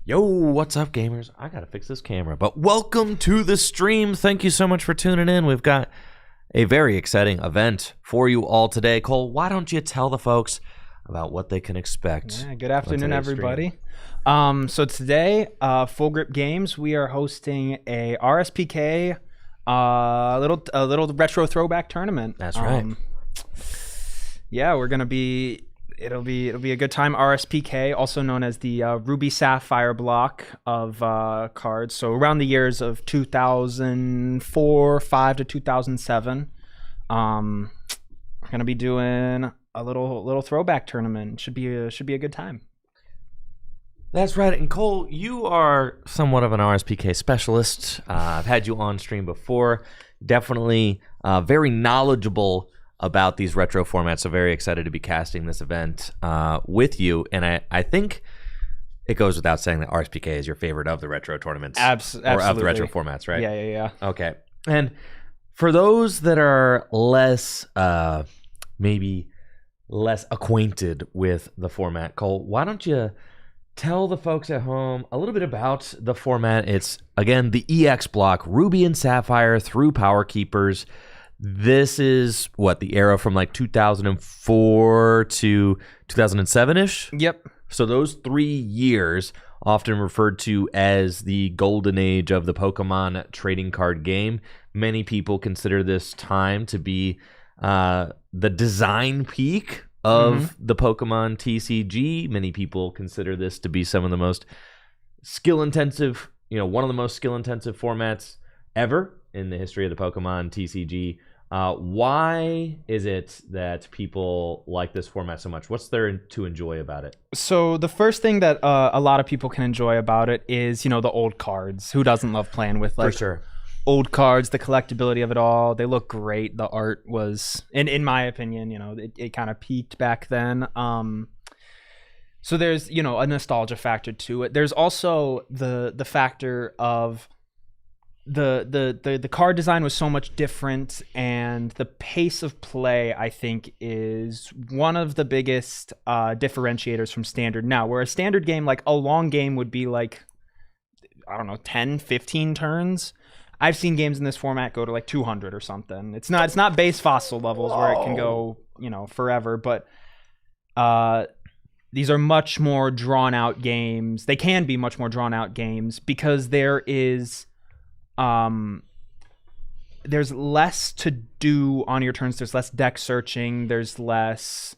Yo, what's up, gamers? I gotta fix this camera. But welcome to the stream. Thank you so much for tuning in. We've got a very exciting event for you all today. Cole, why don't you tell the folks about what they can expect? Yeah, good afternoon, everybody. So today, Full Grip Games, we are hosting a RSPK, a little retro throwback tournament. That's right. Yeah, we're gonna be. It'll be a good time. RSPK, also known as the Ruby Sapphire block of cards. So around the years of 2004, 5 to 2007, we're gonna be doing a little throwback tournament. Should be a good time. That's right. And Cole, you are somewhat of an RSPK specialist. I've had you on stream before. Definitely very knowledgeable about these retro formats, so very excited to be casting this event with you. And I think it goes without saying that RSPK is your favorite of the retro tournaments. Absolutely. Or of the retro formats, right? Yeah. Okay. And for those that are less, maybe less acquainted with the format, Cole, why don't you tell the folks at home a little bit about the format? It's, again, the EX block, Ruby and Sapphire through Power Keepers. This is what, the era from like 2004 to 2007-ish? Yep. So those 3 years, often referred to as the golden age of the Pokemon trading card game. Many people consider this time to be the design peak of the Pokemon TCG. Many people consider this to be some of the most skill-intensive, one of the most skill-intensive formats ever in the history of the Pokemon TCG. Why is it that people like this format so much? What's there to enjoy about it? So the first thing that a lot of people can enjoy about it is, the old cards. Who doesn't love playing with For sure. old cards, the collectability of it all? They look great. The art was, in my opinion, it kind of peaked back then. So there's, a nostalgia factor to it. There's also the factor of the card design was so much different, and the pace of play, I think, is one of the biggest differentiators from standard now, where a standard game, like a long game, would be like, I don't know, 10, 15 turns. I've seen games in this format go to like 200 or something. It's not base fossil levels where it can go, forever, but these are much more drawn out games. They can be much more drawn out games because there's less to do on your turns. There's less deck searching. There's less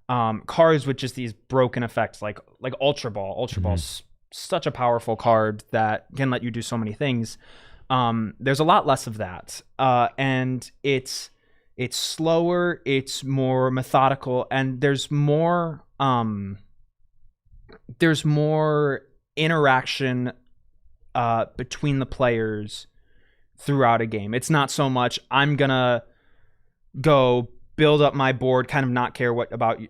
cards with just these broken effects, like Ultra Ball. Ultra Ball's such a powerful card that can let you do so many things. There's a lot less of that, and it's slower. It's more methodical, and there's more interaction between the players throughout a game. It's not so much I'm gonna go build up my board, kind of not care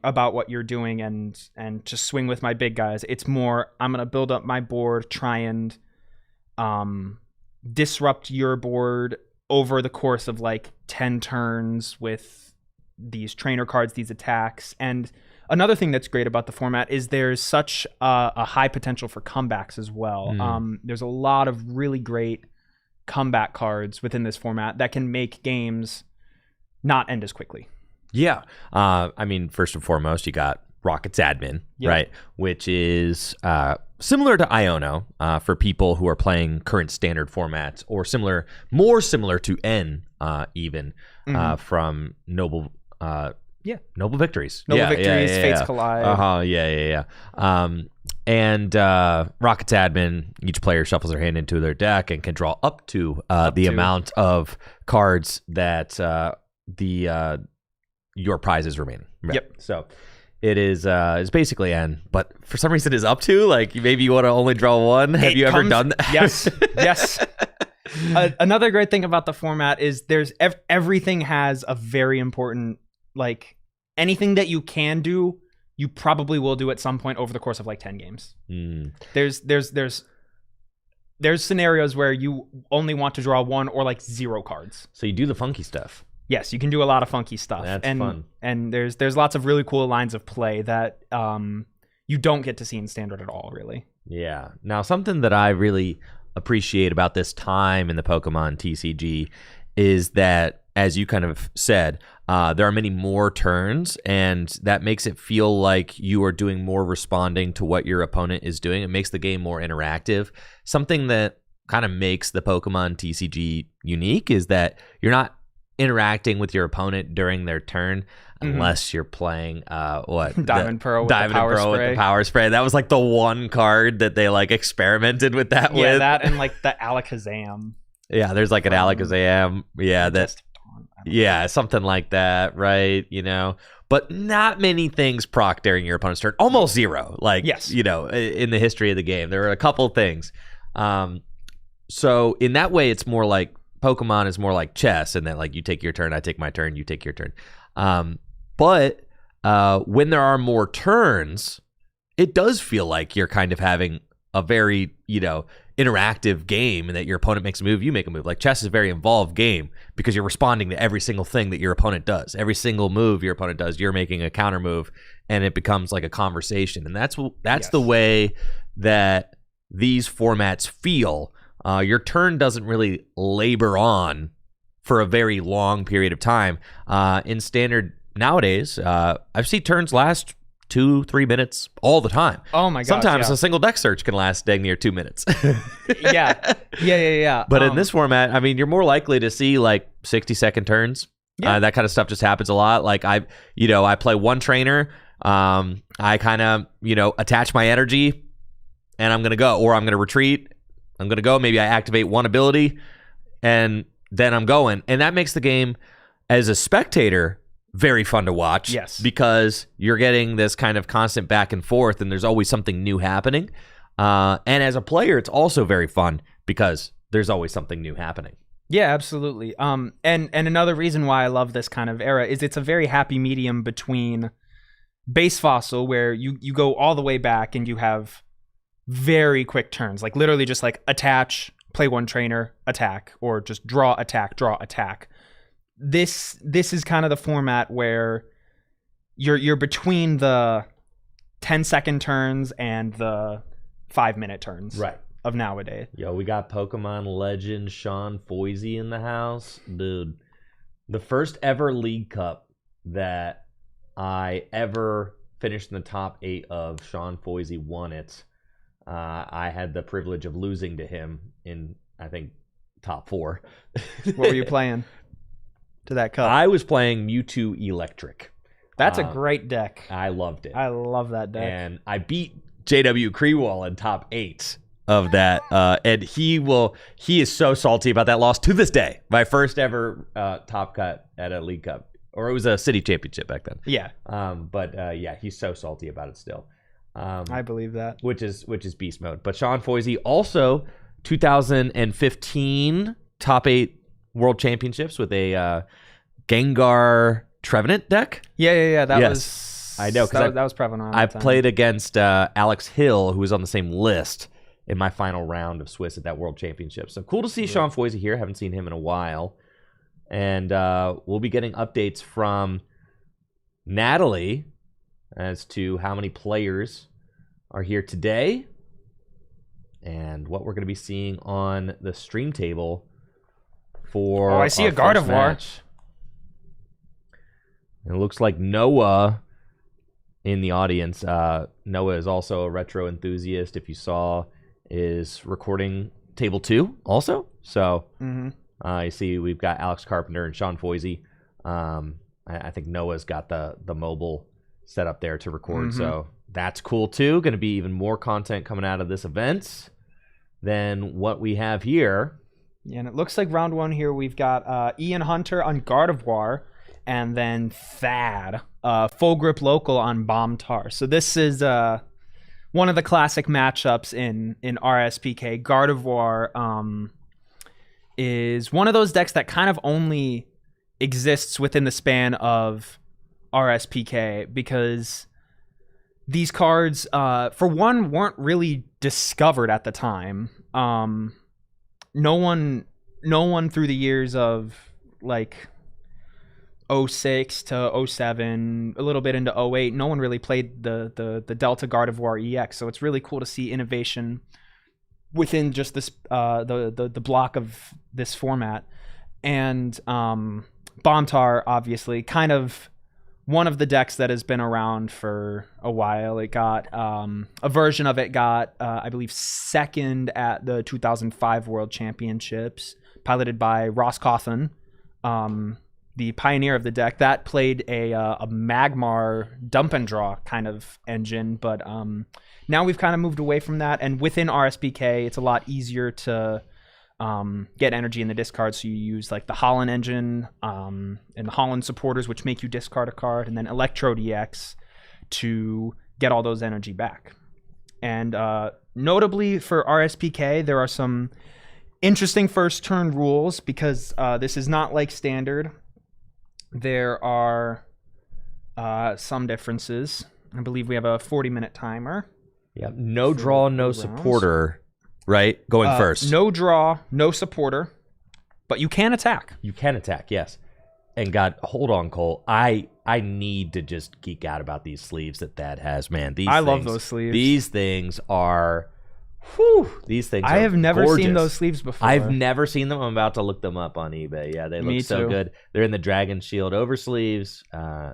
about what you're doing, and just swing with my big guys. It's more I'm gonna build up my board, try and disrupt your board over the course of like 10 turns with these trainer cards, these attacks. And another thing that's great about the format is there's such a high potential for comebacks as well. There's a lot of really great comeback cards within this format that can make games not end as quickly. Yeah. First and foremost, you got Rocket's Admin, right? Which is similar to Iono for people who are playing current standard formats, or more similar to N even from Noble Victories. Fates Collide. And Rocket's Admin, each player shuffles their hand into their deck and can draw up to the amount of cards that your prize is remaining. Right? Yep. So it is it's basically N, but for some reason it's up to, like, maybe you want to only draw one. Have you ever done that? Yes. Another great thing about the format is there's everything has a very important, like, anything that you can do, you probably will do at some point over the course of like 10 games. There's scenarios where you only want to draw one or like 0 cards. So you do the funky stuff. Yes, you can do a lot of funky stuff. That's fun. And there's lots of really cool lines of play that you don't get to see in standard at all, really. Yeah. Now, something that I really appreciate about this time in the Pokemon TCG is that, as you kind of said, there are many more turns, and that makes it feel like you are doing more responding to what your opponent is doing. It makes the game more interactive. Something that kind of makes the Pokemon TCG unique is that you're not interacting with your opponent during their turn unless you're playing Diamond Pearl with the power spray. That was like the one card that they like experimented with that with. Yeah, that and like the Alakazam. Yeah, there's like an Alakazam. Yeah, something like that, right? You know, but not many things proc during your opponent's turn. Almost zero. Like, yes, you know, in the history of the game, there were a couple things. So in that way, it's more like Pokemon is more like chess, and that like you take your turn, I take my turn, you take your turn. But when there are more turns, it does feel like you're kind of having a very, you know, interactive game, and that your opponent makes a move, you make a move. Like chess is a very involved game because you're responding to every single thing that your opponent does. Every single move your opponent does, you're making a counter move, and it becomes like a conversation. And that's the way that these formats feel. Your turn doesn't really labor on for a very long period of time. In standard nowadays, I've seen turns last 2-3 minutes all the time. Oh my gosh. Sometimes a single deck search can last dang near 2 minutes. Yeah. But in this format, I mean, you're more likely to see like 60-second turns. Yeah. That kind of stuff just happens a lot. Like I play one trainer. I kind of, attach my energy, and I'm going to go, or I'm going to retreat. I'm going to go. Maybe I activate one ability, and then I'm going. And that makes the game, as a spectator, very fun to watch. Yes. Because you're getting this kind of constant back and forth, and there's always something new happening. And as a player, it's also very fun because there's always something new happening. Yeah, absolutely. And another reason why I love this kind of era is it's a very happy medium between base fossil, where you go all the way back and you have very quick turns, like literally just like attach, play one trainer, attack, or just draw, attack. This is kind of the format where you're between the 10-second turns and the 5-minute turns, right, of nowadays. Yo, we got Pokemon legend Sean Foisey in the house. Dude, the first ever League Cup that I ever finished in the top 8 of, Sean Foisey won it. I had the privilege of losing to him in, I think, top 4. What were you playing to that cup? I was playing Mewtwo Electric. That's a great deck. I loved it. I love that deck. And I beat JW Kreewall in top 8 of that. And he is so salty about that loss to this day. My first ever top cut at a League Cup. Or it was a city championship back then. Yeah. But he's so salty about it still. I believe that. Which is beast mode. But Sean Foisey also 2015 top 8 world championships with a Gengar Trevenant deck. Yeah. That yes. was, I know, because that was prevalent. I played against Alex Hill, who was on the same list in my final round of Swiss at that world championship. So cool to see Sean Foisey here. Haven't seen him in a while. And we'll be getting updates from Natalie as to how many players are here today and what we're going to be seeing on the stream table for I see a Gardevoir. And it looks like Noah in the audience. Noah is also a retro enthusiast, if you saw, is recording table 2 also. So you see we've got Alex Carpenter and Sean Foisey. I think Noah's got the mobile set up there to record. So that's cool too. Going to be even more content coming out of this event than what we have here. Yeah, and it looks like round 1 here we've got Ian Hunter on Gardevoir, and then Thad, Full Grip Local on Bomb Tar. So this is one of the classic matchups in RSPK. Gardevoir is one of those decks that kind of only exists within the span of RSPK, because these cards, for one, weren't really discovered at the time. No one through the years of like 06 to 07, a little bit into 08, no one really played the Delta Gardevoir EX. So it's really cool to see innovation within just this the block of this format. And Bombtar, obviously, kind of one of the decks that has been around for a while. It got a version of it got I believe second at the 2005 World Championships, piloted by Ross Cawthon, the pioneer of the deck. That played a Magmar dump and draw kind of engine, but now we've kind of moved away from that. And within RSPK, it's a lot easier to get energy in the discard. So you use like the Holland engine and the Holland supporters, which make you discard a card, and then Electrode EX to get all those energy back. And notably for RSPK, there are some interesting first turn rules, because this is not like standard. There are some differences. I believe we have a 40-minute timer. Yeah, no draw, no supporter, right? Going first. No draw, no supporter, but you can attack. You can attack, yes. And God, hold on, Cole. I need to just geek out about these sleeves that Thad has, man. I love those sleeves. These things are, these things I are have never gorgeous. seen those sleeves before. I've never seen them. I'm about to look them up on eBay. Yeah, they look so good. They're in the Dragon Shield oversleeves.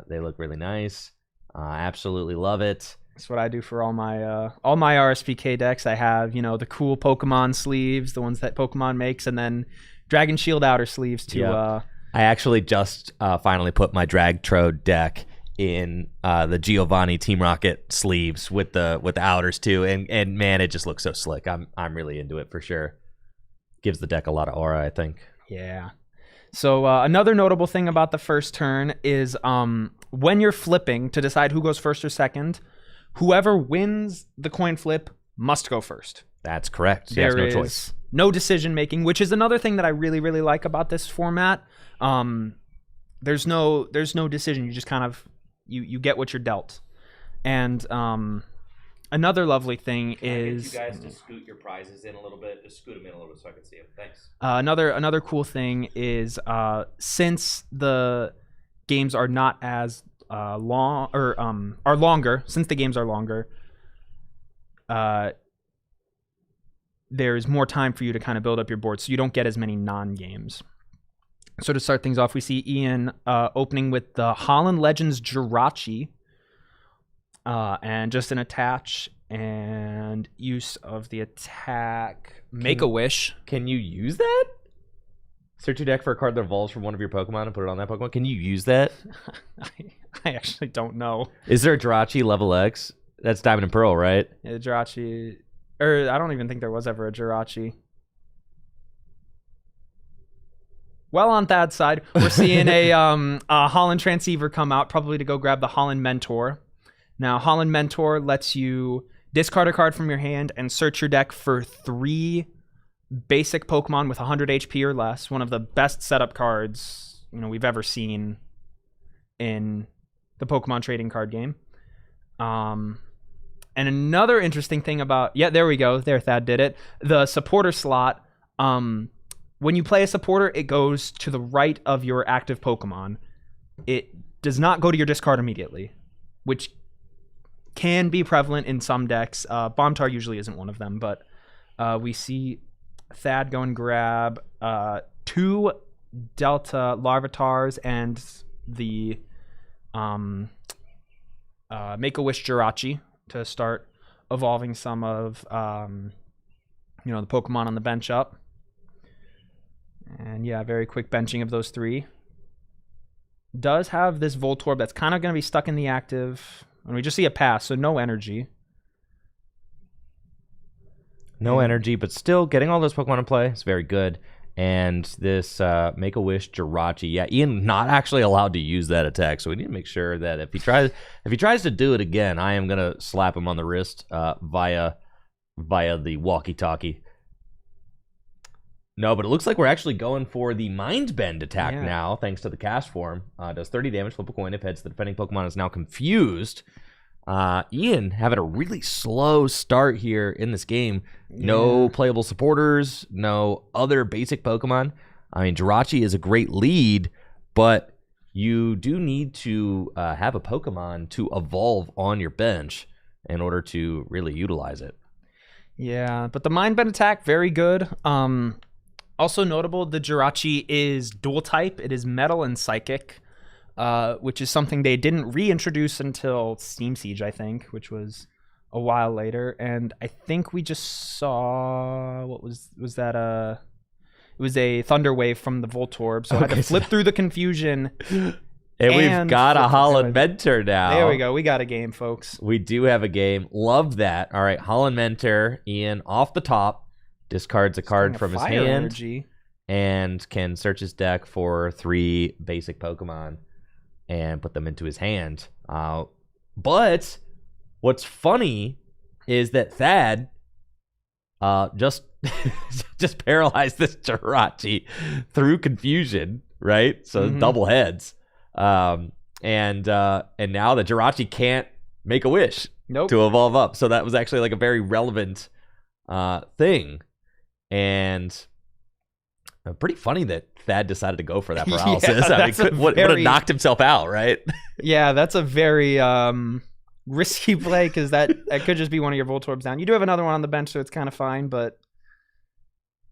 They look really nice. I absolutely love it. That's what I do for all my RSPK decks. I have, the cool Pokemon sleeves, the ones that Pokemon makes, and then Dragon Shield outer sleeves to. Yep. I actually just finally put my Dragtrode deck in the Giovanni Team Rocket sleeves with the outers too, and man, it just looks so slick. I'm really into it for sure. Gives the deck a lot of aura, I think. Yeah. So another notable thing about the first turn is when you're flipping to decide who goes first or second, whoever wins the coin flip must go first. That's correct. There no is choice. No decision making, which is another thing that I really, really like about this format. There's no decision. You just kind of you get what you're dealt. And another lovely thing is, Can I get you guys to scoot your prizes in a little bit? Just scoot them in a little bit so I can see them. Thanks. Another cool thing is since the games are not as long, or are longer, since the games are longer, there's more time for you to kind of build up your board, so you don't get as many non-games. So to start things off, we see Ian opening with the Holland Legends Jirachi, and just an attach and use of the attack. Make-A-Wish. Can you use that? Search your deck for a card that evolves from one of your Pokemon and put it on that Pokemon. Can you use that? I actually don't know. Is there a Jirachi level X? That's Diamond and Pearl, right? Yeah, Jirachi. Or I don't even think there was ever a Jirachi. Well, on Thad's side, we're seeing a Holland Transceiver come out, probably to go grab the Holland Mentor. Now, Holland Mentor lets you discard a card from your hand and search your deck for 3 basic Pokemon with 100 HP or less. One of the best setup cards we've ever seen in the Pokemon trading card game. And another interesting thing about, there we go. There, Thad did it. The supporter slot. When you play a supporter, it goes to the right of your active Pokemon. It does not go to your discard immediately, which can be prevalent in some decks. Bombtar usually isn't one of them, but we see Thad go and grab 2 Delta Larvatars and the Make-A-Wish Jirachi to start evolving some of the Pokemon on the bench up. And yeah, very quick benching of those 3. Does have this Voltorb that's kind of going to be stuck in the active. And we just see a pass, so no energy. No energy, but still getting all those Pokemon in play is very good. And this Make-A-Wish Jirachi, Ian not actually allowed to use that attack, so we need to make sure that if he tries to do it again, I am gonna slap him on the wrist via the walkie-talkie. No, but it looks like we're actually going for the Mind Bend attack now, thanks to the cast form. Does 30 damage, flip a coin. If heads, the defending Pokemon is now confused. Ian having a really slow start here in this game. No playable supporters, no other basic Pokemon. I mean, Jirachi is a great lead, but you do need to have a Pokemon to evolve on your bench in order to really utilize it. Yeah, but the Mind Bend attack, very good. Also notable, the Jirachi is dual type. It is Metal and Psychic, which is something they didn't reintroduce until Steam Siege, I think, which was a while later. And I think we just saw, what was that? It was a Thunder Wave from the Voltorb, so I had to flip through the confusion. And we've got a Holland Mentor now. There we go. We got a game, folks. We do have a game. Love that. All right, Holland Mentor, Ian, off the top, discards a card from his hand and can search his deck for 3 basic Pokemon and put them into his hand. But what's funny is that Thad just paralyzed this Jirachi through confusion, right? So double heads. And now the Jirachi can't make a wish to evolve up. So that was actually like a very relevant thing. And pretty funny that Thad decided to go for that paralysis. Yeah, I mean, would have knocked himself out, right? Yeah, that's a very risky play, because that could just be one of your Voltorbs down. You do have another one on the bench, so it's kind of fine, but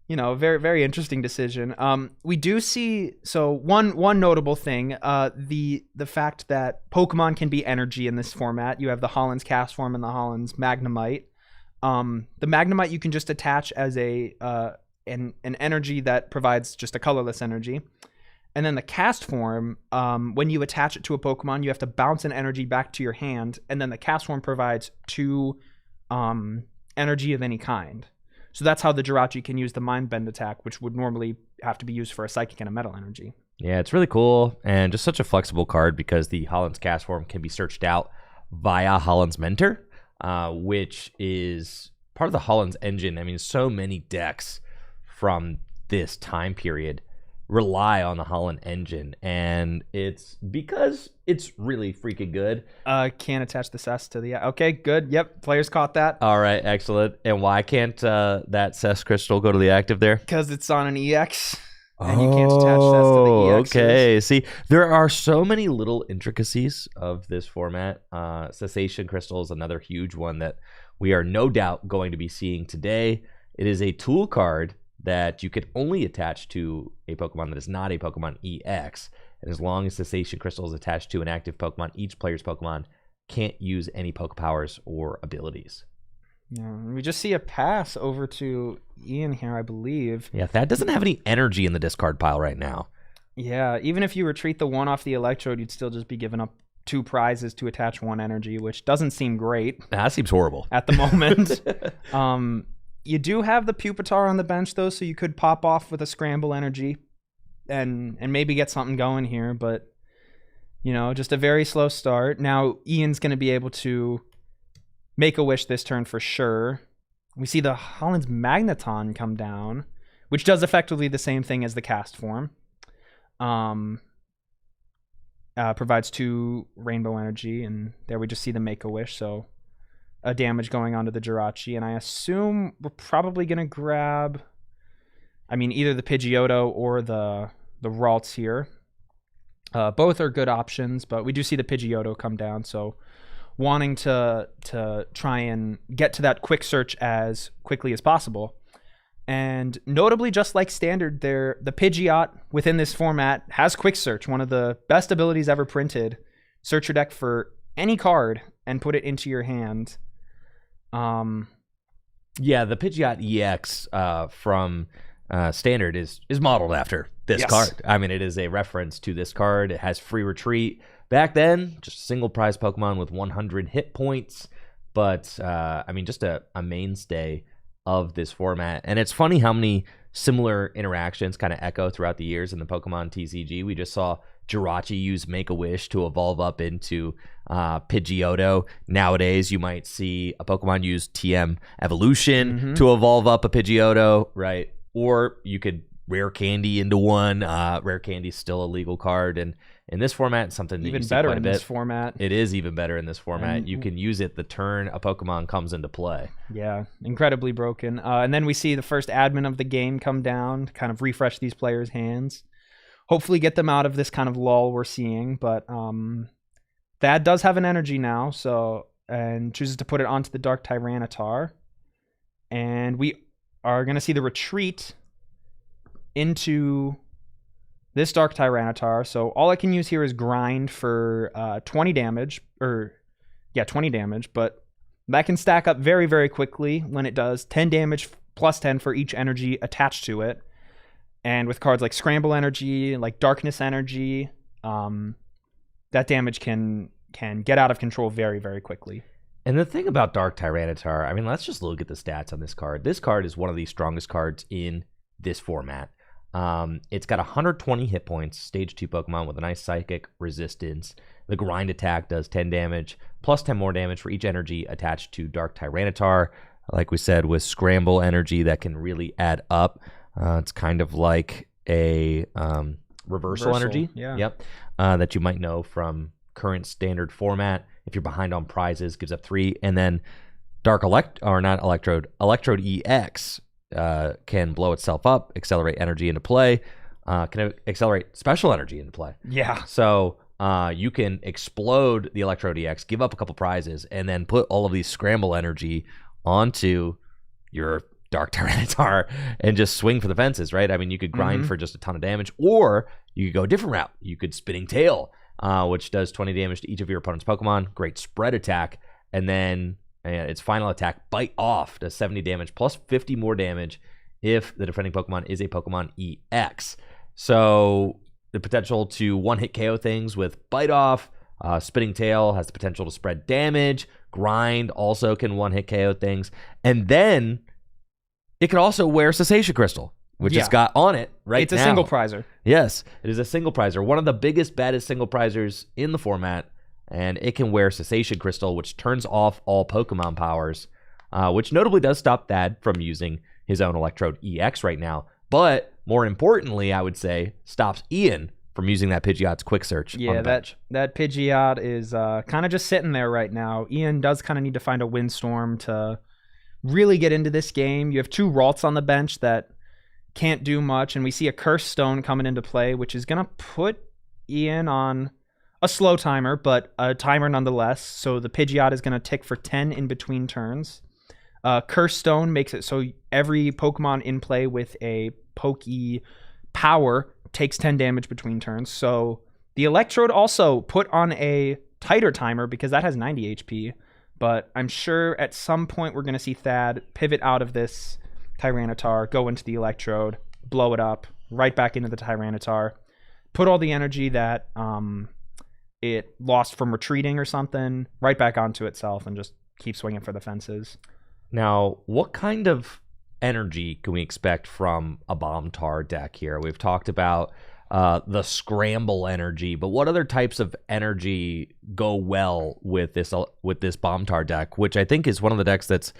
very, very interesting decision. We do see, so one notable thing, the fact that Pokemon can be energy in this format. You have the Holland's Cast Form and the Holland's Magnemite. The Magnemite you can just attach as an energy that provides just a colorless energy. And then the Cast Form, when you attach it to a Pokemon, you have to bounce an energy back to your hand, and then the Cast Form provides 2 energy of any kind. So that's how the Jirachi can use the Mind Bend attack, which would normally have to be used for a Psychic and a Metal energy. Yeah, it's really cool, and just such a flexible card because the Holland's Cast Form can be searched out via Holland's Mentor, which is part of the Holland's engine. I mean, so many decks from this time period rely on the Holland engine, and it's because it's really freaking good. Can't attach the Cess to the... Okay, good. Yep, players caught that. All right, excellent. And why can't that Cess crystal go to the active there? Because it's on an EX, and you can't attach Cess to the EX. Okay. See, there are so many little intricacies of this format. Cessation Crystal is another huge one that we are no doubt going to be seeing today. It is a tool card that you could only attach to a Pokemon that is not a Pokemon EX. And as long as Cessation Crystal is attached to an active Pokemon, each player's Pokemon can't use any Pokepowers or abilities. Yeah, we just see a pass over to Ian here, I believe. Yeah, that doesn't have any energy in the discard pile right now. Yeah, even if you retreat the 1 off the Electrode, you'd still just be giving up 2 prizes to attach 1 energy, which doesn't seem great. That seems horrible. At the moment. You do have the Pupitar on the bench, though, so you could pop off with a Scramble energy and maybe get something going here, but, just a very slow start. Now, Ian's going to be able to make a wish this turn for sure. We see the Holland's Magneton come down, which does effectively the same thing as the Cast Form. Provides 2 Rainbow energy, and there we just see the make a wish, so a damage going onto the Jirachi, and I assume we're probably going to grab, either the Pidgeotto or the Ralts here. Both are good options, but we do see the Pidgeotto come down, so wanting to try and get to that quick search as quickly as possible. And notably, just like Standard, the Pidgeot within this format has quick search, one of the best abilities ever printed. Search your deck for any card and put it into your hand. Yeah, the Pidgeot EX from Standard is modeled after this card. It is a reference to this card. It has free retreat. Back then, just a single prize Pokemon with 100 hit points, but just a mainstay of this format. And it's funny how many similar interactions kind of echo throughout the years in the Pokemon TCG. We just saw Jirachi use Make-A-Wish to evolve up into Pidgeotto. Nowadays, you might see a Pokemon use TM Evolution to evolve up a Pidgeotto, right? Or you could Rare Candy into one. Rare Candy is still a legal card, and in this format, it's something that even you see better quite a in bit. this format. It is even better in this format. You can use it the turn a Pokemon comes into play. Yeah, incredibly broken. And then we see the first admin of the game come down to kind of refresh these players' hands. hopefully get them out of this kind of lull we're seeing. But Thad does have an energy now, and chooses to put it onto the Dark Tyranitar. And we are going to see the retreat into this Dark Tyranitar. So all I can use here is grind for 20 damage. 20 damage. But that can stack up very, very quickly when it does 10 damage plus 10 for each energy attached to it. And with cards like Scramble Energy, like Darkness Energy, that damage can get out of control very, very quickly. And the thing about Dark Tyranitar, I mean, let's just look at the stats on this card. This card is one of the strongest cards in this format. It's got 120 hit points, stage 2 Pokemon with a nice psychic resistance. The grind attack does 10 damage, plus 10 more damage for each energy attached to Dark Tyranitar. Like we said, with Scramble Energy, that can really add up. It's kind of like a reversal energy. Yeah. Yep. That you might know from current standard format. If you're behind on prizes, gives up 3. And then Electrode EX can blow itself up, accelerate energy into play, can accelerate special energy into play. Yeah. So you can explode the Electrode EX, give up a couple prizes, and then put all of these Scramble Energy onto your Dark Tyranitar and just swing for the fences, right? I mean, you could grind for just a ton of damage, or you could go a different route. You could Spinning Tail, which does 20 damage to each of your opponent's Pokemon. Great spread attack. And then its final attack, Bite Off, does 70 damage plus 50 more damage if the defending Pokemon is a Pokemon EX. So the potential to one-hit KO things with Bite Off. Spinning Tail has the potential to spread damage. Grind also can one-hit KO things. And then it can also wear Cessation Crystal, which it's got on it right now. It's a single prizer. Yes, it is a single prizer. One of the biggest, baddest single prizers in the format. And it can wear Cessation Crystal, which turns off all Pokemon powers, which notably does stop Thad from using his own Electrode EX right now. But more importantly, I would say, stops Ian from using that Pidgeot's Quick Search. Yeah, that Pidgeot is kind of just sitting there right now. Ian does kind of need to find a Windstorm to really get into this game. You have 2 Ralts on the bench that can't do much, and we see a Curse Stone coming into play, which is going to put Ian on a slow timer, but a timer nonetheless. So the Pidgeot is going to tick for 10 in between turns. Curse Stone makes it so every Pokemon in play with a Poke power takes 10 damage between turns. So the Electrode also put on a tighter timer because that has 90 HP. But I'm sure at some point we're going to see Thad pivot out of this Tyranitar, go into the Electrode, blow it up, right back into the Tyranitar, put all the energy that it lost from retreating or something right back onto itself and just keep swinging for the fences. Now, what kind of energy can we expect from a Bomb Tar deck here? We've talked about the Scramble Energy, but what other types of energy go well with this Bomb Tar deck, which I think is one of the decks that's,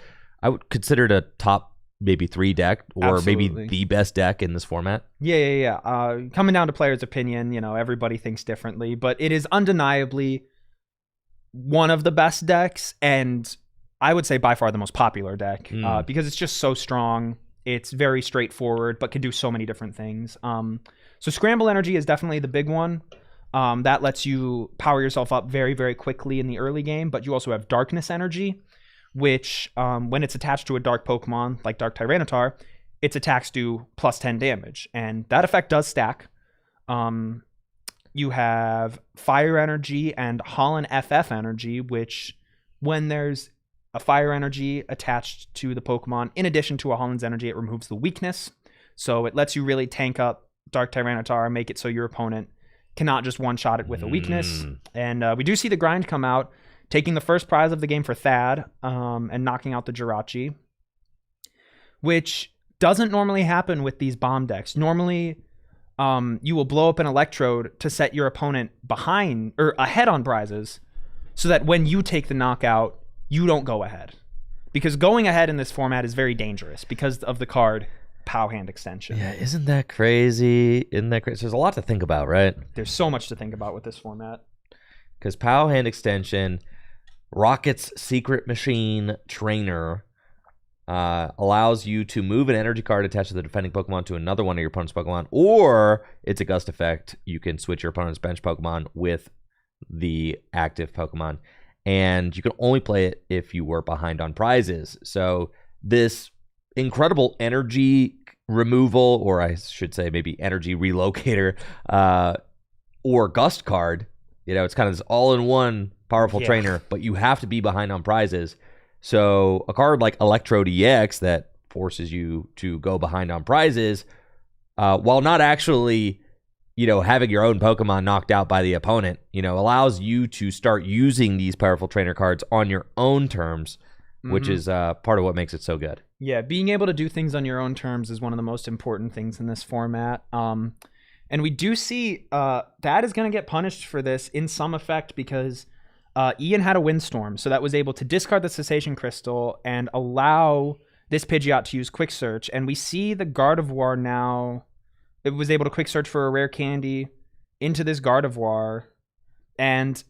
I would consider it a top maybe 3 deck, or Absolutely. maybe the best deck in this format? Yeah. Coming down to players' opinion, everybody thinks differently, but it is undeniably one of the best decks, and I would say by far the most popular deck, because it's just so strong. It's very straightforward, but can do so many different things. So Scramble Energy is definitely the big one. That lets you power yourself up very, very quickly in the early game, but you also have Darkness Energy, which when it's attached to a dark Pokemon like Dark Tyranitar, its attacks do plus 10 damage, and that effect does stack. You have Fire Energy and Holland FF Energy, which when there's a Fire Energy attached to the Pokemon, in addition to a Holland's Energy, it removes the weakness. So it lets you really tank up Dark Tyranitar and make it so your opponent cannot just one-shot it with a weakness. And we do see the grind come out, taking the first prize of the game for Thad, and knocking out the Jirachi, which doesn't normally happen with these bomb decks. Normally, you will blow up an Electrode to set your opponent behind or ahead on prizes, so that when you take the knockout, you don't go ahead. Because going ahead in this format is very dangerous because of the card POW Hand Extension. Yeah, isn't that crazy? There's a lot to think about, right? There's so much to think about with this format. Because POW Hand Extension, Rocket's Secret Machine Trainer, allows you to move an energy card attached to the defending Pokemon to another one of your opponent's Pokemon, or it's a gust effect. You can switch your opponent's bench Pokemon with the active Pokemon, and you can only play it if you were behind on prizes. So this incredible energy removal, or I should say maybe energy relocator, or gust card, it's kind of this all-in-one powerful trainer, but you have to be behind on prizes. So a card like Electrode EX that forces you to go behind on prizes, while not actually, having your own Pokemon knocked out by the opponent, allows you to start using these powerful trainer cards on your own terms, which is part of what makes it so good. Yeah, being able to do things on your own terms is one of the most important things in this format. And we do see that is going to get punished for this in some effect because Ian had a Windstorm, so that was able to discard the Cessation Crystal and allow this Pidgeot to use Quick Search. And we see the Gardevoir now. It was able to Quick Search for a rare candy into this Gardevoir. And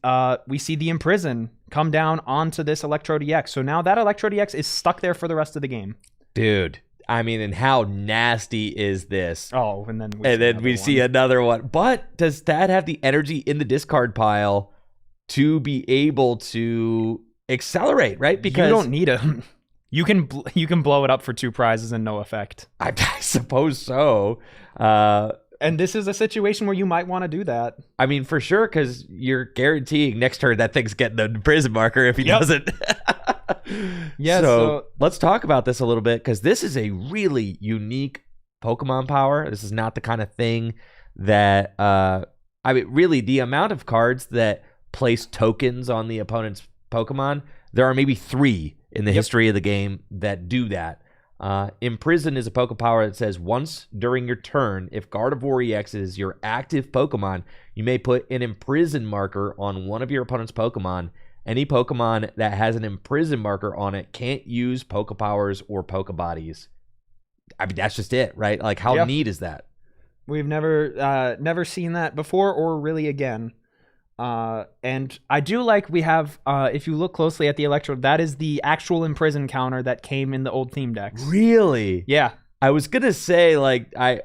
we see the Imprison come down onto this Electrode EX. So now that Electrode EX is stuck there for the rest of the game. Dude, I mean, and how nasty is this? Oh, and then we see another one. But does that have the energy in the discard pile to be able to accelerate, right? Because you don't need him. You can blow it up for 2 prizes and no effect. I suppose so. And this is a situation where you might want to do that. I mean, for sure, because you're guaranteeing next turn that thing's getting the prison marker if he doesn't. Yeah. So let's talk about this a little bit, because this is a really unique Pokemon power. This is not the kind of thing that really the amount of cards that place tokens on the opponent's Pokemon, there are maybe 3 in the history of the game that do that. Imprison is a Poke Power that says once during your turn, if Gardevoir EX is your active Pokemon, you may put an Imprison marker on one of your opponent's Pokemon. Any Pokemon that has an Imprison marker on it can't use Poke Powers or Poke Bodies. I mean, that's just it, right? Like, how neat is that? We've never seen that before or really again. And I do like we have, if you look closely at the Electrode, that is the actual Imprison counter that came in the old theme decks. Really? Yeah. I was gonna say, like, I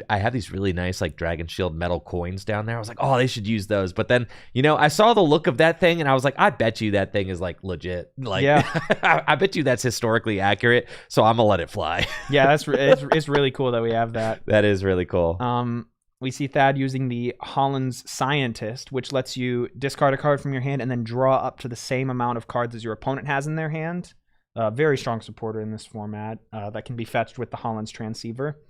have these really nice, like, Dragon Shield metal coins down there. I was like, oh, they should use those. But then, I saw the look of that thing and I was like, I bet you that thing is, like, legit. Like, I bet you that's historically accurate. So I'm gonna let it fly. Yeah, it's really cool that we have that. That is really cool. We see Thad using the Holland's Scientist, which lets you discard a card from your hand and then draw up to the same amount of cards as your opponent has in their hand. Very strong supporter in this format that can be fetched with the Holland's Transceiver.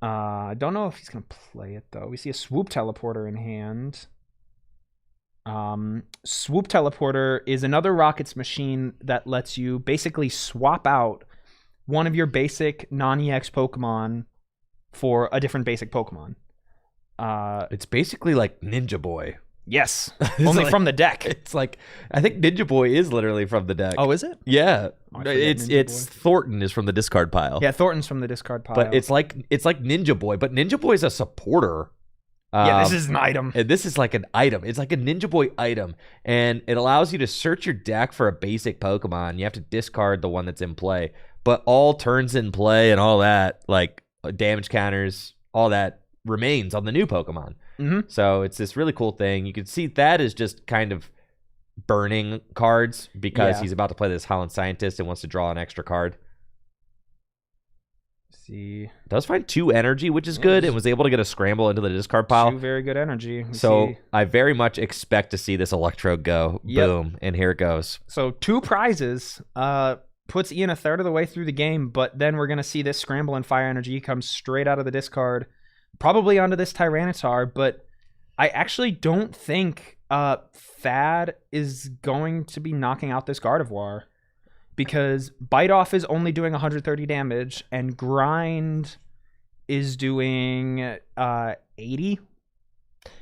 I don't know if he's going to play it, though. We see a Swoop Teleporter in hand. Swoop Teleporter is another Rockets machine that lets you basically swap out one of your basic non-EX Pokemon for a different basic Pokemon. It's basically like Ninja Boy. Yes, only like, from the deck. It's like, I think Ninja Boy is literally from the deck. Oh, is it? Yeah, it's Thornton is from the discard pile. Yeah, Thornton's from the discard pile. But it's like Ninja Boy, but Ninja Boy is a supporter. Yeah, this is an item. And this is like an item. It's like a Ninja Boy item, and it allows you to search your deck for a basic Pokemon. You have to discard the one that's in play, but all turns in play and all that, like damage counters, all that remains on the new Pokemon. Mm-hmm. So it's this really cool thing. You can see that is just kind of burning cards because he's about to play this Holland Scientist and wants to draw an extra card. See, does find 2 energy, which is good, and was able to get a scramble into the discard pile. 2 very good energy. I very much expect to see this Electrode go. Boom, and here it goes. So 2 prizes. Puts Ian a third of the way through the game, but then we're going to see this Scramble and Fire Energy come straight out of the discard, probably onto this Tyranitar, but I actually don't think Thad is going to be knocking out this Gardevoir, because Bite Off is only doing 130 damage, and Grind is doing 80?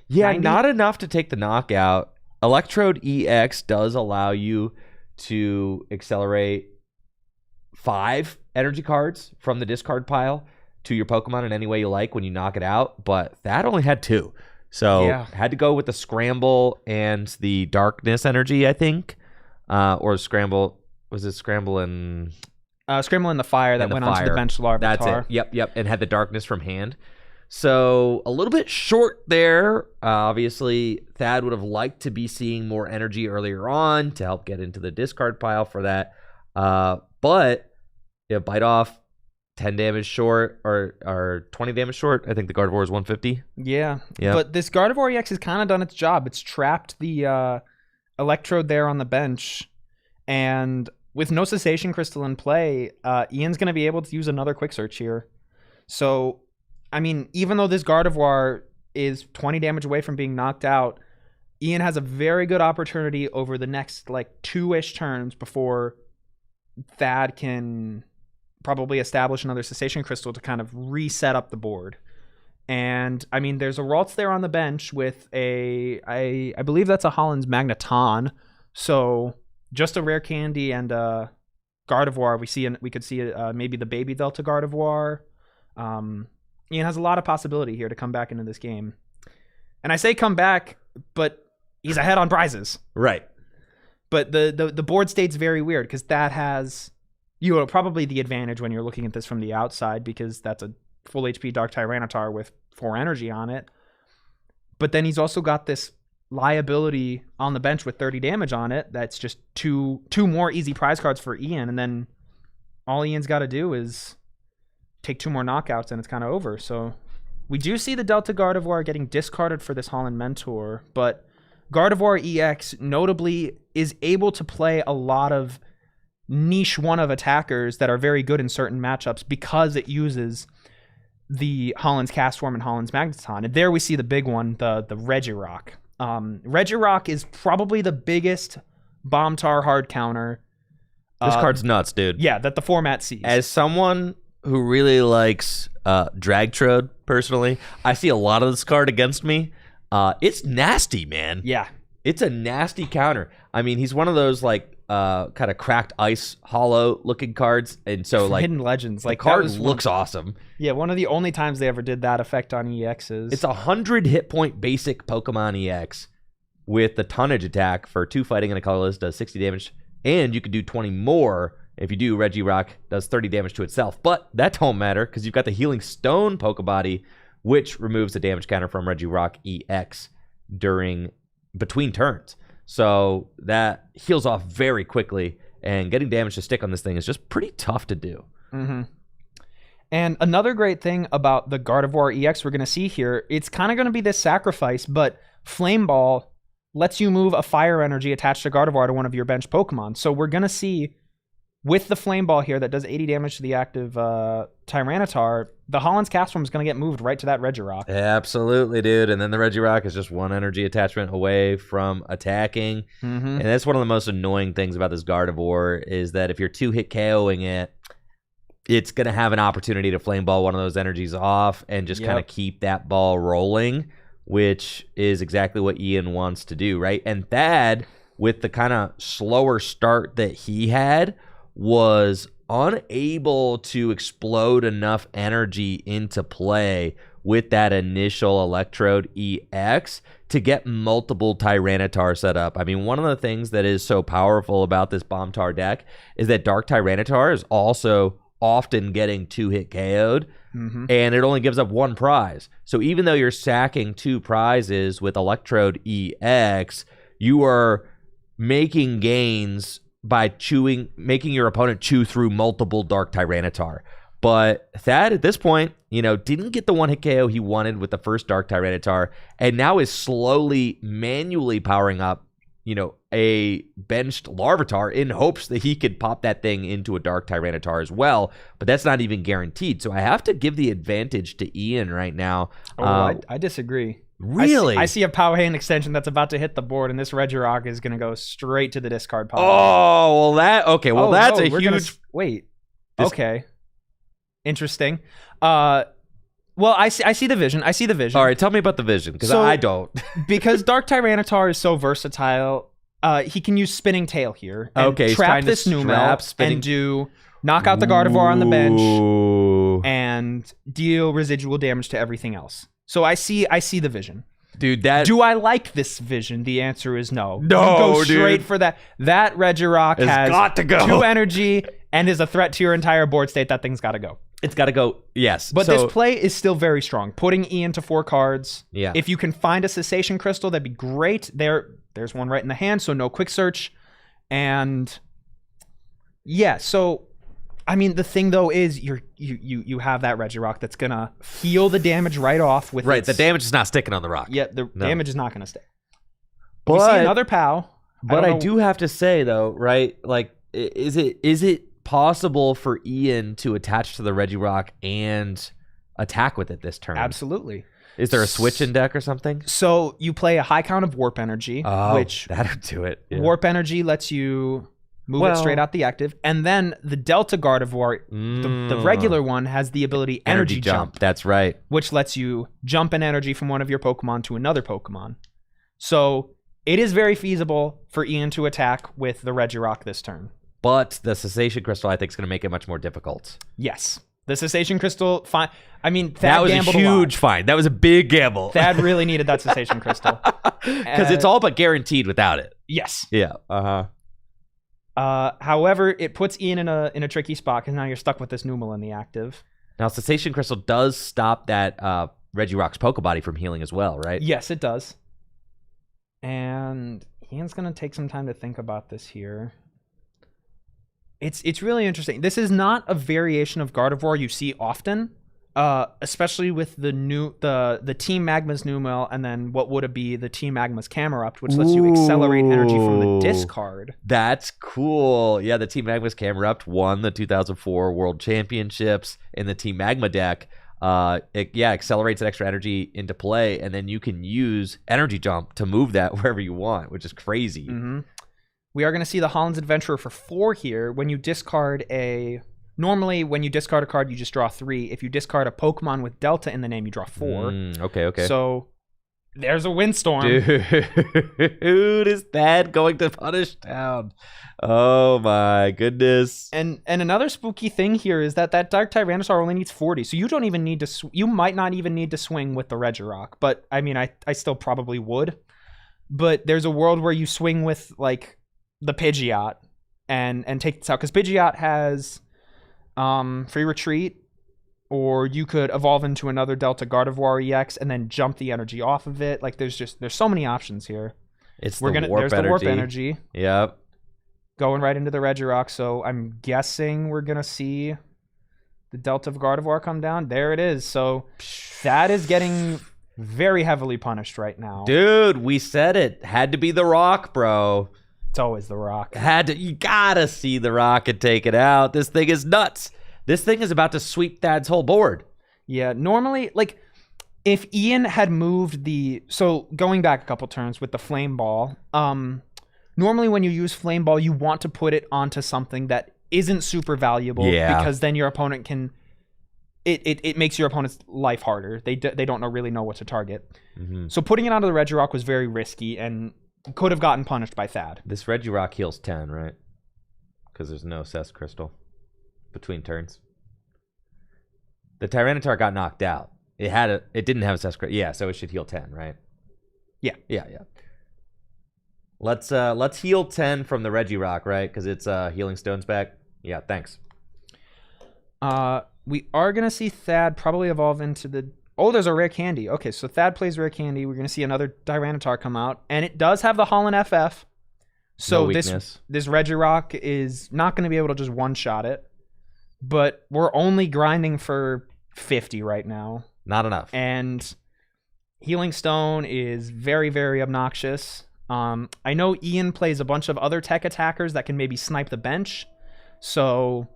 Yeah, 90? Not enough to take the knockout. Electrode EX does allow you to accelerate 5 energy cards from the discard pile to your Pokemon in any way you like when you knock it out, but that only had 2. So had to go with the Scramble and the Darkness energy, I think. Or Scramble, was it Scramble and Scramble in the Fire that went onto the bench Larvitar. That's it. Yep. And had the darkness from hand. So a little bit short there. Obviously, Thad would have liked to be seeing more energy earlier on to help get into the discard pile for that. But Bite Off, 10 damage short or 20 damage short. I think the Gardevoir is 150. Yeah. But this Gardevoir EX has kind of done its job. It's trapped the Electrode there on the bench. And with no Cessation Crystal in play, Ian's going to be able to use another Quick Search here. So, I mean, even though this Gardevoir is 20 damage away from being knocked out, Ian has a very good opportunity over the next, like, 2-ish turns before Thad can probably establish another Cessation Crystal to kind of reset up the board. And, I mean, there's a Ralts there on the bench with I believe that's a Holland's Magneton. So, just a Rare Candy and a Gardevoir. We could see maybe the Baby Delta Gardevoir. Ian has a lot of possibility here to come back into this game. And I say come back, but he's ahead on prizes. Right. But the board state's very weird because that has probably the advantage when you're looking at this from the outside because that's a full HP Dark Tyranitar with 4 energy on it. But then he's also got this liability on the bench with 30 damage on it. That's just two more easy prize cards for Ian. And then all Ian's got to do is take 2 more knockouts and it's kind of over. So we do see the Delta Gardevoir getting discarded for this Holland Mentor, but Gardevoir EX notably is able to play a lot of niche one of attackers that are very good in certain matchups because it uses the Holland's Castform and Holland's Magneton. And there we see the big one, the Regirock. Regirock is probably the biggest Bomb Tar hard counter. This card's nuts, dude. Yeah, that the format sees. As someone who really likes Dragtrode, personally, I see a lot of this card against me. It's nasty, man. Yeah. It's a nasty counter. I mean, he's one of those, like, kind of cracked ice hollow looking cards, and so like Hidden Legends, like the card looks awesome. Yeah, one of the only times they ever did that effect on EXs. It's 100 hit point basic Pokemon EX with the tonnage attack for 2 fighting and a colorless, does 60 damage, and you could do 20 more if you do. Regirock does 30 damage to itself, but that don't matter because you've got the Healing Stone Pokebody, which removes the damage counter from Regirock EX between turns. So that heals off very quickly, and getting damage to stick on this thing is just pretty tough to do. Mm-hmm. And another great thing about the Gardevoir EX we're going to see here, it's kind of going to be this sacrifice, but Flame Ball lets you move a fire energy attached to Gardevoir to one of your bench Pokemon. So we're going to see, with the Flame Ball here that does 80 damage to the active Tyranitar, the Holland's Castform is going to get moved right to that Regirock. Absolutely, dude. And then the Regirock is just 1 energy attachment away from attacking. Mm-hmm. And that's one of the most annoying things about this Gardevoir is that if you're 2-hit KOing it, it's going to have an opportunity to Flame Ball one of those energies off and just kind of keep that ball rolling, which is exactly what Ian wants to do, right? And Thad, with the kind of slower start that he had, was unable to explode enough energy into play with that initial Electrode EX to get multiple Tyranitar set up. I mean, one of the things that is so powerful about this Bomb Tar deck is that Dark Tyranitar is also often getting 2-hit KO'd, and it only gives up 1 prize. So even though you're sacking 2 prizes with Electrode EX, you are making gains by making your opponent chew through multiple Dark Tyranitar. But Thad, at this point, didn't get the 1-hit KO he wanted with the first Dark Tyranitar, and now is slowly, manually powering up, a benched Larvitar in hopes that he could pop that thing into a Dark Tyranitar as well, but that's not even guaranteed. So I have to give the advantage to Ian right now. I disagree. Really? I see a Powhatan extension that's about to hit the board, and this Regirock is going to go straight to the discard pile. Oh, well, that's a huge... Wait. Okay. Interesting. Well, I see the vision. All right, tell me about the vision, because I don't. Because Dark Tyranitar is so versatile, he can use Spinning Tail here. And he's trap trying this to Numel and knock out the Gardevoir on the bench and deal residual damage to everything else. So I see the vision. Dude, do I like this vision? The answer is no. No, you go straight dude. for that. That Regirock has got to go. 2 energy and is a threat to your entire board state, that thing's got to go. It's got to go. Yes. But this play is still very strong. Putting Ian to 4 cards. Yeah. If you can find a cessation crystal, that'd be great. There's one right in the hand, so no quick search. And yeah, so I mean, the thing though is you have that Regirock that's gonna heal the damage right off with the damage is not sticking on the rock. Yeah, the damage is not gonna stay. But we see another POW. But I do have to say though, right? Like, is it possible for Ian to attach to the Regirock and attack with it this turn? Absolutely. Is there a switch in deck or something? So you play a high count of Warp Energy, which that'll do it. Yeah. Warp Energy lets you move it straight out the active, and then the Delta Gardevoir, the regular one, has the ability Energy Jump. That's right. Which lets you jump an energy from one of your Pokemon to another Pokemon. So it is very feasible for Ian to attack with the Regirock this turn. But the Cessation Crystal, I think, is going to make it much more difficult. Yes. The Cessation Crystal, fine. I mean, Thad that was a gambled huge find. That was a big gamble. Thad really needed that Cessation Crystal. Because it's all but guaranteed without it. Yes. Yeah. However, it puts Ian in a tricky spot because now you're stuck with this Numel in the active. Now, Cessation Crystal does stop that Regirock's Pokebody from healing as well, right? Yes, it does. And Ian's going to take some time to think about this here. It's really interesting. This is not a variation of Gardevoir you see often, especially with the Team Magma's Numel and then what would it be the Team Magma's Camerupt, which lets you accelerate energy from the discard. That's cool. Yeah, the Team Magma's Camerupt won the 2004 World Championships in the Team Magma deck. It accelerates that extra energy into play, and then you can use Energy Jump to move that wherever you want, which is crazy. Mm-hmm. We are going to see the Holland's Adventurer for 4 here. When you discard normally when you discard a card, you just draw 3. If you discard a Pokemon with Delta in the name, you draw 4. Okay. So there's a Windstorm. Dude, is that going to Punish Town? Oh my goodness. And another spooky thing here is that Dark Tyranitar only needs 40, so you don't even need to. You might not even need to swing with the Regirock, but I mean, I still probably would. But there's a world where you swing with like the Pidgeot and take this out, because Pidgeot has free retreat, or you could evolve into another Delta Gardevoir EX and then jump the energy off of it. Like there's so many options here. There's the Warp Energy. Yep. Going right into the Regirock, so I'm guessing we're gonna see the Delta of Gardevoir come down. There it is. So that is getting very heavily punished right now. Dude, we said it. Had to be the Rock, bro. It's always the Rock. You gotta see the Rock and take it out. This thing is nuts. This thing is about to sweep Thad's whole board. Yeah, normally, like, if Ian had moved so going back a couple turns with the Flame Ball, normally when you use Flame Ball, you want to put it onto something that isn't super valuable, because then your opponent can, it makes your opponent's life harder. They don't really know what to target. Mm-hmm. So putting it onto the Regirock was very risky and could have gotten punished by Thad. This Regirock heals 10, right? Because there's no Cess Crystal between turns. The Tyranitar got knocked out. It didn't have a Cess Crystal. Yeah, so it should heal 10, right? Yeah. Let's heal 10 from the Regirock, right? Because it's healing stones back. Yeah, thanks. We are gonna see Thad probably evolve into the. Oh, there's a rare candy. Okay, so Thad plays rare candy. We're gonna see another Tyranitar come out, and it does have the Holland FF. So this Regirock is not gonna be able to just one shot it, but we're only grinding for 50 right now. Not enough. And Healing Stone is very, very obnoxious. I know Ian plays a bunch of other tech attackers that can maybe snipe the bench. So,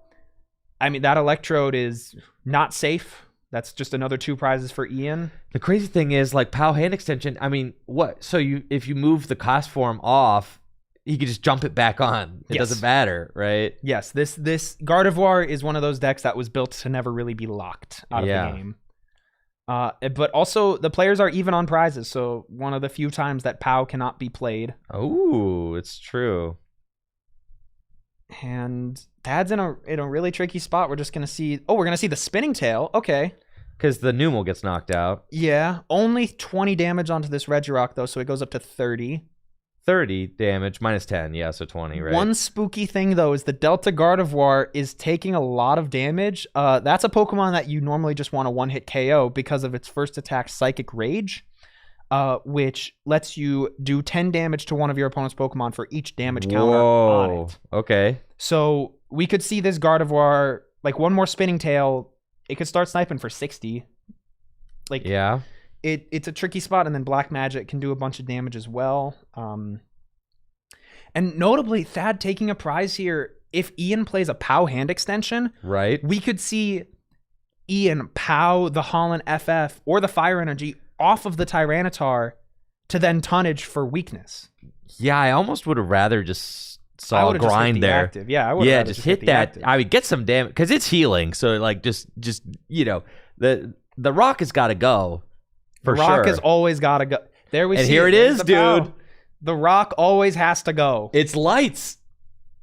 I mean, that Electrode is not safe. That's just another 2 prizes for Ian. The crazy thing is, like, POW hand extension, I mean, what? So if you move the cost form off, you can just jump it back on. It doesn't matter, right? Yes, this Gardevoir is one of those decks that was built to never really be locked out of the game. But also, the players are even on prizes, so one of the few times that POW cannot be played. Oh, it's true. And Thad's in a really tricky spot. We're just gonna see. Oh, we're gonna see the Spinning Tail. Okay. Because the Numel gets knocked out. Yeah, only 20 damage onto this Regirock though, so it goes up to 30. 30 damage minus 10. Yeah, so 20, right? One spooky thing, though, is the Delta Gardevoir is taking a lot of damage. That's a Pokemon that you normally just want to one-hit KO because of its first attack, Psychic Rage, which lets you do 10 damage to one of your opponent's Pokemon for each damage counter on it. Okay. So we could see this Gardevoir, like one more Spinning Tail, it could start sniping for 60. Like, yeah. It's a tricky spot, and then Black Magic can do a bunch of damage as well. And notably, Thad taking a prize here. If Ian plays a POW hand extension, right, we could see Ian POW the Holland FF or the Fire Energy off of the Tyranitar to then tonnage for weakness. Yeah, I almost would have rather just saw a grind there. Active. Yeah, I would have just hit that. Active. I would get some damage because it's healing. So like, just the rock has got to go. For the rock sure. has always got to go. There we and see here it is, dude. POW. The rock always has to go. It's lights.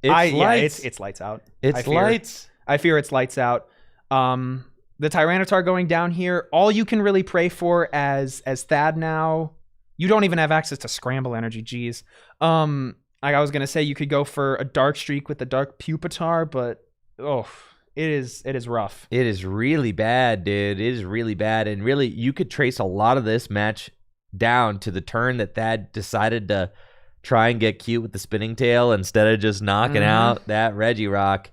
It's lights out. It's lights. I fear it's lights out. The Tyranitar going down here. All you can really pray for as Thad now. You don't even have access to Scramble Energy. Geez. Like I was gonna say, you could go for a Dark Streak with the Dark Pupitar, but it is rough. It is really bad, dude. It is really bad, and really, you could trace a lot of this match down to the turn that Thad decided to try and get cute with the Spinning Tail instead of just knocking out that Regirock.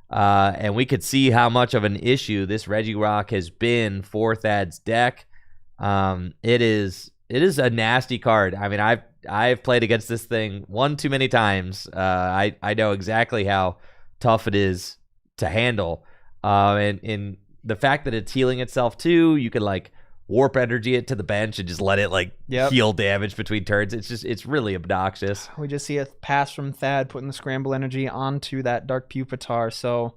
And we could see how much of an issue this Regirock has been for Thad's deck. It is a nasty card. I mean, I've played against this thing one too many times. I know exactly how tough it is to handle. And in the fact that it's healing itself too, you could like warp energy it to the bench and just let it like heal damage between turns. It's really obnoxious. We just see a pass from Thad putting the Scramble Energy onto that Dark Pupitar. So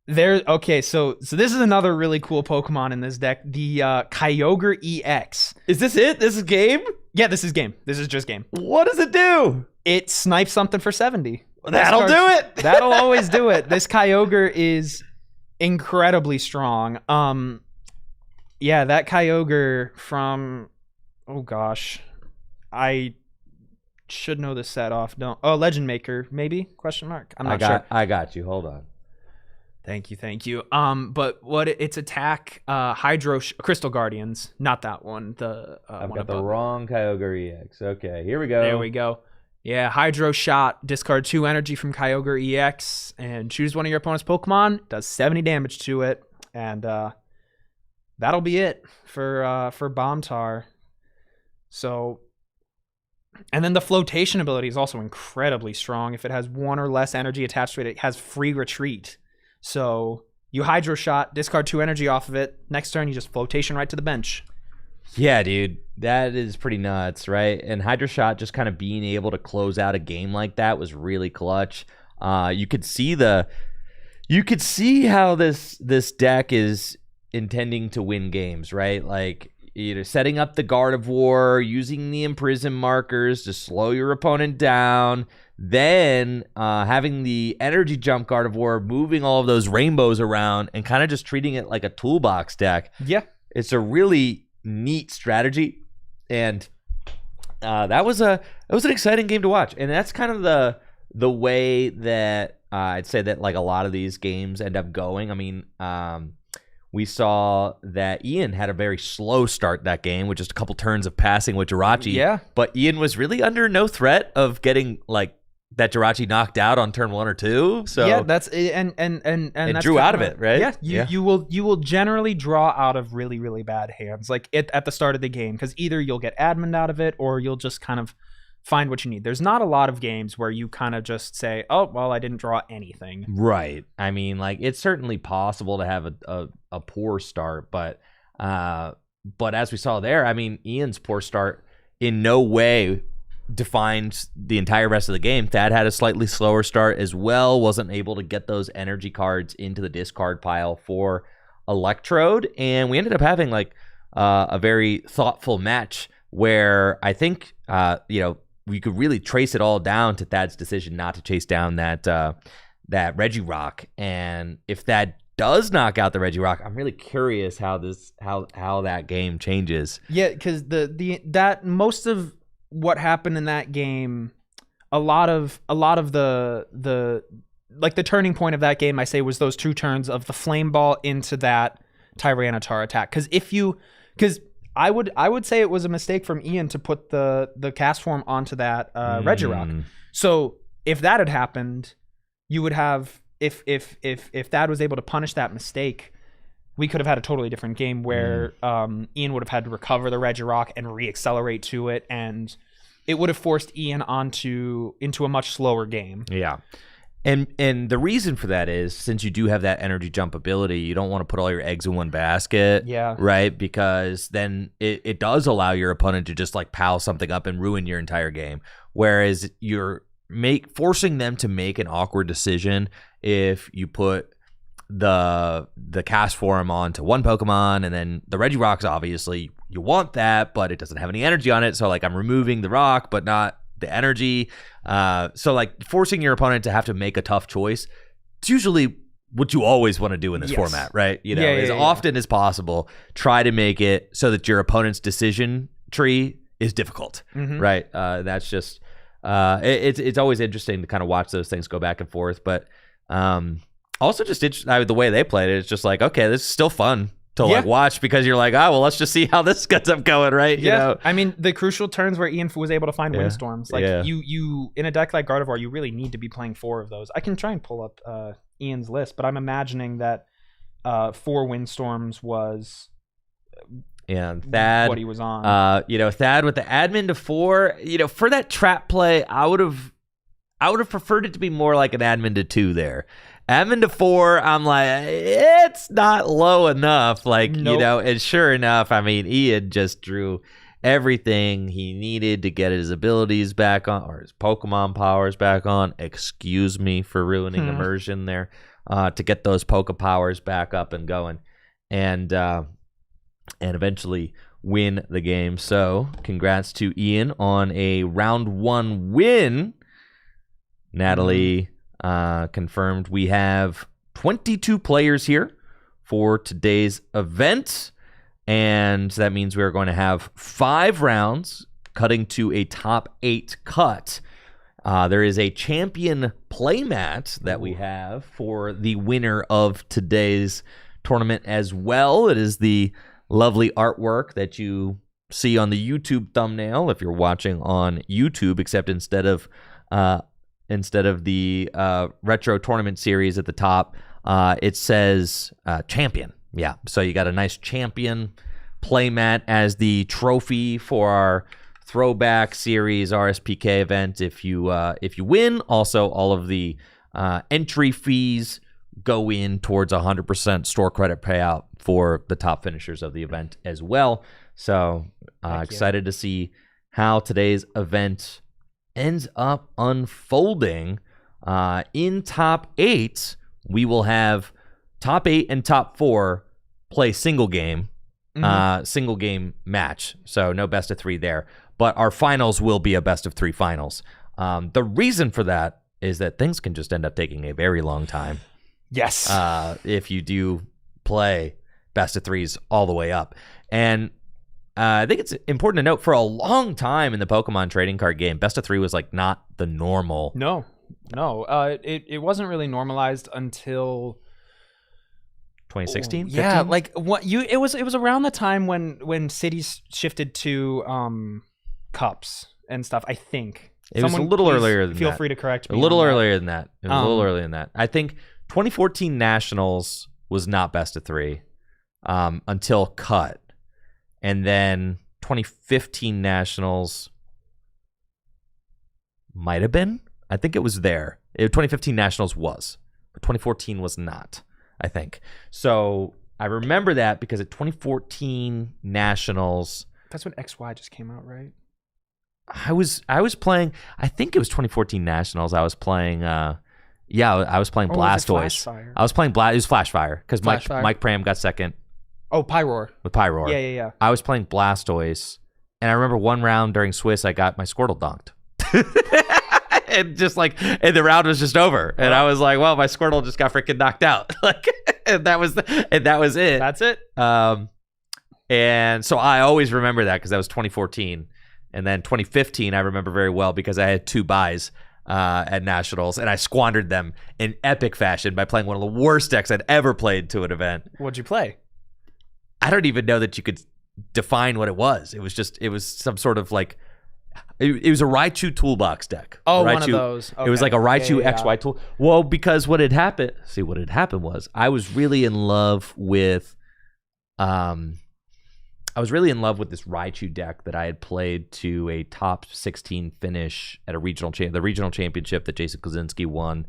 so this is another really cool Pokemon in this deck, the Kyogre EX. Is this it? This is game? Yeah, this is game. This is just game. What does it do? It snipes something for 70. That'll do it. That'll always do it. This Kyogre is incredibly strong. Yeah, that Kyogre from, oh gosh, I should know this set off. Legend Maker, maybe? Question mark. I'm not sure. I got you. Hold on. Thank you. But its attack, Crystal Guardians, not that one. I've got the wrong Kyogre EX. Okay, here we go. There we go. Yeah, Hydro Shot, discard 2 energy from Kyogre EX, and choose one of your opponent's Pokemon. Does 70 damage to it, and that'll be it for Bombtar. So, and then the flotation ability is also incredibly strong. If it has 1 or less energy attached to it, it has free retreat. So you Hydro Shot, discard 2 energy off of it. Next turn, you just flotation right to the bench. Yeah, dude, that is pretty nuts, right? And Hydro Shot just kind of being able to close out a game like that was really clutch. You could see how this deck is intending to win games, right? Like either setting up the Gardevoir, using the Imprison markers to slow your opponent down, then having the Energy Jump Gardevoir, moving all of those rainbows around, and kind of just treating it like a toolbox deck. Yeah, it's a really neat strategy, and that was an exciting game to watch. And that's kind of the way that I'd say that like a lot of these games end up going. I mean, we saw that Ian had a very slow start that game with just a couple turns of passing with Jirachi. Yeah, but Ian was really under no threat of getting like that Jirachi knocked out on turn 1 or 2. So yeah, that's and that's drew out of it, right? Yeah, you will generally draw out of really, really bad hands like at the start of the game, because either you'll get admin out of it or you'll just kind of find what you need. There's not a lot of games where you kind of just say, oh well, I didn't draw anything. Right. I mean, like it's certainly possible to have a poor start, but as we saw there, I mean, Ian's poor start in no way defined the entire rest of the game. Thad had a slightly slower start as well, wasn't able to get those energy cards into the discard pile for Electrode, and we ended up having like a very thoughtful match where I think we could really trace it all down to Thad's decision not to chase down that Regirock. And if Thad does knock out the Regirock, I'm really curious how that game changes. Yeah, because that most of what happened in that game, a lot of the like the turning point of that game, I say, was those 2 turns of the flame ball into that Tyranitar attack. Because I would say it was a mistake from Ian to put the cast form onto that Regirock. So if that had happened, you would have, if Thad was able to punish that mistake, we could have had a totally different game where Ian would have had to recover the Regirock and re-accelerate to it, and it would have forced Ian into a much slower game. Yeah. And the reason for that is, since you do have that energy jump ability, you don't want to put all your eggs in one basket. Yeah. Right? Because then it does allow your opponent to just like pile something up and ruin your entire game. Whereas you're forcing them to make an awkward decision if you put the cast form onto one Pokemon, and then the Regirock's obviously, you want that, but it doesn't have any energy on it. So like I'm removing the rock, but not the energy. So like forcing your opponent to have to make a tough choice, it's usually what you always want to do in this format, right? You know, as often as possible, try to make it so that your opponent's decision tree is difficult, right? That's just it's always interesting to kind of watch those things go back and forth, but also just the way they played it, it's just like, okay, this is still fun to like watch, because you're like, oh well, let's just see how this gets up going, right? You know? I mean, the crucial turns where Ian was able to find windstorms, like you in a deck like Gardevoir, you really need to be playing 4 of those. I can try and pull up Ian's list, but I'm imagining that 4 windstorms was Thad, what he was on. Thad with the admin to 4, for that trap play, I would have preferred it to be more like an admin to 2 there. Admin to 4, I'm like, it's not low enough. Like, and sure enough, I mean, Ian just drew everything he needed to get his abilities back on, or his Pokemon powers back on. Excuse me for ruining immersion there. To get those Poke powers back up and going, and eventually win the game. So, congrats to Ian on a round 1 win. Natalie confirmed we have 22 players here for today's event, and that means we're going to have 5 rounds, cutting to a top 8 cut. There is a champion playmat that we have for the winner of today's tournament as well. It is the lovely artwork that you see on the YouTube thumbnail if you're watching on YouTube, except instead of the retro tournament series at the top, it says champion. Yeah, so you got a nice champion playmat as the trophy for our Throwback series RSPK event. If you win, also all of the entry fees go in towards 100% store credit payout for the top finishers of the event as well. So excited to see how today's event ends up unfolding. In top 8, we will have top 8 and top 4 play single game match. So no best of 3 there. But our finals will be a best of 3 finals. The reason for that is that things can just end up taking a very long time. Yes. If you do play best of 3s all the way up. And I think it's important to note, for a long time in the Pokemon trading card game, best of 3 was like not the normal. No. It wasn't really normalized until 2016. Yeah, like it was around the time when cities shifted to cups and stuff. I think it was a little earlier than that. Feel free to correct me. A little earlier than that. It was a little earlier than that. I think 2014 Nationals was not best of 3 until cut. And then 2015 Nationals might have been. I think it was there. 2015 Nationals was, but 2014 was not, I think. So I remember that because at 2014 Nationals, that's when XY just came out, right? I was playing. I think it was 2014 Nationals. I was playing. I was playing Blastoise. I was playing It was Flashfire because Mike Pram got second. Oh, Pyroar. With Pyroar. Yeah. I was playing Blastoise, and I remember one round during Swiss, I got my Squirtle dunked. And the round was just over. And I was like, well, my Squirtle just got freaking knocked out. And that was it. That's it. And so I always remember that because that was 2014. And then 2015, I remember very well because I had 2 buys at Nationals, and I squandered them in epic fashion by playing one of the worst decks I'd ever played to an event. What'd you play? I don't even know that you could define what it was. It was some sort of like, it was a Raichu toolbox deck. Oh, Raichu, one of those. Okay. It was like a Raichu XY tool. Well, because what had happened was I was really in love with this Raichu deck that I had played to a top 16 finish at the regional championship that Jason Kozinski won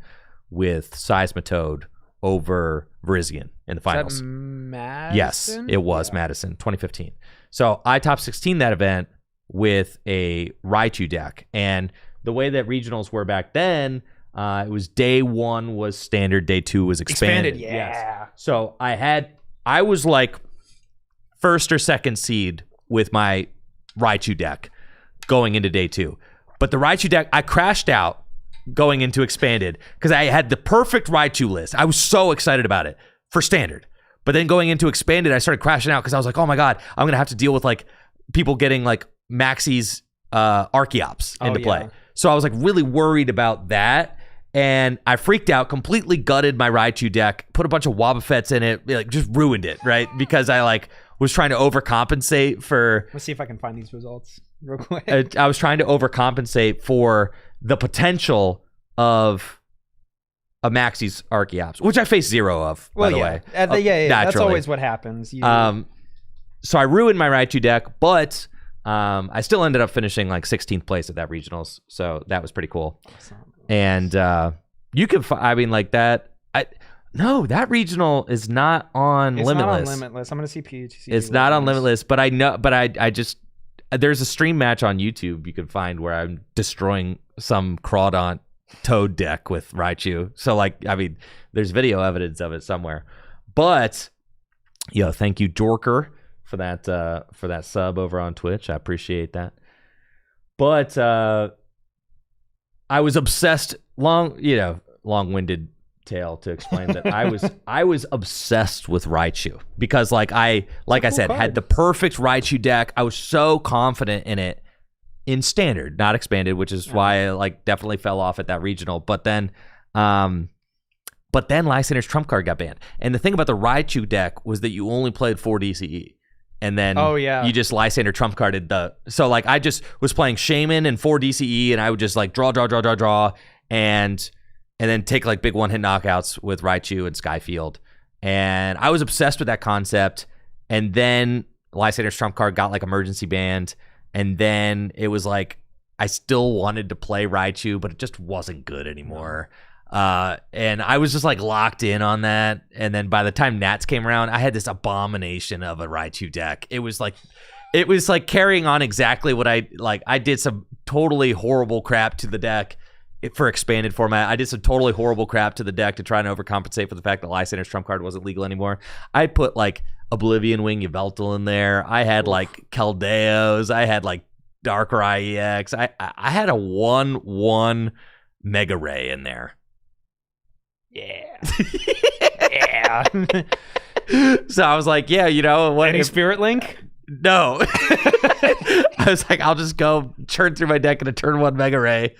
with Seismitoad over Virizion in the finals. Is that Madison? Yes, it was Madison, 2015. So I top 16 that event with a Raichu deck. And the way that regionals were back then, it was day 1 was standard, day 2 was expanded. Yeah. Yes. So I was like first or second seed with my Raichu deck going into day 2. But the Raichu deck, I crashed out going into expanded because I had the perfect Raichu list. I was so excited about it for standard. But then going into expanded, I started crashing out because I was like, oh my God, I'm going to have to deal with like people getting like Maxie's Archeops into play. So I was like really worried about that. And I freaked out, completely gutted my Raichu deck, put a bunch of Wobbuffets in it, like just ruined it, right? Because I like was trying to overcompensate for... Let's see if I can find these results real quick. I was trying to overcompensate for the potential of a Maxie's Archeops, which I faced 0 of, by the way. Yeah, that's always what happens. So I ruined my Raichu deck, but I still ended up finishing like 16th place at that regionals, so that was pretty cool. And you can, I mean, like that. No, that regional is not on Limitless. It's not on Limitless. I'm gonna see PHC. It's not on Limitless, but I know. But I just there's a stream match on YouTube you can find where I'm destroying some Crawdaunt Toad deck with Raichu. So like, I mean, there's video evidence of it somewhere. But thank you, Jorker, for that sub over on Twitch. I appreciate that. But I was obsessed. Long-winded tale to explain that I was obsessed with Raichu because like I said, had the perfect Raichu deck. I was so confident in it in standard, not expanded, which is why I like definitely fell off at that regional. But then Lysander's trump card got banned. And the thing about the Raichu deck was that you only played 4 DCE. And then you just Lysander trump carded so like I just was playing Shaman and 4 DCE, and I would just like draw, and then take like big 1-hit knockouts with Raichu and Skyfield. And I was obsessed with that concept. And then Lysander's trump card got like emergency banned. And then it was like I still wanted to play Raichu, but it just wasn't good anymore. And I was just like locked in on that. And then by the time Nats came around, I had this abomination of a Raichu deck. It was like carrying on exactly what I did some totally horrible crap to the deck for expanded format. I did some totally horrible crap to the deck to try and overcompensate for the fact that Lysander's trump card wasn't legal anymore. I put like Oblivion Wing Yveltal in there. I had like Keldeos. I had like Darkrai EX. I had a 1/1 Mega Ray in there. Yeah. So I was like, Any Spirit Link? No. I was like, I'll just go churn through my deck in a turn 1 Mega Ray.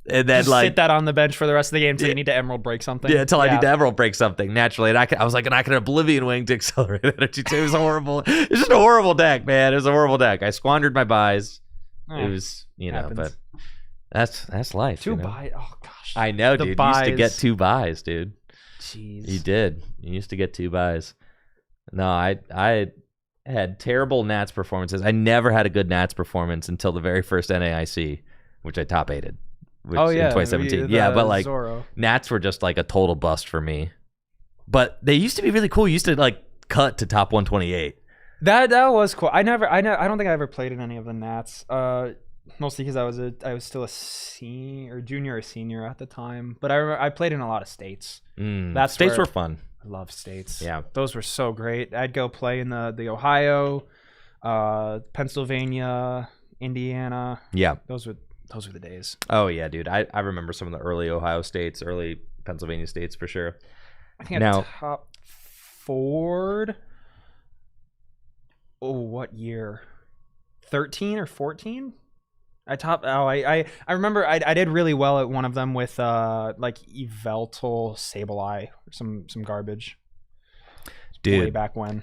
And then just like sit that on the bench for the rest of the game until you need to Emerald break something. Yeah, until I need to Emerald break something naturally. And I was like, and I could Oblivion Wing to accelerate energy too. It was horrible. It's just a horrible deck, man. It was a horrible deck. I squandered my buys. It was, but that's life. 2 buys. Oh gosh. I know, dude. You used to get 2 buys, dude. Jeez. You did. You used to get 2 buys. No, I had terrible Nats performances. I never had a good Nats performance until the very first NAIC, which I top 8'd. In 2017. But like Zoro. Nats were just like a total bust for me. But they used to be really cool. You used to like cut to top 128. That was cool. I don't think I ever played in any of the Nats. Mostly because I was still a junior or senior at the time. But I played in a lot of states. States were fun. I love states. Yeah, those were so great. I'd go play in the Ohio, Pennsylvania, Indiana. Yeah, those were the days. Oh yeah, dude. I remember some of the early Ohio states, early Pennsylvania states for sure. I think I top 4'd. Oh, what year? 13 or 14? I remember I did really well at one of them with like Yveltal Sableye or some garbage. Dude, way back when.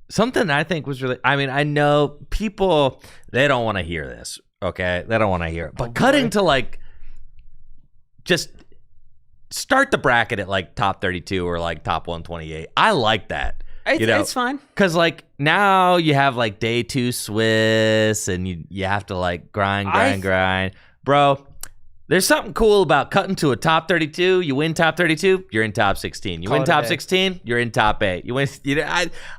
Something I think was really, I mean, I know people, they don't want to hear this, okay? They don't want to hear it. But cutting to like, just start the bracket at like top 32 or like top 128. I like that. It's fine. Because like now you have like day 2 Swiss and you have to like grind. Bro, there's something cool about cutting to a top 32. You win top 32, you're in top 16. You win top 16, you're in top 8. You win.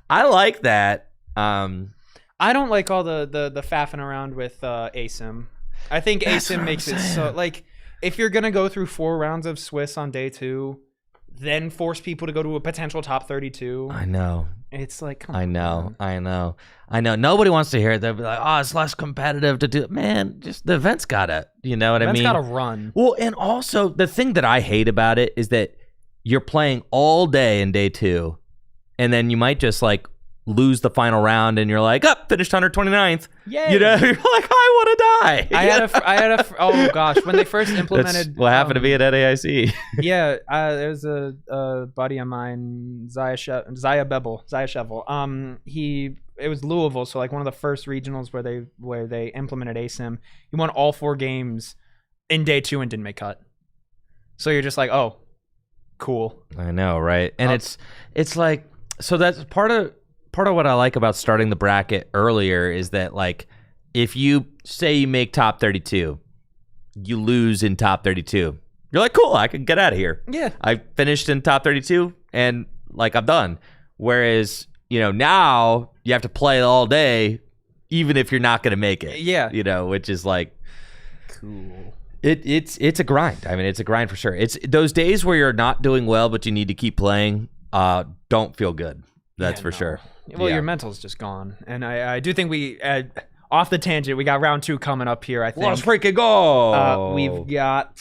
I like that. I don't like all the faffing around with ASIM. I think ASIM makes it so like if you're gonna go through 4 rounds of Swiss on day 2, then force people to go to a potential top 32. I know. It's like, I know. Nobody wants to hear it. They'll be like, oh, it's less competitive to do it. Man, just the event's gotta, you know what I mean? It's gotta run. Well, and also the thing that I hate about it is that you're playing all day in day 2, and then you might just like lose the final round, and you're like, finished 129th. Yay. You know, you're like, I want to die. I had a oh gosh, when they first implemented. That's what happened to me at NAIC. Yeah, there's a buddy of mine, Zaya Shevel. It was Louisville, so like one of the first regionals where they implemented ASIM. He won all 4 games in day 2 and didn't make cut. So you're just like, oh, cool. I know, right? And it's like, so that's part of what I like about starting the bracket earlier is that like if you say you make top 32, you lose in top 32. You're like, cool, I can get out of here. Yeah. I finished in top 32 and like I'm done. Whereas, you know, now you have to play all day even if you're not going to make it. Yeah. You know, which is like cool. It's a grind. I mean, it's a grind for sure. It's those days where you're not doing well but you need to keep playing don't feel good. That's for sure. Well, your mental's just gone. And I do think we, off the tangent, we got round 2 coming up here, I think. Let's freaking go! We've got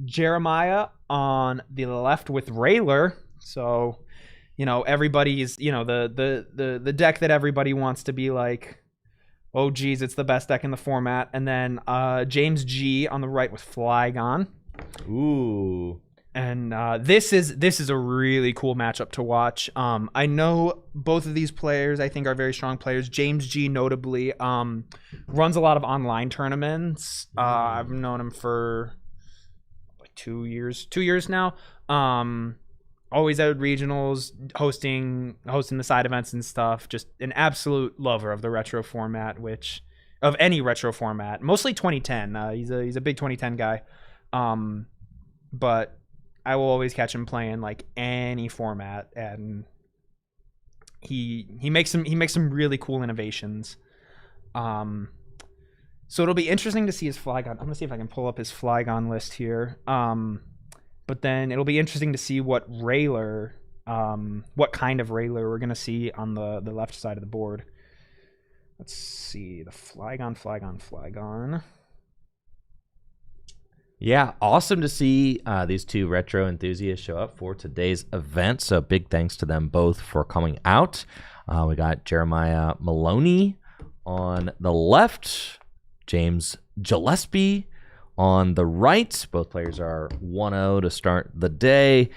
Jeremiah on the left with Rayler. So, you know, everybody's, you know, the deck that everybody wants to be like, oh, geez, it's the best deck in the format. And then James G on the right with Flygon. Ooh. And this is a really cool matchup to watch. I know both of these players I think are very strong players. James G notably runs a lot of online tournaments. I've known him for like 2 years now. Always at regionals, hosting the side events and stuff. Just an absolute lover of the retro format, of any retro format, mostly 2010. He's a big 2010 guy. But I will always catch him playing like any format, and he makes some really cool innovations. So it'll be interesting to see his Flygon. I'm gonna see if I can pull up his Flygon list here. But then it'll be interesting to see what Rayler, what kind of Rayler we're gonna see on the left side of the board. Let's see the Flygon. Yeah, awesome to see these 2 retro enthusiasts show up for today's event. So big thanks to them both for coming out. We got Jeremiah Maloney on the left, James Gillespie on the right. Both players are 1-0 to start the day.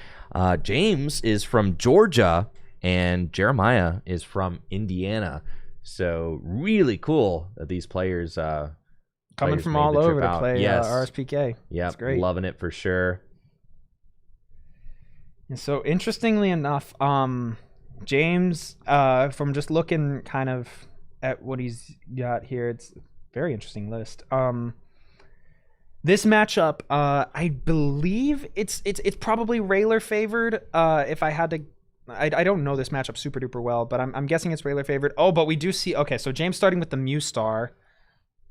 James is from Georgia and Jeremiah is from Indiana. So really cool that these players coming from all over to play RSPK. Yeah, that's great. Loving it for sure. And so interestingly enough, James, from just looking kind of at what he's got here, it's a very interesting list. This matchup, I believe it's probably Rayler favored. If I had to, I don't know this matchup super duper well, but I'm guessing it's Rayler favored. Oh, but we do see. Okay, so James starting with the Mew Star.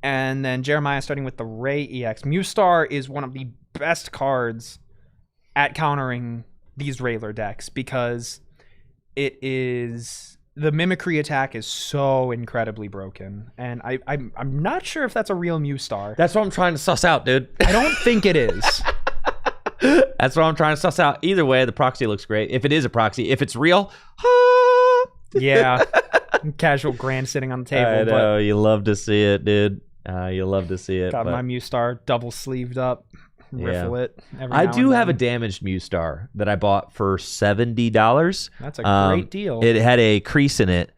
And then Jeremiah starting with the Ray EX. Mew Star is one of the best cards at countering these Rayler decks because it is the mimicry attack is so incredibly broken, and I'm not sure if that's a real Mew Star. That's what I'm trying to suss out, dude. I don't think it is. That's what I'm trying to suss out. Either way, the proxy looks great. If it is a proxy, if it's real, yeah, casual grand sitting on the table. I know, you love to see it, dude. You'll love to see it. Got but my Mewstar double sleeved up. Riffle it. I do have a damaged Mewstar that I bought for $70. That's a great deal. It had a crease in it.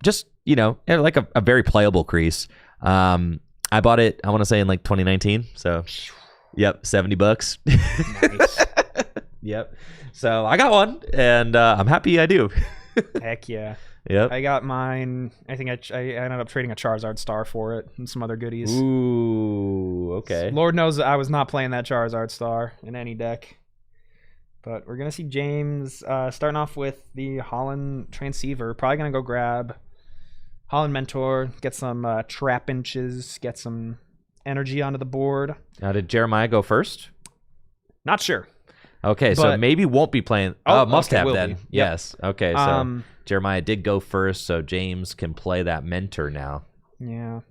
Just, like a very playable crease. I bought it, I want to say in like 2019. So, yep, $70. Nice. Yep. So I got one, and I'm happy I do. Heck yeah. Yep. I got mine. I think I ended up trading a Charizard star for it and some other goodies. Ooh, okay. Lord knows I was not playing that Charizard star in any deck. But we're going to see James starting off with the Holland Transceiver. Probably going to go grab Holland Mentor, get some trap inches, get some energy onto the board. Now, did Jeremiah go first? Not sure. Okay, so maybe won't be playing. Oh, must okay, have will then. be. Yep. Yes. Okay, so Jeremiah did go first, so James can play that mentor now. Yeah.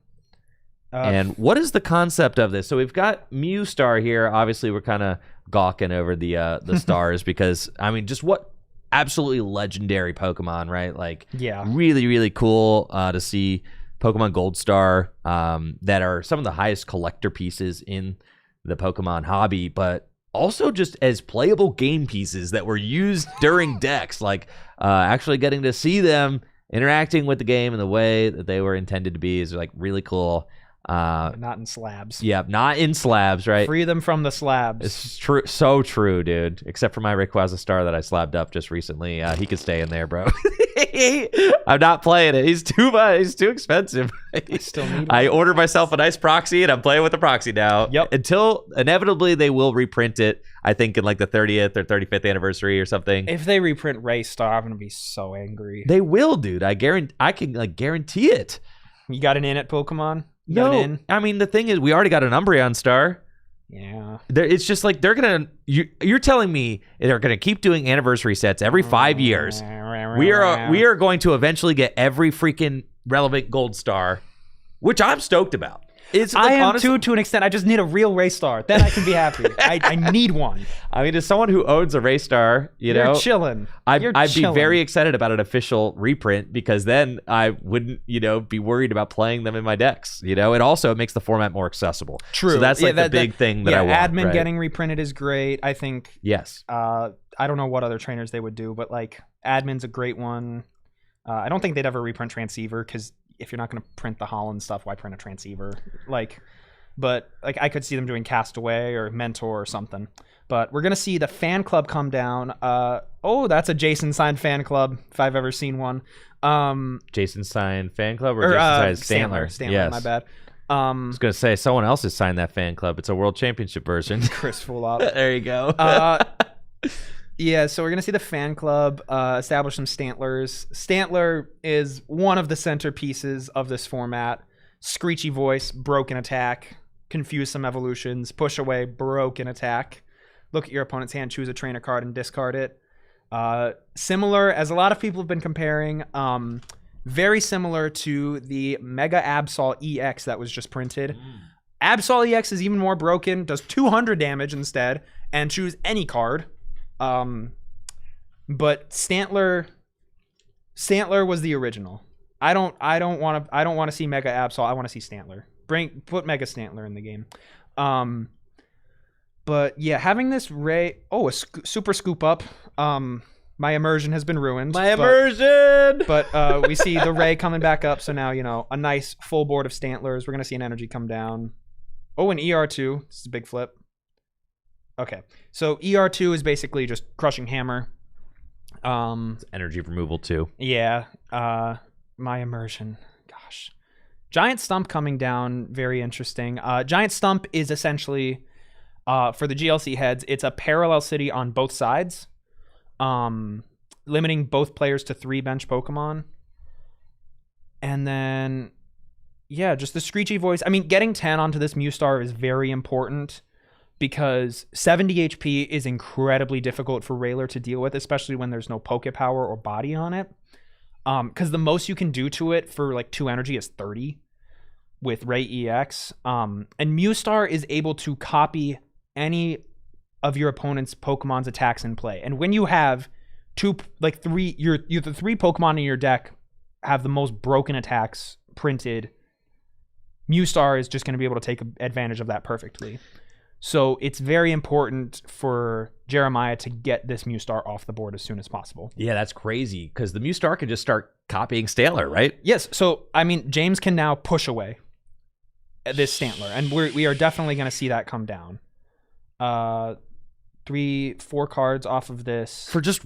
And what is the concept of this? So we've got Mewstar here. Obviously, we're kind of gawking over the stars because, I mean, just what absolutely legendary Pokemon, right? Like, really, really cool to see Pokemon Gold Star that are some of the highest collector pieces in the Pokemon hobby, but also just as playable game pieces that were used during decks, like actually getting to see them interacting with the game in the way that they were intended to be is like really cool. Not in slabs. Yeah, not in slabs, right? Free them from the slabs. It's true, so true, dude. Except for my Rayquaza star that I slabbed up just recently. He could stay in there, bro. I'm not playing it. He's too much. He's too expensive. I still need I ordered myself a nice proxy, and I'm playing with the proxy now. Yep. Until inevitably they will reprint it. I think in like the 30th or 35th anniversary or something. If they reprint Ray Star, I'm gonna be so angry. They will, dude. I can like guarantee it. You got an in at Pokemon? No, I mean the thing is, we already got an Umbreon star. Yeah, it's just like they're gonna. You're telling me they're gonna keep doing anniversary sets every 5 years. We are going to eventually get every freaking relevant gold star, which I'm stoked about. I am too, to an extent. I just need a real race star. Then I can be happy. I need one. I mean, as someone who owns a race star, You're chilling. I'd be very excited about an official reprint because then I wouldn't, be worried about playing them in my decks. It also makes the format more accessible. True. So that's the big thing that I want. Admin right? getting reprinted is great. I think. Yes. I don't know what other trainers they would do, but like admin's a great one. I don't think they'd ever reprint Transceiver because if you're not going to print the Holland stuff, why print a Transceiver? But I could see them doing Castaway or Mentor or something. But we're going to see the fan club come down. That's a Jason signed fan club, if I've ever seen one. Jason signed fan club or Jason signed Stantler? Stantler, yes. My bad. I was going to say, someone else has signed that fan club. It's a World Championship version. Chris Fulop. There you go. Yeah, so we're going to see the fan club establish some Stantlers. Stantler is one of the centerpieces of this format. Screechy voice, broken attack, confuse some evolutions, push away, broken attack. Look at your opponent's hand, choose a trainer card, and discard it. Similar, as a lot of people have been comparing, very similar to the Mega Absol EX that was just printed. Absol EX is even more broken, does 200 damage instead, and choose any card. But Stantler was the original. I don't want to see Mega Absol. I want to see Stantler. Put Mega Stantler in the game. But yeah, having this Ray, super scoop up. My immersion has been ruined. But we see the Ray coming back up. So now, a nice full board of Stantlers. We're going to see an energy come down. Oh, an ER2. This is a big flip. Okay. So ER2 is basically just Crushing Hammer. It's energy removal too. Yeah. My immersion. Gosh. Giant Stump coming down. Very interesting. Giant Stump is essentially, for the GLC heads, it's a parallel city on both sides. Limiting both players to 3 bench Pokemon. And then, yeah, just the screechy voice. I mean, getting 10 onto this Mewstar is very important because 70 HP is incredibly difficult for Railer to deal with, especially when there's no Poke Power or body on it. Because the most you can do to it for like 2 energy is 30 with Ray EX. And Mewstar is able to copy any of your opponent's Pokemon's attacks in play. And when you have the 3 Pokemon in your deck have the most broken attacks printed Mewstar is just going to be able to take advantage of that perfectly. So it's very important for Jeremiah to get this Mewstar off the board as soon as possible. Yeah, that's crazy because the Mewstar could just start copying Stantler, right? Yes. So, I mean, James can now push away this Stantler, and we are definitely going to see that come down. 3-4 cards off of this. For just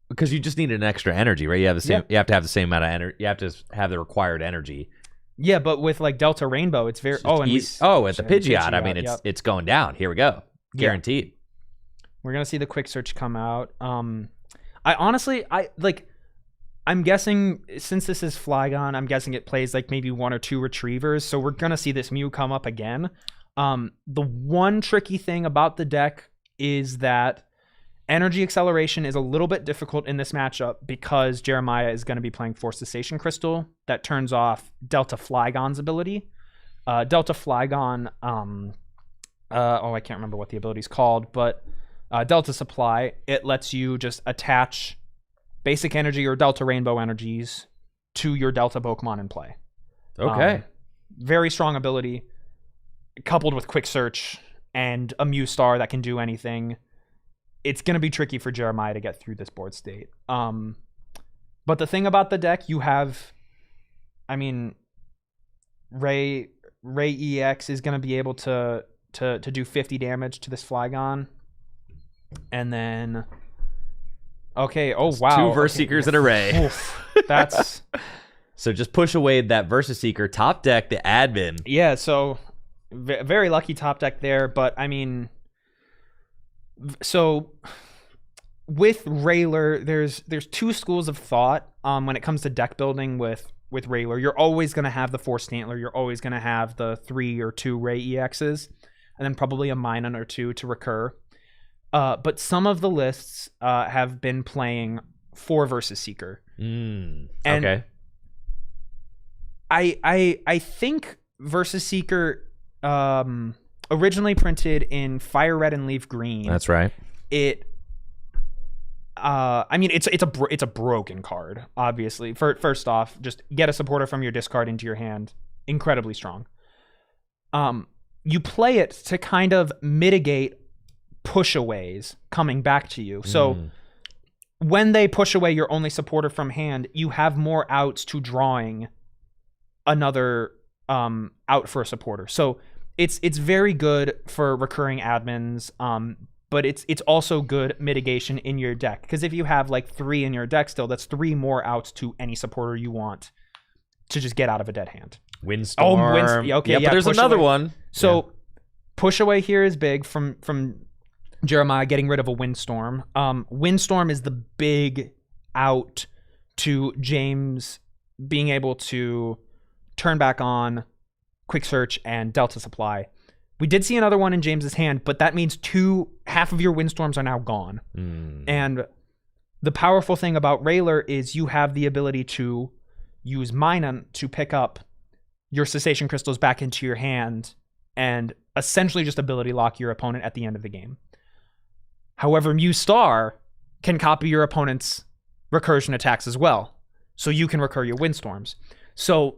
because you just need an extra energy, right? You have the same. You have to have the same amount of energy. You have to have the required energy. Yeah, but with like Delta Rainbow, it's very. At the Pidgeot. I mean, it's going down. Here we go, guaranteed. Yeah. We're gonna see the quick search come out. I'm guessing since this is Flygon, I'm guessing it plays like maybe 1 or 2 retrievers. So we're gonna see this Mew come up again. The one tricky thing about the deck is that energy acceleration is a little bit difficult in this matchup because Jeremiah is going to be playing Force Cessation Crystal that turns off Delta Flygon's ability. Delta Flygon, I can't remember what the ability is called, but Delta Supply, it lets you just attach basic energy or Delta Rainbow energies to your Delta Pokemon in play. Okay. Very strong ability, coupled with Quick Search and a Mewstar that can do anything. It's going to be tricky for Jeremiah to get through this board state. But the thing about the deck, you have, I mean, Ray EX is going to be able to do 50 damage to this Flygon. And then, okay, wow. 2 Verse Seekers in a Ray. Oof, that's... So just push away that Versus Seeker, top deck the admin. Yeah, so very lucky top deck there, but I mean... So with Rayler, there's 2 schools of thought when it comes to deck building with Rayler. You're always going to have the 4 Stantler. You're always going to have the 3 or 2 Ray EXs, and then probably a Minun or 2 to recur. But some of the lists have been playing 4 Versus Seeker. And okay. I think Versus Seeker... originally printed in Fire Red and Leaf Green. That's right. It, I mean, it's a broken card. Obviously, first off, just get a supporter from your discard into your hand. Incredibly strong. You play it to kind of mitigate push-aways coming back to you. So when they push away your only supporter from hand, you have more outs to drawing another out for a supporter. So it's very good for recurring admins, but it's also good mitigation in your deck. Because if you have like 3 in your deck still, that's 3 more outs to any supporter you want to just get out of a dead hand. Windstorm. Okay, yeah, but there's another one. So push away here is big from Jeremiah getting rid of a Windstorm. Windstorm is the big out to James being able to turn back on Quick Search and Delta Supply. We did see another one in James's hand, but that means half of your Windstorms are now gone. And the powerful thing about Rayler is you have the ability to use Minun to pick up your Cessation Crystals back into your hand and essentially just ability lock your opponent at the end of the game. However, Mewstar can copy your opponent's recursion attacks as well, so you can recur your Windstorms. So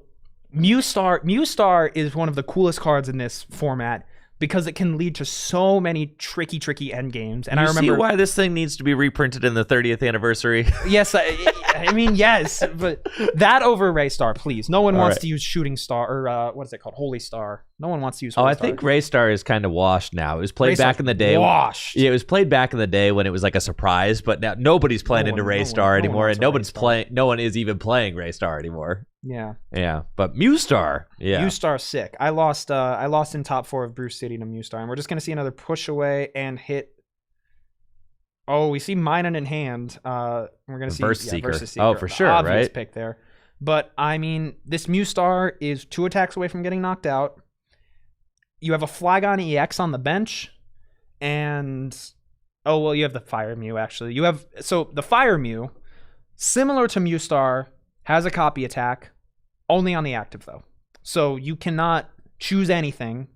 Mewstar is one of the coolest cards in this format because it can lead to so many tricky end games. And I remember see why this thing needs to be reprinted in the 30th anniversary. Yes, I mean yes, but that over Raystar, please. No one wants to use Shooting Star or what is it called, Holy Star. No one wants to use. Holy I Star. think Raystar is kind of washed now. It was played back in the day. Washed. Yeah, it was played back in the day when it was like a surprise, but now nobody's playing into Raystar anymore, and nobody's playing. No one is even playing Raystar anymore. Yeah, but Mewstar, Mewstar sick. I lost in top 4 of Bruce City to Mewstar, and we're just gonna see another push away and hit. Oh, we see Minun in hand. We're gonna see Versus Seeker. Oh, for sure, obvious right? Pick there, but I mean, this Mewstar is 2 attacks away from getting knocked out. You have a Flygon EX on the bench, and you have the Fire Mew actually. The Fire Mew, similar to Mewstar, has a copy attack, only on the active though. So you cannot choose anything.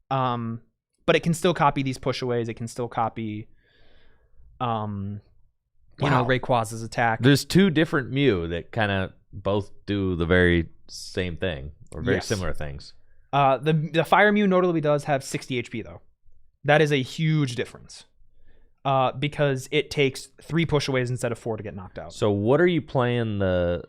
But it can still copy these pushaways. It can still copy, Rayquaz's attack. There's 2 different Mew that kind of both do the very same thing. or very Yes. similar things. The Fire Mew notably does have 60 HP though. That is a huge difference. Because it takes 3 pushaways instead of 4 to get knocked out. So what are you playing the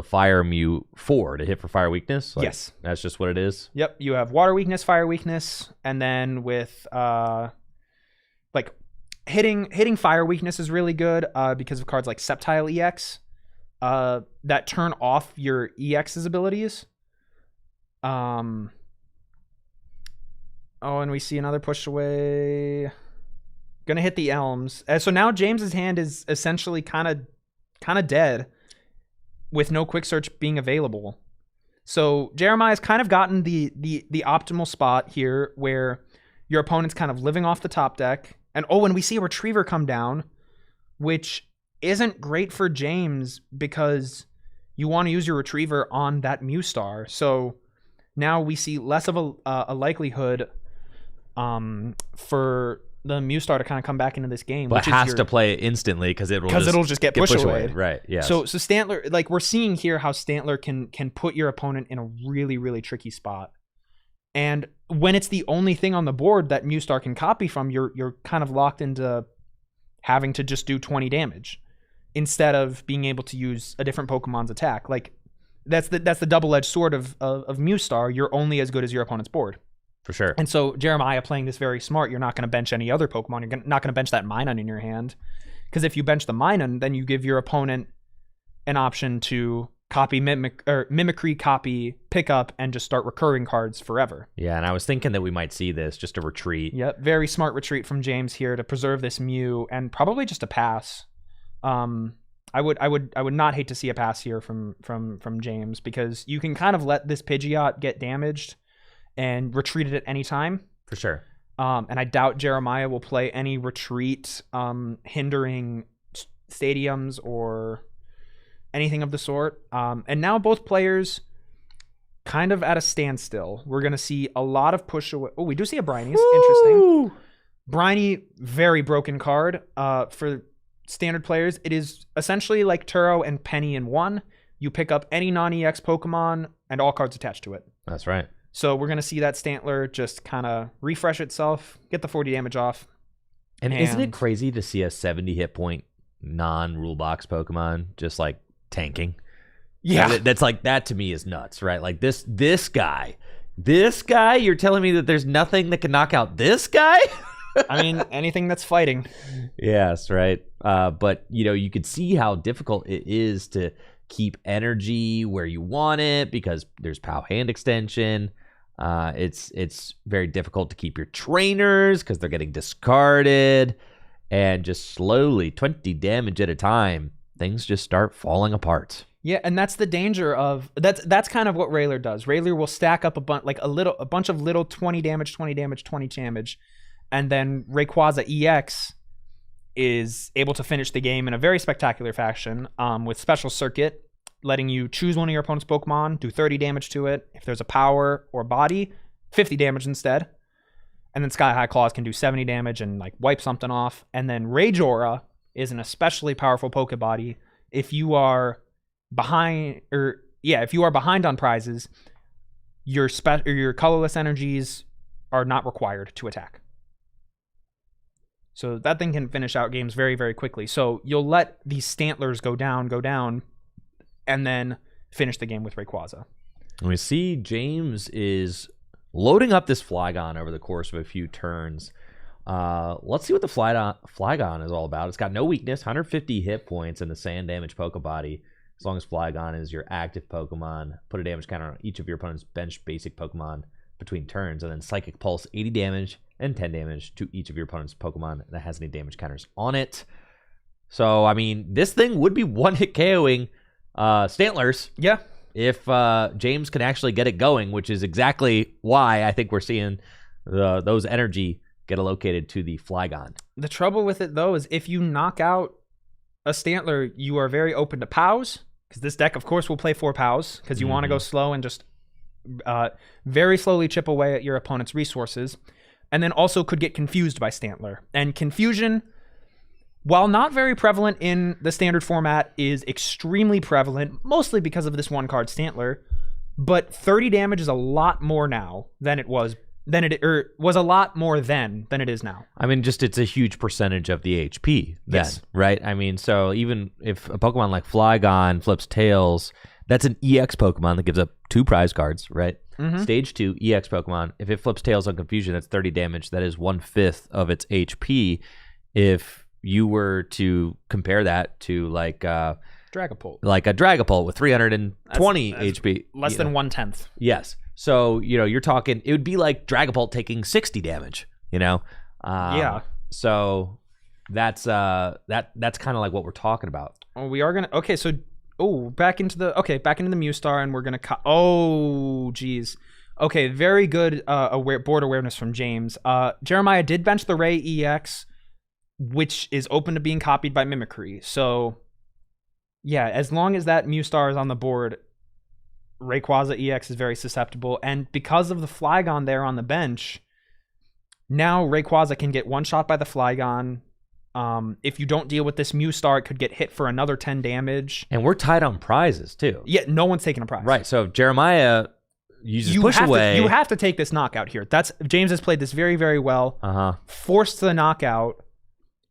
Fire Mew for? To hit for fire weakness? Like, yes. That's just what it is? Yep. You have water weakness, fire weakness, and then with like hitting fire weakness is really good because of cards like Sceptile EX that turn off your EX's abilities. Oh, and we see another push away. Gonna hit the Elms. So now James's hand is essentially kind of dead with no quick search being available. So Jeremiah's kind of gotten the optimal spot here where your opponent's kind of living off the top deck. And when we see a Retriever come down, which isn't great for James because you want to use your Retriever on that Mew Star. So now we see less of a likelihood for the Mew Star to kind of come back into this game. But has to play it instantly because it'll just get push away. Right, yeah. So Stantler, like we're seeing here how Stantler can put your opponent in a really, really tricky spot. And when it's the only thing on the board that Mew Star can copy from, you're kind of locked into having to just do 20 damage instead of being able to use a different Pokemon's attack. Like that's the double-edged sword of Mew Star. You're only as good as your opponent's board. For sure. And so Jeremiah playing this very smart, you're not going to bench any other Pokemon. You're not going to bench that Minun in your hand. Because if you bench the Minun, then you give your opponent an option to copy mimicry, copy, pick up, and just start recurring cards forever. Yeah, and I was thinking that we might see this, just a retreat. Yep, very smart retreat from James here to preserve this Mew, and probably just a pass. I would not hate to see a pass here from James, because you can kind of let this Pidgeot get damaged and retreat it at any time. For sure. And I doubt Jeremiah will play any retreat hindering stadiums or anything of the sort. And now both players kind of at a standstill. We're going to see a lot of push away. Oh, we do see a Briney's. Interesting. Briney, very broken card for standard players. It is essentially like Turo and Penny in one. You pick up any non-EX Pokemon and all cards attached to it. That's right. So we're going to see that Stantler just kind of refresh itself, get the 40 damage off. And isn't it crazy to see a 70 hit point non-rule box Pokemon just like tanking? Yeah. That's like, that to me is nuts, right? Like this guy, you're telling me that there's nothing that can knock out this guy? I mean, anything that's fighting. Yes, right. But, you could see how difficult it is to keep energy where you want it because there's POW hand extension. It's very difficult to keep your trainers because they're getting discarded, and just slowly 20 damage at a time, things just start falling apart. Yeah, and that's the danger of that's kind of what Rayler does. Rayler will stack up a bunch of little 20 damage, 20 damage, 20 damage, and then Rayquaza EX is able to finish the game in a very spectacular fashion with Special Circuit, letting you choose one of your opponent's Pokemon, do 30 damage to it. If there's a power or body, 50 damage instead. And then Sky High Claws can do 70 damage and like wipe something off. And then Rage Aura is an especially powerful Pokebody. If you are behind on prizes, your colorless energies are not required to attack. So that thing can finish out games very, very quickly. So you'll let these Stantlers go down, and then finish the game with Rayquaza. And we see James is loading up this Flygon over the course of a few turns. Let's see what the Flygon is all about. It's got no weakness, 150 hit points, and the sand damage Pokebody. As long as Flygon is your active Pokemon, put a damage counter on each of your opponent's bench basic Pokemon between turns, and then Psychic Pulse, 80 damage and 10 damage to each of your opponent's Pokemon that has any damage counters on it. So, I mean, this thing would be one-hit KOing Stantlers. Yeah. If James can actually get it going, which is exactly why I think we're seeing those energy get allocated to the Flygon. The trouble with it, though, is if you knock out a Stantler, you are very open to POWs, because this deck, of course, will play 4 POWs, because you want to go slow and just very slowly chip away at your opponent's resources, and then also could get confused by Stantler. And confusion, while not very prevalent in the standard format, is extremely prevalent, mostly because of this one card Stantler. but 30 damage is a lot more now than it was was a lot more then than it is now. I mean, just it's a huge percentage of the HP then, Yes. right? I mean, so even if a Pokemon like Flygon flips tails, that's an EX Pokemon that gives up 2 prize cards, right? Mhm. Stage 2 EX Pokemon. If it flips tails on Confusion, that's 30 damage. That is 1/5 of its HP. If you were to compare that to like Dragapult. like a Dragapult with 320 That's HP, less than 1/10. Yes. So, you're talking, it would be like Dragapult taking 60 damage, Yeah. So that's that's kind of like what we're talking about. Oh, we are gonna. Okay, so back into the Mewstar, and we're gonna. Oh, geez. Okay, very good board awareness from James. Jeremiah did bench the Ray EX, which is open to being copied by Mimicry. So, yeah, as long as that Mewstar is on the board, Rayquaza EX is very susceptible, and because of the Flygon there on the bench, now Rayquaza can get one shot by the Flygon. If you don't deal with this Mewstar, it could get hit for another 10 damage. And we're tied on prizes too. Yeah, no one's taking a prize. Right. So if Jeremiah uses push away, you have to take this knockout here. James has played this very, very well. Forced the knockout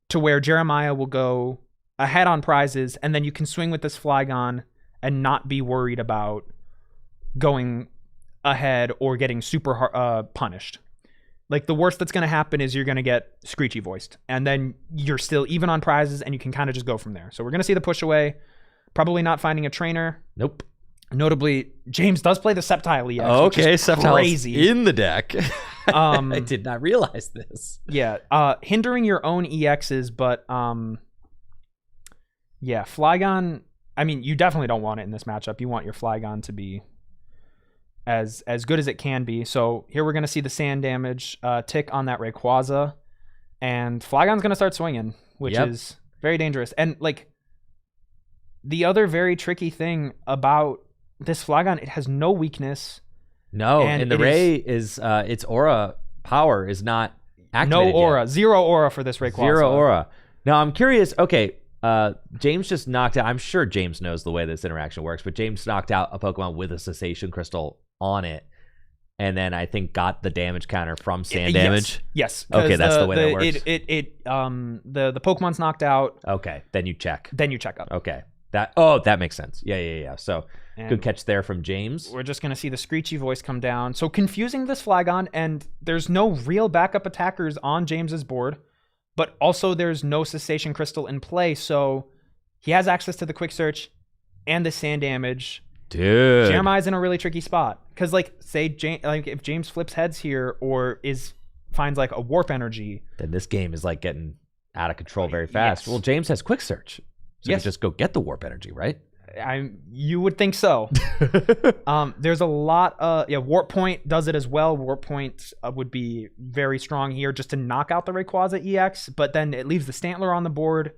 to where Jeremiah will go ahead on prizes, and then you can swing with this Flygon and not be worried about going ahead or getting super punished. Like, the worst that's going to happen is you're going to get Screechy voiced, and then you're still even on prizes, and you can kind of just go from there. So we're going to see the push away. Probably not finding a trainer. Nope. Notably, James does play the Sceptile EX. Okay, Sceptile crazy in the deck. I did not realize this. Yeah, hindering your own EXs, but yeah, Flygon. I mean, you definitely don't want it in this matchup. You want your Flygon to be as good as it can be. So here we're going to see the sand damage tick on that Rayquaza, and Flygon's going to start swinging, which is very dangerous. And like, the other very tricky thing about this Flygon, it has no weakness. No, and the Ray is its aura power is not activated. No aura, yet. 0 aura for this Rayquaza. 0 aura. Now I'm curious. Okay, James just knocked out. I'm sure James knows the way this interaction works, but James knocked out a Pokemon with a Cessation Crystal on it, and then I think got the damage counter from sand damage. Yes. Okay, that's the way that works. The Pokemon's knocked out. Okay, then you check. Then you check up. Okay. That makes sense. Yeah. So And good catch there from James. We're just going to see the Screechy voice come down. So confusing this Flygon, and there's no real backup attackers on James's board, but also there's no Cessation Crystal in play, so he has access to the Quick Search and the sand damage. Dude. Jeremiah's in a really tricky spot. Because, like, say, if James flips heads here or finds, like, a Warp Energy. Then this game is, like, getting out of control very fast. Yes. Well, James has Quick Search. So you Yes. can just go get the Warp Energy, right? You would think so. There's a lot. Warp Point does it as well. Warp Point would be very strong here just to knock out the Rayquaza EX, but then it leaves the Stantler on the board.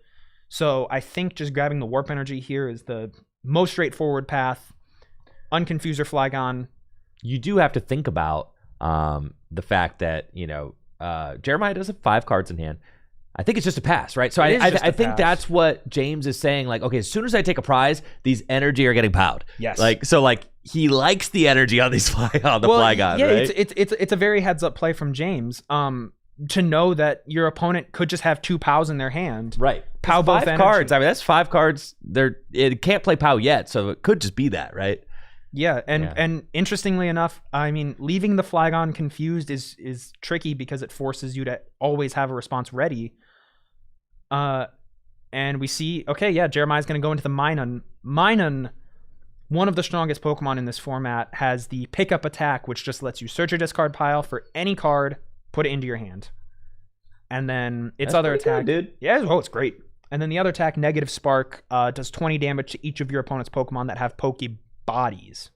So I think just grabbing the Warp Energy here is the most straightforward path. Unconfuse your Flygon. You do have to think about the fact that, Jeremiah does have 5 cards in hand. I think it's just a pass, right? So I think that's what James is saying. Like, okay, as soon as I take a prize, these energy are getting powed. Yes. He likes the energy on these Flygon, yeah, right? It's a very heads up play from James. To know that your opponent could just have 2 POWs in their hand. Right. POW both 5 energy. cards. I mean, that's 5 cards. It can't play POW yet, so it could just be that, right? Yeah, and interestingly enough, I mean, leaving the Flygon confused is tricky because it forces you to always have a response ready. And we see, Jeremiah's going to go into the Minun. Minun, one of the strongest Pokemon in this format, has the pickup attack, which just lets you search your discard pile for any card, put it into your hand. And then its other attack... good, dude. Yeah, it's great. And then the other attack, Negative Spark, does 20 damage to each of your opponent's Pokemon that have Poke Bodies.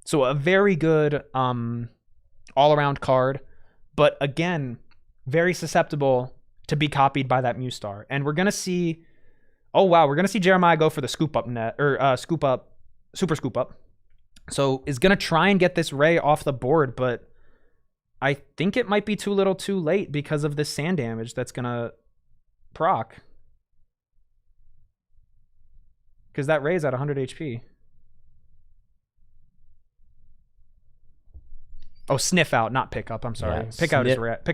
So a very good all-around card, but again, very susceptible to be copied by that Mewstar. And we're going to see... we're going to see Jeremiah go for the Super Scoop Up. So is going to try and get this Ray off the board, but I think it might be too little too late because of this sand damage that's going to proc. Because that Ray's at 100 HP. Oh, sniff out, not pick up. I'm sorry. Yeah, Pick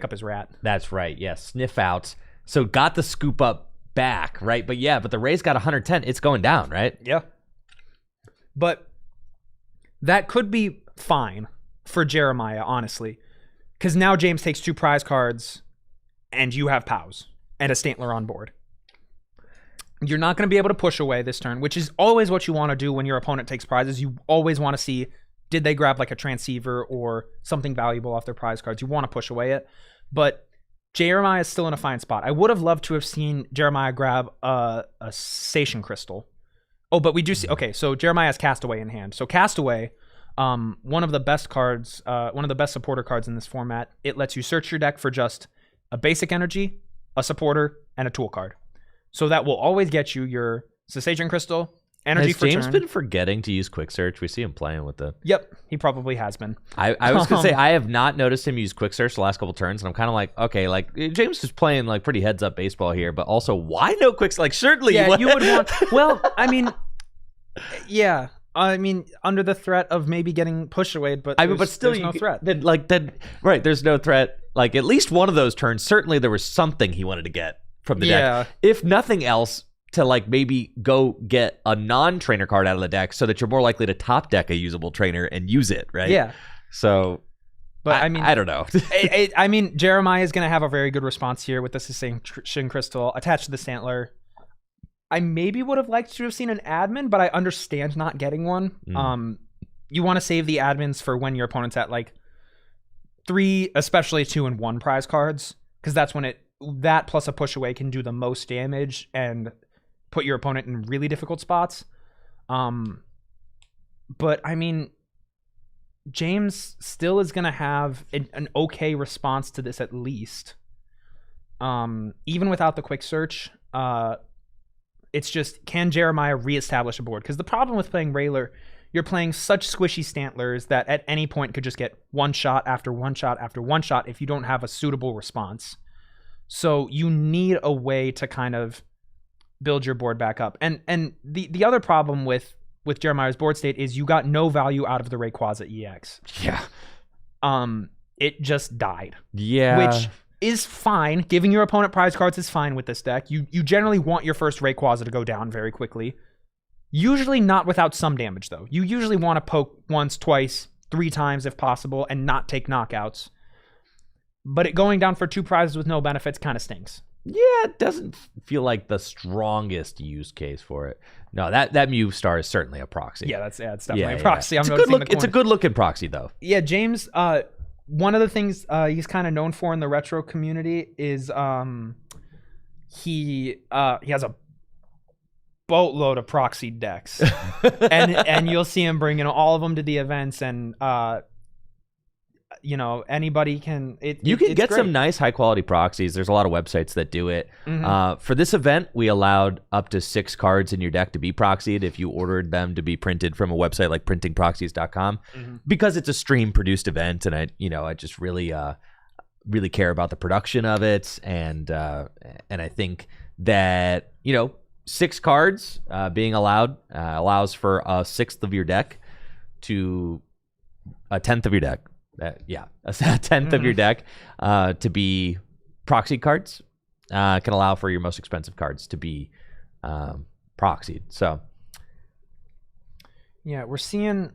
up is rat. That's right. Yeah, sniff out. So got the scoop up back, right? But the Rays got 110. It's going down, right? Yeah. But that could be fine for Jeremiah, honestly. Because now James takes 2 prize cards and you have POWs and a Stantler on board. You're not going to be able to push away this turn, which is always what you want to do when your opponent takes prizes. You always want to see, did they grab like a transceiver or something valuable off their prize cards? You want to push away it. But Jeremiah is still in a fine spot. I would have loved to have seen Jeremiah grab a Station Crystal. Oh, but we do see... Okay, so Jeremiah has Castaway in hand. So Castaway... one of the best cards, one of the best supporter cards in this format. It lets you search your deck for just a basic energy, a supporter, and a tool card. So that will always get you your Cessation Crystal, energy has for James turn. Been forgetting to use Quick Search? We see him playing with the... Yep, he probably has been. I was going to say, I have not noticed him use Quick Search the last couple turns, and I'm kind of like, okay, like, James is playing like pretty heads-up baseball here, but also, why no Quick Search? Like, certainly... Yeah, you would want... Well, I mean... Yeah... I mean, under the threat of maybe getting pushed away, but still, there's no threat. Right, there's no threat. Like, at least one of those turns, certainly there was something he wanted to get from the deck. If nothing else, to, like, maybe go get a non-trainer card out of the deck so that you're more likely to top deck a usable trainer and use it, right? Yeah. So, but I mean, I don't know. I mean, Jeremiah is going to have a very good response here with the Cessation Crystal attached to the Stantler. I maybe would have liked to have seen an admin, but I understand not getting one. You want to save the admins for when your opponent's at like 3, especially 2 and 1 prize cards, because that's when that plus a push away can do the most damage and put your opponent in really difficult spots. But I mean, James still is going to have an okay response to this at least. Even without the quick search, it's just, can Jeremiah reestablish a board? Because the problem with playing Railer, you're playing such squishy Stantlers that at any point could just get one shot after one shot after one shot if you don't have a suitable response. So you need a way to kind of build your board back up. And the other problem with Jeremiah's board state is you got no value out of the Rayquaza EX. Yeah. It just died. Yeah. Which is fine. Giving your opponent prize cards is fine with this deck. You generally want your first Rayquaza to go down very quickly. Usually not without some damage, though. You usually want to poke once, twice, 3 times if possible, and not take knockouts. But it going down for 2 prizes with no benefits kind of stinks. Yeah, it doesn't feel like the strongest use case for it. No, that Mew Star is certainly a proxy. Yeah, it's definitely a proxy. It's a good looking proxy, though. Yeah, James, one of the things he's kind of known for in the retro community is he has a boatload of proxy decks. and you'll see him bringing all of them to the events, and anybody can you can get great. Some nice high quality proxies. There's a lot of websites that do it. Mm-hmm. For this event, we allowed up to 6 cards in your deck to be proxied if you ordered them to be printed from a website like printingproxies.com, because it's a stream produced event, and I just really care about the production of it, and I think that 6 cards being allowed allows for a 1/6 of your deck to a 1/10 of your deck. A 1/10 of your deck to be proxy cards, can allow for your most expensive cards to be proxied. So, yeah, we're seeing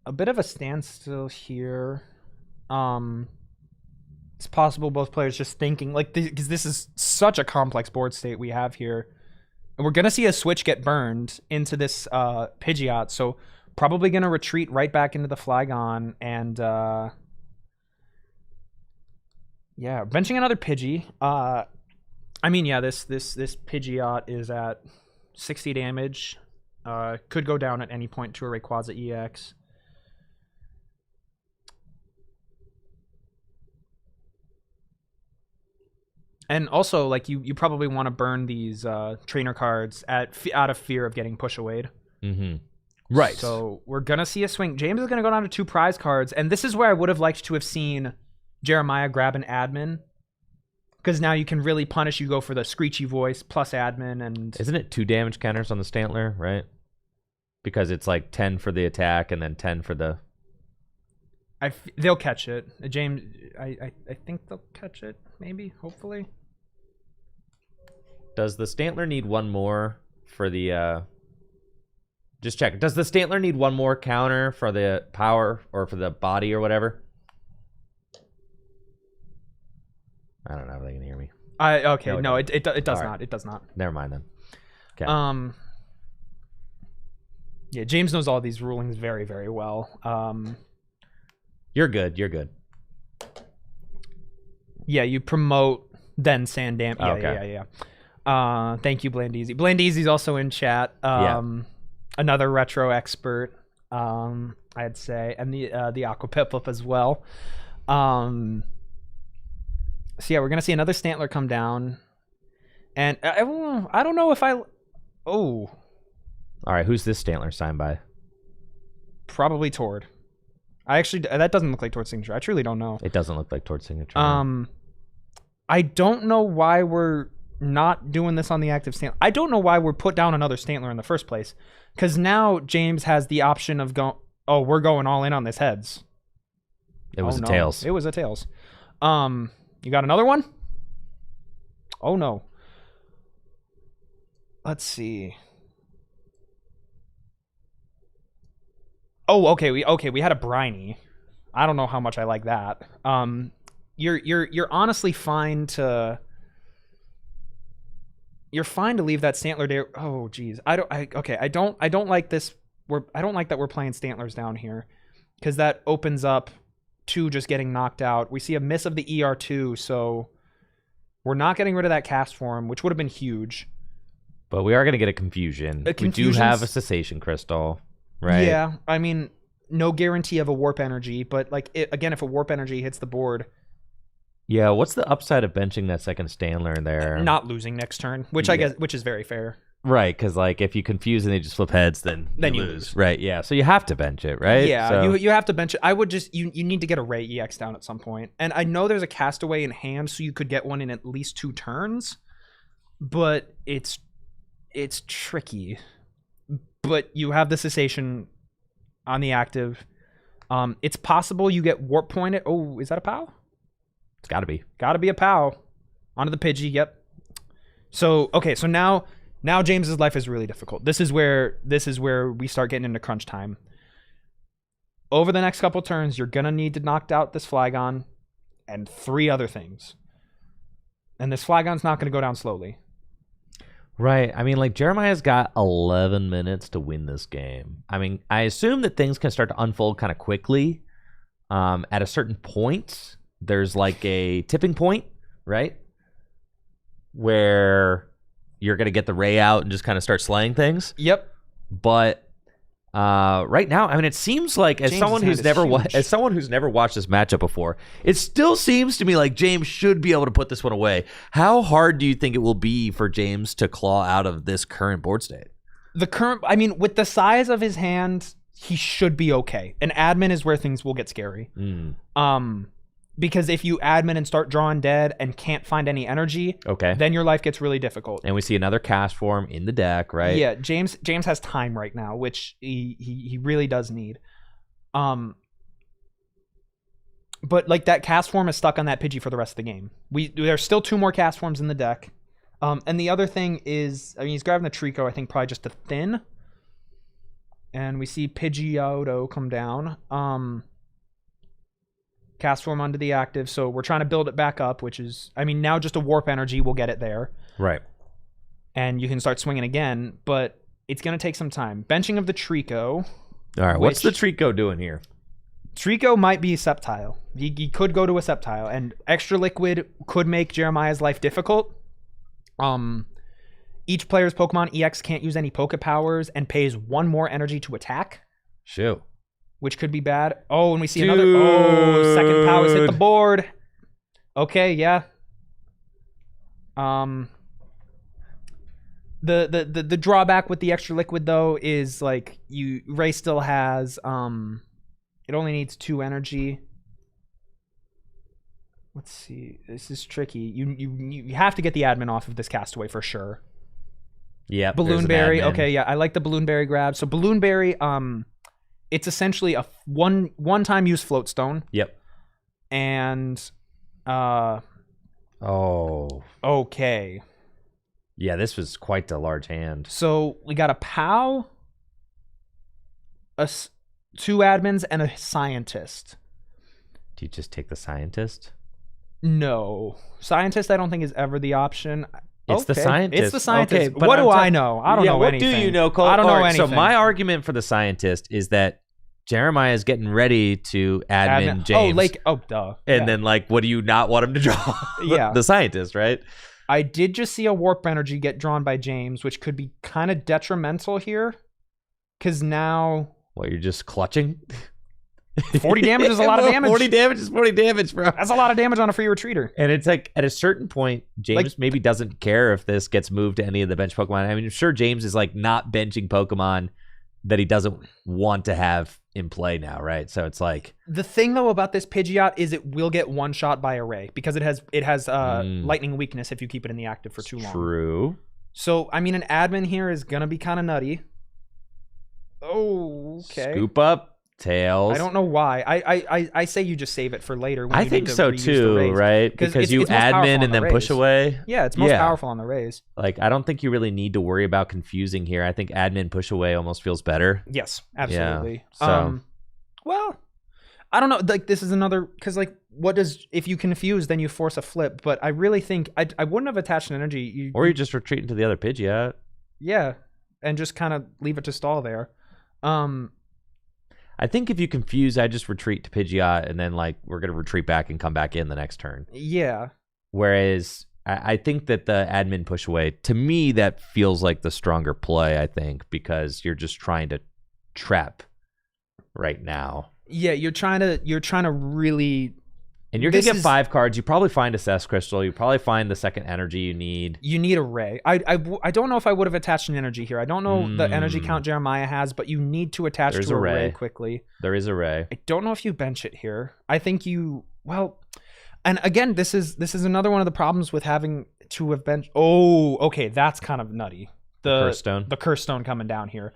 a bit of a standstill here. It's possible both players just thinking, because this is such a complex board state we have here. And we're going to see a switch get burned into this Pidgeot, so probably going to retreat right back into the Flygon, and benching another Pidgey. This Pidgeot is at 60 damage. Could go down at any point to a Rayquaza EX. And also, you probably want to burn these trainer cards out of fear of getting push awayed. Mm-hmm. Right. So we're going to see a swing. James is going to go down to 2 prize cards. And this is where I would have liked to have seen Jeremiah grab an admin. Because now you can really punish. You go for the screechy voice plus admin. And isn't it 2 damage counters on the Stantler, right? Because it's 10 for the attack and then 10 for the... They'll catch it. James, I think they'll catch it. Maybe, hopefully. Does the Stantler need one more for the? Just check. Does the Stantler need one more counter for the power or for the body or whatever? I don't know if they can hear me. Okay. No, it does not. It does not. Never mind then. Okay. Yeah, James knows all these rulings very, very well. You're good. You're good. Yeah, you promote, then Sandam. Yeah, okay. Yeah. Thank you, Blandeezy. Blandeezy's also in chat. Another retro expert, I'd say, and the Aquapip as well. So yeah, we're gonna see another Stantler come down, and I don't know if I. Oh. All right, who's this Stantler signed by? Probably Tord. That doesn't look like Tord's signature. I truly don't know. It doesn't look like Tord's signature. I don't know why we're not doing this on the active Stantler. I don't know why we're put down another Stantler in the first place, because now James has the option of going. Oh, we're going all in on this heads. It was Tails. It was a Tails. You got another one? Oh no. Let's see. Oh, okay. We had a Briny. I don't know how much I like that. You're honestly fine to. You're fine to leave that Stantler there. Oh, geez. I don't like this. I don't like that we're playing Stantlers down here, because that opens up to just getting knocked out. We see a miss of the ER2, so we're not getting rid of that cast form, which would have been huge. But we are going to get a confusion. We do have a cessation crystal, right? Yeah, I mean, no guarantee of a warp energy, but like again, if a warp energy hits the board. Yeah, what's the upside of benching that second Stantler there? Not losing next turn, which I guess is very fair. Right, because like if you confuse and they just flip heads, then you lose. Right, yeah. So you have to bench it, right? Yeah, so... you have to bench it. I would just you need to get a Ray EX down at some point. And I know there's a Castaway in hand, so you could get one in at least 2 turns, but it's tricky. But you have the cessation on the active. It's possible you get warp pointed. Oh, is that a POW? It's got to be. Got to be a POW. Onto the Pidgey, yep. So, okay, so now James's life is really difficult. This is where we start getting into crunch time. Over the next couple turns, you're going to need to knock out this Flygon and 3 other things. And this Flygon's not going to go down slowly. Right. I mean, like, Jeremiah's got 11 minutes to win this game. I mean, I assume that things can start to unfold kind of quickly. At a certain point, there's like a tipping point, right? Where you're going to get the Ray out and just kind of start slaying things. Yep. But right now, I mean, it seems like as someone who's never watched this matchup before, it still seems to me like James should be able to put this one away. How hard do you think it will be for James to claw out of this current board state? I mean, with the size of his hand, he should be okay. And admin is where things will get scary. Because if you admin and start drawing dead and can't find any energy, then your life gets really difficult. And we see another cast form in the deck, right? Yeah, James has time right now, which he really does need. But like that cast form is stuck on that Pidgey for the rest of the game. There's still 2 more cast forms in the deck. And the other thing is, I mean, he's grabbing the Trico, I think probably just to thin. And we see Pidgeotto come down. Cast form onto the active, so we're trying to build it back up, which is, I mean, now just a warp energy will get it there. Right. And you can start swinging again, but it's going to take some time. Benching of the Trico. All right, what's the Trico doing here? Trico might be Sceptile. He could go to a Sceptile, and Extra Liquid could make Jeremiah's life difficult. Each player's Pokemon EX can't use any Poke Powers and pays 1 more energy to attack. Shoot. Which could be bad. Oh, and we see another. Oh, second POW has hit the board. Okay, yeah. The drawback with the Extra Liquid though is like Ray still has it only needs 2 energy. Let's see. This is tricky. You have to get the admin off of this Castaway for sure. Yeah. Balloon Berry. Okay, yeah. I like the Balloon Berry grab. So Balloon Berry It's essentially a one-time use float stone. Yep. And okay. Yeah, this was quite a large hand. So we got a POW, two admins, and a scientist. Do you just take the scientist? No. Scientist I don't think is ever the option. It's the scientist. It's the scientist. Okay, what do I know? I don't know anything. What do you know, Cole? I don't know anything. So my argument for the scientist is that Jeremiah is getting ready to admin James. Duh. And then, like, what do you not want him to draw? Yeah. The scientist, right? I did just see a warp energy get drawn by James, which could be kind of detrimental here. Because now... Well, you're just clutching? 40 damage is a lot of damage. 40 damage is 40 damage, bro. That's a lot of damage on a free retreater. And it's like, at a certain point, James maybe doesn't care if this gets moved to any of the bench Pokemon. I mean, I'm sure James is, like, not benching Pokemon that he doesn't want to have in play now, right? So it's like... The thing, though, about this Pidgeot is it will get one shot by Array because it has lightning weakness if you keep it in the active for too long. True. So, I mean, an admin here is going to be kind of nutty. Oh, okay. Scoop up. Tails. I don't know why. I say you just save it for later. When I think so too, right? Because you admin and then push away. Yeah, it's most powerful on the raise. Like, I don't think you really need to worry about confusing here. I think admin push away almost feels better. Yes, absolutely. Yeah, so. Well, I don't know. Like, this is another, because like, what does, if you confuse, then you force a flip. But I really think I wouldn't have attached an energy. Or you just retreat into the other Pidgeot. Yeah, and just kind of leave it to stall there. I think if you confuse, I just retreat to Pidgeot, and then, like, we're going to retreat back and come back in the next turn. Yeah. Whereas I think that the admin push away, to me, that feels like the stronger play, I think, because you're just trying to trap right now. Yeah, you're trying to really... And you're going to get 5 cards. You probably find a Cess Crystal. You probably find the second energy you need. You need a Ray. I don't know if I would have attached an energy here. I don't know the energy count Jeremiah has, but you need to attach to a Ray quickly. There is a Ray. I don't know if you bench it here. I think you... Well, and again, this is another one of the problems with having to have benched... Oh, okay, that's kind of nutty. The Curse Stone. The Curse Stone coming down here.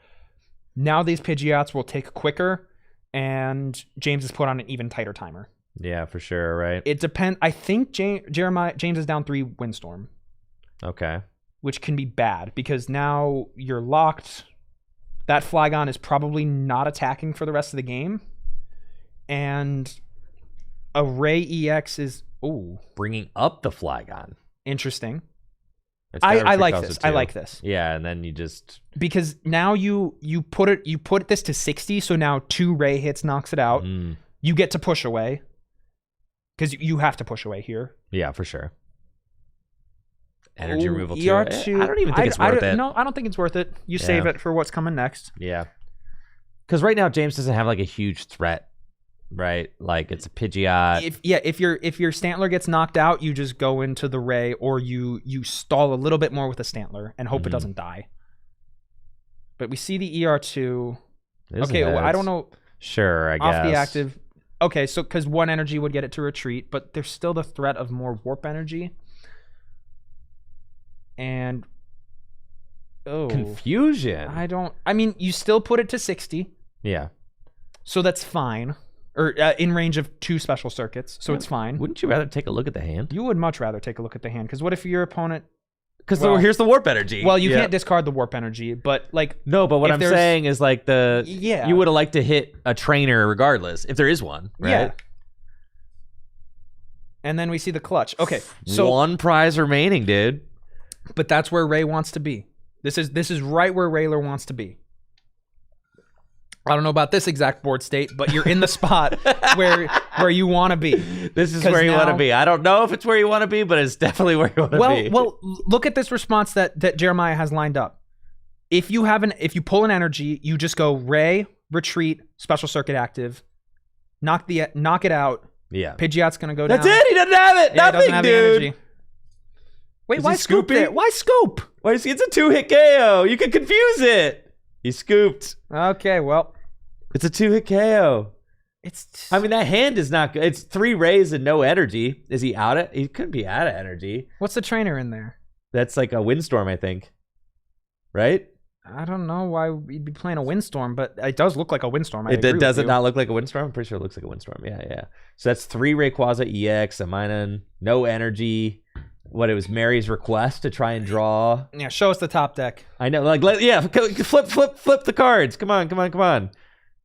Now these Pidgeots will take quicker, and James is put on an even tighter timer. Yeah, for sure, right? It depends. I think James is down 3 Windstorm. Okay. Which can be bad because now you're locked. That Flygon is probably not attacking for the rest of the game. And a Ray EX is bringing up the Flygon. Interesting. I like this. I like this. Yeah, and then you just... Because now you put this to 60, so now 2 Ray hits knocks it out. You get to push away. Because you have to push away here. Yeah, for sure. Energy removal too. ER2, I don't even think it's worth it. No, I don't think it's worth it. You save it for what's coming next. Yeah. Because right now, James doesn't have like a huge threat, right? Like, it's a Pidgeot. If your Stantler gets knocked out, you just go into the Ray, or you stall a little bit more with a Stantler and hope it doesn't die. But we see the ER2. Okay, well, I don't know. Sure, I guess. Off the active. Okay, so because 1 energy would get it to retreat, but there's still the threat of more warp energy. And confusion. I mean, you still put it to 60. Yeah. So that's fine. Or in range of 2 special circuits, so it's fine. Wouldn't you rather take a look at the hand? You would much rather take a look at the hand, because what if your opponent... Because here's the warp energy. Well, you can't discard the warp energy, but like... No, but what I'm saying is like you would have liked to hit a trainer regardless, if there is one, right? Yeah. And then we see the clutch. Okay, so... 1 prize remaining, dude. But that's where Ray wants to be. This is right where Rayler wants to be. I don't know about this exact board state, but you're in the spot where you want to be. This is where you want to be. I don't know if it's where you want to be, but it's definitely where you want to be. Well, look at this response that Jeremiah has lined up. If you pull an energy, you just go Ray, retreat, special circuit active, knock it out. Yeah. Pidgeot's gonna go down. That's it. He doesn't have it. Yeah, Nothing, have dude. Wait, why scoop it? Why scoop? Why? It's a 2-hit KO. You could confuse it. He scooped. Okay, well. It's a 2-hit KO. I mean, that hand is not good. It's 3 rays and no energy. Is he out of... He couldn't be out of energy. What's the trainer in there? That's like a Windstorm, I think. Right? I don't know why we'd be playing a windstorm, but it does look like a windstorm. Does it not look like a windstorm? I'm pretty sure it looks like a windstorm. Yeah. So that's 3 Rayquaza EX, a Minun, no energy. What, it was Mary's request to try and draw. Yeah, show us the top deck. I know, flip the cards. Come on.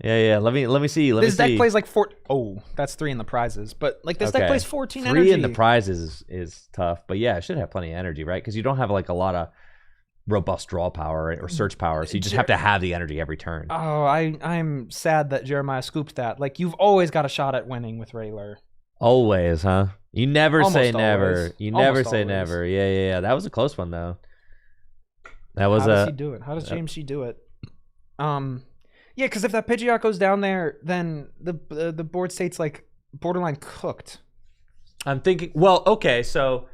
Yeah. Let me see. This deck plays like 4. Oh, that's 3 in the prizes, but like this deck plays 14 3 energy. 3 in the prizes is tough, but yeah, it should have plenty of energy, right? Because you don't have like a lot of robust draw power or search power, so you just have to have the energy every turn. Oh, I'm sad that Jeremiah scooped that. Like, you've always got a shot at winning with Rayler. Always, huh? You never say never. Always. You never Almost say always. never. Yeah. That was a close one though. That was How does he do it? How does James Shee do it? Yeah, because if that Pidgeot goes down there, then the board state's like borderline cooked. I'm thinking. Well, okay, so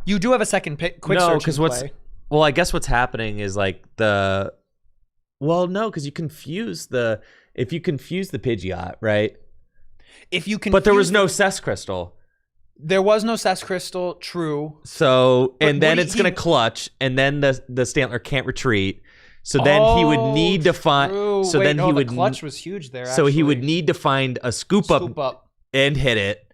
you do have a second quick search in play. Well, I guess what's happening is like no, because you confuse if you confuse the Pidgeot, right? But there was no Cess Crystal. There was no Cess Crystal, true. So, and then it's gonna clutch, and then the Stantler can't retreat. So then he would need to find. So Wait, then he would. The clutch was huge there. So he would need to find a scoop up and hit it.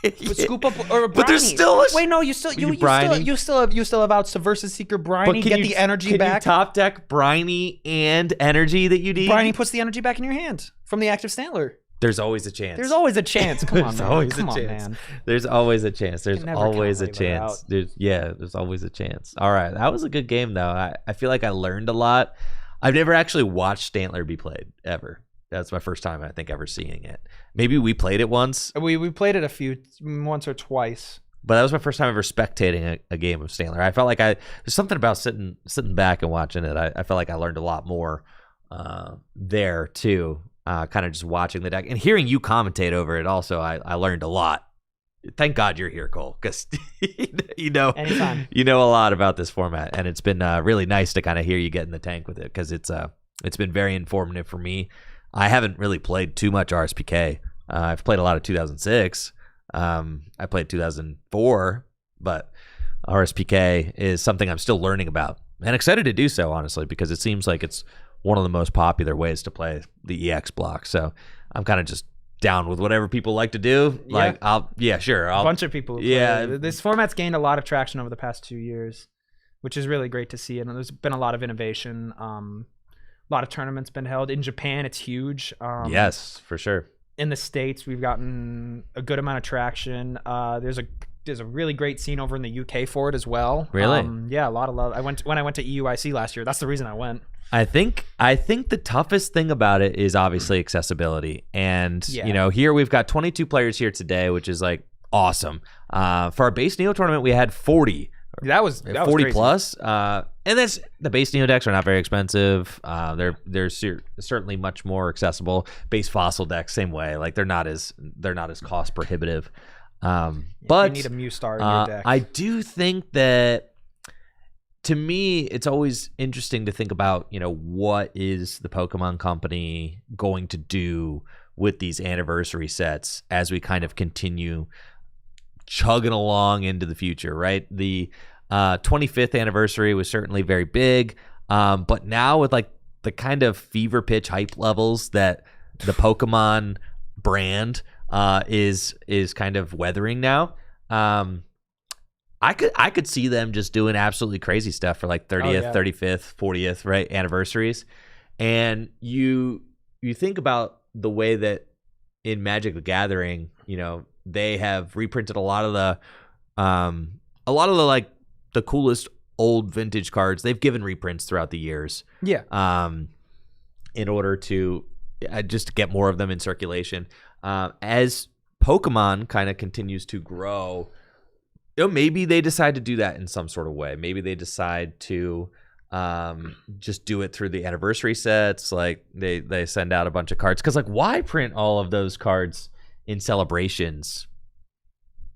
But scoop up or a Briny. But there's still a... Wait, no, you still have out Subversive Seeker Briny. Get the energy back. Can you top deck Briny and energy that you need? Briny puts the energy back in your hand from the active Stantler. There's always a chance. There's always a chance. Come on, man. Come on, man. There's always a chance. There's always a chance. There's always a chance. All right, that was a good game though. I feel like I learned a lot. I've never actually watched Stantler be played ever. That's my first time, I think, ever seeing it. Maybe we played it once. We played it once or twice. But that was my first time ever spectating a game of Stantler. I felt like there's something about sitting back and watching it. I felt like I learned a lot more there too. Kind of just watching the deck and hearing you commentate over it. Also, I learned a lot. Thank God you're here, Cole, because Anytime. you know a lot about this format, and it's been really nice to kind of hear you get in the tank with it because it's been very informative for me. I haven't really played too much RSPK. I've played a lot of 2006. I played 2004, but RSPK is something I'm still learning about and excited to do so, honestly, because it seems like it's one of the most popular ways to play the EX block. So I'm kind of just down with whatever people like to do. Like, sure. A bunch of people. This format's gained a lot of traction over the past 2 years, which is really great to see. And there's been a lot of innovation. A lot of tournaments been held in Japan. It's huge. Yes, for sure. In the States, we've gotten a good amount of traction. There's a really great scene over in the UK for it as well. Really? Yeah, a lot of love. When I went to EUIC last year. That's the reason I went. I think the toughest thing about it is obviously accessibility. And here we've got 22 players here today, which is like awesome. For our base Neo tournament, we had 40. That was 40 plus. And that's the base Neo decks are not very expensive. They're certainly much more accessible. Base Fossil decks, same way. Like they're not as cost prohibitive. But you need a Mew Star in your deck. I do think that, to me, it's always interesting to think about, what is the Pokemon Company going to do with these anniversary sets as we kind of continue chugging along into the future, right? The 25th anniversary was certainly very big, but now with like the kind of fever pitch hype levels that the Pokemon brand is kind of weathering now, I could see them just doing absolutely crazy stuff for like 30th, 35th, 40th, right, anniversaries. And you think about the way that in Magic the Gathering, they have reprinted a lot of the like the coolest old vintage cards. They've given reprints throughout the years. Yeah. In order to just get more of them in circulation. As Pokemon kind of continues to grow, maybe they decide to do that in some sort of way. Maybe they decide to just do it through the anniversary sets. Like they send out a bunch of cards. Because like, why print all of those cards in celebrations,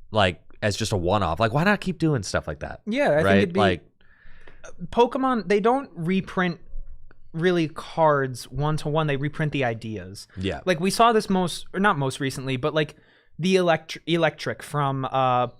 like as just a one-off? Like, why not keep doing stuff like that? Yeah, I think it'd be like Pokemon. They don't reprint really cards one-to-one. They reprint the ideas. Yeah, like we saw this most recently, but like the electric from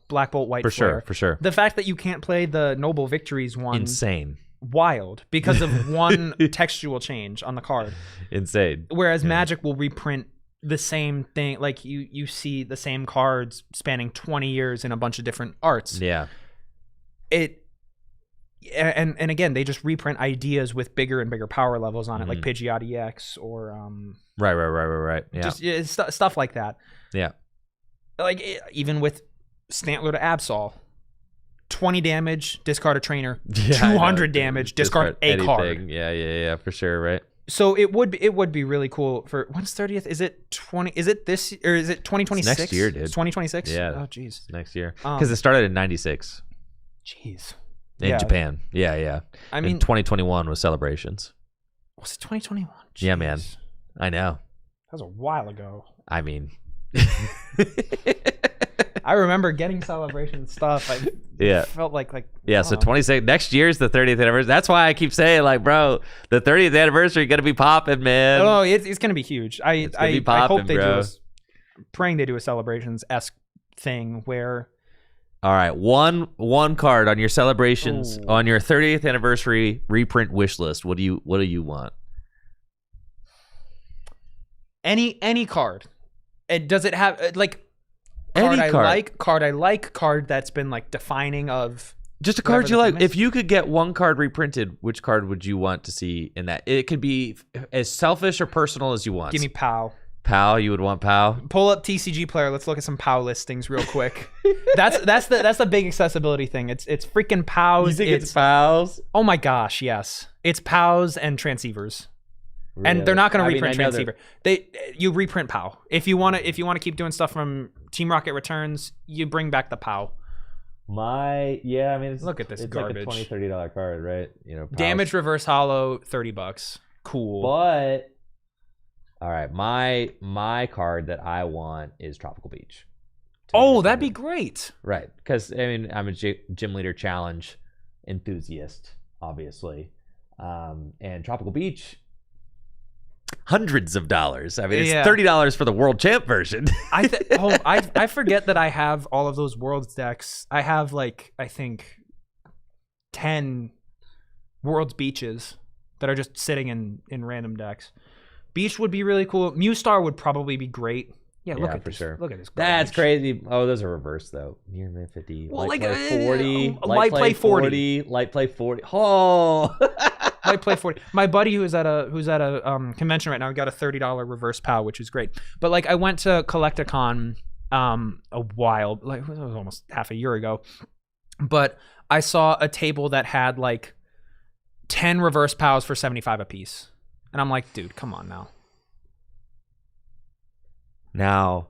Black Bolt White Flare. For sure. The fact that you can't play the Noble Victories one, insane. wild because of one textual change on the card. Insane. Whereas Magic will reprint the same thing. Like you see the same cards spanning 20 years in a bunch of different arts. Yeah. And again, they just reprint ideas with bigger and bigger power levels on it, like Pidgeot EX or Right. Yeah. just stuff like that. Yeah. Like even with Stantler to Absol, 20 damage, discard a trainer. 200 damage, discard a card. Yeah, for sure, right? So it would be really cool for when's 30th? Is it 20? Is it this or is it 2026? Next year, dude. It's 2026. Yeah. Oh, jeez. Next year, because it started in '96. Jeez. In Japan. Yeah. I mean, and 2021 was Celebrations. Was it 2021? Yeah, man. I know. That was a while ago. I mean, I remember getting Celebration stuff. I felt like so 26 next year's the 30th anniversary. That's why I keep saying, like, bro, the 30th anniversary gonna be popping, man. Oh, it's gonna be huge. I hope they bro. praying they do a Celebrations-esque thing where. All right, one card on your Celebrations on your 30th anniversary reprint wish list. What do you want? Any card. Does it have like card I like, card that's been like defining of just a card you like. If you could get one card reprinted, which card would you want to see in that? It could be as selfish or personal as you want. Give me POW. POW, you would want POW? Pull up TCG Player. Let's look at some POW listings real quick. that's the big accessibility thing. It's freaking POWs. You think it's POWs? Oh my gosh, yes. It's POWs and transceivers. Really? And they're not going to reprint transceiver. You reprint POW. If you want to keep doing stuff from Team Rocket Returns, you bring back the POW. Look at this It's garbage. like a $20-$30 card, right? POWs. Damage reverse hollow, $30. Cool. But all right, my card that I want is Tropical Beach. Oh, that'd be great. Right, because I mean I'm a Gym Leader Challenge enthusiast, obviously, and Tropical Beach, hundreds of dollars. I mean, it's $30 for the World Champ version. I forget that I have all of those Worlds decks. I have like I think 10 Worlds Beaches that are just sitting in random decks. Beach would be really cool. Mustar would probably be great. Yeah, look at for this. Sure. Look at this. That's crazy. Oh, those are reversed though. Near mid 50. Well, light like play 40. light play 40. Light play 40. Oh. Light play 40. My buddy who's at a convention right now got a $30 reverse POW, which is great. But like I went to Collecticon a while, like it was almost half a year ago. But I saw a table that had like 10 reverse POWs for 75 apiece. And I'm like, dude, come on now. Now,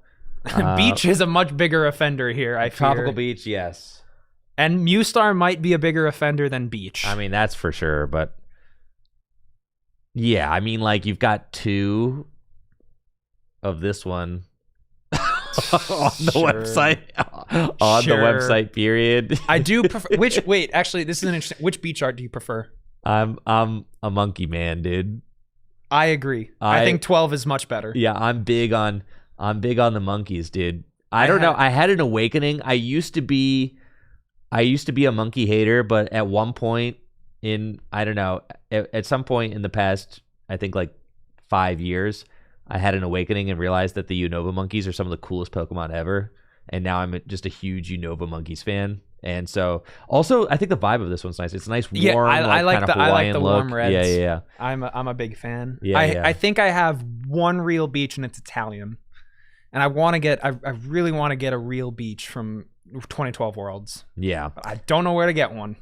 Beach is a much bigger offender here, I fear. Tropical Beach, yes. And Mustar might be a bigger offender than Beach. I mean, that's for sure, but yeah, I mean, like you've got 2 of this one on the website. On the website, period. I do prefer wait, actually, this is an interesting. Which Beach art do you prefer? I'm a monkey man, dude. I agree. I think 12 is much better. Yeah, I'm big on the monkeys, dude. I don't know. I had an awakening. I used to be a monkey hater, but at one point at some point in the past, I think like 5 years, I had an awakening and realized that the Unova monkeys are some of the coolest Pokemon ever. And now I'm just a huge Unova monkeys fan. And so, also, I think the vibe of this one's nice. It's a nice, warm, I like the look. warm reds. Yeah. I'm a big fan. Yeah, I think I have one real beach, and it's Italian. And I really want to get a real beach from 2012 Worlds. Yeah. But I don't know where to get one.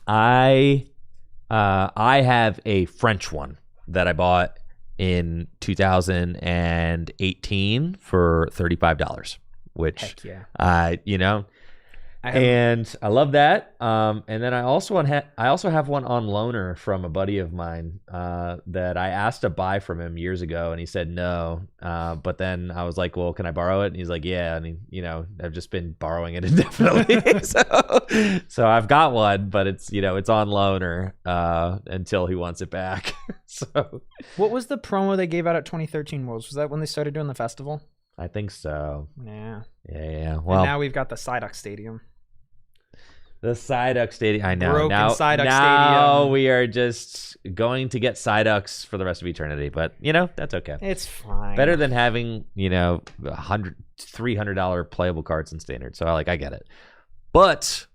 I have a French one that I bought in 2018 for $35, which, heck yeah. And I love that. And then I also have one on loaner from a buddy of mine that I asked to buy from him years ago, and he said no. But then I was like, "Well, can I borrow it?" And he's like, "Yeah." And I've just been borrowing it indefinitely. so I've got one, but it's on loaner until he wants it back. So what was the promo they gave out at 2013 Worlds? Was that when they started doing the festival? I think so. Yeah. Yeah. Well, and now we've got the Psyduck Stadium. The Psyduck Stadium. I know. Broken now Psyduck now Stadium. we are just going to get Psyducks for the rest of eternity. But, that's okay. It's fine. Better than having, $300 playable cards in Standard. So, I get it. But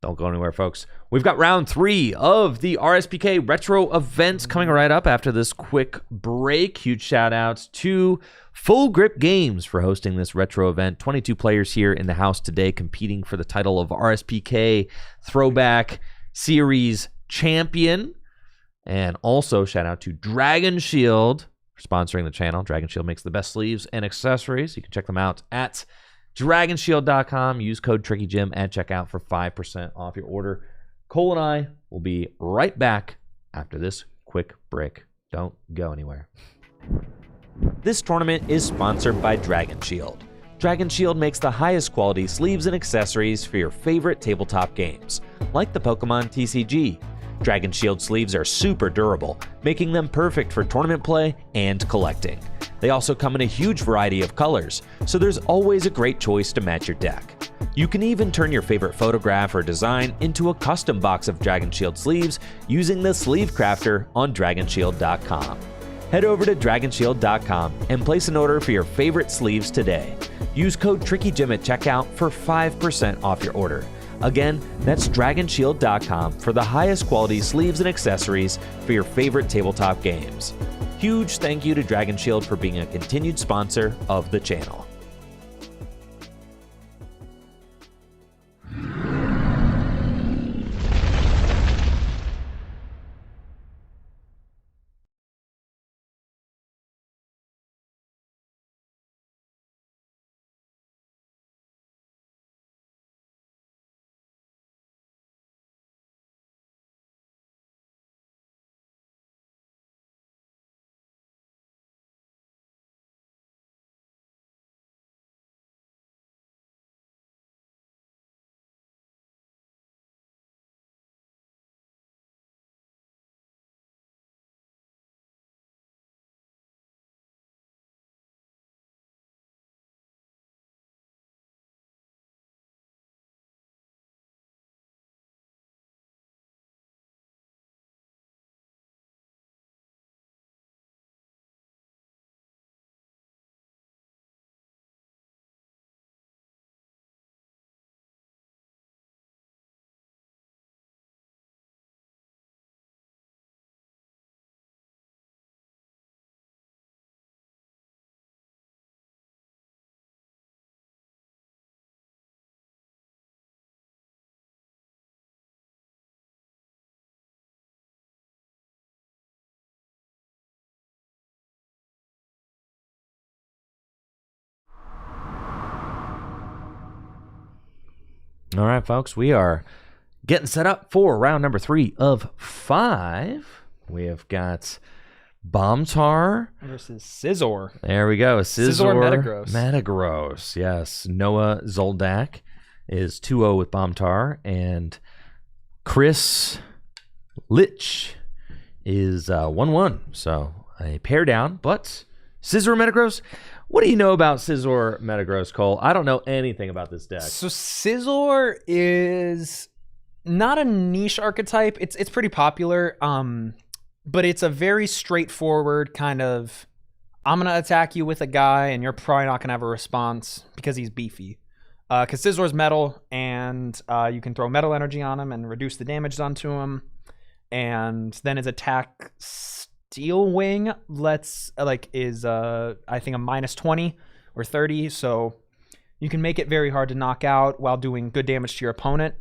don't go anywhere, folks. We've got round 3 of the RSPK Retro event coming right up after this quick break. Huge shout-outs to Full Grip Games for hosting this retro event. 22 players here in the house today competing for the title of RSPK Throwback Series Champion. And also shout out to Dragon Shield for sponsoring the channel. Dragon Shield makes the best sleeves and accessories. You can check them out at dragonshield.com. Use code TrickyJim at checkout for 5% off your order. Cole and I will be right back after this quick break. Don't go anywhere. This tournament is sponsored by Dragon Shield. Dragon Shield makes the highest quality sleeves and accessories for your favorite tabletop games, like the Pokémon TCG. Dragon Shield sleeves are super durable, making them perfect for tournament play and collecting. They also come in a huge variety of colors, so there's always a great choice to match your deck. You can even turn your favorite photograph or design into a custom box of Dragon Shield sleeves using the Sleeve Crafter on dragonshield.com. Head over to dragonshield.com and place an order for your favorite sleeves today. Use code TrickyJim at checkout for 5% off your order. Again, that's dragonshield.com for the highest quality sleeves and accessories for your favorite tabletop games. Huge thank you to Dragon Shield for being a continued sponsor of the channel. All right, folks, we are getting set up for round number 3 of 5. We have got Bombtar versus Scizor. There we go. Scizor Metagross. Metagross, yes. Noah Zoldak is 2-0 with Bombtar, and Chris Litch is 1-1. So a pair down, but Scizor Metagross. What do you know about Scizor Metagross, Cole? I don't know anything about this deck. So Scizor is not a niche archetype. It's pretty popular, but it's a very straightforward kind of, I'm going to attack you with a guy, and you're probably not going to have a response because he's beefy. Because Scizor's metal, and you can throw metal energy on him and reduce the damage done to him. And then his attack Steel Wing is I think a -20 or 30, so you can make it very hard to knock out while doing good damage to your opponent.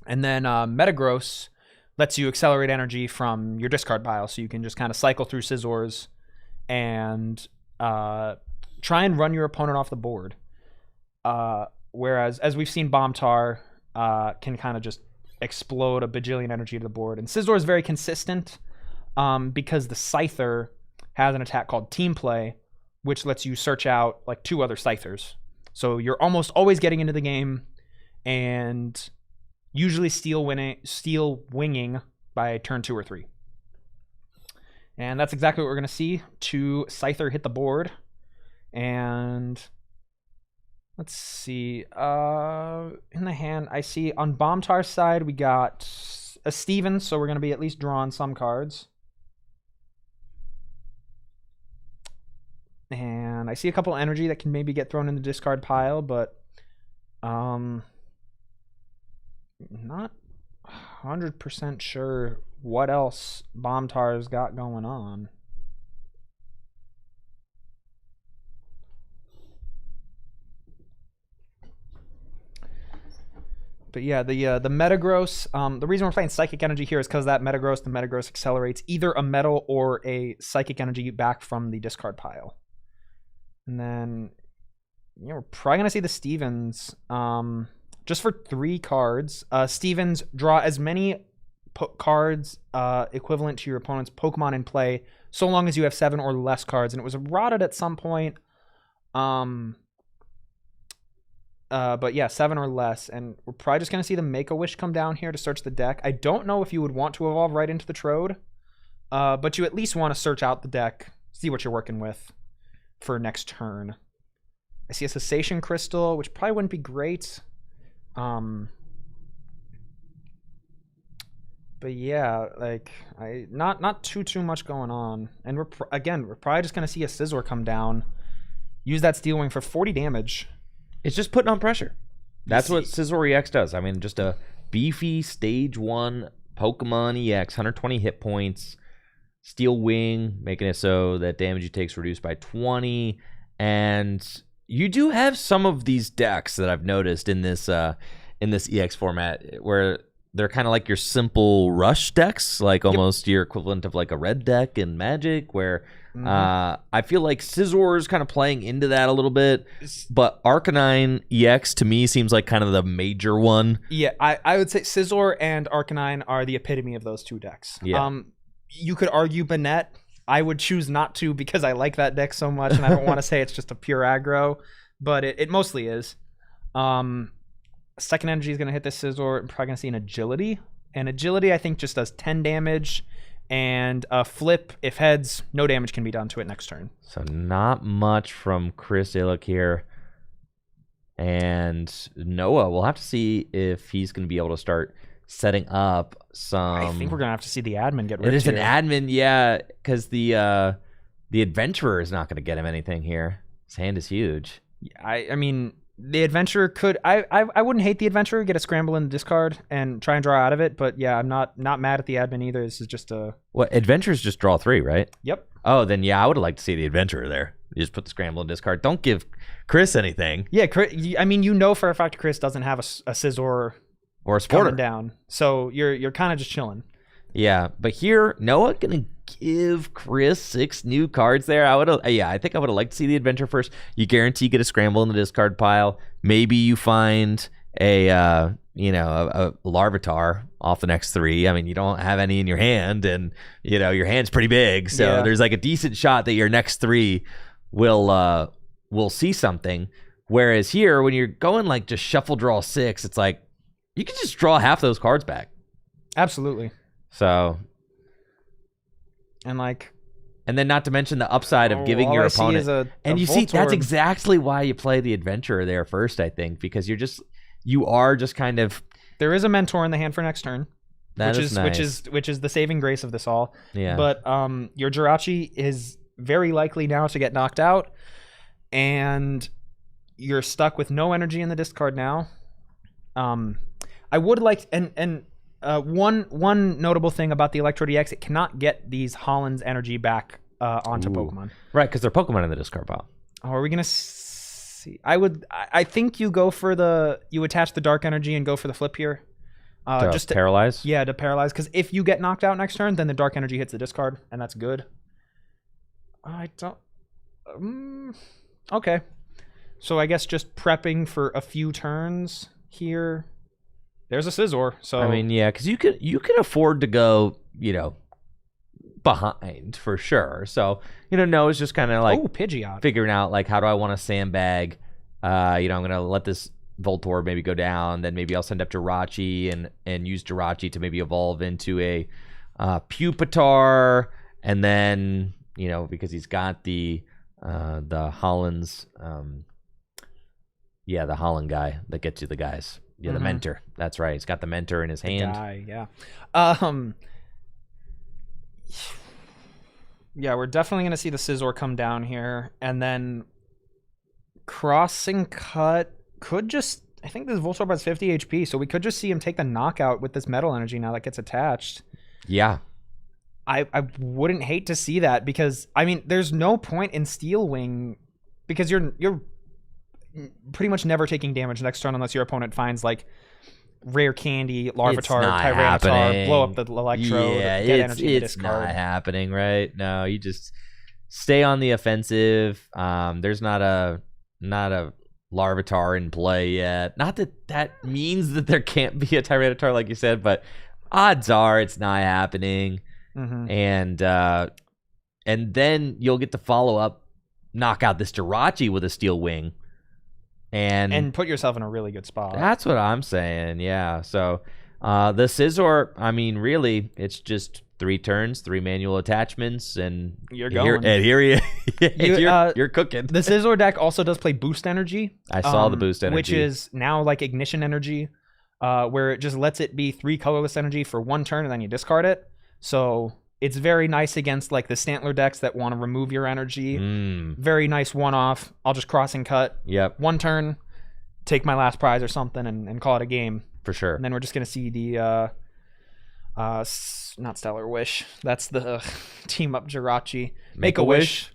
And then Metagross lets you accelerate energy from your discard pile, so you can just kind of cycle through Scizors and try and run your opponent off the board. Whereas, as we've seen, Bombtar can kind of just explode a bajillion energy to the board. And Scizor is very consistent because the Scyther has an attack called Team Play, which lets you search out like 2 other Scythers. So you're almost always getting into the game and usually steel winging by turn 2 or 3. And that's exactly what we're going to see. 2 Scyther hit the board. And Let's see. In the hand, I see on Bombtar's side we got a Stevens, so we're going to be at least drawing some cards. And I see a couple energy that can maybe get thrown in the discard pile, but not 100% sure what else Bombtar's got going on. But yeah, the Metagross, the reason we're playing Psychic Energy here is because that Metagross, the Metagross accelerates either a Metal or a Psychic Energy back from the discard pile. And then, we're probably going to see the Stevens just for 3 cards. Stevens, draw as many cards equivalent to your opponent's Pokemon in play, so long as you have 7 or less cards. And it was rotted at some point. But yeah, 7 or less, and we're probably just going to see the Make-A-Wish come down here to search the deck. I don't know if you would want to evolve right into the Trode, but you at least want to search out the deck, see what you're working with for next turn. I see a Cessation Crystal, which probably wouldn't be great. But yeah, like not too much going on, and we're probably just going to see a Scizor come down, use that Steel Wing for 40 damage. It's just putting on pressure. That's what Scizor EX does. I mean, just a beefy Stage 1 Pokemon EX, 120 hit points, Steel Wing, making it so that damage you take is reduced by 20. And you do have some of these decks that I've noticed in this EX format where they're kind of like your simple rush decks, like almost your equivalent of like a red deck in Magic, where I feel like Scizor is kind of playing into that a little bit, but Arcanine EX to me seems like kind of the major one. Yeah, I would say Scizor and Arcanine are the epitome of those 2 decks. Yeah. You could argue Banette. I would choose not to because I like that deck so much, and I don't want to say it's just a pure aggro, but it mostly is. Second Energy is going to hit this Scizor. I'm probably going to see an Agility. And Agility, I think, just does 10 damage. And a Flip, if heads, no damage can be done to it next turn. So not much from Chris Illick here. And Noah, we'll have to see if he's going to be able to start setting up some... I think we're going to have to see the admin get ripped. It is an admin, yeah, because the Adventurer is not going to get him anything here. His hand is huge. I mean... The Adventurer could... I wouldn't hate the Adventurer. Get a Scramble in the discard and try and draw out of it. But yeah, I'm not mad at the admin either. This is just a... What, Adventurers just draw 3, right? Yep. Oh, then yeah, I would have liked to see the Adventurer there. You just put the Scramble in discard. Don't give Chris anything. Yeah, I mean, for a fact Chris doesn't have a Scizor or a Sporter coming down. So you're kind of just chilling. Yeah, but here, Noah gonna give Chris 6 new cards there. I think I would have liked to see the Adventure first. You guarantee you get a Scramble in the discard pile. Maybe you find a Larvitar off the next 3. I mean, you don't have any in your hand, and your hand's pretty big, so there's like a decent shot that your next 3 will see something. Whereas here, when you're going like just shuffle draw 6, it's like you can just draw half those cards back. Absolutely. So, and then not to mention the upside of giving your opponent, that's exactly why you play the Adventurer there first, I think, because you are just kind of... There is a Mentor in the hand for next turn, which is nice. which is the saving grace of this all. Yeah. But your Jirachi is very likely now to get knocked out, and you're stuck with no energy in the discard now. I would like one notable thing about the Electrode EX, it cannot get these Holland's energy back onto Pokemon. Right, because they're Pokemon in the discard pile. Oh, are we gonna see? I think you attach the Dark Energy and go for the Flip here. Just to paralyze? Yeah, to paralyze. Because if you get knocked out next turn, then the Dark Energy hits the discard, and that's good. I don't... okay. So I guess just prepping for a few turns here. There's a Scizor. So I mean, yeah, because you can afford to go, behind for sure. So Noah's just kind of like Pidgeot, figuring out like how do I want to sandbag. I'm gonna let this Voltorb maybe go down, then maybe I'll send up Jirachi and use Jirachi to maybe evolve into a Pupitar, and then because he's got the Holland's Yeah, the Holland guy that gets you the guys. Yeah, the mentor. That's right. He's got the mentor in his hand. Guy, yeah. Yeah, we're definitely going to see the Scizor come down here. And then Crossing Cut could just... I think this Voltorb has 50 HP, so we could just see him take the knockout with this Metal Energy now that gets attached. Yeah. I wouldn't hate to see that because, I mean, there's no point in Steel Wing because you're pretty much never taking damage next turn unless your opponent finds, like, Rare Candy, Larvitar, Tyranitar, blow up the Electrode, yeah, get energy, it's not happening, right? No, you just stay on the offensive. There's not a Larvitar in play yet. Not that means that there can't be a Tyranitar, like you said, but odds are it's not happening. And then you'll get to follow up, knock out this Jirachi with a Steel Wing. And put yourself in a really good spot. That's what I'm saying, yeah. So the Scizor, I mean, really, it's just 3 turns, 3 manual attachments, and you're going. You're cooking. The Scizor deck also does play Boost Energy. I saw the Boost Energy. Which is now like Ignition Energy, where it just lets it be 3 colorless energy for 1 turn, and then you discard it. So it's very nice against like the Stantler decks that want to remove your energy. Very nice one-off. I'll just Crossing Cut. Yep. 1 turn, take my last prize or something, and call it a game. For sure. And then we're just going to see the, not Stellar Wish. That's the Team Up Jirachi. Make a Wish.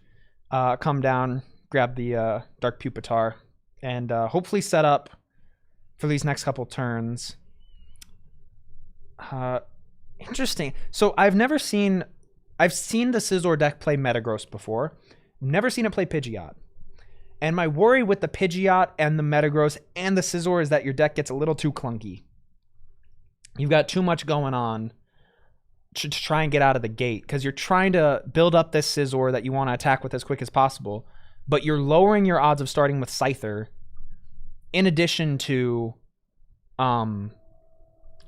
Come down, grab the Dark Pupitar, and hopefully set up for these next couple turns. Interesting. So I've seen the Scizor deck play Metagross before. Never seen it play Pidgeot. And my worry with the Pidgeot and the Metagross and the Scizor is that your deck gets a little too clunky. You've got too much going on to try and get out of the gate because you're trying to build up this Scizor that you want to attack with as quick as possible, but you're lowering your odds of starting with Scyther in addition to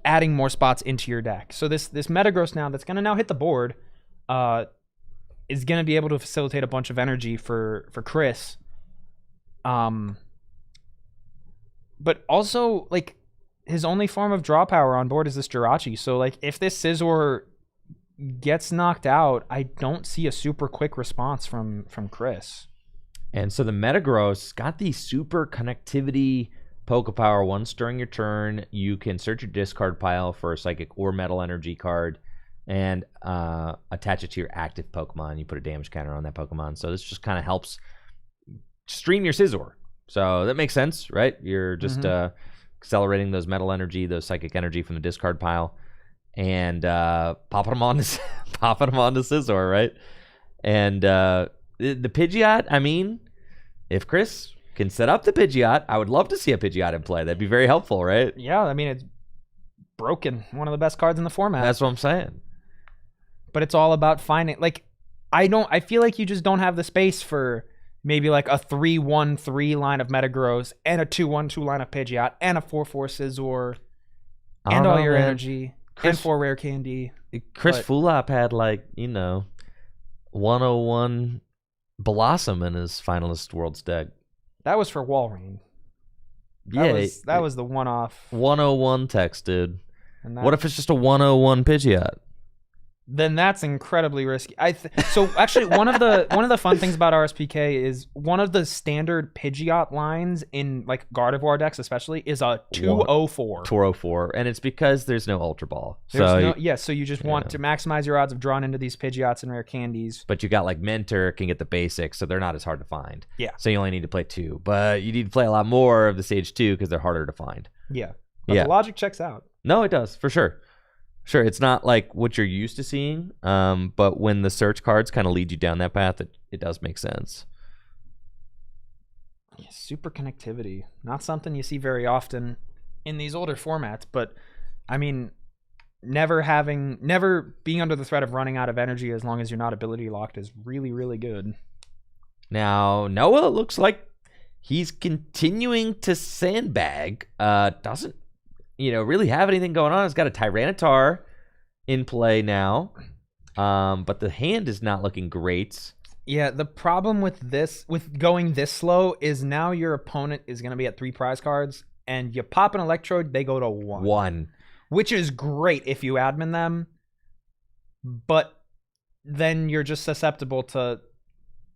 adding more spots into your deck. So this Metagross now that's going to now hit the board is going to be able to facilitate a bunch of energy for Chris. But also, like, his only form of draw power on board is this Jirachi. So, like, if this Scizor gets knocked out, I don't see a super quick response from Chris. And so the Metagross got the super connectivity Pokepower. Once during your turn, you can search your discard pile for a Psychic or Metal Energy card and attach it to your active Pokemon. You put a damage counter on that Pokemon. So this just kind of helps stream your Scizor. So that makes sense, right? You're just accelerating those Metal Energy, those Psychic Energy from the discard pile, and popping them on to Scizor, right? And the Pidgeot, I mean, if Chris can set up the Pidgeot, I would love to see a Pidgeot in play. That'd be very helpful, right? Yeah, I mean, it's broken. One of the best cards in the format. That's what I'm saying. But it's all about finding, like, I feel like you just don't have the space for maybe like a 3-1-3 line of Metagross and a 2-1-2 line of Pidgeot and a 4-4 Scizor and all your energy and 4 Rare Candy. Chris Fulop had, like, 101 Blossom in his Finalist Worlds deck. That was for Walrein. That was the one-off. 101 text, dude. What if it's just a 101 Pidgeot? Then that's incredibly risky. So actually, one of the fun things about RSPK is one of the standard Pidgeot lines in like Gardevoir decks, especially, is a 204. 204, and it's because there's no Ultra Ball. So you just want to maximize your odds of drawing into these Pidgeots and Rare Candies. But you got like Mentor can get the basics, so they're not as hard to find. Yeah. So you only need to play 2, but you need to play a lot more of the Stage 2 because they're harder to find. Yeah. But the logic checks out. No, it does for sure. Sure, it's not like what you're used to seeing, but when the search cards kind of lead you down that path, it does make sense. Yeah, super connectivity. Not something you see very often in these older formats, but I mean, never being under the threat of running out of energy as long as you're not ability locked is really, really good. Now, Noah looks like he's continuing to sandbag. Doesn't really have anything going on. He's got a Tyranitar in play now, but the hand is not looking great. Yeah, the problem with going this slow, is now your opponent is going to be at 3 prize cards, and you pop an Electrode, they go to 1. Which is great if you admin them, but then you're just susceptible to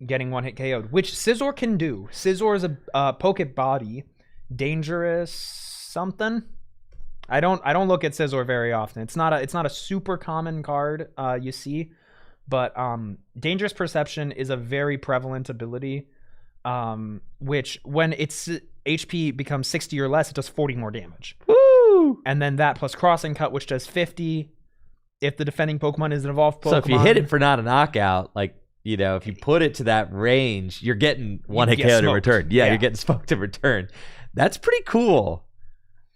getting 1-hit KO'd, which Scizor can do. Scizor is a Poke Body, dangerous something. I don't look at Scizor very often. It's not a super common card you see. But Dangerous Perception is a very prevalent ability, which when its HP becomes 60 or less, it does 40 more damage. Woo! And then that plus Crossing Cut, which does 50 if the defending Pokemon is an evolved Pokemon. So if you hit it for not a knockout, like, you know, if you put it to that range, you're getting 1-hit KO to return. Yeah, you're getting smoked in return. That's pretty cool.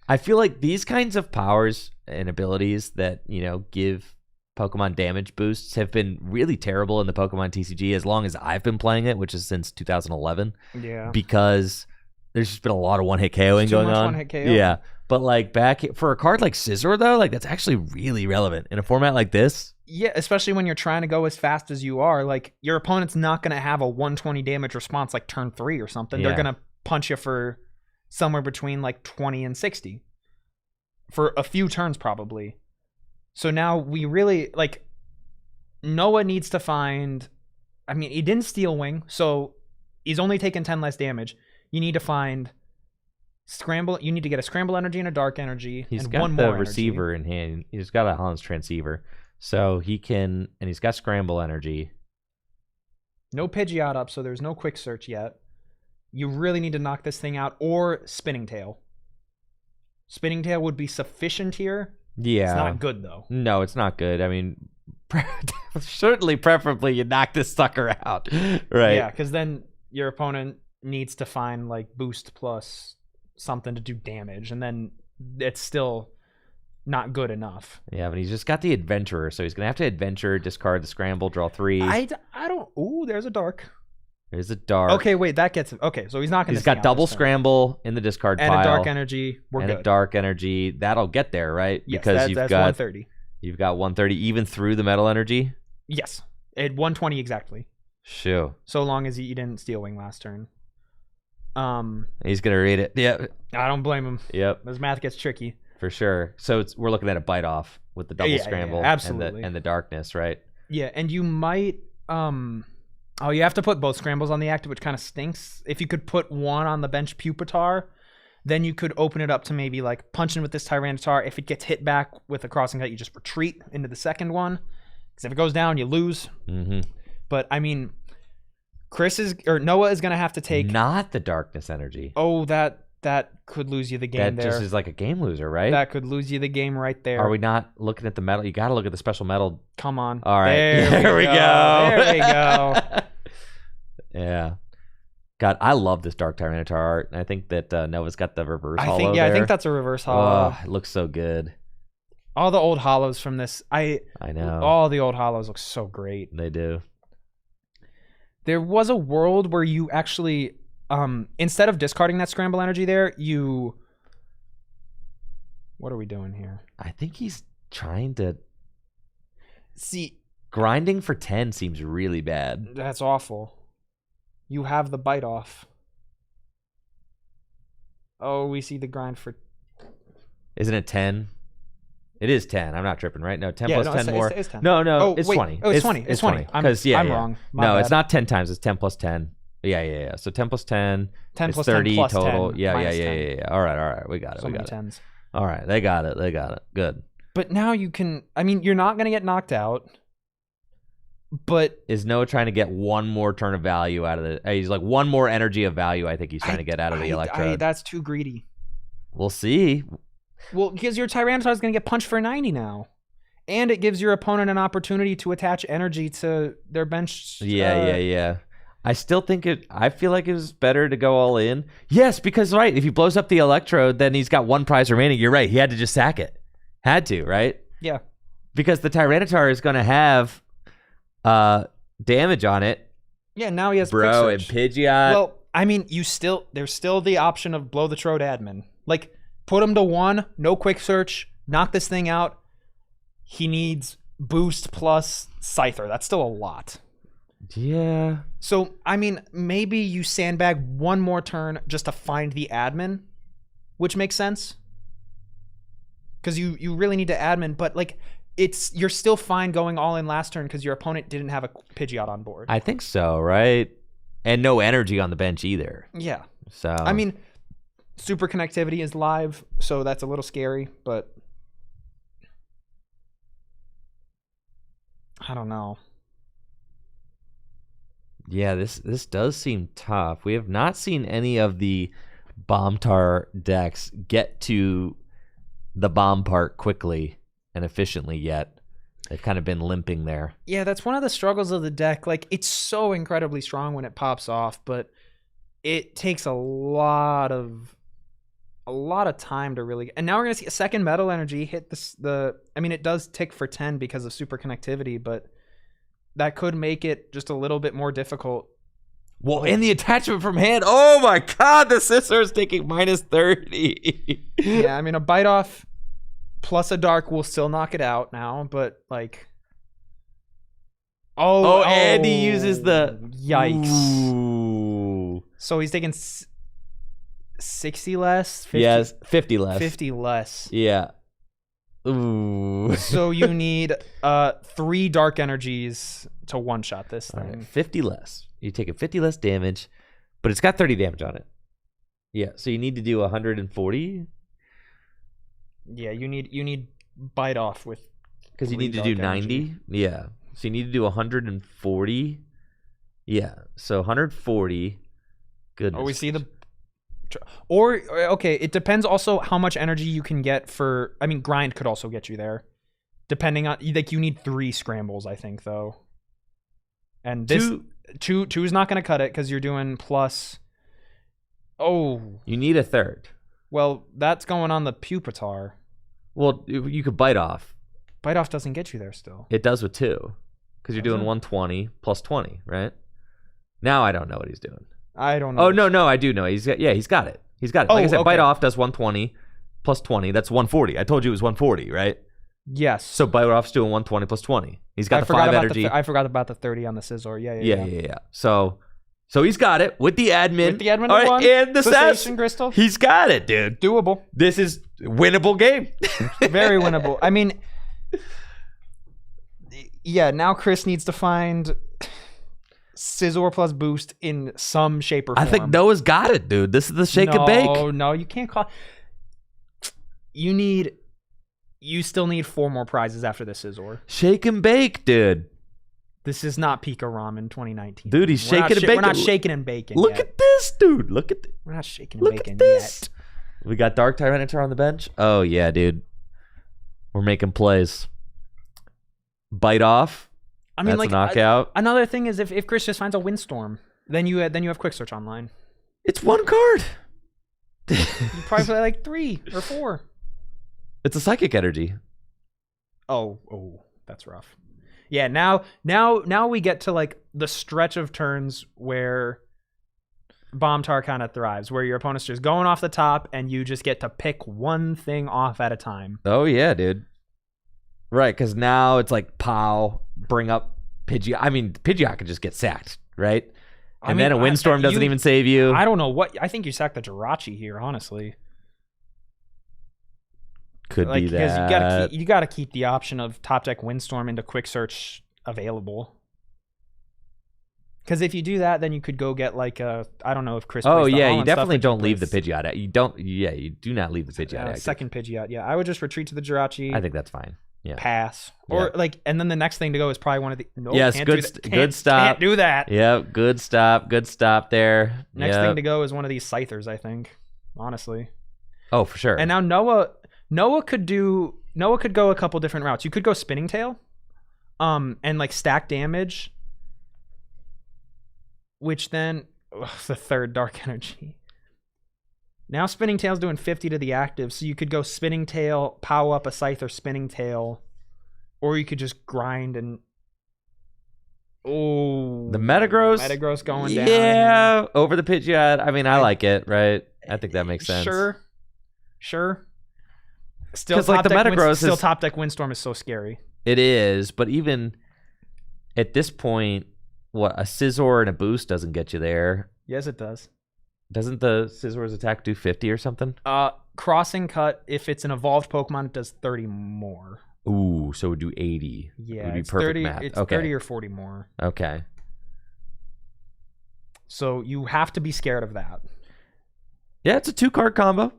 I feel like these kinds of powers and abilities that, you know, give Pokemon damage boosts have been really terrible in the Pokemon TCG as long as I've been playing it, which is since 2011. Yeah. Because there's just been a lot of 1-hit KOing going on. 1-hit KO. Yeah. But like for a card like Scizor though, like that's actually really relevant in a format like this. Yeah, especially when you're trying to go as fast as you are. Like, your opponent's not going to have a 120 damage response like turn 3 or something. Yeah. They're going to punch you for somewhere between like 20 and 60 for a few turns probably. So now we really, like, Noah needs to find, I mean, he didn't Steel Wing, so he's only taken 10 less damage. You need to find Scramble. You need to get a Scramble Energy and a Dark Energy. He's and got one the more receiver energy. in hand. He's got a Holland's Transceiver. So he can, and he's got Scramble Energy. No Pidgeot up, so there's no Quick Search yet. You really need to knock this thing out, or Spinning Tail. Spinning Tail would be sufficient here. Yeah. It's not good, though. No, it's not good. I mean, certainly, preferably, you knock this sucker out. Right. Yeah, because then your opponent needs to find, like, boost plus something to do damage, and then it's still not good enough. Yeah, but he's just got the Adventurer, so he's going to have to Adventure, discard the Scramble, draw 3. I don't... Ooh, there's a Dark. There's a Dark. Okay, wait, that gets... Okay, so he's not going to... He's got double Scramble in the discard and pile. And a Dark Energy. We're and good. a Dark Energy. That'll get there, right? Yes, because that's you've got 130. You've got 130 even through the Metal Energy? Yes. At 120 exactly. Shoo. So long as you didn't Steel Wing last turn. He's going to read it. Yep. I don't blame him. Yep. This math gets tricky. For sure. So we're looking at a bite off with the double Scramble absolutely. And the darkness, right? Yeah, and you might oh, you have to put both Scrambles on the active, which kind of stinks. If you could put one on the bench Pupitar, then you could open it up to maybe like punch in with this Tyranitar. If it gets hit back with a Crossing Cut, you just retreat into the second one. Because if it goes down, you lose. Mm-hmm. But I mean, Noah is gonna have to take not the Darkness Energy. Oh, that could lose you the game. That just is like a game loser, right? That could lose you the game right there. Are we not looking at the metal? You got to look at the special metal. Come on. All right. There we go. There we go. Yeah. God, I love this Dark Tyranitar art. And I think that Nova's got the reverse hollow there. I think that's a reverse hollow. Oh, it looks so good. All the old hollows from this. I know. All the old hollows look so great. They do. There was a world where you actually... instead of discarding that Scramble Energy there, you... What are we doing here? I think he's trying to... See... Grinding for 10 seems really bad. That's awful. You have the bite off. Oh, we see the grind for... Isn't it 10? It is 10. I'm not tripping, right? No, 10 plus 10 more. It's 10. No, it's 20. Oh, it's 20. It's 20. I'm wrong. No, it's not 10 times. It's 10 plus 10. Yeah. So 10 plus 10. 10 plus 30 10 plus total. 10 Yeah. All right. We got it. So many tens. All right. They got it. Good. But now you can... I mean, you're not going to get knocked out. But... Is Noah trying to get one more turn of value out of the... He's like one more energy of value I think he's trying to get out of the Electrode. That's too greedy. We'll see. Well, because your Tyranitar is going to get punched for 90 now. And it gives your opponent an opportunity to attach energy to their bench. Yeah. I still think I feel like it was better to go all in. Yes, because, right, if he blows up the Electrode, then he's got one prize remaining. You're right. He had to just sack it. Had to, right? Yeah. Because the Tyranitar is going to have damage on it. Yeah, now he has Bro, and Pidgeot. Well, I mean, there's still the option of blow the Trode admin. Like, put him to 1, no quick search, knock this thing out. He needs boost plus Scyther. That's still a lot. Yeah. So, I mean, maybe you sandbag one more turn just to find the admin, which makes sense. Because you really need to admin, but like you're still fine going all in last turn because your opponent didn't have a Pidgeot on board. I think so, right? And no energy on the bench either. Yeah. So I mean, super connectivity is live, so that's a little scary, but I don't know. yeah, this does seem tough. We have not seen any of the bomb tar decks get to the bomb part quickly and efficiently yet. They've kind of been limping there. Yeah, that's one of the struggles of the deck. Like, it's so incredibly strong when it pops off, but it takes a lot of time to really. And now we're gonna see a second Metal Energy hit I mean, it does tick for 10 because of super connectivity, but that could make it just a little bit more difficult. Well, and the attachment from hand. Oh my God, the Scissor is taking minus 30. Yeah, I mean, a Bite Off plus a Dark will still knock it out now, but like. And he uses the. Yikes. Ooh. So he's taking 60 less? 50, yes, 50 less. 50 less. Yeah. Ooh. So you need 3 Dark Energies to one-shot this thing. Right, 50 less. You take a 50 less damage, but it's got 30 damage on it. Yeah, so you need to do 140. Yeah, you need Bite Off with. Because you need to do 90. Energy. Yeah. So you need to do 140. Yeah. So 140. Goodness. Oh, we see the. Or, okay, it depends also how much energy you can get for. I mean, Grind could also get you there. Depending on. Like, you need 3 scrambles, I think, though. And this. Two is not going to cut it because you're doing plus. Oh. You need a third. Well, that's going on the Pupitar. Well, you could Bite Off. Bite Off doesn't get you there still. It does with 2. Because you're doing 120 plus 20, right? Now I don't know what he's doing. I don't know. Oh, no, I do know. He's got it. He's got it. Like I said, Bite Off does 120 plus 20. That's 140. I told you it was 140, right? Yes. So Bite Off's doing 120 plus 20. He's got the 5 energy. I forgot about the 30 on the Scizor. Yeah. So he's got it with the admin. With the admin all right, one, and the Cessation Crystal. He's got it, dude. Doable. This is winnable game. Very winnable. I mean, yeah, now Chris needs to find Scizor plus Boost in some shape or form. I think Noah's got it, dude. This is the shake and bake. No, you can't call. You still need 4 more prizes after the Scizor. Shake and bake, dude. This is not Pika Ramen 2019. Dude, he's shaking and baking. We're not shaking and baking Look yet. at this, dude. Look at this. We're not shaking and baking at this. yet. We got Dark Tyranitar on the bench. Oh, yeah, dude. We're making plays. Bite Off. I mean, that's like a knockout. Another thing is if Chris just finds a Windstorm, then you have Quick Search online. It's 1 card. You probably play like 3 or 4. It's a Psychic Energy. Oh, that's rough. Yeah, now we get to like the stretch of turns where Bombtar kind of thrives, where your opponent's just going off the top and you just get to pick one thing off at a time. Oh yeah, dude. Right, because now it's like pow, bring up Pidgeot. I mean, Pidgeot could just get sacked, right? And then a Windstorm doesn't even save you. I don't know what. I think you sack the Jirachi here, honestly. Could be that. Because you gotta keep the option of top deck Windstorm into Quick Search available. Because if you do that, then you could go get like a. I don't know if Chris. Oh yeah, you definitely don't leave the Pidgeot out. You don't. Yeah, you do not leave the Pidgeot out. Second Pidgeot. Yeah, I would just retreat to the Jirachi. I think that's fine. Yeah. Pass. Or like, and then the next thing to go is probably one of the. No, yes, good stop. Can't do that. Yeah, good stop. Good stop there. Next thing to go is one of these Scythers, I think. Honestly. Oh, for sure. And now Noah could go a couple different routes. You could go Spinning Tail, and like stack damage, which then the 3rd Dark Energy. Now Spinning Tail's doing 50 to the active, so you could go Spinning Tail, pow up a Scyther Spinning Tail, or you could just grind and the Metagross going down. Yeah, over the Pidgeot. I mean, I like it, right? I think that makes sense. Sure. Still, like the Metagross top deck Windstorm is so scary. It is, but even at this point, what, a Scizor and a boost doesn't get you there. Yes, it does. Doesn't the Scizzor's attack do 50 or something? Crossing Cut, if it's an evolved Pokemon, it does 30 more. Ooh, so it would do 80. Yeah, it would be it's perfect 30. math. It's Okay. 30 or 40 more. Okay. So you have to be scared of that. Yeah, it's a 2-card combo.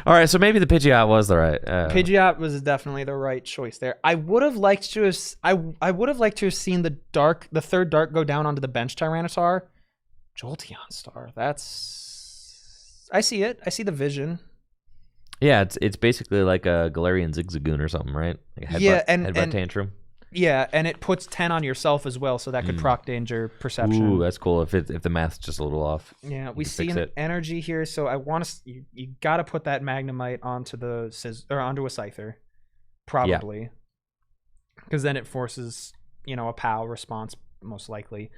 All right, so maybe the Pidgeot was the right. Pidgeot was definitely the right choice there. I would have liked to have. I would have liked to have seen the third dark go down onto the bench Tyranitar. Jolteon Star. That's. I see it. I see the vision. Yeah, it's basically like a Galarian Zigzagoon or something, right? Like a headbutt tantrum. Yeah, and it puts 10 on yourself as well, so that could proc danger perception. Ooh, that's cool. If the math's just a little off. Yeah, we see an energy here, so I want to. You got to put that Magnemite onto onto a Scyther, probably, because then it forces a POW response most likely.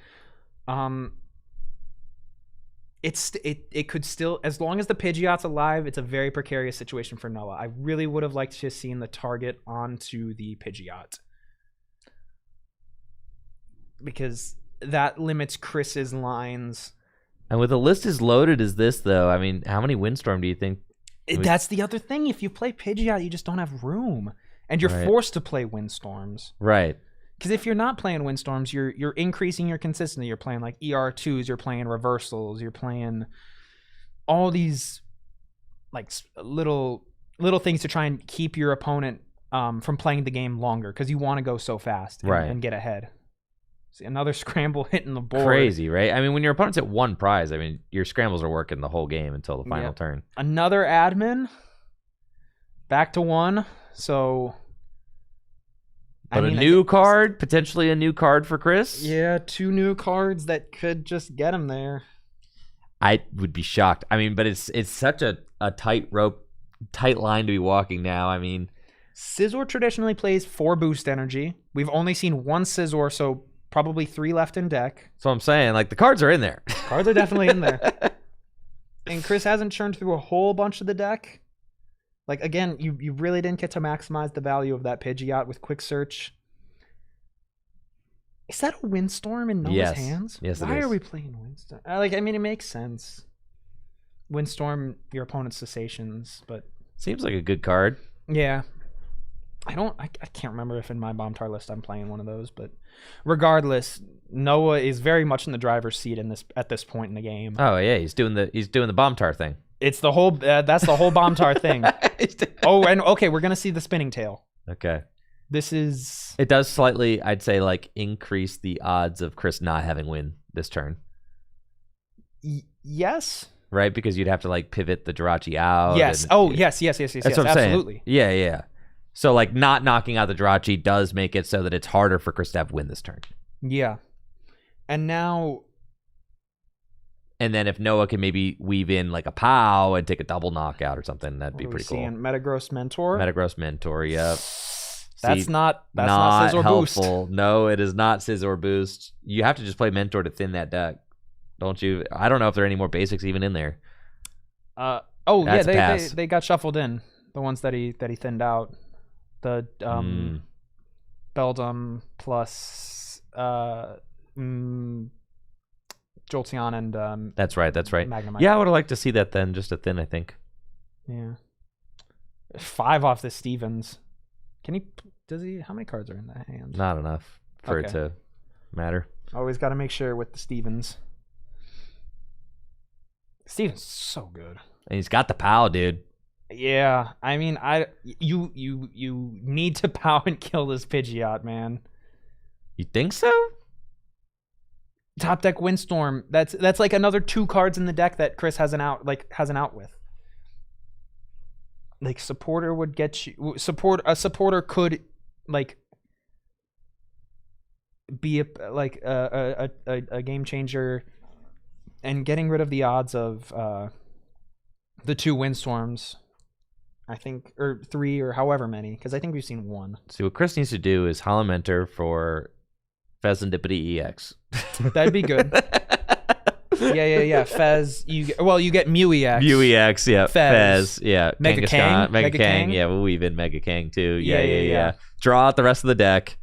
It could still, as long as the Pidgeot's alive, it's a very precarious situation for Noah. I really would have liked to have seen the target onto the Pidgeot, because that limits Chris's lines. And with a list as loaded as this, though, I mean, how many Windstorm do you think? That's the other thing. If you play Pidgeot, you just don't have room, and you're forced to play Windstorms. Right. Because if you're not playing Windstorms, you're increasing your consistency. You're playing like ER2s. You're playing reversals. You're playing all these like little things to try and keep your opponent from playing the game longer, because you want to go so fast and get ahead. See, another scramble hitting the board. Crazy, right? I mean, when your opponent's at one prize, I mean, your scrambles are working the whole game until the final turn. Another admin. Back to 1. So... But a new card, potentially a new card for Chris? Yeah, 2 new cards that could just get him there. I would be shocked. I mean, but it's such a tight line to be walking now. I mean, Scizor traditionally plays 4 boost energy. We've only seen 1 Scizor, so probably 3 left in deck. So I'm saying, like, the cards are in there. Cards are definitely in there. And Chris hasn't churned through a whole bunch of the deck. Like, again, you really didn't get to maximize the value of that Pidgeot with Quick Search. Is that a Windstorm in Noah's hands? Yes, Why are we playing Windstorm? I mean, it makes sense. Windstorm your opponent's cessations, but... Seems like a good card. Yeah. I can't remember if in my Bomb-Tar list I'm playing one of those, but regardless, Noah is very much in the driver's seat at this point in the game. Oh, yeah, he's doing the Bomb-Tar thing. It's the whole that's the whole Bomb-Tar thing. Oh, and okay, we're going to see the spinning tail. Okay. It does slightly, I'd say, like, increase the odds of Chris not having win this turn. Yes. Right, because you'd have to like pivot the Jirachi out. Yes. Yes. That's what I'm absolutely saying. Yeah. So like not knocking out the Jirachi does make it so that it's harder for Chris to have win this turn. Yeah. And now. And then if Noah can maybe weave in like a POW and take a double knockout or something, that'd be pretty cool. Metagross Mentor. Metagross Mentor, yep. That's not Scizor helpful. Boost. No, it is not Scizor Boost. You have to just play Mentor to thin that deck, don't you? I don't know if there are any more basics even in there. They got shuffled in. The ones that he thinned out. The Beldum plus Jolteon and That's right. Magnemite. Yeah, I would have liked to see that then, just a thin, I think. Yeah. 5 off the Stevens. How many cards are in that hand? Not enough for it to matter. Always got to make sure with the Stevens. Stevens is so good. And he's got the POW, dude. Yeah, I mean, you need to POW and kill this Pidgeot, man. You think so? Top deck Windstorm. That's like another 2 cards in the deck that Chris has an out with. Like supporter would get you a supporter could like be a game changer, and getting rid of the odds of the 2 Windstorms, I think, or 3 or however many, because I think we've seen 1. See, what Chris needs to do is Hollow Mentor for Pheasantipity EX. That'd be good. Yeah. Fez, you get Mew EX. Mew EX, yeah. Fez, yeah. Mega Kang. Mega Kang, yeah. We'll weave in Mega Kang too. Yeah. Draw out the rest of the deck.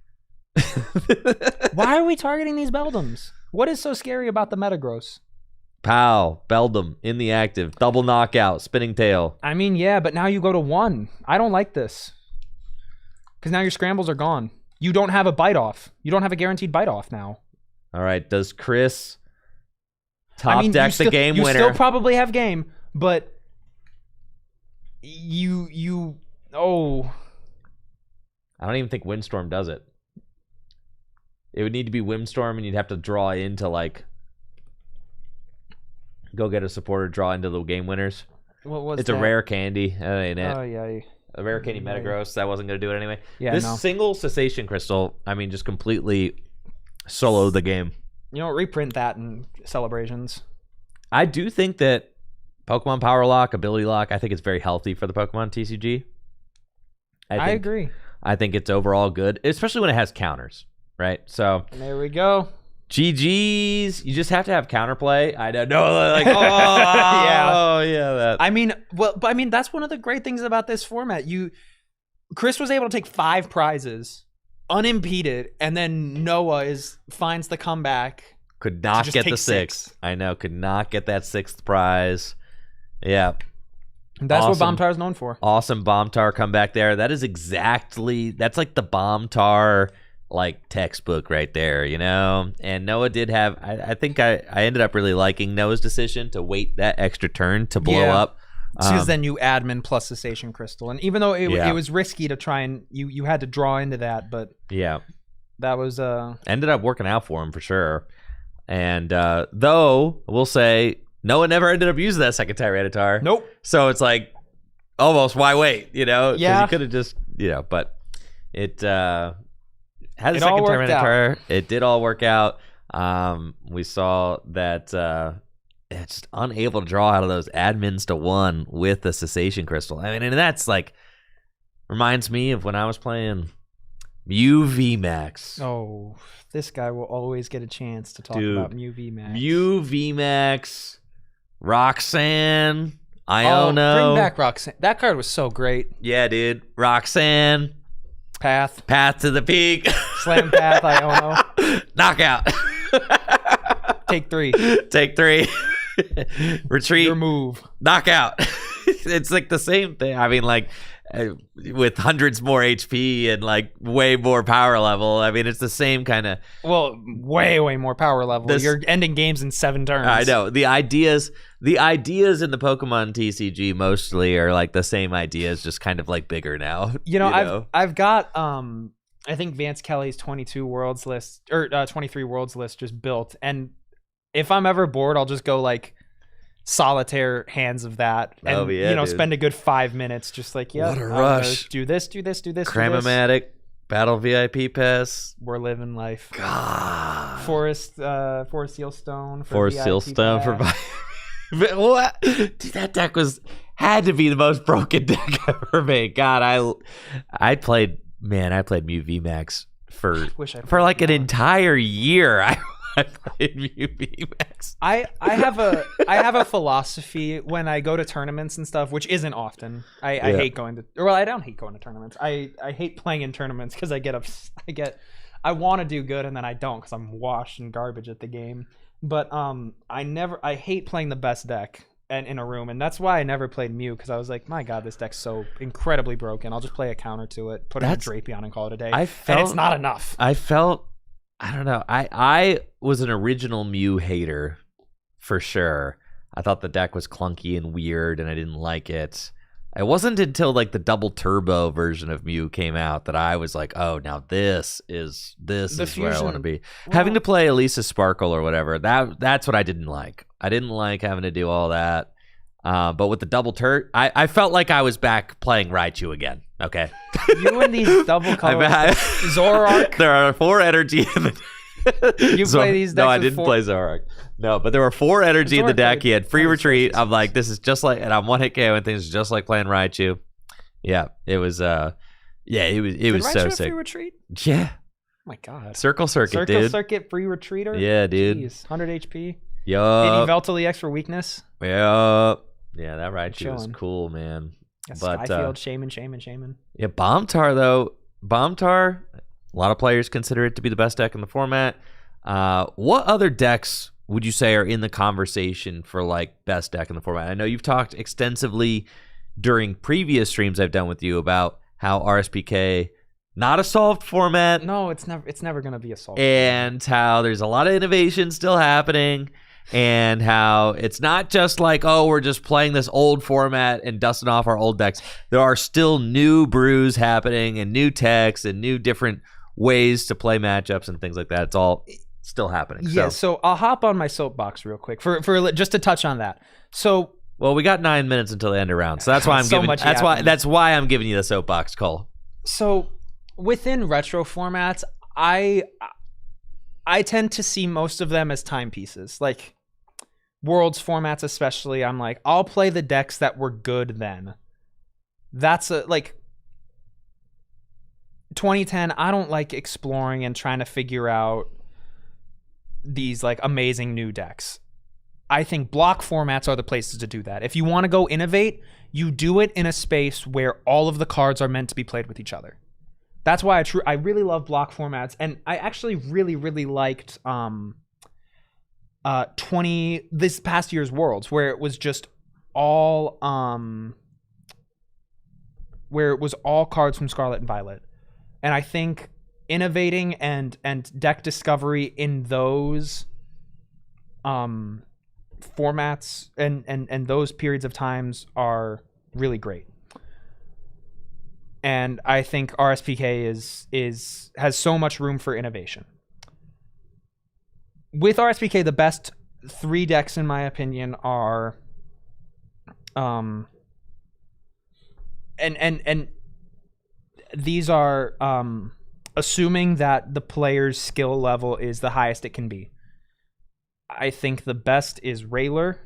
Why are we targeting these Beldums? What is so scary about the Metagross? Pow, Beldum in the active, double knockout, spinning tail. I mean, yeah, but now you go to 1. I don't like this. Because now your scrambles are gone. You don't have a bite off. You don't have a guaranteed bite off now. All right, does Chris deck the game winner? You still probably have game, but oh. I don't even think Windstorm does it. It would need to be Windstorm, and you'd have to draw into, like, go get a supporter, draw into the game winners. What was it's that? a rare candy. That ain't it. Oh, yeah. A rare candy Metagross. That wasn't going to do it anyway. Yeah, this single Cessation Crystal, I mean, just completely soloed the game. You know, reprint that in Celebrations. I do think that Pokemon Power Lock, Ability Lock, I think it's very healthy for the Pokemon TCG. I agree. I think it's overall good, especially when it has counters, right? So there we go. GG's. You just have to have counterplay. I don't know, like, yeah. That. I mean, that's one of the great things about this format. Chris was able to take 5 prizes unimpeded, and then Noah finds the comeback. Could not get the 6th. I know, could not get that 6th prize. Yeah. That's awesome. What Bombtar is known for. Awesome Bombtar comeback there. That's like the Bombtar like textbook right there, you know? And Noah did have, I think I ended up really liking Noah's decision to wait that extra turn to blow up. Because then you admin plus Cessation Crystal. And even though it was risky to try and you had to draw into that, but yeah, that was ended up working out for him for sure. And though we'll say Noah never ended up using that second Tyranitar. Nope. So it's like almost why wait, you know? Yeah. You could have just, you know, but it had a second Tyranitar. It did all work out. We saw that it's just unable to draw out of those admins to 1 with the Cessation Crystal. I mean, and that's like reminds me of when I was playing Mew VMAX. Oh, this guy will always get a chance to talk about Mew VMAX. Mew VMAX, Roxanne, Iono. Bring back Roxanne. That card was so great. Yeah, dude. Roxanne. Path to the peak. Slam Path, Iono. Knockout. Take 3. Retreat. Your move. Knockout. It's like the same thing. I mean, like, with hundreds more HP and like way more power level. I mean, it's the same kind of. Well, way more power level. You're ending games in 7 turns. I know. The ideas in the Pokemon TCG mostly are like the same ideas, just kind of like bigger now. You know, I've got I think Vance Kelly's 22 Worlds list or 23 Worlds list just built, and if I'm ever bored, I'll just go like solitaire hands of that, and spend a good 5 minutes just like what a rush. Do this. Cramomatic, Battle VIP Pass. We're living life. God. Forest Sealstone. Forest Sealstone for what? Dude, that deck had to be the most broken deck ever made. God, I played Mew VMAX for like an entire year. I played Mew VMAX. I have a philosophy when I go to tournaments and stuff, which isn't often. I hate going to. Well, I don't hate going to tournaments. I hate playing in tournaments because I want to do good and then I don't because I'm washed and garbage at the game. But I hate playing the best deck and in a room, and that's why I never played Mew, because I was like, my God, this deck's so incredibly broken. I'll just play a counter to it, put it in Drapion, and call it a day. And it's not enough. I don't know. I was an original Mew hater for sure. I thought the deck was clunky and weird, and I didn't like it. It wasn't until like the double turbo version of Mew came out that I was like, oh, now this is where I want to be. Well, having to play Elisa Sparkle or whatever, that's what I didn't like. I didn't like having to do all that. But with the double turret, I felt like I was back playing Raichu again. Okay. You and these double colors. Zoroark. There are 4 energy in the You play these decks. No, I didn't play Zoroark. No, but there were 4 energy in the deck. He had free retreat. I'm like, this is just like, and I'm one hit KO and things just like playing Raichu. Yeah, it was it was so sick. Free retreat? Yeah. Oh my God. Circle Circuit, dude. Circle Circuit free retreater? Yeah, dude. Jeez, 100 HP. Yup. Any Veltal EX for weakness? Yup. Yeah, that Raichu was cool, man. But Skyfield, Shaman. Yeah, Bombtar though. Bombtar A lot of players consider it to be the best deck in the format. What other decks would you say are in the conversation for like best deck in the format? I know you've talked extensively during previous streams I've done with you about how RSPK not a solved format. No, it's never going to be a solved and format. How there's a lot of innovation still happening, and how it's not just like, oh, we're just playing this old format and dusting off our old decks. There are still new brews happening and new techs and new different ways to play matchups and things like that. It's all still happening. Yeah, so I'll hop on my soapbox real quick for just to touch on that. So, well, we got 9 minutes until the end of round, so that's why I'm so giving. That's why I'm giving you the soapbox, Cole. So, within retro formats, I tend to see most of them as timepieces. Like Worlds formats, especially, I'm like, I'll play the decks that were good then. That's like 2010. I don't like exploring and trying to figure out these like amazing new decks. I think block formats are the places to do that. If you want to go innovate, you do it in a space where all of the cards are meant to be played with each other. That's why I really love block formats, and I actually really liked this past year's Worlds, where it was just all cards from Scarlet and Violet. And I think innovating and deck discovery in those formats and those periods of times are really great. And I think RSPK has so much room for innovation. With RSPK, the best 3 decks, in my opinion, are and these are assuming that the player's skill level is the highest it can be. I think the best is Railer,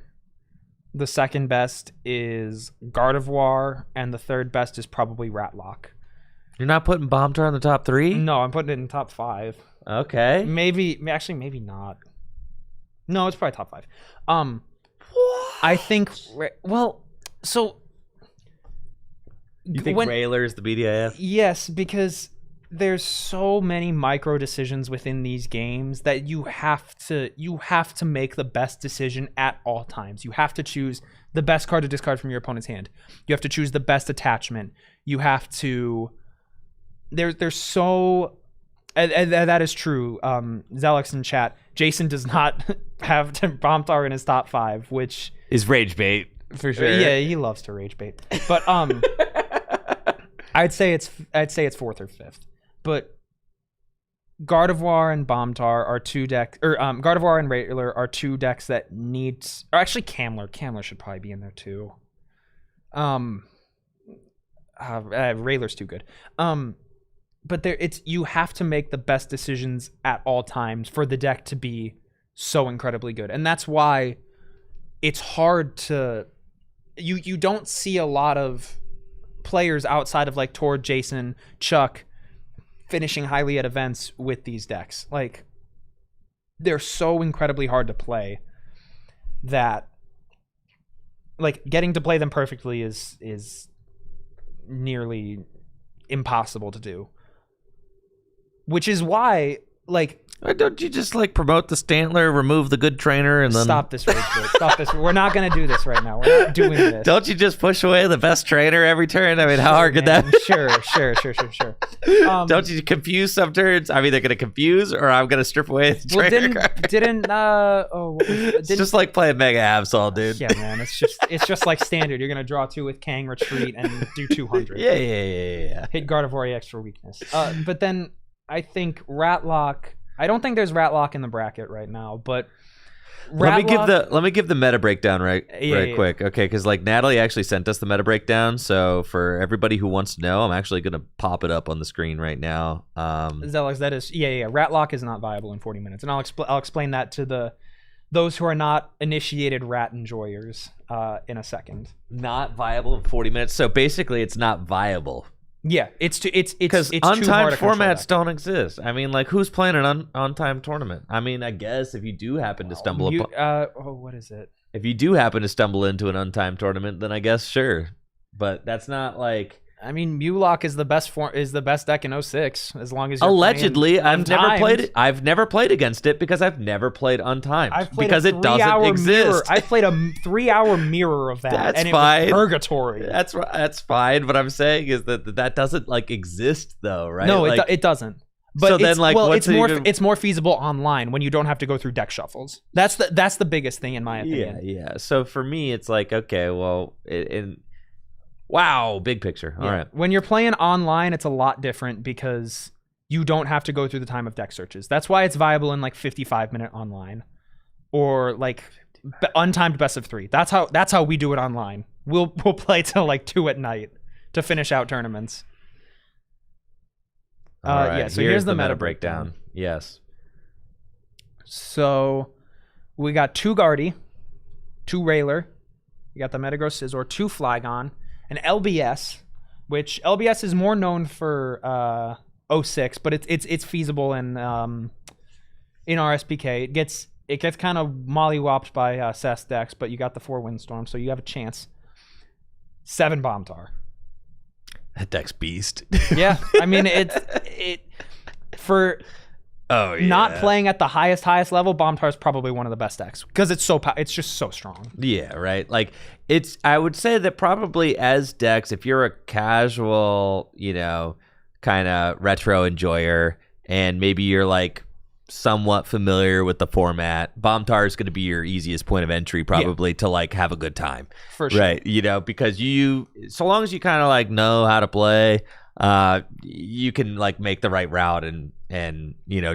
the second best is Gardevoir, and the third best is probably Ratlock. You're not putting Bombtar in the top 3? No, I'm putting it in top 5. Okay. Maybe not. No, it's probably top 5. What? I think. Well, so you think Railer's the BDIF? Yes, because there's so many micro decisions within these games that you have to make the best decision at all times. You have to choose the best card to discard from your opponent's hand. You have to choose the best attachment. You have to. There's so. And that is true. Zelix in chat. Jason does not have Bombtar in his top 5, which is rage bait for sure. Yeah, he loves to rage bait. But I'd say it's 4th or 5th. But Gardevoir and Bombtar are 2 decks, or Gardevoir and Railer are 2 decks that needs. Or actually, Camler should probably be in there too. Railer's too good. But you have to make the best decisions at all times for the deck to be so incredibly good, and that's why it's hard to. You don't see a lot of players outside of like Tord, Jason, Chuck finishing highly at events with these decks. Like, they're so incredibly hard to play that like getting to play them perfectly is nearly impossible to do. Which is why, like, don't you just like promote the Stantler, remove the good trainer, and then stop this rage bait. Stop this. We're not gonna do this right now. We're not doing this. Don't you just push away the best trainer every turn? I mean, how hard could that? Sure. Don't you confuse some turns? I'm either gonna confuse or I'm gonna strip away the trainer card. It's just like playing Mega Absol, dude. Yeah, man. It's just like standard. You're gonna draw 2 with Kang, retreat, and do 200. Yeah. Hit Gardevoir extra weakness. But then I think Ratlock. I don't think there's Ratlock in the bracket right now, but let me give the meta breakdown right quick, okay? Because like Natalie actually sent us the meta breakdown, so for everybody who wants to know, I'm actually gonna pop it up on the screen right now. Zelix, that is Ratlock is not viable in 40 minutes, and I'll explain that to those who are not initiated rat enjoyers in a second. Not viable in 40 minutes. So basically, it's not viable. Yeah, it's because untimed formats don't exist. I mean, like, who's playing an untimed tournament? I mean, I guess if you do happen to stumble upon, what is it? If you do happen to stumble into an untimed tournament, then I guess sure. But that's not like I mean, Mulock is the best deck in 06 as long as you're allegedly. I've never played it. I've never played against it because I've never played Untimed. I've played because it doesn't exist. I played a 3-hour mirror of that. That's and fine. It was purgatory. That's fine. What I'm saying is that doesn't like exist though, right? No, like, it doesn't. But so then, like, it's more feasible online when you don't have to go through deck shuffles. That's the biggest thing in my opinion. Yeah. So for me, it's like, okay, well, wow, big picture. All right. When you're playing online, it's a lot different because you don't have to go through the time of deck searches. That's why it's viable in like 55-minute online or like untimed best of 3. That's how we do it online. We'll play till like 2 at night to finish out tournaments. All right. Yeah, so here's the meta breakdown. Yes. So we got 2 Guardy, 2 Railer, you got the Metagross Scizor, 2 Flygon, an LBS, which LBS is more known for 06, but it's feasible in RSPK. It gets kind of mollywopped by Sess decks, but you got the 4 Windstorm, so you have a chance. 7 Bombtar. That deck's beast. Yeah, I mean for not playing at the highest level, Bombtar is probably one of the best decks because it's just so strong. Yeah, right. Like I would say that probably as decks, if you're a casual, kind of retro enjoyer, and maybe you're like somewhat familiar with the format, Bombtar is going to be your easiest point of entry probably to like have a good time. For sure. Right. Because so long as you kind of like know how to play, you can like make the right route and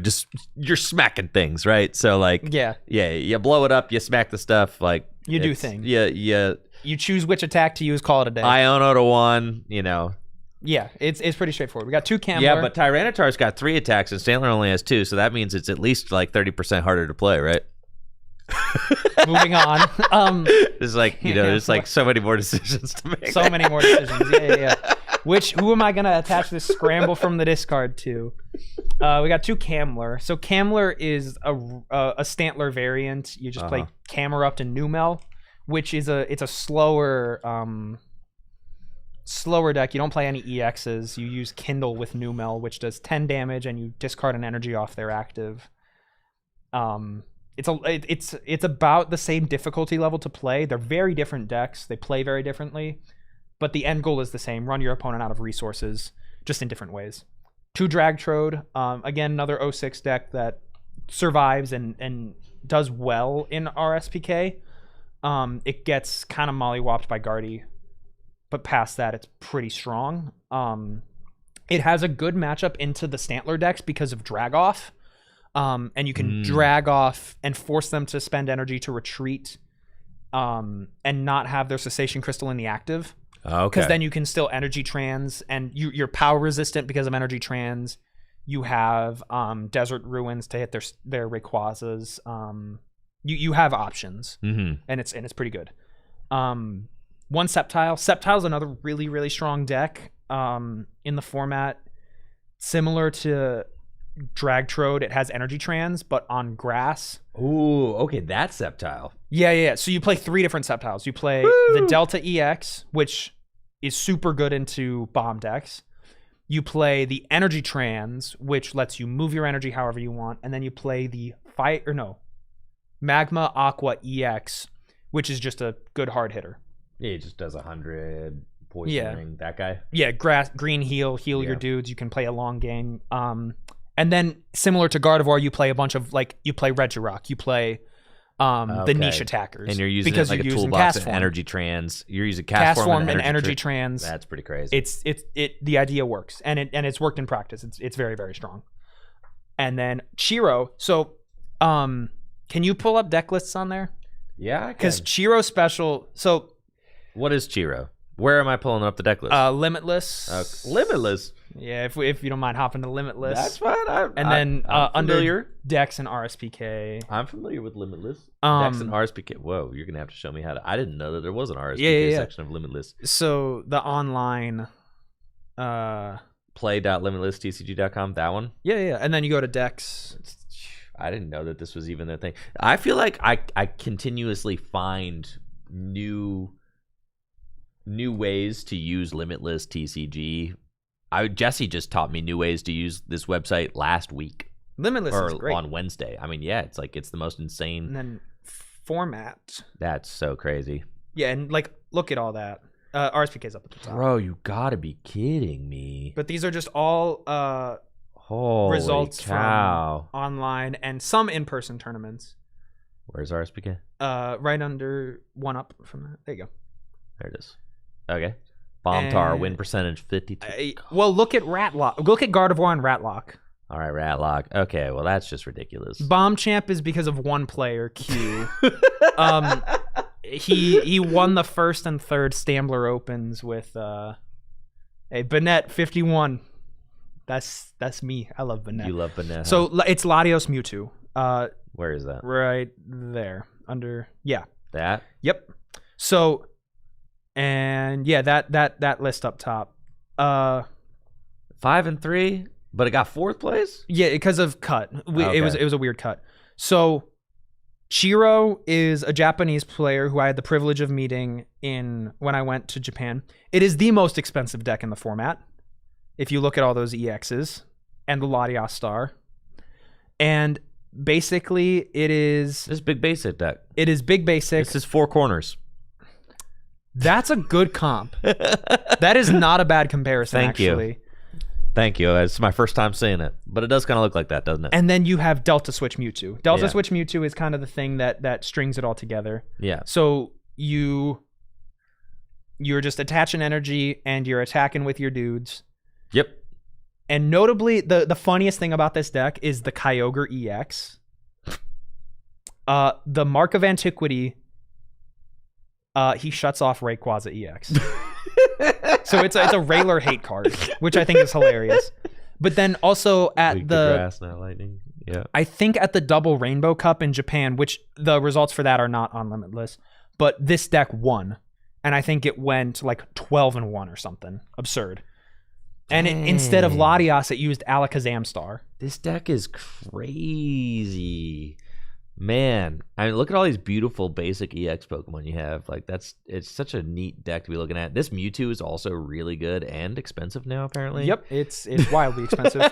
just you're smacking things, right? So like you blow it up, you smack the stuff, like you do things. You choose which attack to use, call it a day. Iono to 1, Yeah, it's pretty straightforward. We got 2 Camler. Yeah, but Tyranitar's got 3 attacks and Stantler only has 2, so that means it's at least like 30% harder to play, right? Moving on. There's like, there's like so many more decisions to make. So many more decisions. Yeah. Who am I going to attach this scramble from the discard to? We got 2 Camler. So Camler is a Stantler variant. You just play Camerupt and Numel, which is it's a slower deck. You don't play any EXs. You use Kindle with Numel, which does 10 damage, and you discard an energy off their active. It's about the same difficulty level to play. They're very different decks. They play very differently, but the end goal is the same. Run your opponent out of resources, just in different ways. 2 Dragtrode. Again, another 06 deck that survives and does well in RSPK. It gets kind of mollywopped by Guardy, but past that, it's pretty strong. It has a good matchup into the Stantler decks because of Drag Off. And you can drag off and force them to spend energy to retreat and not have their Cessation Crystal in the active. Okay. Because then you can still energy trans, and you're power resistant because of energy trans. You have Desert Ruins to hit their Rayquazas. You have options, and it's pretty good. 1 Sceptile. Sceptile's another really, really strong deck in the format. Similar to Dragtrode, it has energy trans, but on grass. Ooh, okay, that's Sceptile. Yeah. So you play 3 different Sceptiles. You play the Delta EX, which is super good into bomb decks. You play the energy trans, which lets you move your energy however you want, and then you play the Magma Aqua EX, which is just a good hard hitter. Yeah, it just does 100 poison ring. That guy. Yeah, green heal your dudes. You can play a long game. And then similar to Gardevoir, you play a bunch of you play Regirock, you play the niche attackers, and you're using because like you're a using toolbox Cast of energy trans. You're using Cast Form and energy trans. That's pretty crazy. The idea works, and it's worked in practice. It's very, very strong. And then Chiro. So, can you pull up deck lists on there? Yeah, because Chiro special. So, what is Chiro? Where am I pulling up the deck list? Limitless. Limitless. Yeah, if you don't mind hopping to Limitless. That's fine. I'm under Dex and RSPK. I'm familiar with Limitless. Dex and RSPK. Whoa, you're gonna have to show me how to. I didn't know that there was an RSPK section of Limitless. So the online play.limitlesstcg.com, that one? Yeah. And then you go to Dex. I didn't know that this was even a thing. I feel like I continuously find new new ways to use Limitless TCG. Jesse just taught me new ways to use this website last week. Limitless is great. On Wednesday. I mean, yeah, it's the most insane. And then format. That's so crazy. Yeah, and like look at all that. RSPK's up at the top. Bro, you gotta be kidding me. But these are just all Holy results cow. from online and some in-person tournaments. Where's RSPK? Right under one up from that. There you go. There it is. Okay. Bombtar, And- win percentage 52. Well, look at Ratlock. Look at Gardevoir and Ratlock. All right, Ratlock. Okay, well, that's just ridiculous. Bomb Champ is because of one player, Q. He won the first and third Stambler Opens with a Banette 51. That's me. I love Banette. You love Banette. So it's Latios Mewtwo. Where is that? Right there. Under That? Yep. So and yeah, that list up top. 5 and 3, but it got 4th place? Yeah, because of cut. Okay. It was a weird cut. So Chiro is a Japanese player who I had the privilege of meeting when I went to Japan. It is the most expensive deck in the format. If you look at all those EXs and the Latias Star. And basically it is This big basic deck. It is big basic. This is 4 corners. That's a good comp. That is not a bad comparison, Thank you. actually. Thank you. It's my first time saying it, but it does kind of look like that, doesn't it? And then you have Delta Switch Mewtwo. Delta Yeah. Switch Mewtwo is kind of the thing that strings it all together. Yeah. So you're just attaching energy and you're attacking with your dudes. Yep. And notably, the funniest thing about this deck is the Kyogre EX. The Mark of Antiquity, he shuts off Rayquaza EX. So it's a Railer hate card, which I think is hilarious. But then also at Weak to the grass, not lightning. Yeah. I think at the Double Rainbow Cup in Japan, which the results for that are not on Limitless, but this deck won. And I think it went like 12-1 or something. Absurd. And instead of Dang. Latias, it used Alakazam Star. This deck is crazy. Man, I mean, look at all these beautiful basic EX Pokemon you have. Like, it's such a neat deck to be looking at. This Mewtwo is also really good and expensive now, apparently. Yep, it's wildly expensive.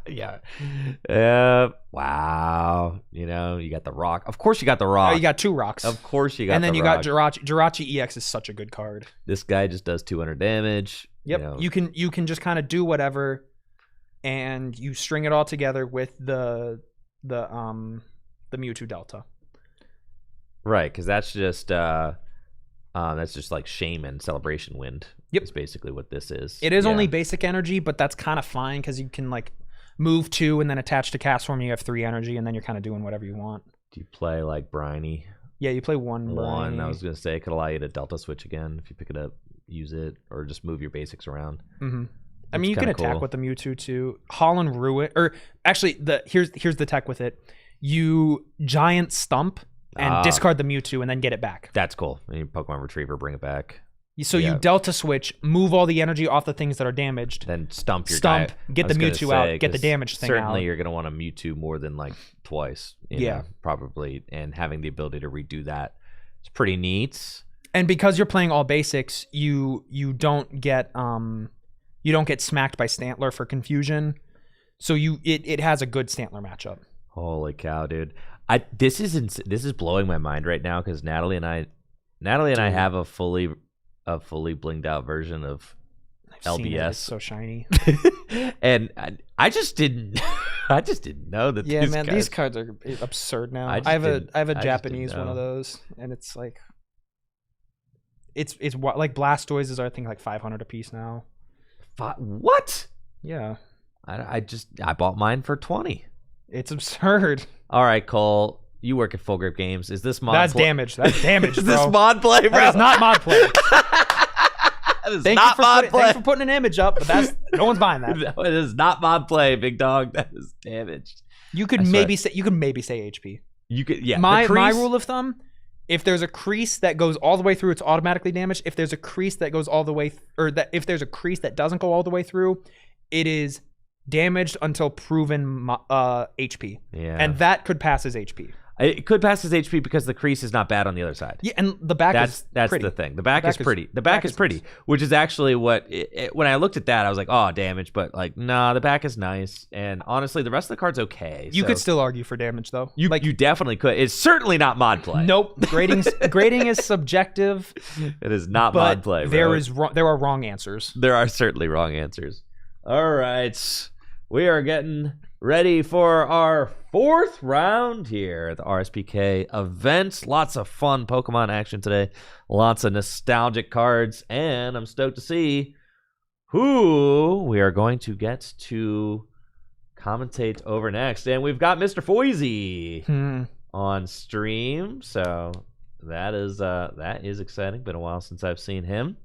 Yeah. Wow. You know, you got the Rock. Of course you got the Rock. You got 2 rocks. Of course you got and then the you Rock. got Jirachi. Jirachi EX is such a good card. This guy just does 200 damage. Yep. You know. You can just kind of do whatever, and you string it all together with the Mewtwo Delta. Right, because that's just like Shaman Celebration Wind. Yep. Is basically what this is. It is Yeah. only basic energy, but that's kind of fine because you can like move 2 and then attach to Cast Form. You have 3 energy, and then you're kind of doing whatever you want. Do you play like Briny? Yeah, you play one. I was gonna say it could allow you to Delta Switch again if you pick it up, use it, or just move your basics around. Mm-hmm. I mean, you can kinda attack cool. with the Mewtwo too. Holland Ruin, or actually, here's the tech with it. You Giant Stump and discard the Mewtwo and then get it back. That's cool. And your Pokemon Retriever, bring it back. So Yeah. you Delta Switch, move all the energy off the things that are damaged. Then stump your Stump, guy. get I the was gonna Mewtwo out, say, get the 'cause damaged thing certainly out. you're gonna want a Mewtwo more than like twice. Yeah. Probably, and having the ability to redo that is pretty neat. And because you're playing all basics, you don't get smacked by Stantler for confusion. So it has a good Stantler matchup. Holy cow, dude! This is blowing my mind right now because Natalie and I have a fully blinged out version of I've seen it. LBS. It's so shiny. And I just didn't know that. Yeah, these man, guys, these cards are absurd now. I just I have didn't- a I just Japanese didn't one of know. those, and it's like it's like Blastoises are I think like 500 a piece now. What? Yeah, I bought mine for 20. it's absurd. All right, Cole, you work at Full Grip Games. Is this mod? That's damage. That's damage, Is bro. this mod play, bro? That is not mod play. That is Thank not you mod play. thanks for putting an image up, but no one's buying that. No, it is not mod play, big dog. That is damaged. You could maybe say HP. You could, yeah. My the crease- rule of thumb: if there's a crease that goes all the way through, it's automatically damaged. If there's a crease that goes all the way, if there's a crease that doesn't go all the way through, it is damaged until proven HP. Yeah. And that could pass as HP. It could pass his HP because the crease is not bad on the other side. Yeah, and the back is that's pretty. the thing. The back is pretty. The back is pretty, nice. which is actually what when I looked at that, I was like, oh, damage, but like, nah, the back is nice, and honestly, the rest of the card's okay. You so. could still argue for damage though. You definitely could. It's certainly not mod play. Nope. Grading is subjective. It is not but mod play. Bro. There are wrong answers. There are certainly wrong answers. All right, we are getting ready for our 4th round here at the RSPK event. Lots of fun Pokemon action today. Lots of nostalgic cards, and I'm stoked to see who we are going to get to commentate over next. And we've got Mr. Foisey on stream, so that is exciting. Been a while since I've seen him,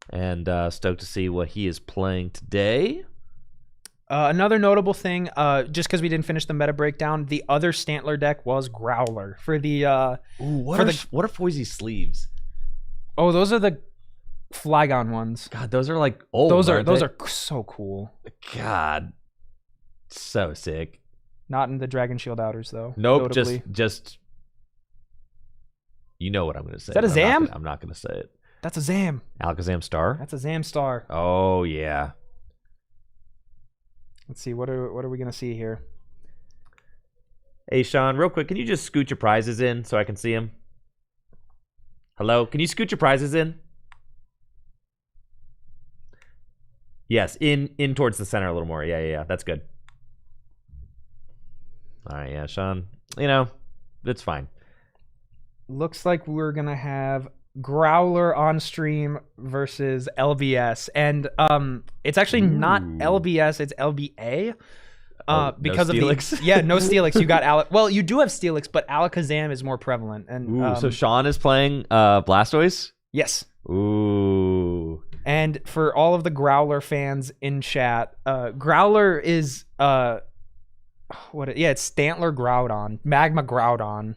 and stoked to see what he is playing today. Another notable thing, just because we didn't finish the meta breakdown, the other Stantler deck was Growler for the. What are Foisey's sleeves? Oh, those are the Flygon ones. God, those are like old. Those are so cool. God, so sick. Not in the Dragon Shield outers though. Nope, notably. just. You know what I'm going to say. Is that a Zam? I'm not going to say it. That's a Zam. Alakazam Star. That's a Zam Star. Oh yeah. Let's see, what are we gonna see here? Hey Sean, real quick, can you just scoot your prizes in so I can see them? Hello, can you scoot your prizes in? Yes, in towards the center a little more. Yeah, that's good. All right, yeah, Sean, it's fine. Looks like we're gonna have Growler on stream versus LBS, and it's actually not LBS, it's LBA. Because no of Steelix? no Steelix. You got well, you do have Steelix, but Alakazam is more prevalent. And so Sean is playing Blastoise? Yes. Ooh. And for all of the Growler fans in chat, Growler is it's Stantler Groudon, Magma Groudon.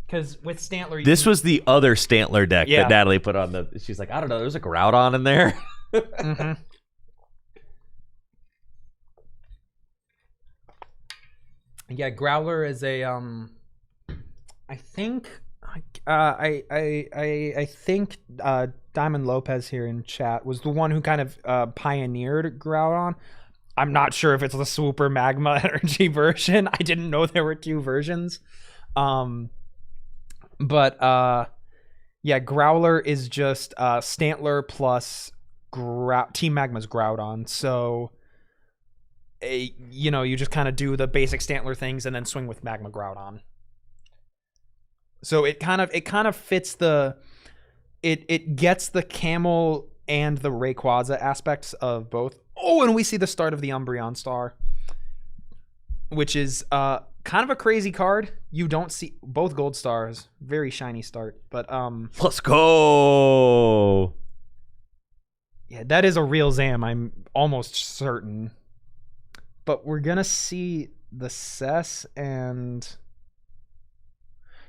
Because with Stantler, this was the other Stantler deck Yeah. that Natalie put on the. She's like, I don't know, there's a Groudon in there. Mm-hmm. Yeah, Growler is a I think I think Diamond Lopez here in chat was the one who kind of pioneered Groudon. I'm not sure if it's the Swooper Magma Energy version. I didn't know there were 2 versions. But yeah, Growler is just Stantler plus Team Magma's Groudon. So you just kind of do the basic Stantler things and then swing with Magma Groudon. So it kind of fits it gets the Camel and the Rayquaza aspects of both. Oh, and we see the start of the Umbreon Star, which is kind of a crazy card. You don't see both gold stars, very shiny start, but Let's go. Yeah, that is a real Zam, I'm almost certain. But we're gonna see the Cess and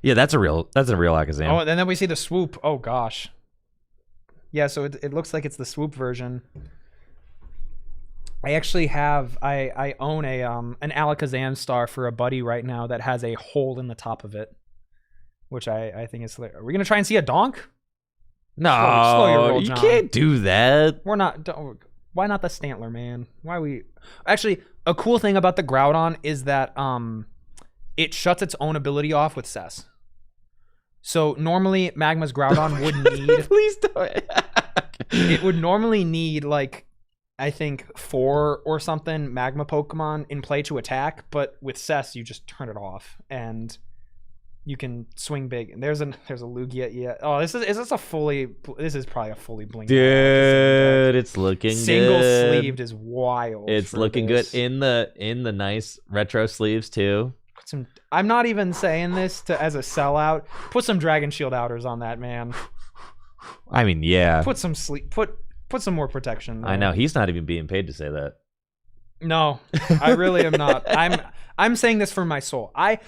Yeah, that's a real Alakazam. oh, and then we see the Swoop. Oh gosh. Yeah, so it looks like it's the Swoop version. I actually have I own a an Alakazam Star for a buddy right now that has a hole in the top of it, which I think is. Are we gonna try and see a donk? No, slow your roll, you John. can't do that. We're not. Why not the Stantler, man? Why we? Actually, a cool thing about the Groudon is that it shuts its own ability off with Cess. So normally Magma's Groudon would need. Please don't. It would normally need like, I think 4 or something Magma Pokemon in play to attack, but with Cess you just turn it off and you can swing big. And there's a Lugia. Yeah. Oh, this is probably a fully blinged. Dude, it's looking single good. sleeved is wild. It's looking this. good in the nice retro sleeves too. I'm not even saying this as a sellout. Put some Dragon Shield outers on that, man. I mean, yeah. Put some Put some more protection there. I know he's not even being paid to say that. No, I really am not. I'm saying this for my soul. I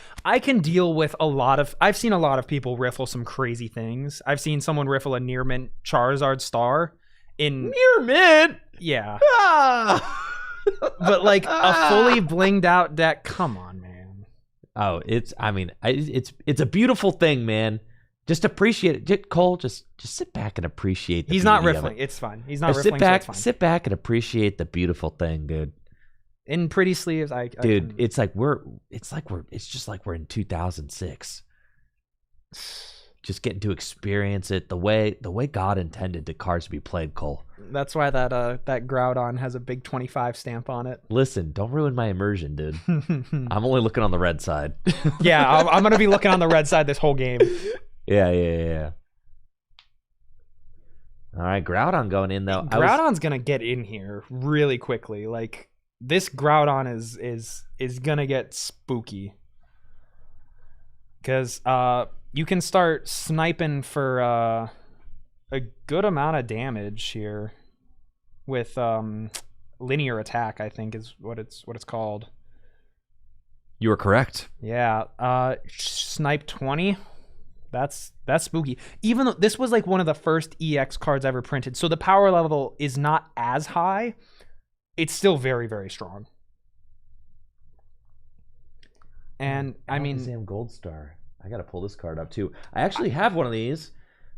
can deal with I've seen a lot of people riffle some crazy things. I've seen someone riffle a near mint Charizard Star in near mint. Yeah. Ah! But like a fully blinged out deck, come on, man. Oh, it's a beautiful thing, man. Just appreciate it. Cole, just sit back and appreciate the He's not beauty of riffling. it. It's fine. He's not Sit riffling, back, so it's fine. sit back and appreciate the beautiful thing, dude. In pretty sleeves, Dude, it's just like we're in 2006. Just getting to experience it the way God intended the cards to be played, Cole. That's why that Groudon has a big 25 stamp on it. Listen, don't ruin my immersion, dude. I'm only looking on the red side. Yeah, I'm gonna be looking on the red side this whole game. Yeah. All right, Groudon going in though. Groudon's gonna get in here really quickly. Like this Groudon is gonna get spooky because you can start sniping for a good amount of damage here with linear attack. I think is what it's called. You were correct. Yeah, snipe 20. That's spooky. Even though this was like one of the first EX cards ever printed, so the power level is not as high. It's still very, very strong. And I mean, Alakazam Gold Star. I gotta pull this card up too. I actually have one of these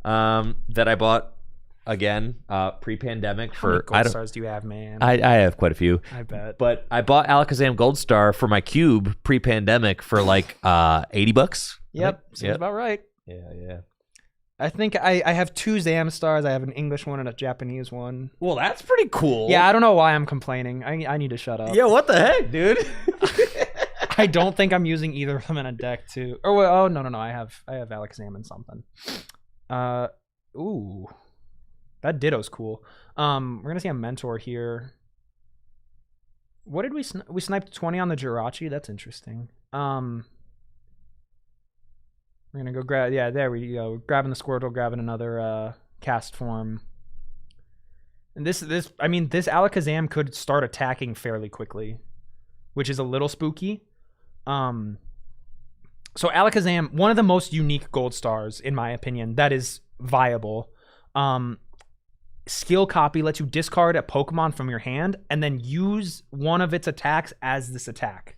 that I bought again pre-pandemic. How many Gold Stars do you have, man? I have quite a few. I bet. But I bought Alakazam Gold Star for my cube pre-pandemic for like $80. Yep, seems about right. Yeah. I think I have 2 Zam Stars. I have an English one and a Japanese one. Well, that's pretty cool. Yeah, I don't know why I'm complaining. I need to shut up. Yeah, what the heck, dude? I don't think I'm using either of them in a deck too. Or oh no, I have Alakazam and something. Ooh, that Ditto's cool. We're gonna see a Mentor here. What did we sniped 20 on the Jirachi? That's interesting. We're gonna go grab. Yeah, there we go. Grabbing the Squirtle, grabbing another cast form. And this Alakazam could start attacking fairly quickly, which is a little spooky. So Alakazam, one of the most unique Gold Stars, in my opinion, that is viable. Skill Copy lets you discard a Pokemon from your hand and then use one of its attacks as this attack.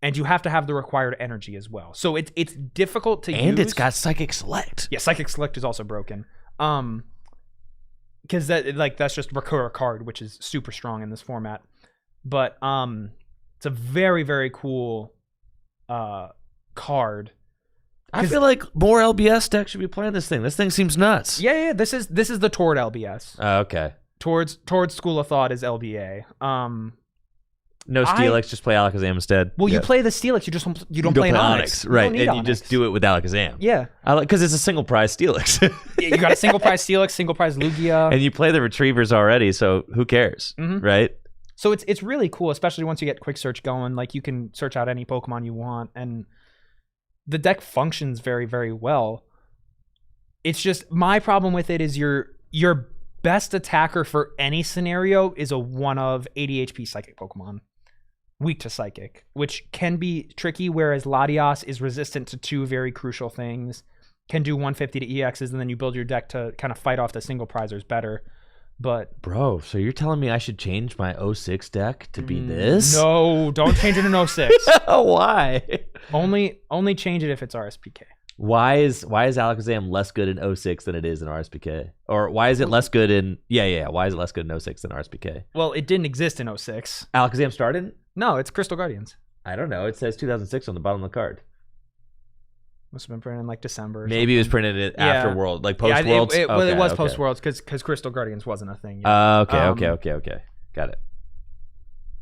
And you have to have the required energy as well. So it's difficult to use. And it's got Psychic Select. Yeah, Psychic Select is also broken. Because that's just Recur card, which is super strong in this format. But it's a very, very cool card. I feel like more LBS decks should be playing this thing. This thing seems nuts. Yeah. This is the Tord LBS. Oh, okay. Tord School of Thought is LBA. No Steelix, just play Alakazam instead. Well, you play the Steelix, you don't play an Onyx. Right, and you just do it with Alakazam. Yeah. Because it's a single prize Steelix. Yeah, you got a single prize Steelix, single prize Lugia. And you play the Retrievers already, so who cares, right? So it's really cool, especially once you get Quick Search going. Like, you can search out any Pokemon you want, and the deck functions very, very well. It's just, my problem with it is your best attacker for any scenario is a 1 of 80 HP Psychic Pokemon. Weak to Psychic, which can be tricky, whereas Latias is resistant to 2 very crucial things, can do 150 to EXs, and then you build your deck to kind of fight off the single prizers better. But bro, so you're telling me I should change my 06 deck to be this? No, don't change it in 06. Why? Only change it if it's RSPK. Why is Alakazam less good in 06 than it is in RSPK? Or why is it less good in why is it less good in 06 than RSPK? Well, it didn't exist in 06. Alakazam started? No, it's Crystal Guardians. I don't know. It says 2006 on the bottom of the card. Must have been printed in like December. Maybe it was printed after World, like post Worlds. It was post Worlds because Crystal Guardians wasn't a thing yet. Okay. Got it.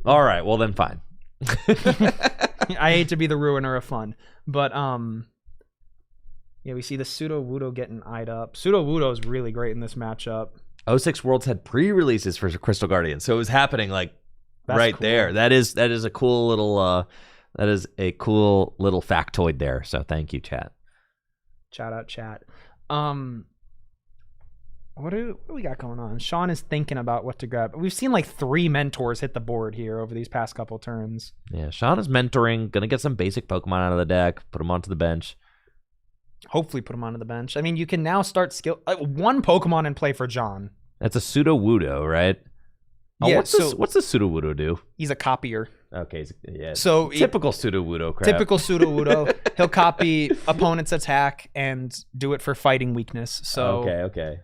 All right. Well, then fine. I hate to be the ruiner of fun, but we see the Sudowoodo getting eyed up. Sudowoodo is really great in this matchup. 06 Worlds had pre-releases for Crystal Guardians, so it was happening like right cool. There. That is a cool little factoid there. So thank you, chat. Shout out, chat. What do we got going on? Sean is thinking about what to grab. We've seen like 3 mentors hit the board here over these past couple turns. Yeah, Sean is mentoring. Gonna get some basic Pokemon out of the deck. Put them onto the bench. Hopefully put them onto the bench. I mean, you can now start one Pokemon in play for John. That's a Sudowoodo, right? Oh, yeah, what's the Sudowoodo do? He's a copier. Okay, yeah. So typical Sudowoodo crap. Typical Sudowoodo. He'll copy opponent's attack and do it for fighting weakness. So okay.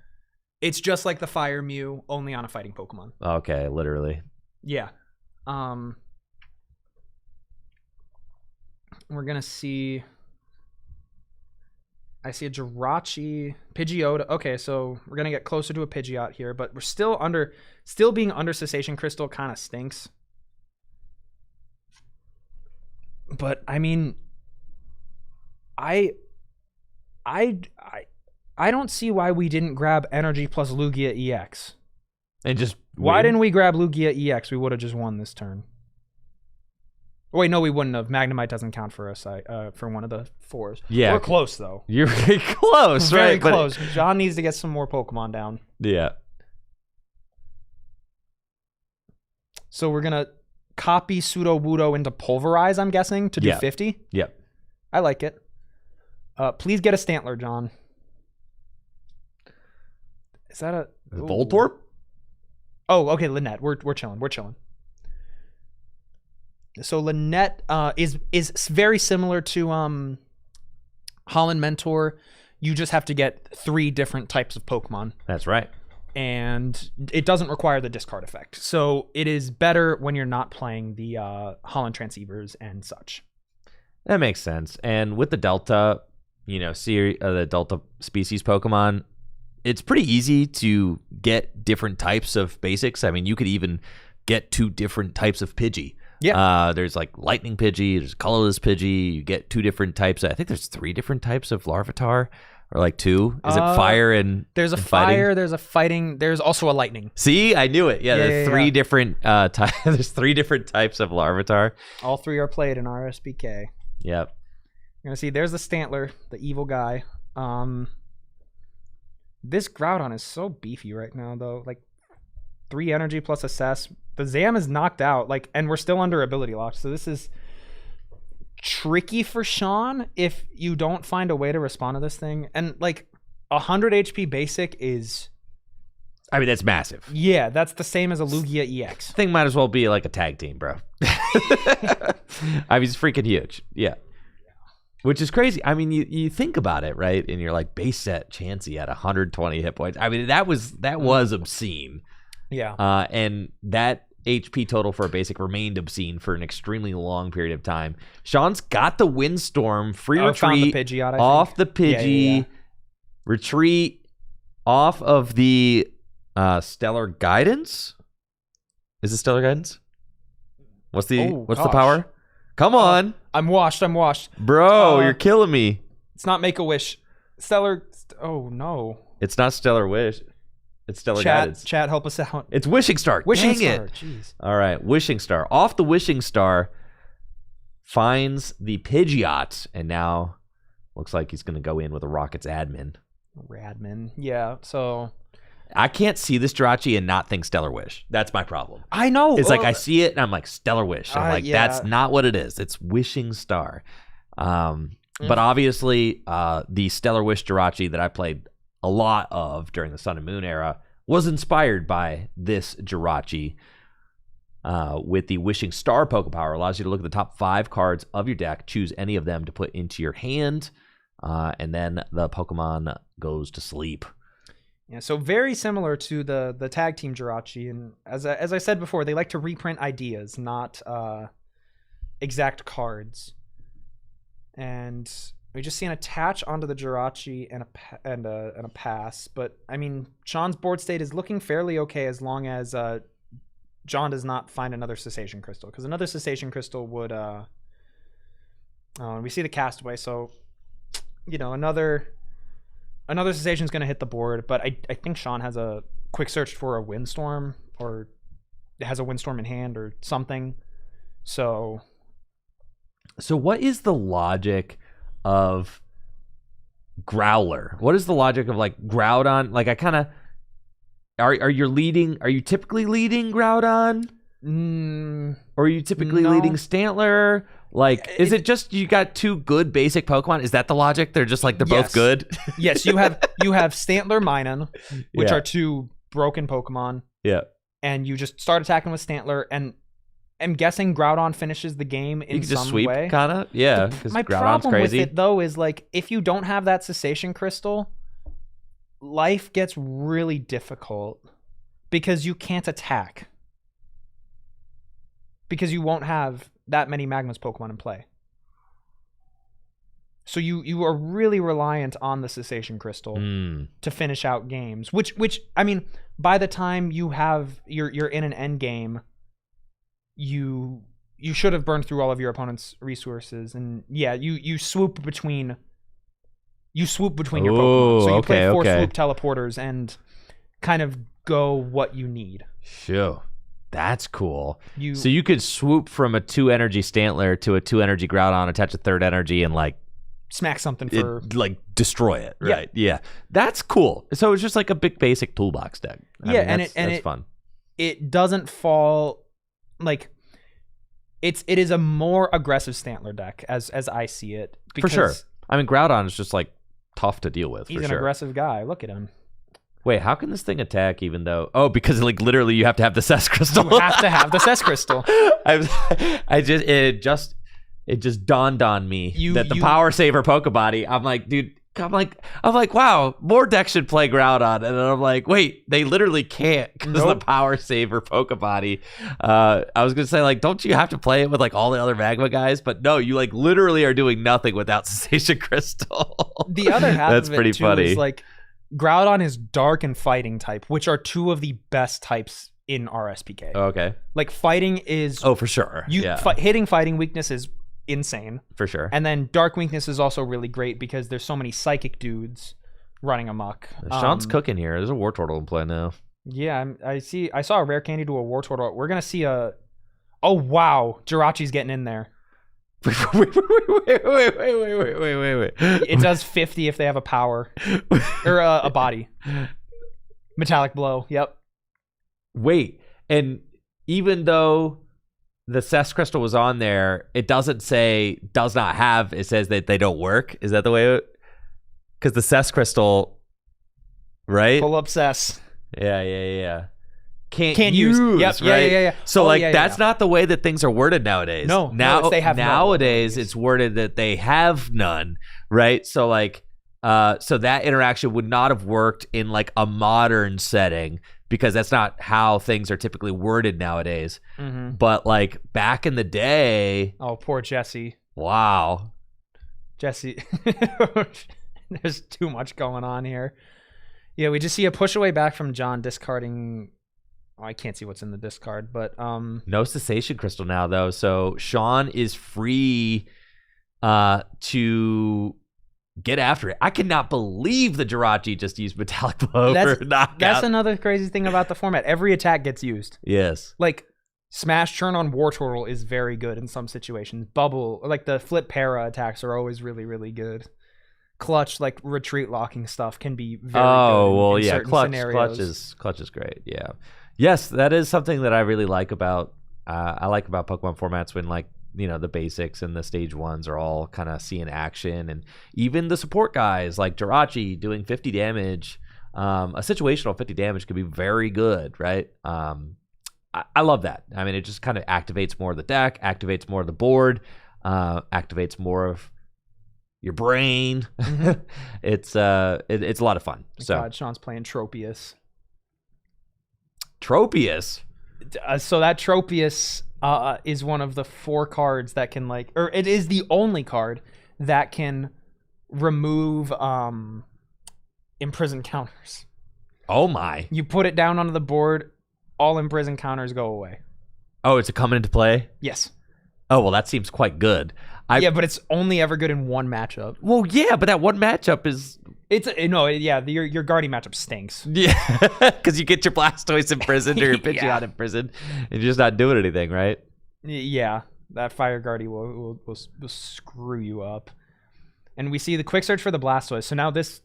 It's just like the Fire Mew, only on a fighting Pokemon. Okay, literally. Yeah. We're gonna see. I see a Jirachi, Pidgeotto. Okay, so we're gonna get closer to a Pidgeot here, but we're still being under Cessation Crystal kind of stinks. But I mean, I don't see why we didn't grab Energy plus Lugia EX. And just why didn't we grab Lugia EX? We would have just won this turn. Wait, no, we wouldn't have. Magnemite doesn't count for us for one of the 4s. Yeah. We're close, though. You're very close, Very right? close. John needs to get some more Pokemon down. Yeah. So we're going to copy Sudowoodo into Pulverize, I'm guessing, to do 50? Yep. I like it. Please get a Stantler, John. Is that a... Voltorb? Oh, okay, Lynette. We're chilling. We're chilling. So Lynette is very similar to Holland Mentor. You just have to get 3 different types of Pokemon. That's right. And it doesn't require the discard effect. So it is better when you're not playing the Holland Transceivers and such. That makes sense. And with the Delta, the Delta species Pokemon, it's pretty easy to get different types of basics. I mean, you could even get 2 different types of Pidgey. Yeah. There's like Lightning Pidgey, there's Colorless Pidgey. You get 2 different types. I think there's 3 different types of Larvitar. Or like 2? Is it fire and there's a and fire, fighting? There's a fighting, there's also a lightning. See, I knew it. Yeah, there's 3 different there's 3 different types of Larvitar. All 3 are played in RSBK. Yep. You're gonna see there's the Stantler, the evil guy. This Groudon is so beefy right now though. Like 3 energy plus assess. The Zam is knocked out, and we're still under ability lock. So this is tricky for Sean if you don't find a way to respond to this thing. And 100 HP basic is, I mean, that's massive. Yeah, that's the same as a Lugia EX. Thing might as well be like a tag team, bro. I mean, it's freaking huge. Yeah. Which is crazy. I mean, you think about it, right? And you're like, base set Chansey at 120 hit points. I mean, that was obscene. Yeah. And that HP total for a basic remained obscene for an extremely long period of time. Sean's got the Windstorm, free retreat the Pidgeot, off the Pidgey, retreat off of the Stellar Guidance. Is it Stellar Guidance? What's the power? Come on. I'm washed. Bro, you're killing me. It's not Make-A-Wish. Stellar. Oh, no. It's not Stellar Wish. It's Stellar Guidance. Chat, help us out. It's Wishing Star. Wishing Dang Star. It. Jeez. All right, Wishing Star. Off the Wishing Star, finds the Pidgeot, and now looks like he's going to go in with a Rockets admin. Radman. Yeah, so... I can't see this Jirachi and not think Stellar Wish. That's my problem. I know. It's like I see it and I'm like, Stellar Wish. I'm like, yeah. That's not what it is. It's Wishing Star. But obviously, the Stellar Wish Jirachi that I played a lot of during the Sun and Moon era was inspired by this Jirachi. With the Wishing Star Pokepower, allows you to look at the top 5 cards of your deck, choose any of them to put into your hand, and then the Pokemon goes to sleep. Yeah, so very similar to the tag team Jirachi, and as I said before, they like to reprint ideas, not exact cards. And we just see an attach onto the Jirachi and a pass. But I mean, Sean's board state is looking fairly okay as long as John does not find another Cessation Crystal, because another Cessation Crystal would. We see the Castaway, so another Cessation is going to hit the board, but I think Sean has a quick search for a Windstorm, or has a Windstorm in hand or something. So what is the logic of Growler? What is the logic of Groudon? Like, I kind of are you typically leading Groudon? Or are you typically leading Stantler? Is it just you got 2 good basic Pokemon? Is that the logic? They're just they're both good? Yes, you have Stantler, Minun, which are 2 broken Pokemon. Yeah. And you just start attacking with Stantler, and am guessing Groudon finishes the game in You can just some sweep, way. kind of. Yeah, because My Groudon's problem crazy. with it though is like if you don't have that cessation crystal, life gets really difficult because you can't attack. Because you won't have that many Magnus Pokemon in play. So you are really reliant on the cessation crystal to finish out games. Which I mean, by the time you're in an end game, you should have burned through all of your opponent's resources, and yeah, you swoop between your Pokemon. So you play 4 swoop teleporters and kind of go what you need. Sure. That's cool. So you could swoop from a 2 energy Stantler to a 2 energy Groudon, attach a 3rd energy, and like smack something for like destroy it, right? Yeah. That's cool. So it's just like a big basic toolbox deck. I mean, that's fun. It doesn't fall like it is a more aggressive Stantler deck as I see it. For sure. I mean, Groudon is just like tough to deal with. He's an aggressive guy. Look at him. Wait, how can this thing attack even though? Oh, because like literally you have to have the Cess Crystal. You have to have the Cess Crystal. It just dawned on me that the Power Saver Pokebody. I'm like, wow, more decks should play Groudon, and then I'm like, wait, they literally can't because the Power Saver Pokebody. I was gonna say like, don't you have to play it with like all the other Magma guys? But no, you like literally are doing nothing without Cessation Crystal. The other half That's of it pretty too funny. is like Groudon is Dark and Fighting type, which are 2 of the best types in RSPK. Okay. Like Fighting is for sure. Hitting Fighting weakness is insane For sure. And then Dark weakness is also really great because there's so many Psychic dudes running amok. Sean's cooking here. There's a Wartortle in play now. Yeah, I saw a Rare Candy to a Wartortle. We're gonna see a. Oh wow, Jirachi's getting in there. Wait. It does 50 if they have a power or a body. Metallic Blow. Yep. Wait, and even though the Cess Crystal was on there, it doesn't say does not have. It says that they don't work. Is that the way? Because the Cess Crystal, right? Pull up Cess. Yeah. Can't use. Yep. Right? Yeah. So that's not the way that things are worded nowadays. No, they have nowadays it's worded that they have none, right? So like, so that interaction would not have worked in like a modern setting because that's not how things are typically worded nowadays. Mm-hmm. But like back in the day, oh, poor Jesse. Wow, Jesse. There's too much going on here. Yeah, we just see a push away back from John discarding. Oh, I can't see what's in the discard, but no Cessation Crystal now though, so Sean is free to get after it. I cannot believe the Jirachi just used Metallic Blow for knockout. That's another crazy thing about the format. Every attack gets used. Yes. Like Smash Churn on Wartortle is very good in some situations. Bubble, like the Flip Para attacks are always really, really good. Clutch, like retreat locking stuff, can be very good in certain scenarios. Clutch is great. Yeah. Yes, that is something that I really like about Pokemon formats when like, you know, the basics and the stage 1s are all kind of seeing action, and even the support guys like Jirachi doing 50 damage. A situational 50 damage could be very good, right? I love that. I mean, it just kind of activates more of the deck, activates more of the board, activates more of your brain. Mm-hmm. It's a lot of fun. God, Sean's playing Tropius. Tropius. So that Tropius is one of the 4 cards that can like, or it is the only card that can remove imprison counters. Oh my! You put it down onto the board, all imprison counters go away. Oh, it's coming into play? Yes. Oh well, that seems quite good. Yeah, but it's only ever good in one matchup. Well, yeah, but that one matchup is. Your Guardian matchup stinks. Yeah, because you get your Blastoise imprisoned or your Pidgeot imprisoned, and you're just not doing anything, right? Yeah, that Fire Guardian will screw you up. And we see the quick search for the Blastoise. So now this,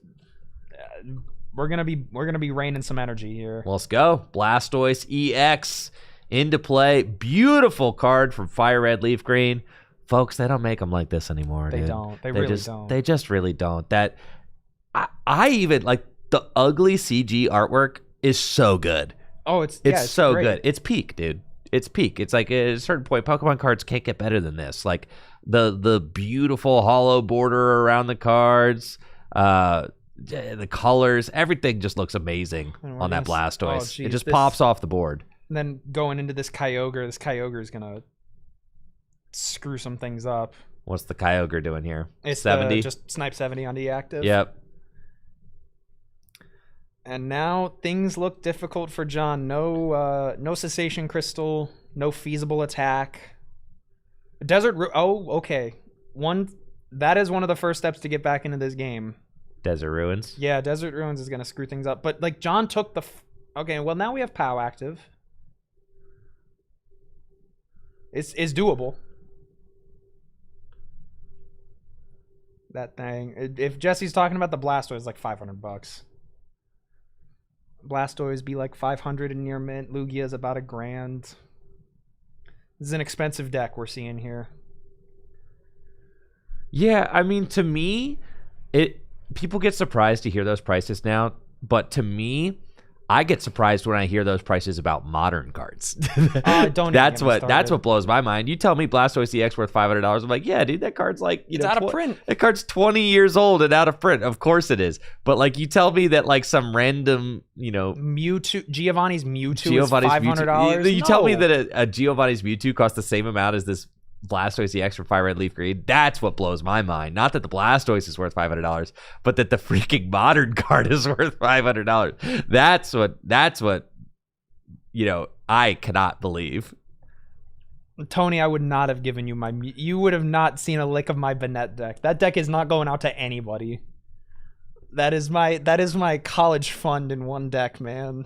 we're gonna be raining some energy here. Let's go, Blastoise EX into play. Beautiful card from Fire Red Leaf Green, folks. They don't make them like this anymore. They dude. don't. They really don't. They just really don't. That. I even like the ugly CG artwork is so good. Oh, it's so great. good. It's peak, dude. its peak. It's like at a certain point, Pokemon cards can't get better than this. Like the beautiful hollow border around the cards, the colors, everything just looks amazing on that Blastoise. It just pops off the board. And then going into this Kyogre is gonna screw some things up. What's the Kyogre doing here? It's 70. Just snipe 70 on deactive. Yep. And now things look difficult for John. No Cessation Crystal, no feasible attack. Okay. That is one of the first steps to get back into this game. Desert Ruins. Yeah, Desert Ruins is gonna screw things up. But like John took the. Okay, well now we have POW active. It's doable. That thing. If Jesse's talking about the Blastoise, like $500. Blastoise be like 500 in near mint. Lugia's about $1,000. This is an expensive deck we're seeing here. Yeah, I mean, to me, people get surprised to hear those prices now, but to me, I get surprised when I hear those prices about modern cards. That's what blows my mind. You tell me Blastoise EX worth $500, I'm like, yeah, dude, that card's like it's out of print. That card's 20 years old and out of print. Of course it is. But like, you tell me that like some random, Giovanni's Mewtwo is $500. You tell me that a Giovanni's Mewtwo costs the same amount as this Blastoise EX for Fire Red Leaf Green. That's what blows my mind. Not that the Blastoise is worth $500, but that the freaking modern card is worth $500. That's what I cannot believe. Tony, I would not have given you you would have not seen a lick of my Banette deck. That deck is not going out to anybody. That is my college fund in one deck, man.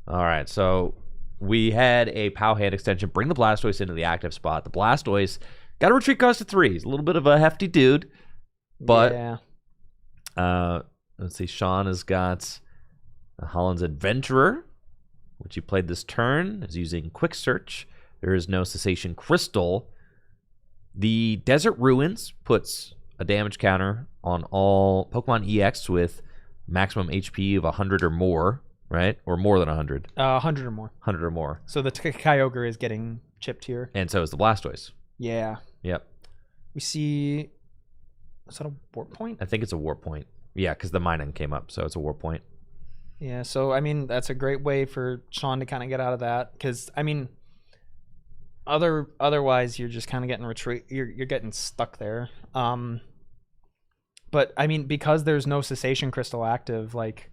All right, so we had a POW hand extension bring the Blastoise into the active spot. The Blastoise got a retreat cost of 3. He's a little bit of a hefty dude, but yeah. Let's see. Sean has got Holland's Adventurer, which he played this turn. Is using Quick Search. There is no Cessation Crystal. The Desert Ruins puts a damage counter on all Pokemon EX with maximum HP of 100 or more. Right? Or more than 100? 100 or more. 100 or more. So the Kyogre is getting chipped here. And so is the Blastoise. Yeah. Yep. We see... Is that a warp point? I think it's a warp point. Yeah, because the Minun came up, so it's a warp point. Yeah, so, I mean, that's a great way for Sean to kind of get out of that. Because, I mean, otherwise, you're just kind of getting you're getting stuck there. But, I mean, because there's no Cessation Crystal active, like...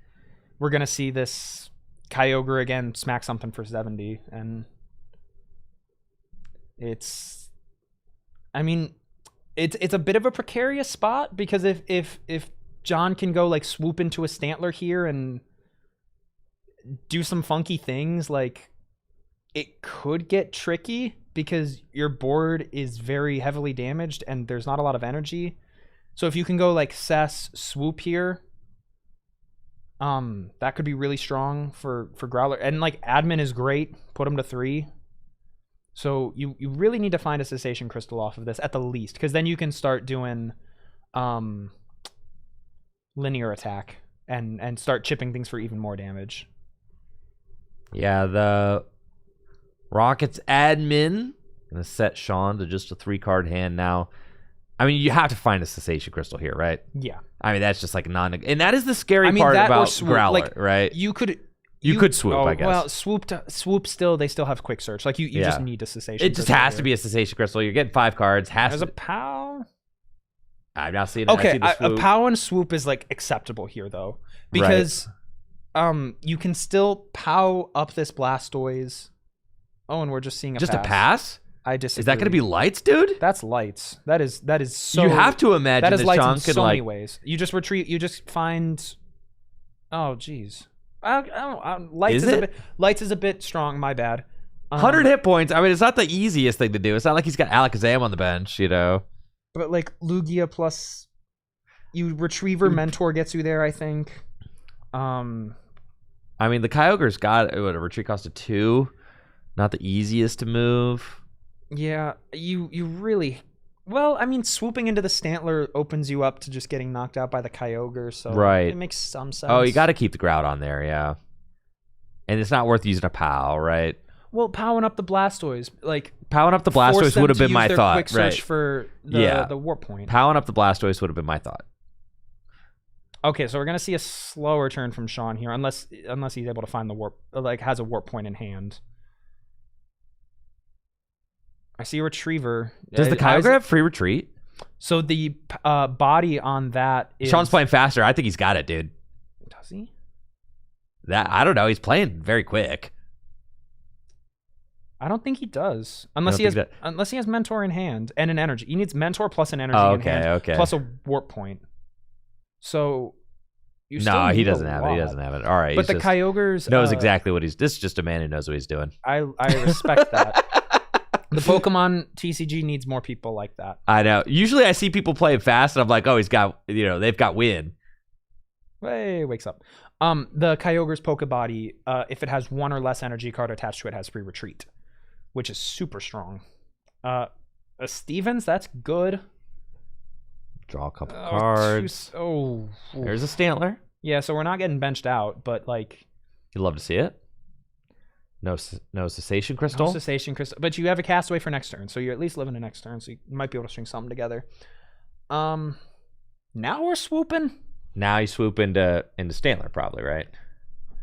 We're going to see this Kyogre again smack something for 70. And it's a bit of a precarious spot because if John can go like swoop into a Stantler here and do some funky things, like it could get tricky because your board is very heavily damaged and there's not a lot of energy. So if you can go like Cess swoop here, that could be really strong for Growler. And like admin is great, put him to 3. So you really need to find a Cessation Crystal off of this at the least, because then you can start doing linear attack and start chipping things for even more damage. Yeah, the Rockets admin gonna set Sean to just a 3-card hand now. I mean, you have to find a Cessation Crystal here, right? Yeah. I mean, that's just like and that is the scary part about Growler, like, right? You could swoop, I guess. Well, swoop still, they still have Quick Search. Like you just need a Cessation. It just has to be a Cessation Crystal. You're getting 5 cards. There's a POW. I'm not seeing it. Okay, a POW and swoop is like acceptable here though, because you can still POW up this Blastoise. Oh, and we're just seeing a pass. I disagree. Is that going to be lights, dude? That's lights. That is so. You have to imagine that is lights Sean in could so many ways. You just retreat. You just find. Oh, geez. Lights is a bit strong. My bad. 100 hit points. I mean, it's not the easiest thing to do. It's not like he's got Alakazam on the bench, But like Lugia plus, you Retriever Mentor gets you there. I think. I mean, the Kyogre's got a retreat cost of 2. Not the easiest to move. Yeah, you really... Well, I mean, swooping into the Stantler opens you up to just getting knocked out by the Kyogre, so it makes some sense. Oh, you got to keep the Grout on there, yeah. And it's not worth using a POW, right? Well, powering up the Blastoise, like Powering up the force Blastoise them would have to been use my their thought, quick search right? for the warp point. Powering up the Blastoise would have been my thought. Okay, so we're gonna see a slower turn from Sean here, unless he's able to find the warp, like has a warp point in hand. I see a Retriever. Does the Kyogre have free retreat? So the body on that is... Sean's playing faster. I think he's got it, dude. Does he? That I don't know. He's playing very quick. I don't think he does, unless he has Mentor in hand and an energy. He needs Mentor plus an energy in hand, plus a warp point. So you still need he doesn't have it. He doesn't have it. All right, but the Kyogre's knows exactly what he's. This is just a man who knows what he's doing. I respect that. The Pokemon TCG needs more people like that. I know. Usually, I see people play fast, and I'm like, oh, he's got. They've got win. Hey, wakes up. The Kyogre's Pokebody, if it has one or less energy card attached to it, has free retreat, which is super strong. A Stevens, that's good. Draw a couple cards. There's a Stantler. Yeah, so we're not getting benched out, but like... You'd love to see it. No Cessation Crystal. No Cessation Crystal. But you have a Castaway for next turn, so you're at least living the next turn, so you might be able to string something together. Now we're swooping. Now you swoop into Stantler, probably, right?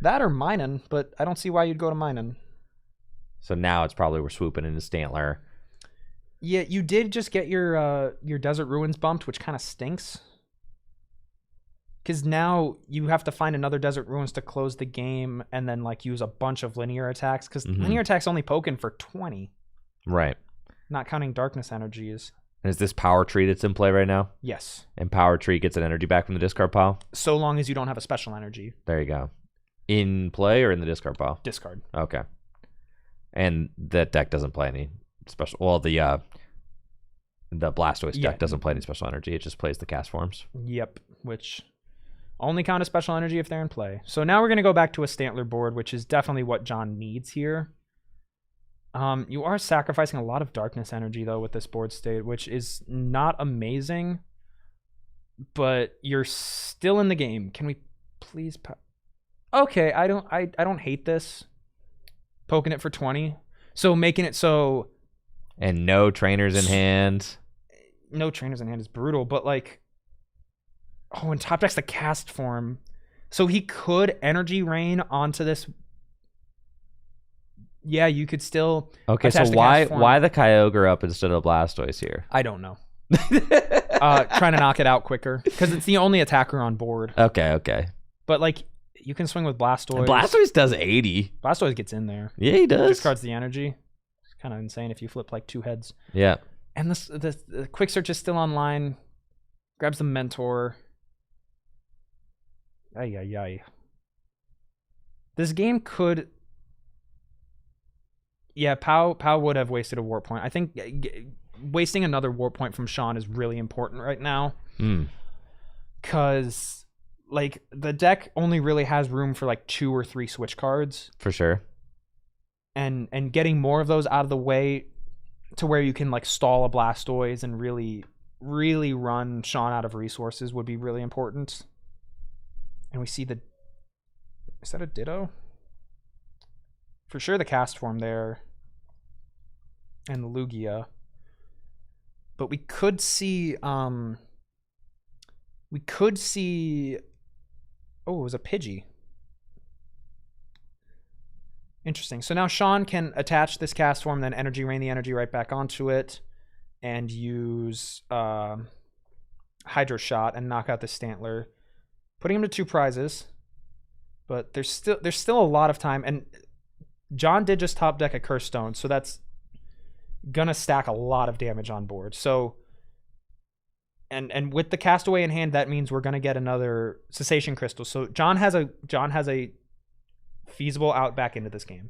That or Minun, but I don't see why you'd go to Minun. So now it's probably we're swooping into Stantler. Yeah, you did just get your Desert Ruins bumped, which kind of stinks. Because now you have to find another Desert Ruins to close the game and then like use a bunch of linear attacks. Because linear attacks only poking for 20. Right. Not counting Darkness energies. And is this Power Tree that's in play right now? Yes. And Power Tree gets an energy back from the discard pile? So long as you don't have a special energy. There you go. In play or in the discard pile? Discard. Okay. And that deck doesn't play any special... Well, the Blastoise deck doesn't play any special energy. It just plays the cast forms. Yep, which only count as special energy if they're in play. So now we're going to go back to a Stantler board, which is definitely what John needs here. You are sacrificing a lot of Darkness energy, though, with this board state, which is not amazing. But you're still in the game. Can we please... Okay, I don't hate this. Poking it for 20. So making it so... And no trainers in hand. No trainers in hand is brutal, but like... Oh, and top deck's the cast form. So he could Energy Rain onto this... Yeah, you could still... Okay, so why the Kyogre up instead of Blastoise here? I don't know. Trying to knock it out quicker. Because it's the only attacker on board. Okay. But like, you can swing with Blastoise. And Blastoise does 80. Blastoise gets in there. Yeah, he does. Discards the energy. It's kind of insane if you flip like 2 heads. Yeah. And the quick search is still online. Grabs the Mentor. Ay. This game could... Yeah, Pow would have wasted a warp point. I think wasting another warp point from Sean is really important right now. Because, like, the deck only really has room for, like, 2 or 3 switch cards. For sure. And getting more of those out of the way to where you can, like, stall a Blastoise and really, really run Sean out of resources would be really important. And we see the... Is that a Ditto? For sure the cast form there. And the Lugia. But we could see... Oh, it was a Pidgey. Interesting. So now Sean can attach this cast form, then Energy Rain the energy right back onto it, and use Hydro Shot and knock out the Stantler, putting him to 2 prizes. But there's still a lot of time, and John did just top deck a Curse Stone, so that's gonna stack a lot of damage on board. So, and with the Castaway in hand, that means we're gonna get another Cessation Crystal. So John has a feasible out back into this game.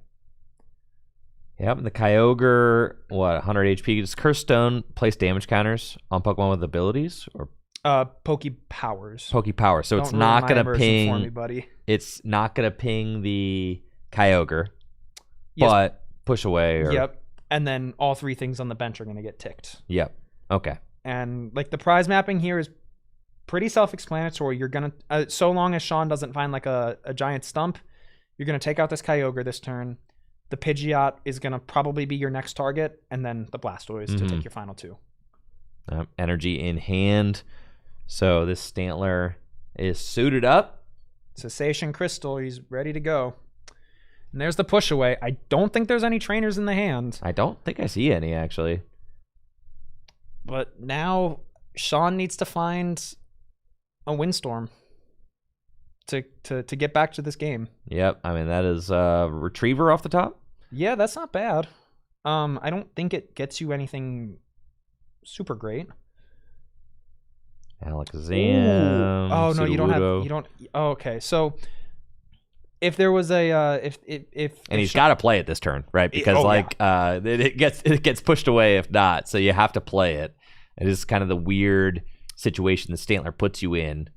Yep, the Kyogre, 100 HP. Does Curse Stone place damage counters on Pokemon with abilities or Poke Powers? Poke Power. So it's not gonna ping. For me, buddy. It's not gonna ping the Kyogre. Yes. But push away. Yep. And then all 3 things on the bench are going to get ticked. Yep. Okay. And like the prize mapping here is pretty self-explanatory. You're going to, so long as Sean doesn't find like a giant stump, You're going to take out this Kyogre this turn. The Pidgeot is going to probably be your next target, and then the Blastoise to take your final 2. Energy in hand. So this Stantler is suited up. Cessation Crystal, he's ready to go. And there's the push away. I don't think there's any trainers in the hand. I don't think I see any, actually. But now Sean needs to find a Windstorm to get back to this game. Yep, I mean, that is Retriever off the top. Yeah, that's not bad. I don't think it gets you anything super great. Alakazam. Oh no, you don't have Sudowoodo. you don't. Oh, okay, so if there was a if And he's got to play it this turn, right? Because it gets pushed away if not. So you have to play it. It is kind of the weird situation the Stantler puts you in.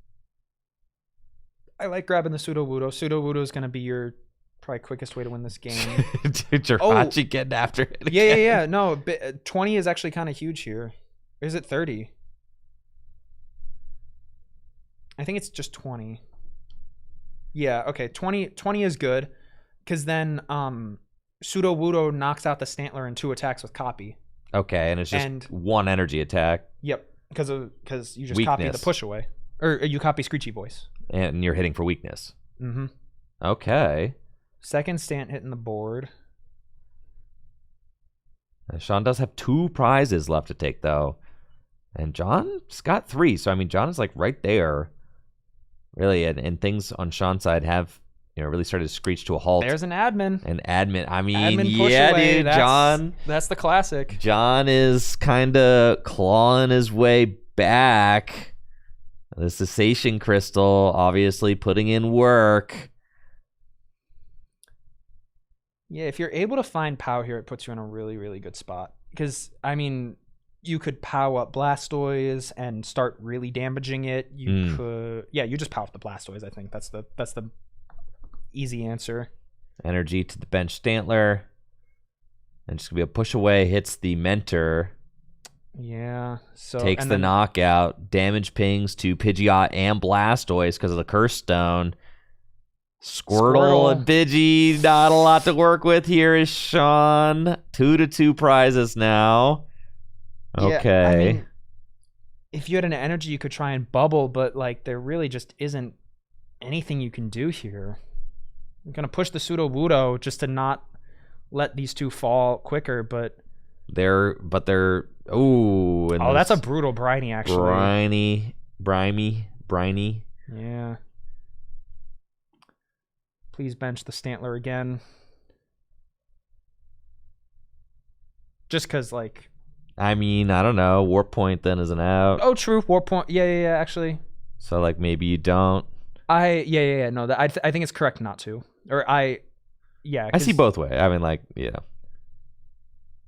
I like grabbing the Sudowoodo. Sudowoodo is going to be your probably quickest way to win this game. Jirachi getting after it. Yeah. No, 20 is actually kind of huge here. Or is it 30? I think it's just 20. Yeah, okay. 20 is good because then Sudowoodo knocks out the Stantler in 2 attacks with Copy. Okay, and it's just 1 energy attack. Yep, because you just copy the push away. Or you copy Screechy Voice. And you're hitting for weakness. Mm-hmm. Okay. Second Stant hitting the board. Sean does have 2 prizes left to take, though. And John's got 3. So, I mean, John is, like, right there. Really, and things on Sean's side have, really started to screech to a halt. There's an admin. An admin. I mean, admin push yeah, away. dude, John. That's the classic. John is kind of clawing his way back. The Cessation Crystal, obviously putting in work. Yeah, if you're able to find POW here, it puts you in a really, really good spot. Because, I mean, you could POW up Blastoise and start really damaging it. You could... Yeah, you just POW up the Blastoise, I think. That's the easy answer. Energy to the bench Stantler. And just going to be a push away, hits the Mentor. Yeah. So takes the knockout. Damage pings to Pidgeot and Blastoise because of the Curse Stone. Squirtle and Pidgey, not a lot to work with here is Sean. 2-2 prizes now. Okay. Yeah, I mean, if you had an energy, you could try and bubble, but like there really just isn't anything you can do here. I'm gonna push the Sudowoodo just to not let these 2 fall quicker, but they're that's a brutal briny actually. Briny. Yeah. Please bench the Stantler again. Just because, like... I mean, I don't know. Warp Point then isn't out. Oh, true. Warp Point. Yeah, actually. So, like, maybe you don't. Yeah. No, I think it's correct not to. Or I see both ways. I mean, like, yeah.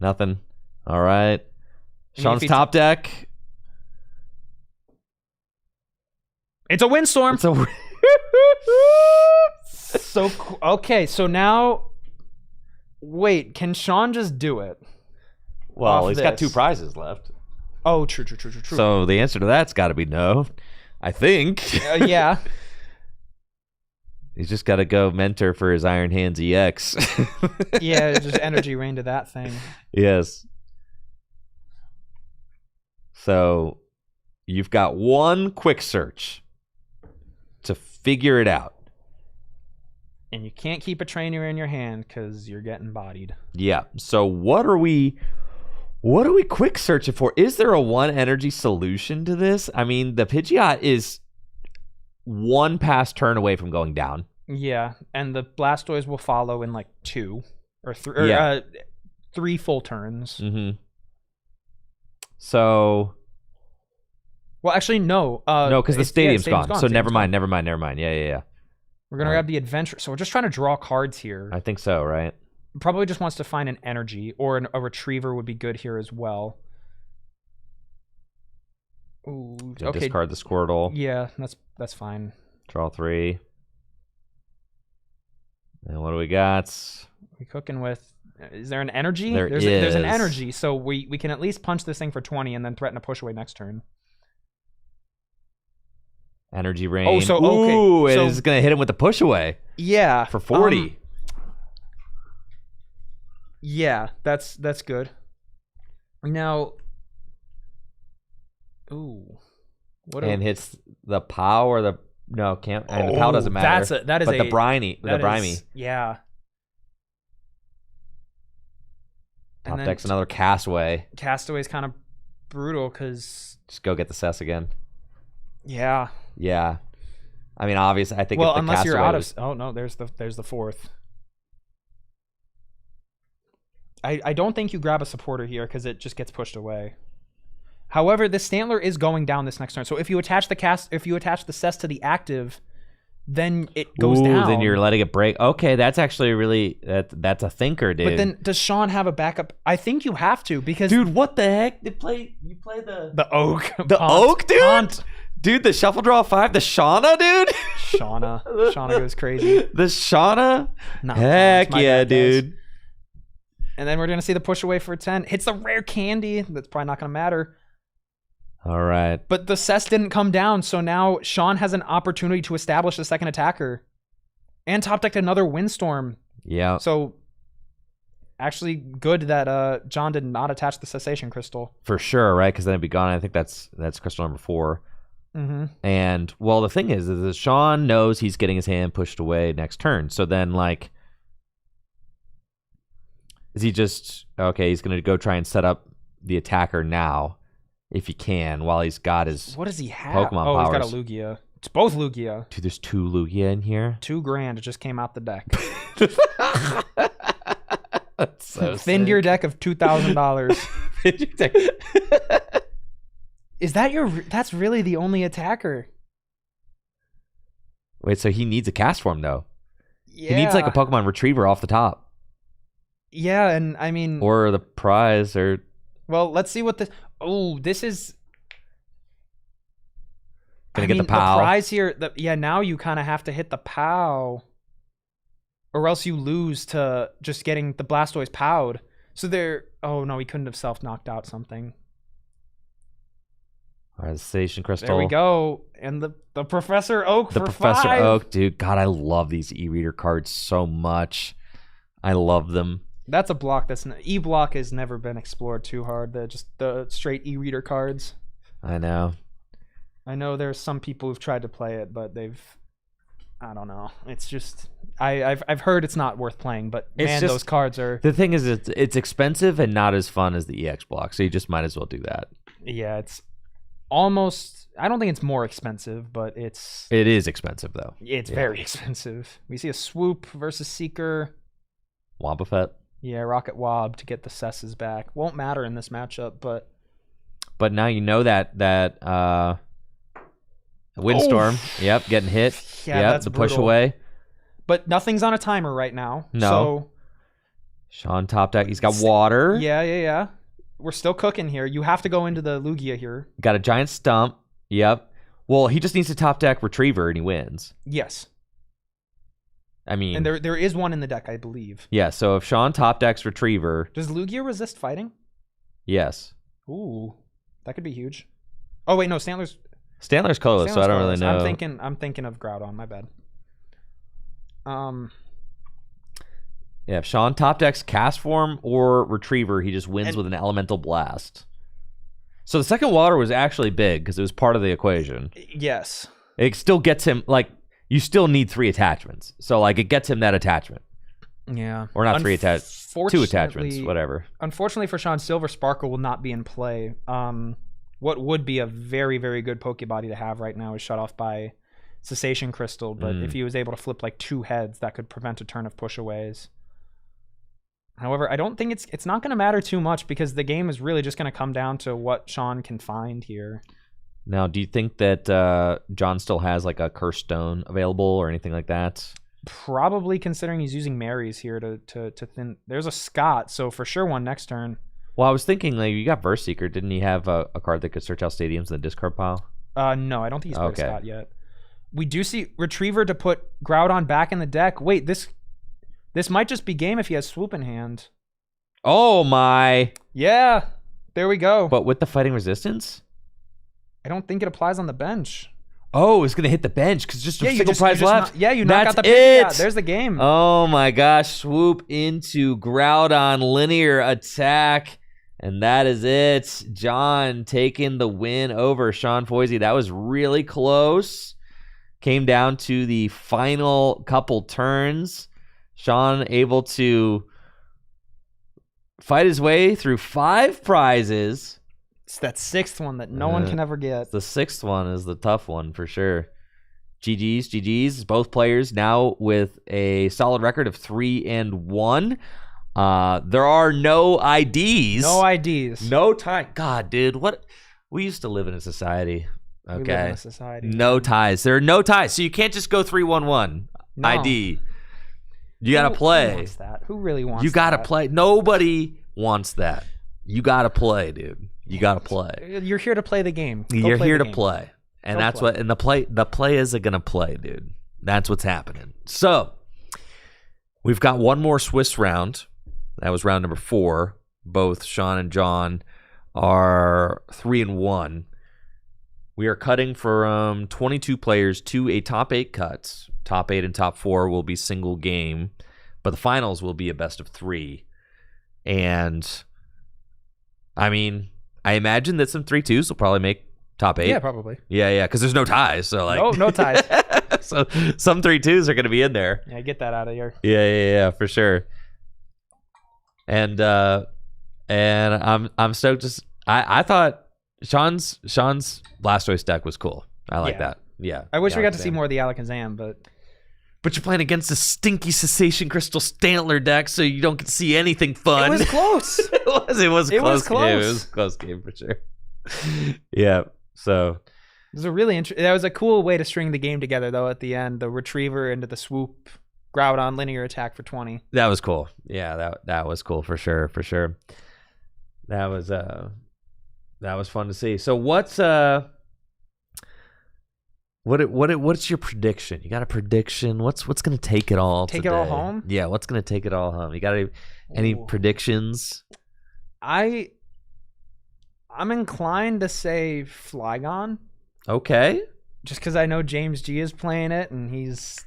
Nothing. All right. Sean's top deck. It's a Windstorm. So okay, so now wait, can Sean just do it? Well, he's got 2 prizes left. Oh, true. So the answer to that's got to be no. I think. Yeah. He's just got to go Mentor for his Iron Hands EX. Yeah, just energy rain to that thing. Yes. So you've got 1 quick search to figure it out. And you can't keep a trainer in your hand because you're getting bodied. Yeah. So what are we quick searching for? Is there a 1 energy solution to this? I mean, the Pidgeot is 1 pass turn away from going down. Yeah, and the Blastoise will follow in like 2 or 3 or 3 full turns. Mm-hmm. So, well, actually, no. No, because the stadium's gone. So never mind. Yeah. We're gonna grab the adventure. So we're just trying to draw cards here. I think so, right? Probably just wants to find an energy, or a retriever would be good here as well. Ooh, okay. Discard the Squirtle. Yeah, that's fine. Draw 3. And what do we got? We cooking with. Is there an energy? There's an energy, so we can at least punch this thing for 20 and then threaten a push away next turn. Energy rain. Oh, so Ooh, okay. and So it's gonna hit him with the push away yeah, for 40. Yeah, that's good. Now, ooh, what? And hits the POW or the can't. And the POW doesn't matter. That is but the briny, the brimy. Yeah. Top deck's another Castaway. Castaway's kind of brutal because just go get the cess again. Yeah. Yeah. I mean, obviously, I think. Well, if the unless you're Castaway out was... of. Oh no, there's the fourth. I don't think you grab a supporter here because it just gets pushed away. However, the Stantler is going down this next turn. So if you attach the cess to the active, then it goes down. Then you're letting it break. Okay, that's actually really that's a thinker, dude. But then does Sean have a backup? I think you have to because dude, what the heck? You play the oak. The oak, dude. Dude, the shuffle draw 5, the Shauna, dude. Shauna goes crazy. The Shauna? No, heck yeah, dude. Guys. And then we're going to see the push away for a 10. Hits the rare candy. That's probably not going to matter. All right. But the cess didn't come down, so now Sean has an opportunity to establish the second attacker. And top decked another Windstorm. Yeah. So actually good that John did not attach the Cessation Crystal. For sure, right? Because then it'd be gone. I think that's crystal number 4. Mm-hmm. And, well, the thing is that Sean knows he's getting his hand pushed away next turn. So then, like... Is he just... Okay, he's going to go try and set up the attacker now, if he can, while he's got his What does he have? Pokemon powers. He's got a Lugia. It's both Lugia. Dude, there's 2 Lugia in here. $2,000. It just came out the deck. That's so Thinned your deck of $2,000. Is that that's really the only attacker? Wait, so he needs a cast form, though. Yeah. He needs, like, a Pokemon Retriever off the top. Yeah, and I mean... Or the prize, or... Well, let's see what this... Oh, this is... Gonna get the POW. The prize here... now you kind of have to hit the POW. Or else you lose to just getting the Blastoise POW'd. So there... Oh, no, he couldn't have self-knocked out something. All right, the Station Crystal. There we go. And the Professor Oak the for Professor 5. Oak, dude. God, I love these e-reader cards so much. I love them. That's a block that's... E-block has never been explored too hard. Just the straight e-reader cards. I know. I know there's some people who've tried to play it, but they've... I don't know. It's just... I've heard it's not worth playing, but man, those cards are... The thing is, it's expensive and not as fun as the EX block, so you just might as well do that. Yeah, it's almost... I don't think it's more expensive, but it's... It is expensive, though. It's very expensive. We see a Swoop versus Seeker. Wobbuffet. Yeah, Rocket Wob to get the Cesses back. Won't matter in this matchup, but... But now you know that Windstorm. Yep, getting hit. Yeah, that's the brutal. push away. But nothing's on a timer right now. No. So, Sean top deck. He's got water. Yeah. We're still cooking here. You have to go into the Lugia here. Got a giant stump. Yep. Well, he just needs to top deck Retriever and he wins. Yes. I mean... And there is one in the deck, I believe. Yeah, so if Sean top decks Retriever... Does Lugia resist fighting? Yes. Ooh. That could be huge. Oh, wait, no. Stantler's colorless, so I don't really know. I'm thinking of Groudon. My bad. Yeah, if Sean top decks Cast Form or Retriever, he just wins with an Elemental Blast. So the second water was actually big because it was part of the equation. Yes. It still gets him, like, you still need 3 attachments. So, like, it gets him that attachment. Yeah. Or not 3 attachments. 2 attachments, whatever. Unfortunately for Sean, Silver Sparkle will not be in play. What would be a very, very good Pokebody to have right now is shut off by Cessation Crystal. But if he was able to flip, like, 2 heads, that could prevent a turn of pushaways. However, I don't think it's not going to matter too much because the game is really just going to come down to what Sean can find here. Now, do you think that John still has like a Curse Stone available or anything like that? Probably, considering he's using Mary's here to thin. There's a Scott, so for sure one next turn. Well, I was thinking, like, you got Verse Seeker. Didn't he have a card that could search out stadiums in the discard pile? No, I don't think he's played Scott yet. We do see Retriever to put Groudon back in the deck. Wait, this might just be game if he has Swoop in hand. Oh my! Yeah, there we go. But with the fighting resistance? I don't think it applies on the bench. Oh, it's gonna hit the bench because just a single prize left. You knock out the it. Yeah, there's the game. Oh my gosh! Swoop into Groudon linear attack, and that is it. John taking the win over Sean Foisey. That was really close. Came down to the final couple turns. Sean able to fight his way through 5 prizes. It's that 6th one that no one can ever get. The 6th one is the tough one for sure. GG's. Both players now with a solid record of 3-1. There are no IDs. No IDs. No time. God, dude, what? We used to live in a society. Okay. We live in a society. No ties. There are no ties, so you can't just go 3-1-1 No. ID. You gotta play. Who wants that? Who really wants that? You gotta play. Nobody wants that. You gotta play, dude. You gotta play. You're here to play the game. You're here to play. And that's what, and the play is gonna play, dude. That's what's happening. So we've got one more Swiss round. That was round number 4. Both Sean and John are 3-1. We are cutting from 22 players to a top 8 cut. Top 8 and top 4 will be single game, but the finals will be a best of 3. And I mean, I imagine that some 3-2s will probably make top 8. Yeah, probably. Yeah, because there's no ties. So like, no ties. So some 3-2s are going to be in there. Yeah, get that out of here. Yeah, for sure. And I'm stoked. I thought Sean's Blastoise deck was cool. I like that. Yeah. I wish we got to see more of the Alakazam, but you're playing against a stinky Cessation Crystal Stantler deck, so you don't get to see anything fun. It was close. It was close. Game. It was a close game for sure. Yeah. So it was a really that was a cool way to string the game together, though. At the end, the Retriever into the Swoop, Groudon linear attack for 20. That was cool. Yeah, that was cool for sure. That was fun to see. So what's what's your prediction? You got a prediction? What's gonna take it all? Take it all home? Yeah, what's gonna take it all home? You got any predictions? I'm inclined to say Flygon. Okay. Just because I know James G is playing it and he's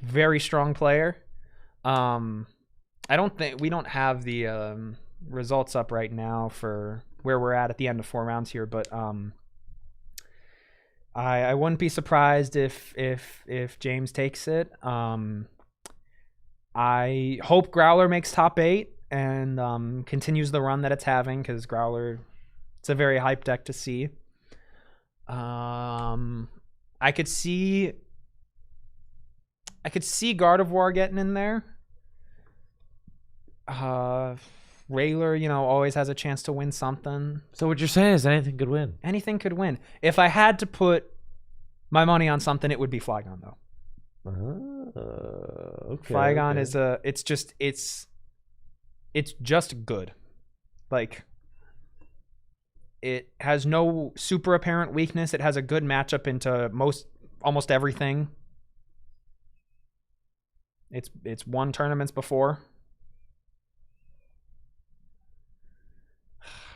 a very strong player. I don't think we don't have the results up right now for where we're at the end of 4 rounds here, but I wouldn't be surprised if James takes it. I hope Growler makes top 8 and continues the run that it's having, because Growler, it's a very hype deck to see. I could see Gardevoir getting in there. Rayler, always has a chance to win something. So what you're saying is anything could win. Anything could win. If I had to put my money on something, it would be Flygon, though. Okay. Flygon is it's just good. Like, it has no super apparent weakness. It has a good matchup into almost everything. It's won tournaments before.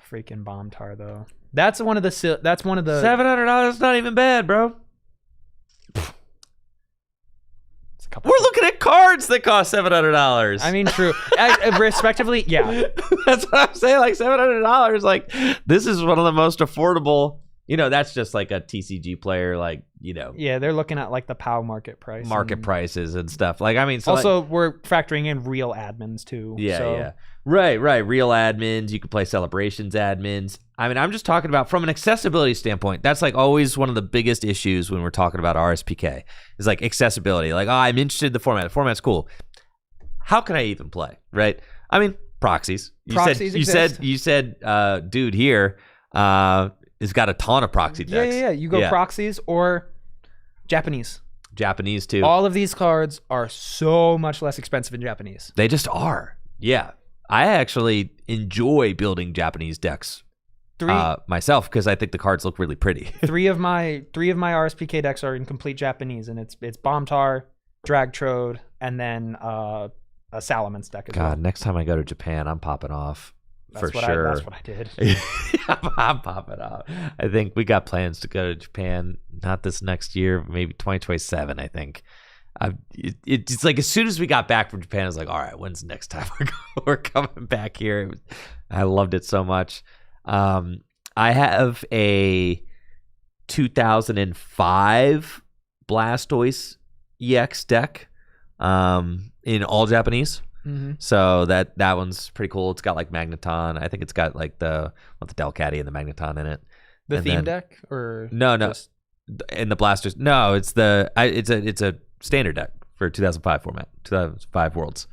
Freaking Bombtar, though. That's one of the $700 is not even bad, bro. We're looking at cards that cost $700. I mean, true. Respectively, yeah. That's what I'm saying. Like $700. Like, this is one of the most affordable. That's just like a TCG player. Like, Yeah, they're looking at like the POW market price. Prices and stuff. Like, I mean, so also we're factoring in real admins too. Yeah. Right. Real admins. You can play Celebrations admins. I mean, I'm just talking about from an accessibility standpoint. That's like always one of the biggest issues when we're talking about RSPK is like accessibility. Like, I'm interested in the format. The format's cool. How can I even play? Right. I mean, proxies. You said, dude here has got a ton of proxy decks. Yeah. You go proxies or Japanese. Japanese too. All of these cards are so much less expensive in Japanese. They just are. Yeah. I actually enjoy building Japanese decks myself because I think the cards look really pretty. three of my RSPK decks are in complete Japanese, and it's Bombtar, Dragtrode, and then a Salamence deck as well. God, next time I go to Japan, I'm popping off for sure. That's what I did. I'm popping out. I think we got plans to go to Japan. Not this next year, maybe 2027. I think. It's like as soon as we got back from Japan, I was like, all right, when's the next time we're coming back here? I loved it so much. I have a 2005 Blastoise EX deck in all Japanese. Mm-hmm. So that one's pretty cool. It's got like Magneton. I think it's got like the Delcatty and the Magneton in it. The And theme then- deck or No. just- In the Blasters. No, it's a standard deck for 2005 format. 2005 Worlds.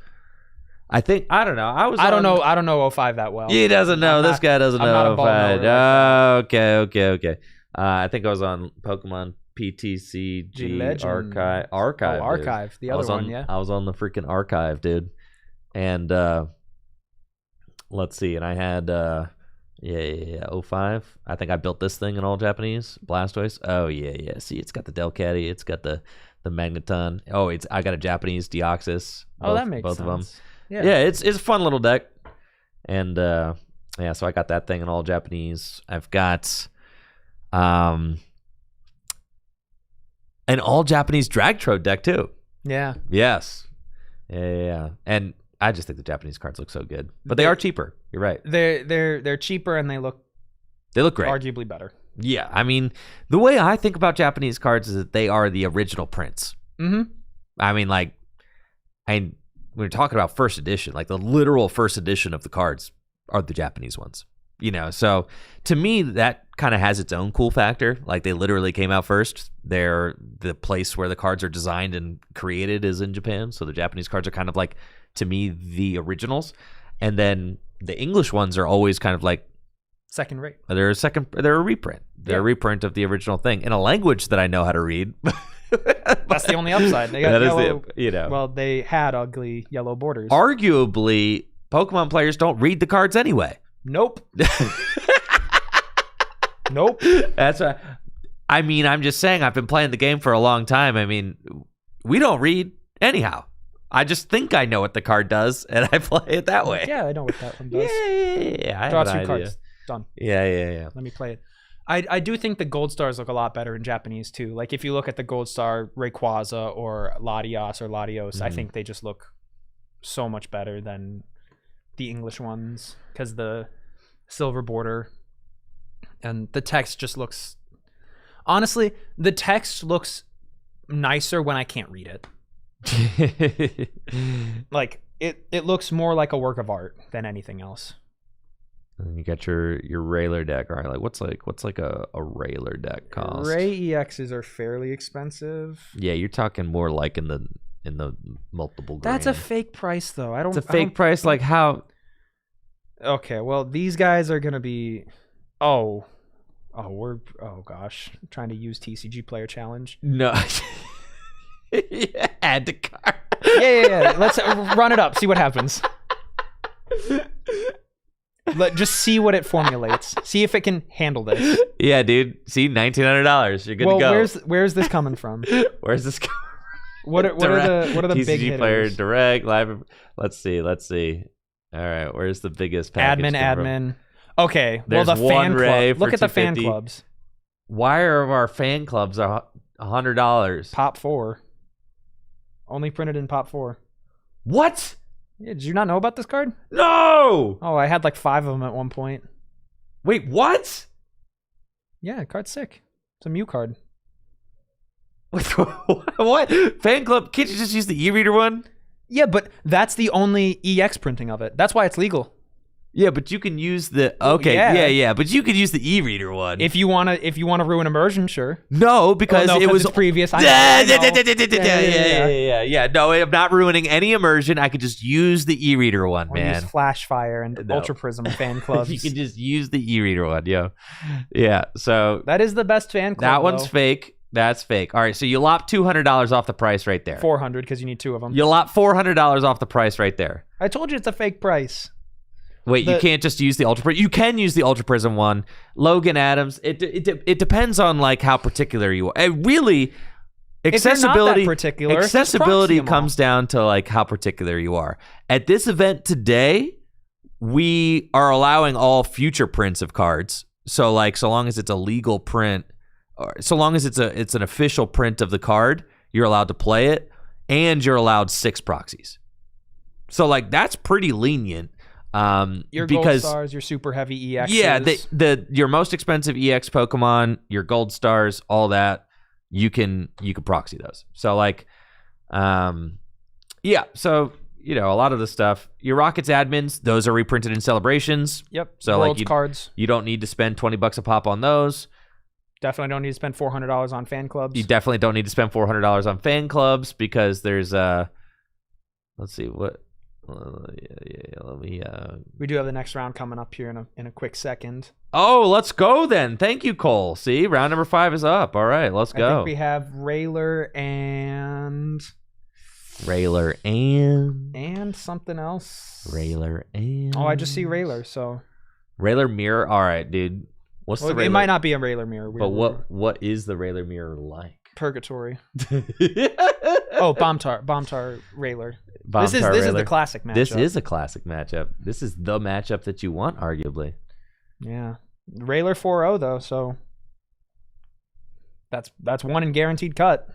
I don't know. I don't know 05 that well. He doesn't know. I'm This not- guy doesn't I'm know. not a ball knower like that. Okay. I think I was on Pokemon PTCG Legend. Archive. Oh, Dude. Archive, the I was other one, on, yeah. I was on the freaking Archive, dude. And let's see. And I had 05. I think I built this thing in all Japanese. Blastoise. Oh yeah. See, it's got the Delcatty. It's got the Magneton. Oh, I got a Japanese Deoxys. That makes both sense. of them. Yeah. It's a fun little deck. And so I got that thing in all Japanese. I've got an all Japanese Dragtrode deck too. Yeah. Yes. Yeah. And I just think the Japanese cards look so good. But they are cheaper. You're right. They're cheaper and they look great. arguably better. Yeah. I mean, the way I think about Japanese cards is that they are the original prints. Mm-hmm. I mean, like, we're talking about first edition, like the literal first edition of the cards are the Japanese ones. So to me, that kind of has its own cool factor. Like, they literally came out first. The place where the cards are designed and created is in Japan. So the Japanese cards are kind of like, to me, the originals. And then the English ones are always kind of like second rate. They're a reprint. They're a reprint of the original thing in a language that I know how to read. That's the only upside. They got That is yellow, well, they had ugly yellow borders. Arguably, Pokemon players don't read the cards anyway. Nope. Nope. That's why. I mean, I'm just saying, I've been playing the game for a long time. I mean, we don't read anyhow. I just think I know what the card does, and I play it that way. Yeah, I know what that one does. Yeah. I Draw have an 2 idea. cards. Done. Yeah. Let me play it. I do think the gold stars look a lot better in Japanese too. Like if you look at the gold star Rayquaza or Latios or Latios, I think they just look so much better than the English ones because the silver border and the text just looks. Honestly, the text looks nicer when I can't read it. Like it looks more like a work of art than anything else. And you got your Railer deck. All right, like what's like a Railer deck cost? Ray EXs are fairly expensive. Yeah, you're talking more like in the multiple. That's a grand. Fake price though. It's a fake price. Like how? Okay, well these guys are gonna be. Oh gosh, I'm trying to use TCG Player Challenge. No. Add to cart. Yeah. Let's run it up. See what happens. Just see what it formulates. See if it can handle this. Yeah, dude. See, $1,900. You're good to go. Where's this coming from? Where's this coming What are the TCG big hitters? Player Direct Live. Let's see. All right, where's the biggest package? Admin. Okay, There's well the one fan Ray club. for Look at the fan $250. clubs. Why are our fan clubs $100? Pop 4. Only printed in Pop 4. What? Yeah, did you not know about this card? No. Oh, I had like 5 of them at one point. Wait, what? Yeah, card's sick. It's a Mew card. What? Fan club? Can't you just use the e-reader one? Yeah, but that's the only EX printing of it. That's why it's legal. Yeah, but you can use the but you could use the e-reader one. If you wanna ruin immersion, sure. No, because it was it's previous. I know. Yeah. No, I'm not ruining any immersion. I could just use the e-reader one, or man. use Flashfire and No. Ultra Prism fan clubs. You can just use the e-reader one, yo. Yeah. So That is the best fan club. that one's though. fake. That's fake. All right, so you lop $200 off the price right there. 400 because you need 2 of them. You lop $400 off the price right there. I told you it's a fake price. Wait, you can't just use the Ultra Prism. You can use the Ultra Prism one. Logan Adams. It depends on like how particular you are. Really, accessibility. If you're not that particular, accessibility just proxy them comes down to like how particular you are. At this event today, we are allowing all future prints of cards. So like, so long as it's a legal print, or so long as it's an official print of the card, you're allowed to play it, and you're allowed 6 proxies. So like, that's pretty lenient. Your gold stars, your super heavy EXs. Yeah, your most expensive EX Pokemon, your gold stars, all that, you can proxy those. So like, yeah, so a lot of the stuff, your Rockets admins, those are reprinted in celebrations. Yep. So Worlds like, cards. You don't need to spend $20 a pop on those. Definitely don't need to spend $400 on fan clubs. You definitely don't need to spend $400 on fan clubs because there's let's see what. Let me. We do have the next round coming up here in a quick second. Oh, let's go then. Thank you, Cole. See, round number 5 is up. All right, let's go. I think we have Railer and something else. Railer and I just see Railer. So Railer mirror. All right, dude. What's the Railer? It might not be a Railer mirror. But what is the Railer mirror like? Purgatory. Oh, Bombtar Railer. This is the classic matchup. This is a classic matchup. This is the matchup that you want, arguably. Yeah. Railer 4-0 though, so that's one and guaranteed cut.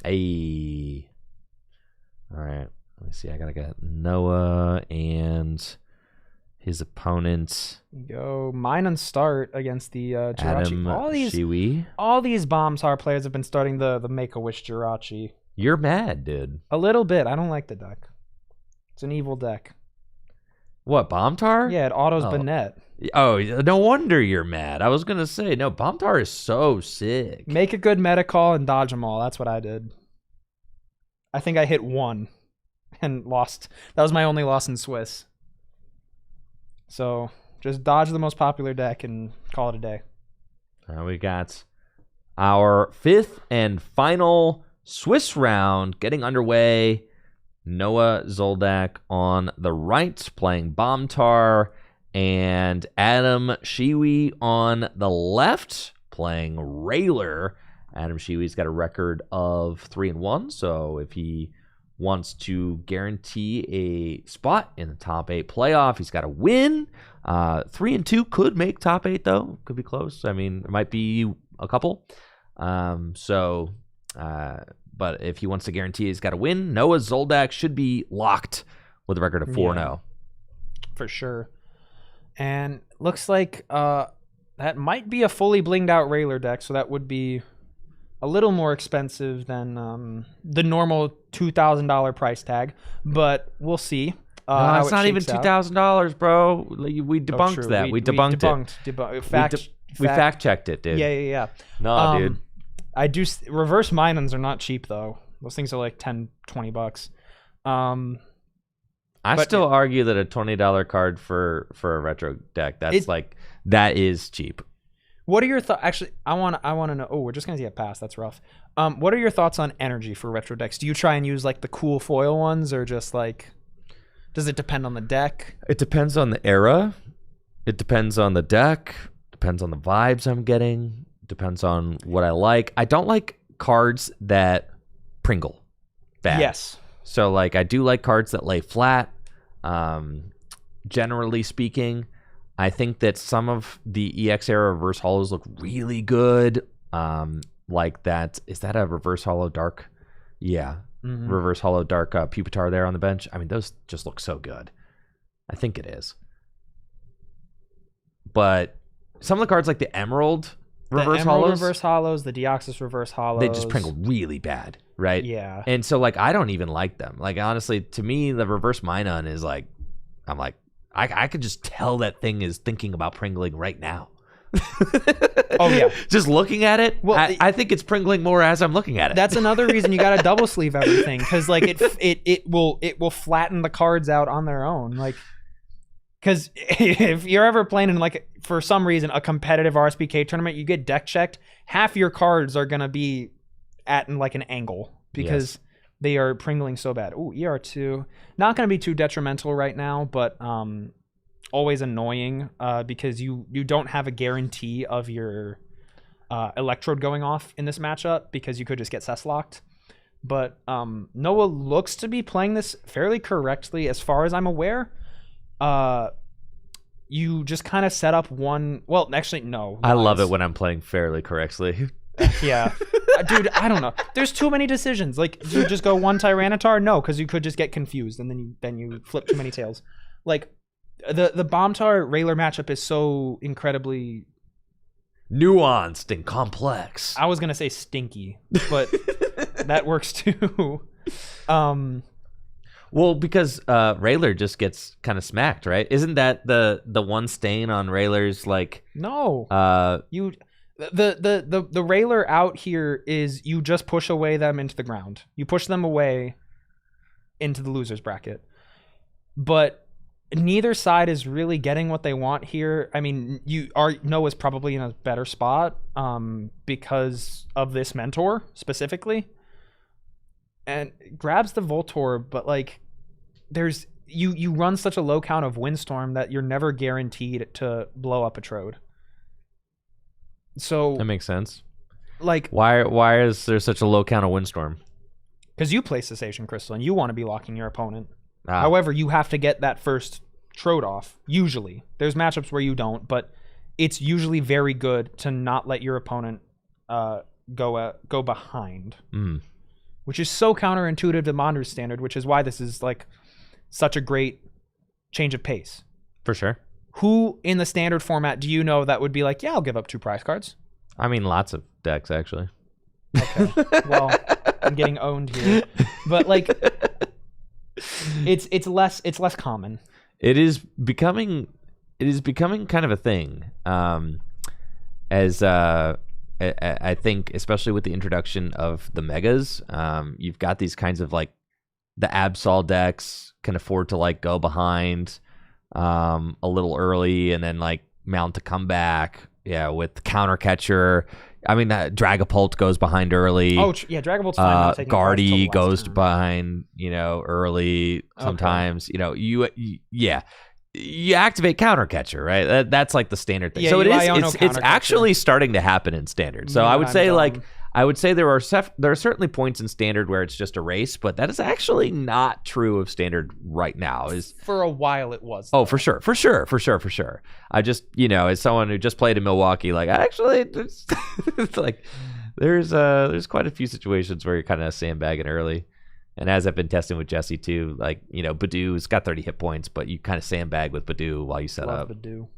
Hey. All right. Let me see. I gotta get Noah and his opponent. Go mine and start against the Jirachi. All these Bombtar players have been starting the Make-A-Wish Jirachi. You're mad, dude. A little bit. I don't like the deck. It's an evil deck. What, Bombtar? Yeah, it autos Banette. Oh, no wonder you're mad. I was going to say, no, Bombtar is so sick. Make a good meta call and dodge them all. That's what I did. I think I hit 1 and lost. That was my only loss in Swiss. So just dodge the most popular deck and call it a day. We got our 5th and final Swiss round getting underway. Noah Zoldak on the right playing Bombtar, and Adam Shiwi on the left playing Railer. Adam Shiwi's got a record of 3-1, so if he wants to guarantee a spot in the top 8 playoff, he's got to win. 3-2 could make top 8 though. Could be close. I mean, there might be a couple. But if he wants to guarantee he's got to win, Noah Zoldak should be locked with a record of 4-0. Yeah, for sure. And looks like that might be a fully blinged out Railer deck, so that would be a little more expensive than the normal $2,000 price tag, but we'll see. No, it's not even $2,000, bro. We debunked that. We debunked it. We fact checked it, dude. Yeah. No, dude. I do reverse Minans are not cheap though. Those things are like $10-$20. I still argue that a $20 card for a retro deck, that is cheap. What are your thoughts? Actually, I want to know. Oh, we're just gonna see a pass. That's rough. What are your thoughts on energy for retro decks? Do you try and use like the cool foil ones, or just like, does it depend on the deck? It depends on the era. It depends on the deck. Depends on the vibes I'm getting. Depends on what I like. I don't like cards that Pringle bad. Yes. So like, I do like cards that lay flat. Generally speaking, I think that some of the EX era reverse hollows look really good. Like that. Is that a reverse hollow dark? Yeah. Mm-hmm. Reverse hollow dark Pupitar there on the bench. I mean, those just look so good. I think it is. But some of the cards like the Emerald reverse hollows, the Deoxys reverse hollows, they just Pringle really bad, right? Yeah. And so like, I don't even like them. Like, honestly, to me, the reverse Minun is like, I'm like, I could just tell that thing is thinking about Pringling right now. Oh yeah. Just looking at it, well, I think it's Pringling more as I'm looking at it. That's another reason you got to double sleeve everything, because like it will flatten the cards out on their own. Like, because if you're ever playing in like, for some reason, a competitive RSPK tournament, you get deck checked, half your cards are gonna be at like an angle because they are Pringling so bad. Ooh, ER2, not gonna be too detrimental right now, but always annoying because you don't have a guarantee of your Electrode going off in this matchup because you could just get cess locked. But Noah looks to be playing this fairly correctly as far as I'm aware. you just kind of set up one. Well, actually, no. I love it when I'm playing fairly correctly. Yeah. Dude, I don't know. There's too many decisions. Like, do you just go one Tyranitar? No, because you could just get confused and then you flip too many tails. Like, the Bombtar Railer matchup is so incredibly nuanced and complex. I was gonna say stinky, but that works too. Well, because Railer just gets kind of smacked, right? Isn't that the one stain on Railer's like? No. The Railer out here is you just push away them into the ground. You push them away into the losers bracket, but neither side is really getting what they want here. I mean, Noah's probably in a better spot because of this mentor specifically, and grabs the Voltorb, but like there's you run such a low count of Windstorm that you're never guaranteed to blow up a Trode. So that makes sense. Like, why is there such a low count of Windstorm? Because you play Cessation Crystal and you want to be locking your opponent. However, you have to get that first Trode off. Usually, there's matchups where you don't, but it's usually very good to not let your opponent go behind, which is so counterintuitive to Monder's standard, which is why this is like such a great change of pace. For sure. Who in the standard format do you know that would be like, yeah, I'll give up 2 prize cards? I mean, lots of decks actually. Okay. Well, I'm getting owned here, but like, it's less common. It is becoming kind of a thing. As I think, especially with the introduction of the megas, you've got these kinds of like the Absol decks can afford to like go behind a little early and then like mount a comeback. Yeah, with Counter Catcher. I mean, Dragapult goes behind early. Oh, yeah, Dragapult's fine. Guardy goes behind, early sometimes. Okay. You activate Counter Catcher, right? That's like the standard thing. Yeah, so it's actually starting to happen in standard. So I would say there are certainly points in standard where it's just a race, but that is actually not true of standard right now. For a while it was. Oh, for sure. I just, as someone who just played in Milwaukee, like actually it's like there's quite a few situations where you're kind of sandbagging early. And as I've been testing with Jesse too, like, Badoo's got 30 hit points, but you kind of sandbag with Badoo while you set up. Badoo.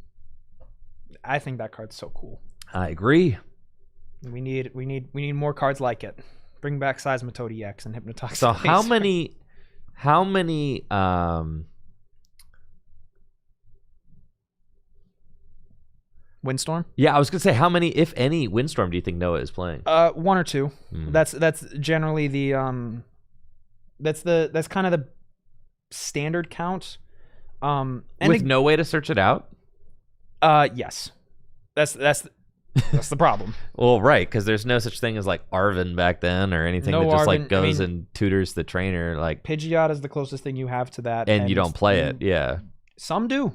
I think that card's so cool. I agree. We need more cards like it. Bring back Seismitoad EX and Hypnotoxic. So how many Windstorm? Yeah, I was gonna say how many, if any, Windstorm do you think Noah is playing? 1 or 2. That's generally the that's kind of the standard count. And with no way to search it out? Yes. That's the problem. Well, right, because there's no such thing as like Arvin back then or anything that just like goes and tutors the trainer. Like Pidgeot is the closest thing you have to that, and you don't play it. Yeah, some do.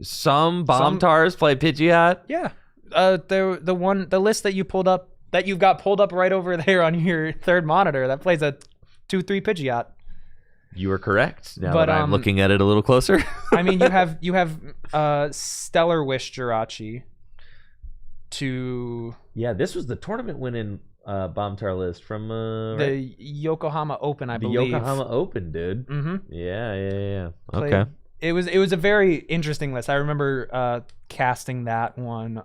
Some Bombtars play Pidgeot. Yeah, the list that you pulled up, that you've got pulled up right over there on your third monitor, that plays a 2/3 Pidgeot. You are correct. Now that I'm looking at it a little closer. I mean, you have Stellar Wish Jirachi. Yeah, this was the tournament winning Bombtar list from the Yokohama Open, I believe. The Yokohama Open, dude. Mm-hmm. Yeah. Okay. It was a very interesting list. I remember casting that one.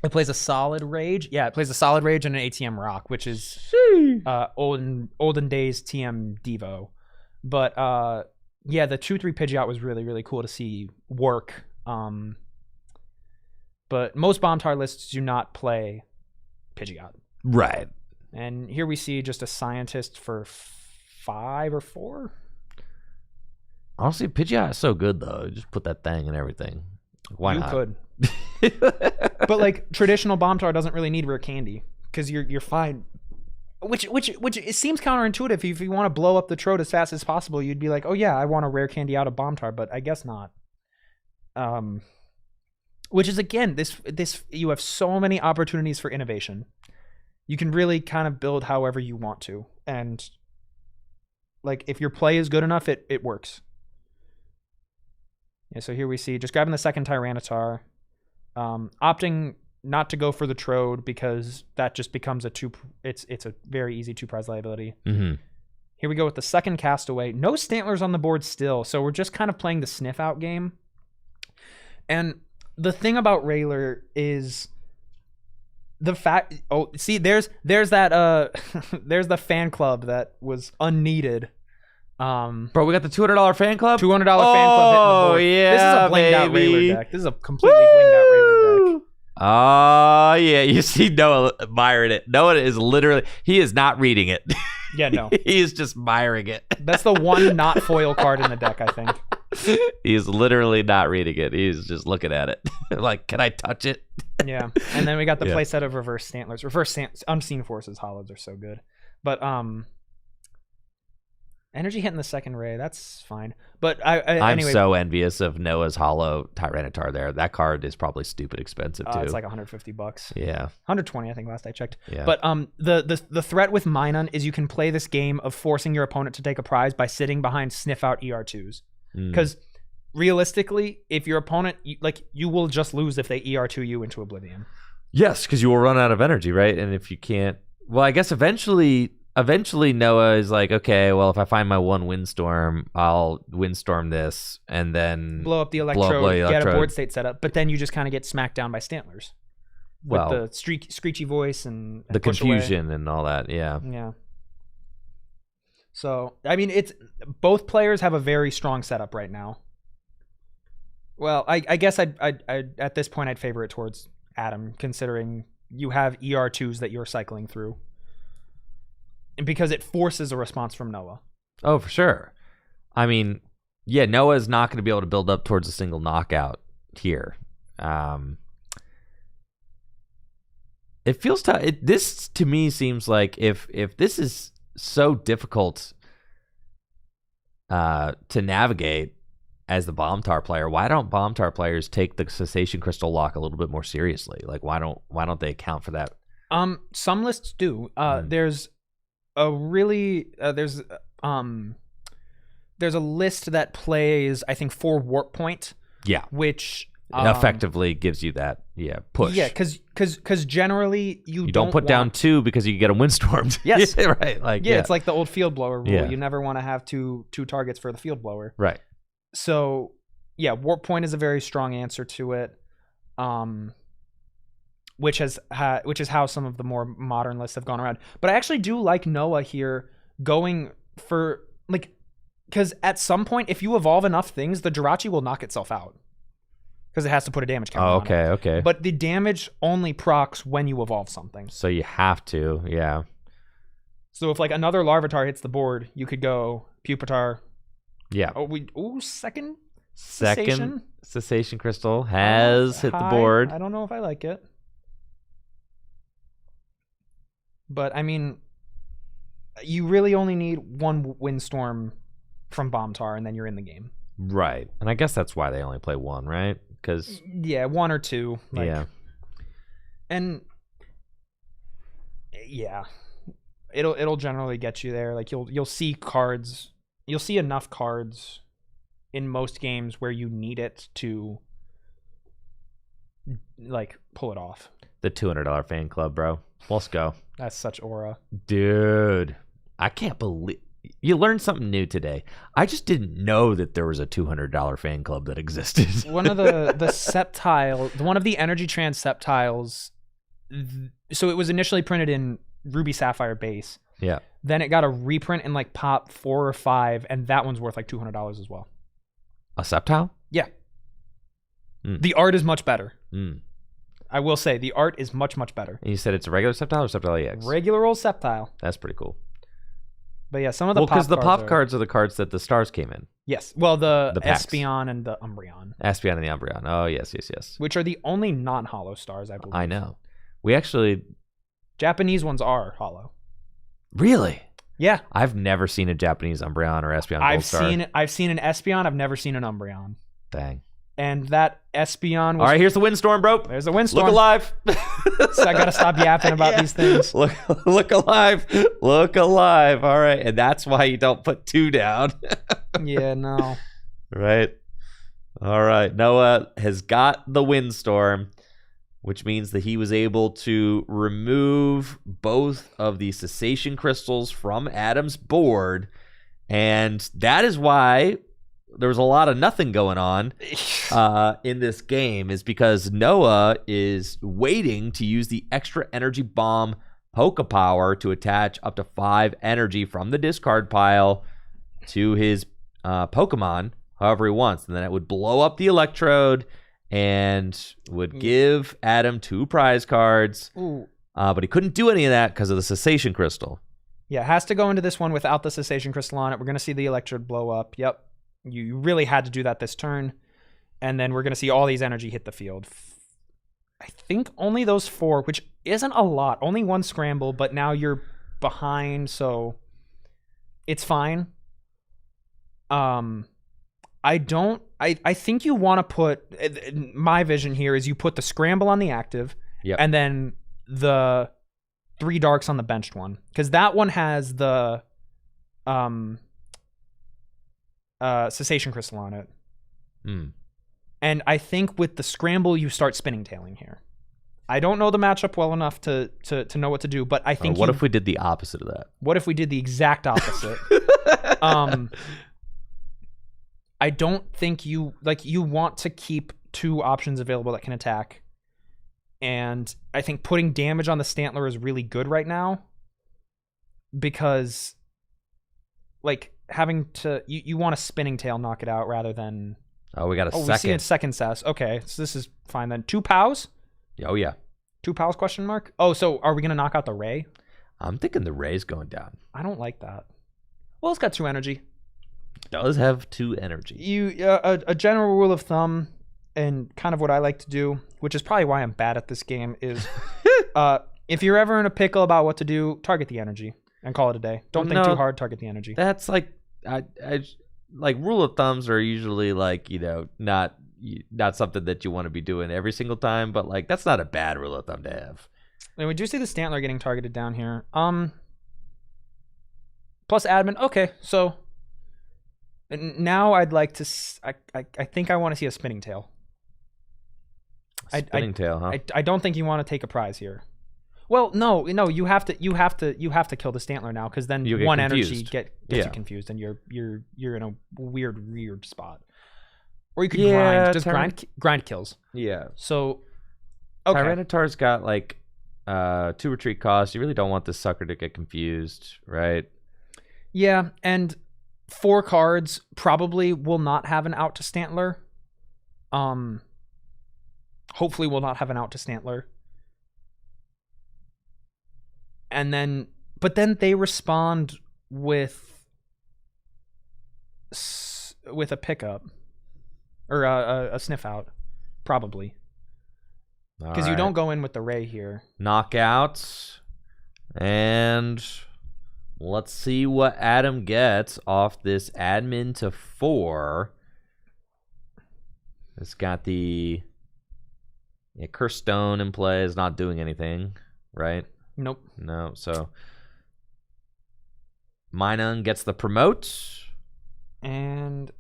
It plays a Solid Rage. Yeah, it plays a Solid Rage and an ATM Rock, which is olden days TM Devo. But yeah, the 2/3 Pidgeot was really, really cool to see work. But most Bombtar lists do not play Pidgeot. Right. And here we see just a scientist for 5 or 4. Honestly, Pidgeot is so good, though. Just put that thing and everything. Why not? You could. But, like, traditional Bombtar doesn't really need rare candy because you're fine. Which it seems counterintuitive. If you want to blow up the Trode as fast as possible, you'd be like, oh, yeah, I want a rare candy out of Bombtar, but I guess not. Which is, again, this you have so many opportunities for innovation. You can really kind of build however you want to. And, like, if your play is good enough, it works. Yeah, so here we see just grabbing the second Tyranitar, opting not to go for the Trode because that just becomes it's a very easy 2-prize liability. Mm-hmm. Here we go with the second Castaway. No Stantlers on the board still, so we're just kind of playing the sniff out game. And the thing about Rayler is the fact. Oh, see, there's that there's the fan club that was unneeded. Bro, we got the $200 fan club. $200 fan club hitting the board. Yeah, this is a blinged out baby. Rayler deck. This is a completely blinged out Rayler deck. Oh yeah, you see Noah admiring it. Noah is literally, he is not reading it. Yeah, no. He is just admiring it. That's the one not foil card in the deck, I think. He's literally not reading it. He's just looking at it. Like, can I touch it? Yeah. And then we got the playset of Reverse Stantlers. Unseen Forces Hollows are so good. But Energy hitting the second Ray, that's fine. But I'm anyway, so envious of Noah's Hollow Tyranitar there. That card is probably stupid expensive too. It's like $150. Yeah. 120, I think, last I checked. Yeah. But the threat with Minun is you can play this game of forcing your opponent to take a prize by sitting behind sniff out ER2s. Because realistically, if your opponent, you will just lose if they ER2 you into oblivion. Yes, because you will run out of energy, right? And if you can't, well, I guess eventually Noah is like, okay, well, if I find my one Windstorm, I'll Windstorm this and then blow up the Electrode, get a board state set up, but then you just kind of get smacked down by Stantlers. With the screechy voice and the confusion and all that, yeah. Yeah. So, I mean, both players have a very strong setup right now. Well, I guess I'd at this point I'd favor it towards Adam, considering you have ER2s that you're cycling through. And because it forces a response from Noah. Oh, for sure. I mean, yeah, Noah's not going to be able to build up towards a single knockout here. It feels tough. This, to me, seems like if this is so difficult to navigate as the Bombtar player, why don't Bombtar players take the Cessation Crystal lock a little bit more seriously? Like, why don't they account for that? Some lists do. There's a really there's a list that plays, I think, 4 Warp Point. Yeah, which effectively gives you that push. Yeah, because generally you don't put down 2 because you can get them windstormed. Yes, right. Like it's like the old Field Blower rule. Yeah. You never want to have two targets for the Field Blower. Right. So yeah, Warp Point is a very strong answer to it. Which is how some of the more modern lists have gone around. But I actually do like Noah here going for, like, because at some point, if you evolve enough things, the Jirachi will knock itself out. Because it has to put a damage counter on it. Okay. But the damage only procs when you evolve something. So you have to, yeah. So if, like, another Larvitar hits the board, you could go Pupitar. Yeah. Second Cessation Crystal has hit the board. I don't know if I like it. But, I mean, you really only need one Windstorm from Bombtar, and then you're in the game. Right. And I guess that's why they only play 1, right? Because 1 or 2. Yeah. And, yeah. It'll generally get you there. Like, you'll see cards. You'll see enough cards in most games where you need it to, like, pull it off. The $200 fan club, bro. Let's go. That's such aura. Dude, I can't believe you learned something new today. I just didn't know that there was a $200 fan club that existed. One of the Sceptile, one of the Energy Trans Sceptiles, so it was initially printed in Ruby Sapphire base. Yeah. Then it got a reprint in like Pop 4 or 5, and that one's worth like $200 as well. A Sceptile? Yeah. The art is much better. Mm. I will say the art is much, much better. And you said it's a regular Sceptile or Sceptile EX? Regular old Sceptile. That's pretty cool. But yeah, some of the pop because the cards pop cards are the cards that the stars came in. Yes. Well, the packs. Espeon and the Umbreon. Espeon and the Umbreon. Oh, yes. Which are the only non-hollow stars, I believe. I know. We actually... Japanese ones are hollow. Really? Yeah. I've never seen a Japanese Umbreon or Espeon Gold Star. I've seen an Espeon. I've never seen an Umbreon. Dang. And that Espeon was... All right, here's the Windstorm, bro. There's the Windstorm. Look alive. So I got to stop yapping about these things. Look alive. Look alive. All right. And that's why you don't put 2 down. Yeah, no. Right. All right. Noah has got the windstorm, which means that he was able to remove both of the cessation crystals from Adam's board. And that is why there was a lot of nothing going on in this game, is because Noah is waiting to use the extra energy bomb Poke Power to attach up to 5 energy from the discard pile to his Pokemon however he wants. And then it would blow up the Electrode and would give Adam 2 prize cards. But he couldn't do any of that because of the Cessation Crystal. Yeah, it has to go into this one without the Cessation Crystal on it. We're going to see the Electrode blow up. Yep. You really had to do that this turn. And then we're going to see all these energy hit the field. I think only those 4, which isn't a lot. Only 1 scramble, but now you're behind, so it's fine. I think you want to put, my vision here is you put the scramble on the active, and then the 3 darks on the benched one, because that one has the Cessation Crystal on it. And I think with the scramble, you start spinning tailing here. I don't know the matchup well enough to know what to do, but I think what if we did the opposite of that? What if we did the exact opposite? I don't think you want to keep 2 options available that can attack. And I think putting damage on the Stantler is really good right now, because having to you want a spinning tail knock it out rather than we got a second. We see a second sass. Okay, so this is fine then. 2 POWs? Oh yeah. 2 POWs question mark? Oh, so are we gonna knock out the Ray? I'm thinking the Ray's going down. I don't like that. Well, it's got 2 energy. Does have 2 energy. A general rule of thumb, and kind of what I like to do, which is probably why I'm bad at this game, is if you're ever in a pickle about what to do, target the energy and call it a day. Don't think too hard, target the energy. That's like rule of thumbs are usually not something that you want to be doing every single time, but that's not a bad rule of thumb to have. And we do see the Stantler getting targeted down here. Plus admin. Okay, so now I'd like to. I think I want to see a spinning tail. Spinning tail, huh? I don't think you want to take a prize here. Well, no, you have to kill the Stantler now, because then one energy gets you confused, and you're in a weird spot. Or you could grind. Just grind kills. Yeah. So okay. Tyranitar's got 2 retreat costs. You really don't want this sucker to get confused, right? Yeah, and 4 cards probably will not have an out to Stantler. Hopefully will not have an out to Stantler. And then, but then they respond with a pickup or a sniff out, probably, because you don't go in with the Ray here. Knockouts, and let's see what Adam gets off this admin to 4. It's got the Curse Stone in play. Is not doing anything, right? Nope. No, so Minun gets the promote. And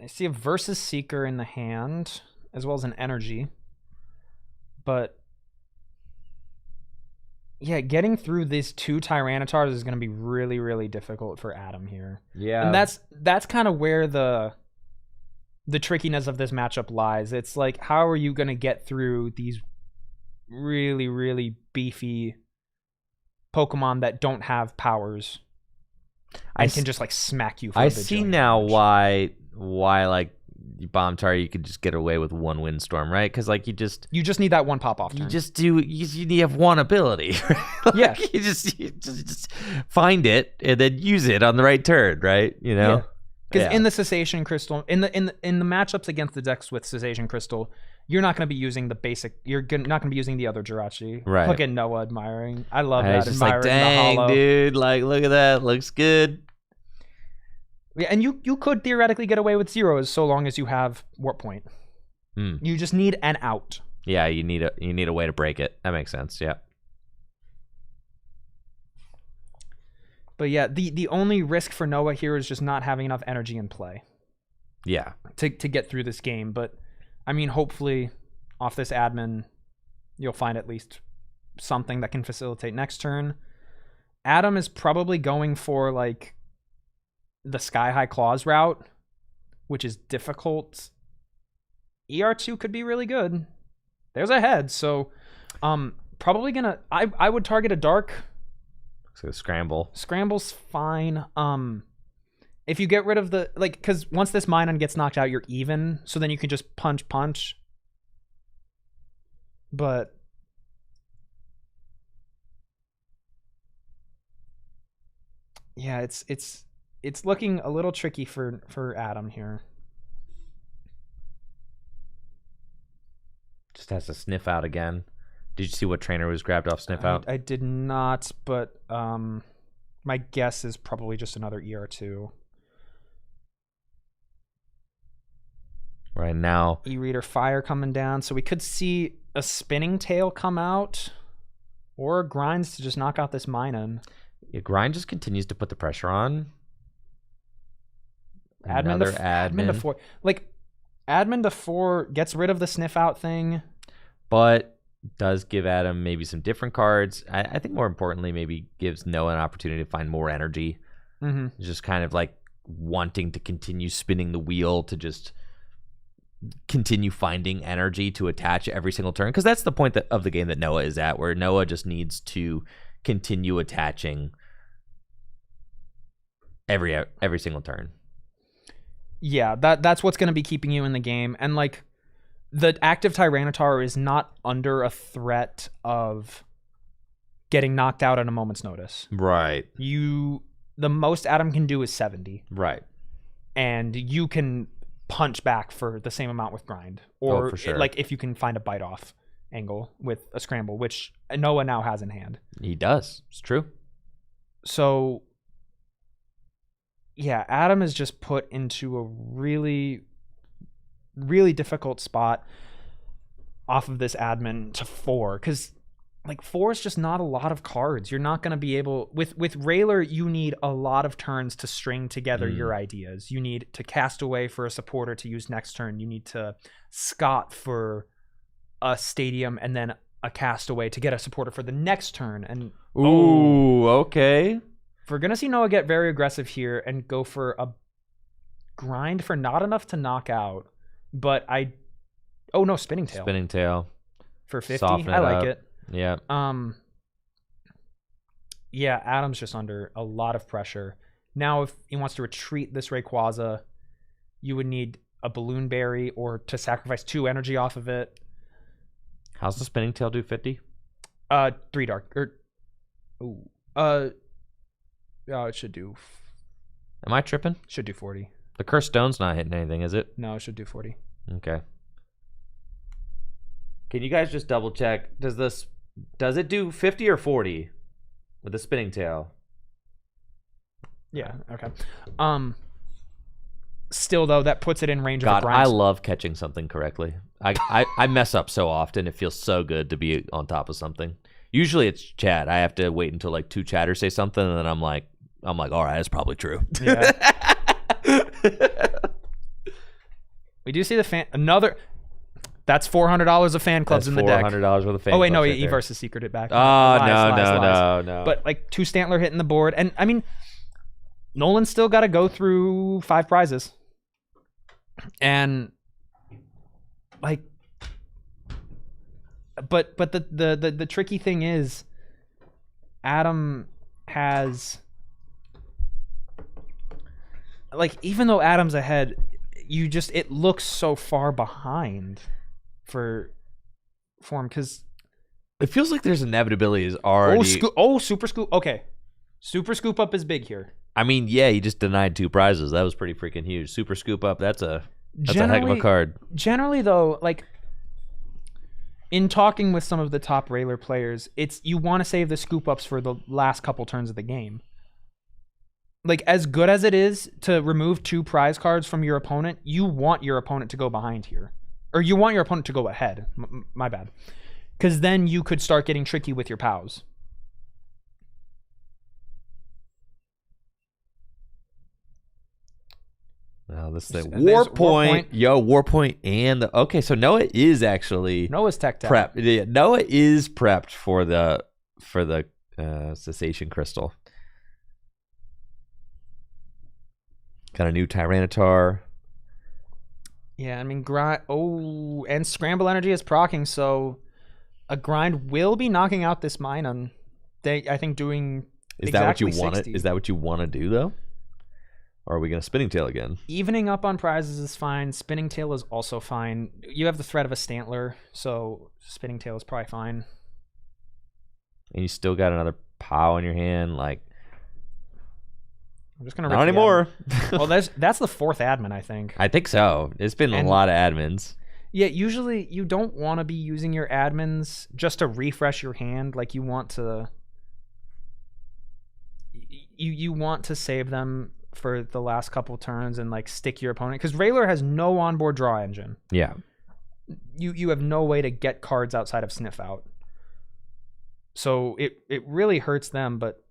I see a Versus Seeker in the hand, as well as an energy. But yeah, getting through these 2 Tyranitars is going to be really, really difficult for Adam here. Yeah. And that's kind of where the trickiness of this matchup lies. It's how are you going to get through these really, really beefy Pokemon that don't have powers and can just smack you for I see now damage. why Bomb Tire you could just get away with 1 Windstorm, right? Because you just need that 1 pop-off turn. You have 1 ability. Yeah. You just find it and then use it on the right turn, right? Yeah. Because in the Cessation Crystal, in the matchups against the decks with Cessation Crystal, you're not going to be using the basic. You're not going to be using the other Jirachi. Right. Look at Noah admiring. I love that. It's just admiring dang, the hollow. Dude, look at that. Looks good. Yeah, and you could theoretically get away with 0s so long as you have Warp Point. You just need an out. Yeah, you need a way to break it. That makes sense. Yeah. But yeah, the only risk for Noah here is just not having enough energy in play. Yeah. to get through this game. But I mean, hopefully off this admin, you'll find at least something that can facilitate next turn. Adam is probably going for like the Sky High Claws route, which is difficult. ER2 could be really good. There's a head, so probably gonna I would target a dark. So scramble. Scramble's fine. If you get rid of the because once this Minun gets knocked out, you're even, so then you can just punch. But yeah, it's looking a little tricky for Adam here. Just has to sniff out again. Did you see what trainer was grabbed off sniff out? I did not, but my guess is probably just another ER2. Right now. E-Reader Fire coming down, so we could see a Spinning Tail come out, or Grinds to just knock out this Minun. Yeah, Grind just continues to put the pressure on. Admin to 4. Like, Admin to 4 gets rid of the sniff out thing. But does give Adam maybe some different cards. I think more importantly, maybe gives Noah an opportunity to find more energy. Mm-hmm. Just kind of like wanting to continue spinning the wheel to just continue finding energy to attach every single turn. Because that's the point of the game that Noah is at, where Noah just needs to continue attaching every single turn. Yeah, that's what's going to be keeping you in the game. And like, the active Tyranitar is not under a threat of getting knocked out at a moment's notice. Right. The most Adam can do is 70. Right. And you can punch back for the same amount with Grind. Or for sure. Like if you can find a bite off angle with a Scramble, which Noah now has in hand. He does. It's true. So yeah, Adam is just put into a really, really difficult spot off of this admin to 4, because like 4 is just not a lot of cards. You're not going to be able with Railer. You need a lot of turns to string together your ideas. You need to cast away for a supporter to use next turn. You need to Scott for a stadium and then a cast away to get a supporter for the next turn. And okay. We're going to see Noah get very aggressive here and go for a Grind for not enough to knock out. But Spinning Tail. Spinning Tail. For 50. Soften it I like up. it. Yeah. Yeah, Adam's just under a lot of pressure. Now, if he wants to retreat this Rayquaza, you would need a Balloon Berry or to sacrifice 2 energy off of it. How's the Spinning Tail do 50? 3 dark. It should do. Am I tripping? Should do 40. The Cursed Stone's not hitting anything, is it? No, it should do 40. Okay. Can you guys just double check? Does it do 50 or 40 with the Spinning Tail? Yeah. Okay. Still though, that puts it in range of a Grind. I love catching something correctly. I mess up so often. It feels so good to be on top of something. Usually it's chat. I have to wait until like 2 chatters say something, and then I'm like, all right, that's probably true. Yeah. We do see the another. That's $400 of fan clubs in the deck. $400 worth of fan. Oh wait, no, right Everse secreted it back. No. But like 2 Stantler hitting the board, and I mean, Nolan's still got to go through 5 prizes, and like, but the tricky thing is, Adam has, like, even though Adam's ahead, it looks so far behind for him, because it feels like there's inevitability is already. Super Scoop. Okay, Super Scoop Up is big here. I mean, yeah, he just denied 2 prizes. That was pretty freaking huge. Super Scoop Up. That's a heck of a card. Generally, though, like, in talking with some of the top Railer players, you want to save the Scoop Ups for the last couple turns of the game. Like, as good as it is to remove 2 prize cards from your opponent, you want your opponent to go behind here. Or you want your opponent to go ahead. My bad. Because then you could start getting tricky with your POWs. Oh, this is the And War there's War Point. Point. Yo, War Point and okay, so Noah is actually Noah's tech prepped. Yeah, Noah is prepped for the cessation crystal. Got a new Tyranitar. Yeah, I mean grind. Oh, and scramble energy is proccing, so a grind will be knocking out this Minun. I think doing. Is that what you exactly want 60. to? Is that what you want to do though? Or are we gonna spinning tail again? Evening up on prizes is fine. Spinning tail is also fine. You have the threat of a Stantler, so spinning tail is probably fine. And you still got another POW in your hand, like. I'm just gonna Not anymore. well, that's the fourth admin, I think. I think so. It's been a lot of admins. Yeah, usually you don't want to be using your admins just to refresh your hand. Like you want to, you want to save them for the last couple turns and like stick your opponent, because Raylar has no onboard draw engine. Yeah. You have no way to get cards outside of Sniff Out. So it really hurts them, but.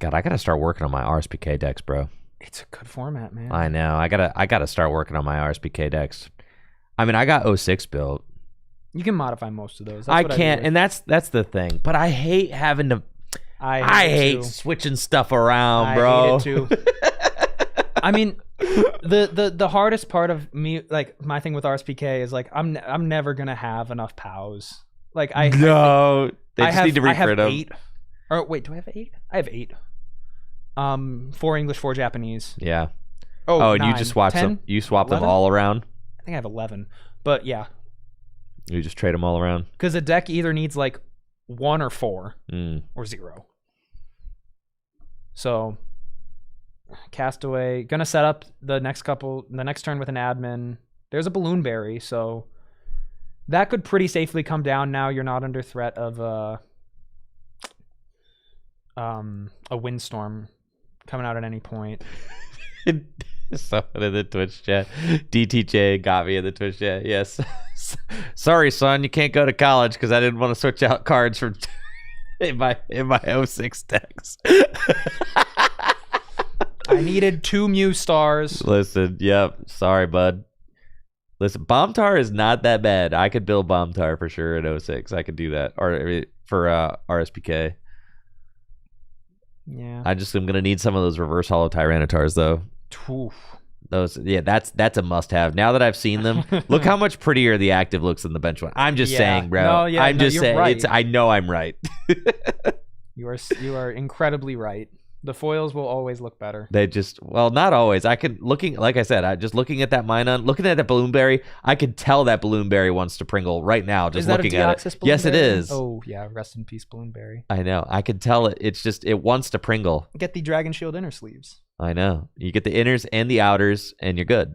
God, I gotta start working on my RSPK decks, bro. It's a good format, man. I know. I gotta start working on my RSPK decks. I mean, I got 06 built. You can modify most of those. I can't, and that's the thing. But I hate having to. I hate switching stuff around, bro. I hate it too. I mean, the hardest part of me, like my thing with RSPK, is like I'm never gonna have enough POWs. Like they just need to refit them. 8. Or wait, do I have 8? I have 8. 4 English, 4 Japanese. Yeah. Oh, and 9, you just swapped 10, them. You swapped 11? them all around. I think I have 11. But yeah, you just trade them all around. because a deck either needs like 1 or 4 or 0. So, Castaway gonna set up the next turn with an admin. There's a Balloon Berry, so that could pretty safely come down now. You're not under threat of a windstorm coming out at any point. Someone in the Twitch chat, DTJ got me in the Twitch chat. Yes. Sorry, son, you can't go to college because I didn't want to switch out cards from in my 06 decks. I needed 2 Mew stars. Listen, yep. Sorry, bud. Listen, Bombtar is not that bad. I could build Bombtar for sure in 06. I could do that. Or for RSPK. Yeah. I just am gonna need some of those reverse hollow Tyranitars though. Oof. Those, yeah, that's a must-have. Now that I've seen them, look how much prettier the active looks than the bench one. I'm just saying, bro. No, yeah, I'm just saying. right. I know I'm right. You are incredibly right. The foils will always look better. They just, well, not always. Like I said, just looking at that Minun, looking at that Balloonberry, I could tell that Balloonberry wants to Pringle right now. Just looking at it. Yes, it is. Oh yeah, rest in peace, Balloonberry. I know. I could tell it. It's just it wants to Pringle. Get the Dragon Shield inner sleeves. I know. You get the inners and the outers, and you're good.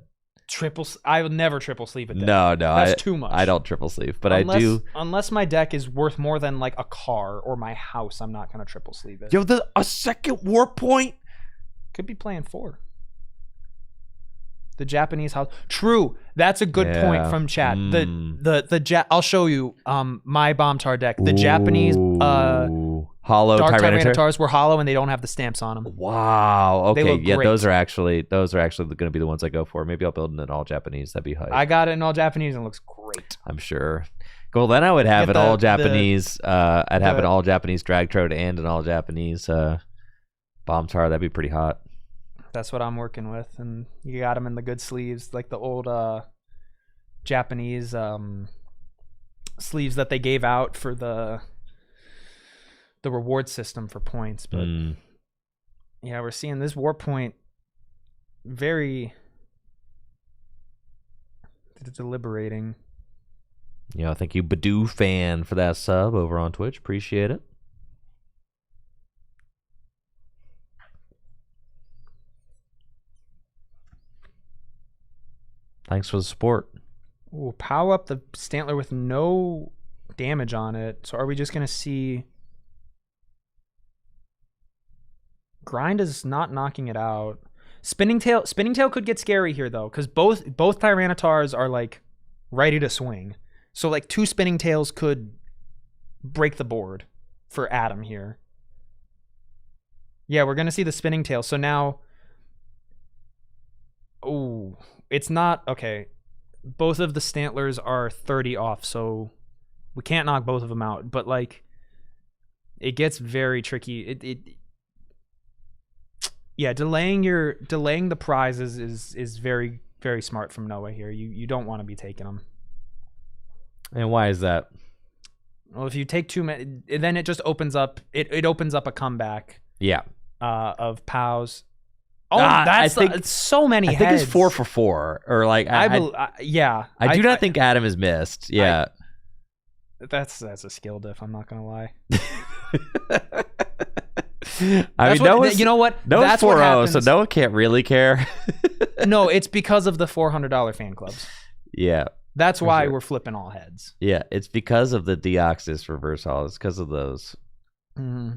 I would never triple sleeve a deck. No, that's too much. I don't triple sleeve, but I do. do. Unless my deck is worth more than like a car or my house, I'm not gonna triple sleeve it. Yo, a second War Point. Could be playing 4. The Japanese house. True. That's a good point from chat. I'll show you my Bombtar deck. The Japanese hollow Dark Tyranitar? Tyranitars were hollow and they don't have the stamps on them. Wow. Okay. Yeah, great. those are actually going to be the ones I go for. Maybe I'll build in an all Japanese. That'd be hype. I got it in all Japanese and it looks great. I'm sure. Well, then I would have an all Japanese. I'd have an all Japanese Dragtrode and an all Japanese Bombtar. That'd be pretty hot. That's what I'm working with, and you got them in the good sleeves, like the old Japanese sleeves that they gave out for the reward system for points. But yeah, we're seeing this War Point very deliberating. Yeah, thank you, Badoo fan, for that sub over on Twitch. Appreciate it. Thanks for the support. Ooh, power up the Stantler with no damage on it. So are we just going to see... Grind is not knocking it out. Spinning Tail could get scary here, though, because both Tyranitars are, like, ready to swing. So, like, 2 Spinning Tails could break the board for Adam here. Yeah, we're going to see the Spinning Tail. So now... Oh, it's not okay. Both of the Stantlers are 30 off, so we can't knock both of them out. But like, it gets very tricky. Yeah, delaying the prizes is very very smart from Noah here. You don't want to be taking them. And why is that? Well, if you take too many, then it just opens up. It opens up a comeback. Yeah. Of POWs. Oh, that's it's so many. I think it's 4 for 4, or like yeah. I do not think Adam has missed. Yeah. That's a skill diff. I'm not gonna lie. I mean, Noah's, you know what? Noah's 4-0, so Noah can't really care. No, it's because of the $400 fan clubs. Yeah. That's why we're flipping all heads. Yeah, it's because of the Deoxys reverse hall. It's because of those. Mm-hmm.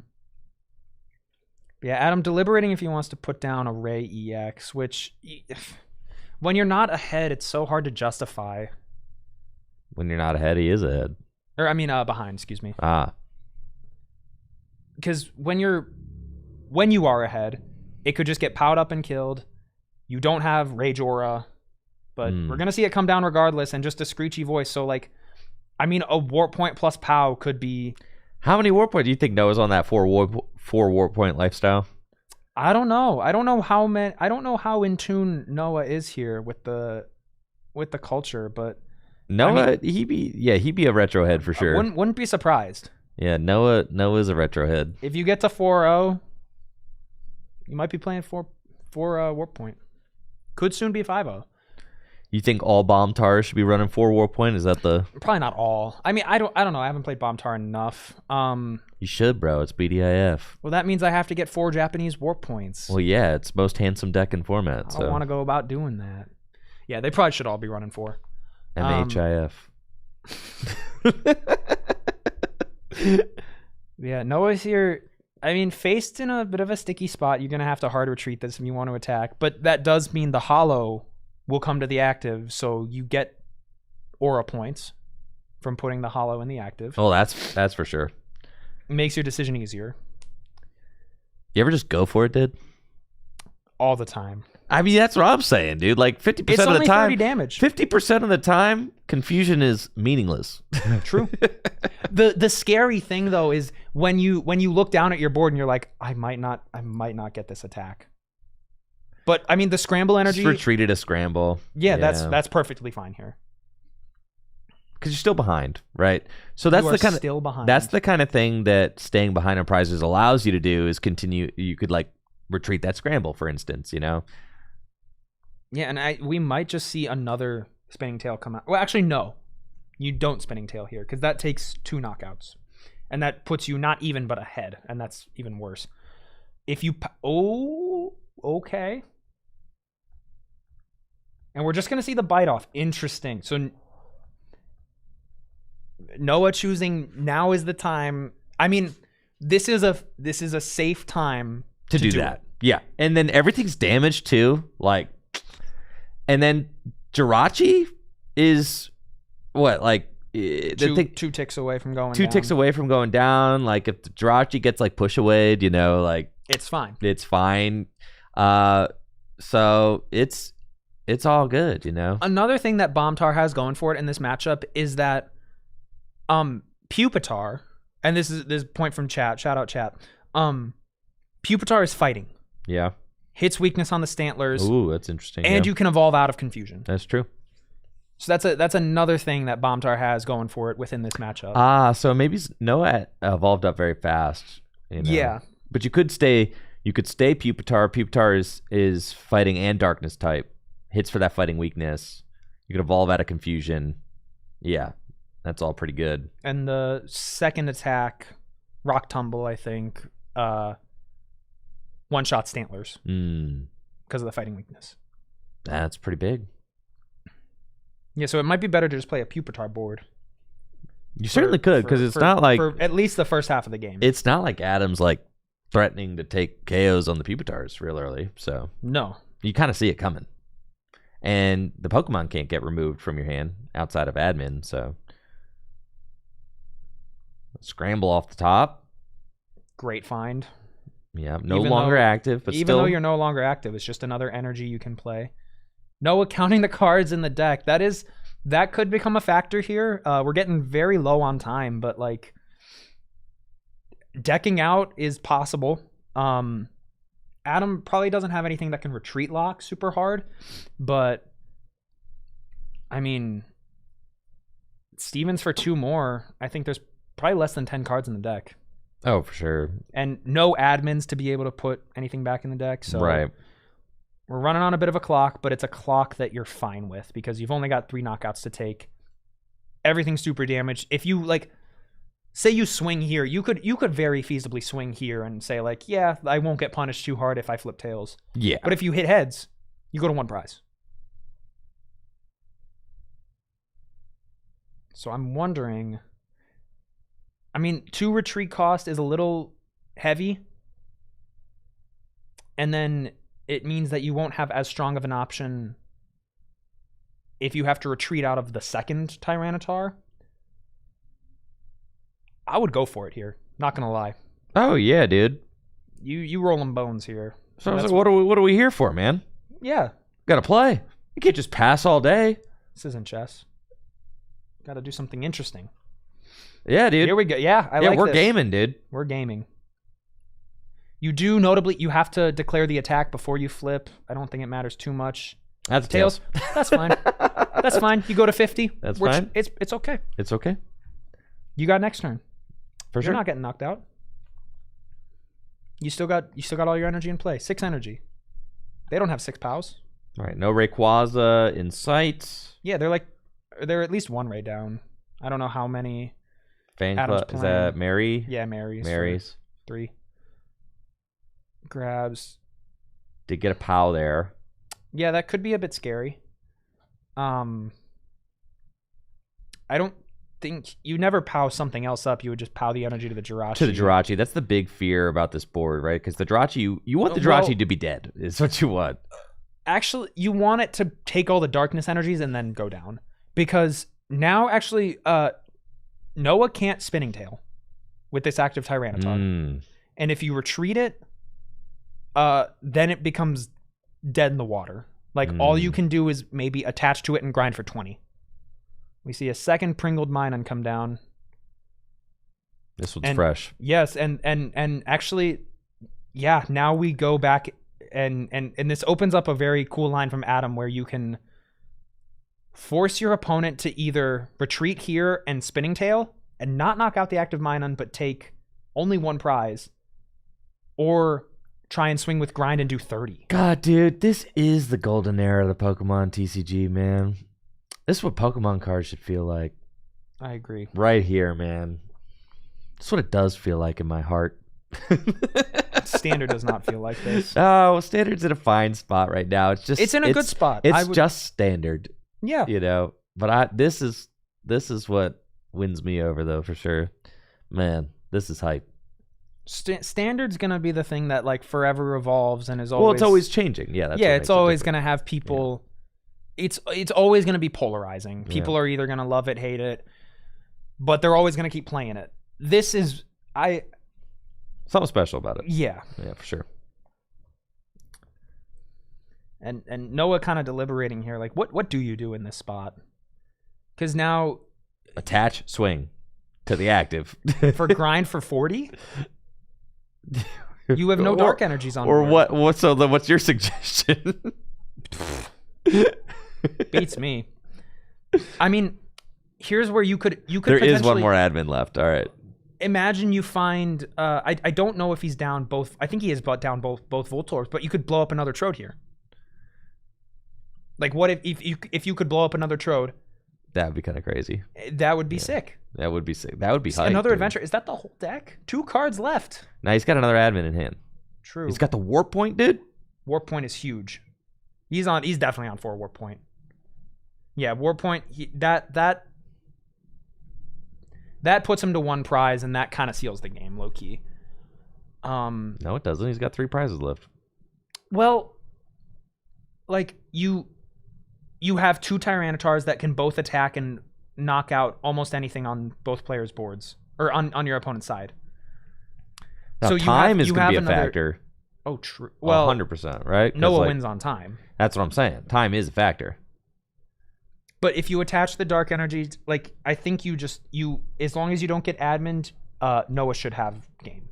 Yeah, Adam deliberating if he wants to put down a Ray EX, which when you're not ahead, it's so hard to justify. When you're not ahead, he is ahead. Or I mean, behind. Excuse me. Because when you are ahead, it could just get powed up and killed. You don't have Rage Aura, but we're gonna see it come down regardless, and just a screechy voice. So like, I mean, a Warp Point plus POW could be. How many Warp Point do you think Noah's on that 4 Warp Point lifestyle? I don't know. I don't know how many. I don't know how in tune Noah is here with the culture, but Noah, I mean, he'd be a retro head for sure. Wouldn't be surprised. Yeah, Noah's a retro head. If you get to 4-0, you might be playing 4 Warp Point. Could soon be 5-0. You think all Bomb Tars should be running 4 Warp Point? Is that the... Probably not all. I mean, I don't know. I haven't played Bomb Tar enough. You should, bro. It's BDIF. Well, that means I have to get 4 Japanese Warp Points. Well, yeah. It's most handsome deck in format. I don't want to go about doing that. Yeah, they probably should all be running 4. MHIF. Yeah, Noah's here. I mean, faced in a bit of a sticky spot, you're going to have to hard retreat this if you want to attack. But that does mean the hollow will come to the active, so you get aura points from putting the hollow in the active. Oh, that's for sure. Makes your decision easier. You ever just go for it, dude? All the time. I mean, that's what I'm saying, dude. Like 50% of the time, it's only 30 damage. 50% of the time, confusion is meaningless. True. The scary thing though is when you look down at your board and you're like, I might not get this attack. But I mean, the scramble energy. Just retreated a scramble. Yeah, that's perfectly fine here. Because you're still behind, right? So that's the kind of still behind. That's the kind of thing that staying behind on prizes allows you to do is continue. You could like retreat that scramble, for instance. You know. Yeah, and we might just see another spinning tail come out. Well, actually, no. You don't spinning tail here, because that takes 2 knockouts. And that puts you not even, but ahead. And that's even worse. If you... Oh, okay. And we're just going to see the bite off. Interesting. So, Noah choosing now is the time. I mean, this is a safe time to do that. Yeah. And then everything's damaged, too. Like... And then Jirachi is what, like two ticks away from going down. 2 ticks away from going down. Like if the Jirachi gets like push away, you know, like it's fine. It's fine. So it's all good, you know. Another thing that Bombtar has going for it in this matchup is that Pupitar, and this is a point from chat. Shout out chat. Pupitar is fighting. Yeah. Hits weakness on the Stantlers. Ooh, that's interesting. And you can evolve out of confusion. That's true. So that's another thing that Bombtar has going for it within this matchup. So maybe Noah evolved up very fast. You know? Yeah. But you could stay Pupitar. Pupitar is fighting and darkness type. Hits for that fighting weakness. You could evolve out of confusion. Yeah. That's all pretty good. And the second attack, Rock Tumble, I think, one-shot Stantlers because of the fighting weakness. That's pretty big. Yeah, so it might be better to just play a Pupitar board. You certainly could, because it's not like... For at least the first half of the game. It's not like Adam's like threatening to take KOs on the Pupitars real early, so... No. You kind of see it coming. And the Pokemon can't get removed from your hand outside of admin, so... Scramble off the top. Great find. Yeah, no longer active, but even still... though you're no longer active, it's just another energy you can play. Noah counting the cards in the deck. That could become a factor here. We're getting very low on time, but like decking out is possible. Adam probably doesn't have anything that can retreat lock super hard, but I mean, Stevens for 2 more. I think there's probably less than 10 cards in the deck. Oh, for sure. And no admins to be able to put anything back in the deck. So right. We're running on a bit of a clock, but it's a clock that you're fine with because you've only got 3 knockouts to take. Everything's super damaged. If you like, say you swing here, you could very feasibly swing here and say like, yeah, I won't get punished too hard if I flip tails. Yeah. But if you hit heads, you go to 1 prize. So I'm wondering, I mean, 2 retreat cost is a little heavy. And then it means that you won't have as strong of an option if you have to retreat out of the second Tyranitar. I would go for it here. Not gonna lie. Oh yeah, dude. You rolling bones here. So I was like, what are we here for, man? Yeah. Gotta play. You can't just pass all day. This isn't chess. Gotta do something interesting. Yeah, dude. Here we go. Yeah, I like we're this. gaming, dude. We're gaming. You do notably, you have to declare the attack before you flip. I don't think it matters too much. That's tails. That's fine. That's fine. You go to 50. That's fine. It's okay. It's okay. You got next turn. For sure. You're not getting knocked out. You still got all your energy in play. 6 energy. They don't have 6 POWs. All right. No Rayquaza in sight. Yeah, they're at least 1 Ray down. I don't know how many. Fan Club. Is that Mary? Yeah, Mary's 3. Grabs. Did get a POW there. Yeah, that could be a bit scary. I don't think you never POW something else up. You would just POW the energy to the Jirachi. To the Jirachi. That's the big fear about this board, right? Because the Jirachi, you want the Jirachi to be dead. Is what you want. Actually, you want it to take all the darkness energies and then go down. Because now, actually, Noah can't Spinning Tail with this active Tyranitar. And if you retreat it, then it becomes dead in the water. Like, all you can do is maybe attach to it and grind for 20. We see a second Pringled Minun come down. This one's fresh. Yes, and actually, yeah, now we go back and this opens up a very cool line from Adam where you can force your opponent to either retreat here and Spinning Tail and not knock out the active Minun but take only 1 prize, or try and swing with grind and do 30. God, dude, this is the golden era of the Pokemon TCG, man. This is what Pokemon cards should feel like. I agree. Right here, man. That's what it does feel like in my heart. Standard does not feel like this. Oh, Standard's in a fine spot right now. It's in a good spot. It's just Standard. Yeah. You know, but this is what wins me over though, for sure. Man, this is hype. Standard's gonna be the thing that like forever evolves and is always. Well, it's always changing. Yeah, it's always gonna have people. Yeah. It's always gonna be polarizing. People are either gonna love it, hate it, but they're always gonna keep playing it. This is something special about it. Yeah, for sure. And Noah kind of deliberating here, like what do you do in this spot? Because now attach swing to the active for grind for 40. You have no dark energies on. Or board. What? So what's your suggestion? Beats me. I mean, here's where you could. There is one more admin left. All right. Imagine you find. I don't know if he's down both. I think he is down both Voltorbs, but you could blow up another Trode here. Like, what if you could blow up another Trode? That would be kind of crazy. That would be sick. That would be sick. That would be hype, another dude. adventure. Is that the whole deck? 2 cards left. Now he's got another admin in hand. True. He's got the Warp Point, dude. Warp Point is huge. He's definitely on 4 Warp Point. Yeah, Warp Point. That puts him to 1 prize, and that kind of seals the game, low key. No, it doesn't. He's got 3 prizes left. Well, like you have 2 Tyranitars that can both attack and knock out almost anything on both players' boards or on your opponent's side. Now, so time is going to be a factor. Oh, true. Well, 100%, right? Noah wins on time. That's what I'm saying. Time is a factor. But if you attach the dark energy, like I think you as long as you don't get admin, Noah should have game.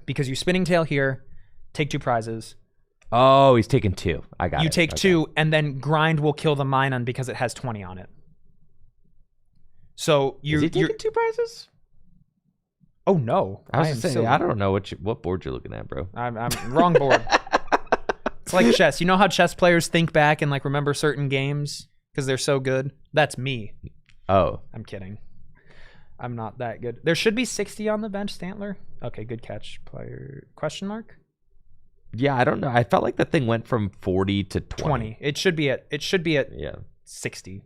Because you spinning tail here, take 2 prizes. Oh, he's taking 2. I got it. You take 2, and then grind will kill the Minun because it has 20 on it. So is he taking 2 prizes? Oh no! I was just saying, I don't know what board you're looking at, bro. I'm wrong board. It's like chess. You know how chess players think back and like remember certain games because they're so good? That's me. Oh. I'm kidding. I'm not that good. There should be 60 on the bench, Stantler. Okay, good catch, player. Question mark? Yeah, I don't know. I felt like the thing went from 40 to 20. It should be at 60.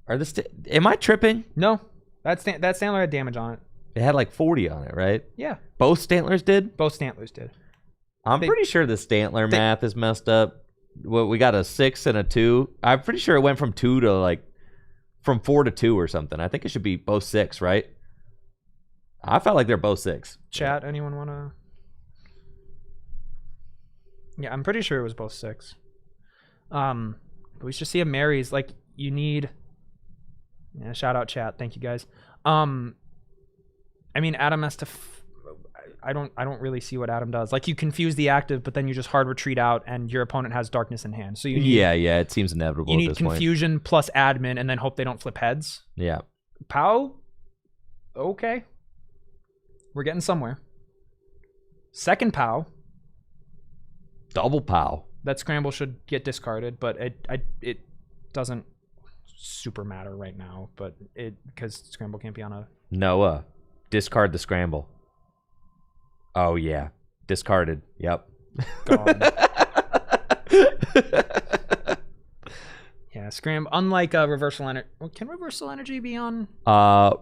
Am I tripping? No. That Stantler had damage on it. It had like 40 on it, right? Yeah. Both Stantlers did? Both Stantlers did. I'm pretty sure the Stantler math is messed up. Well, we got a 6 and a 2. I'm pretty sure it went from 2 to like from 4 to 2 or something. I think it should be both 6, right? I felt like they're both 6. Chat, anyone want to? Yeah, I'm pretty sure it was both 6. But we should see a Mary's. Like, you need... Yeah, shout out chat. Thank you guys. I mean, Adam has to... I don't really see what Adam does. Like, you confuse the active, but then you just hard retreat out, and your opponent has darkness in hand. So you need, yeah, it seems inevitable. You need confusion plus admin, and then hope they don't flip heads. Yeah. Pow. Okay. We're getting somewhere. Second Pow. Double Pow. That scramble should get discarded, but it doesn't super matter right now. But because scramble can't be on a Noah. Discard the scramble. Oh yeah, discarded. Yep. Yeah, scram. Unlike reversal energy, can reversal energy be on?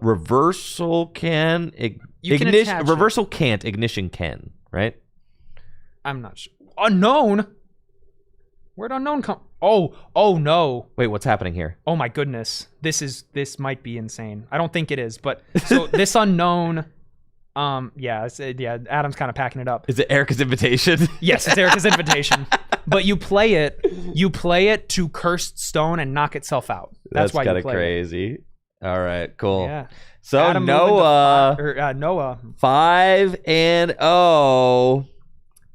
Reversal can. Ignition. Reversal can't. Ignition can. Right. I'm not sure. Unknown. Where'd unknown come? Oh no. Wait, what's happening here? Oh my goodness. This might be insane. I don't think it is, but so this unknown. Yeah, Adam's kind of packing it up. Is it Erica's invitation? Yes, it's Erica's invitation. But you play it to Cursed Stone and knock itself out. That's why you play it. That's kind of crazy. All right, cool. Yeah. So Adam Noah, Noah 5-0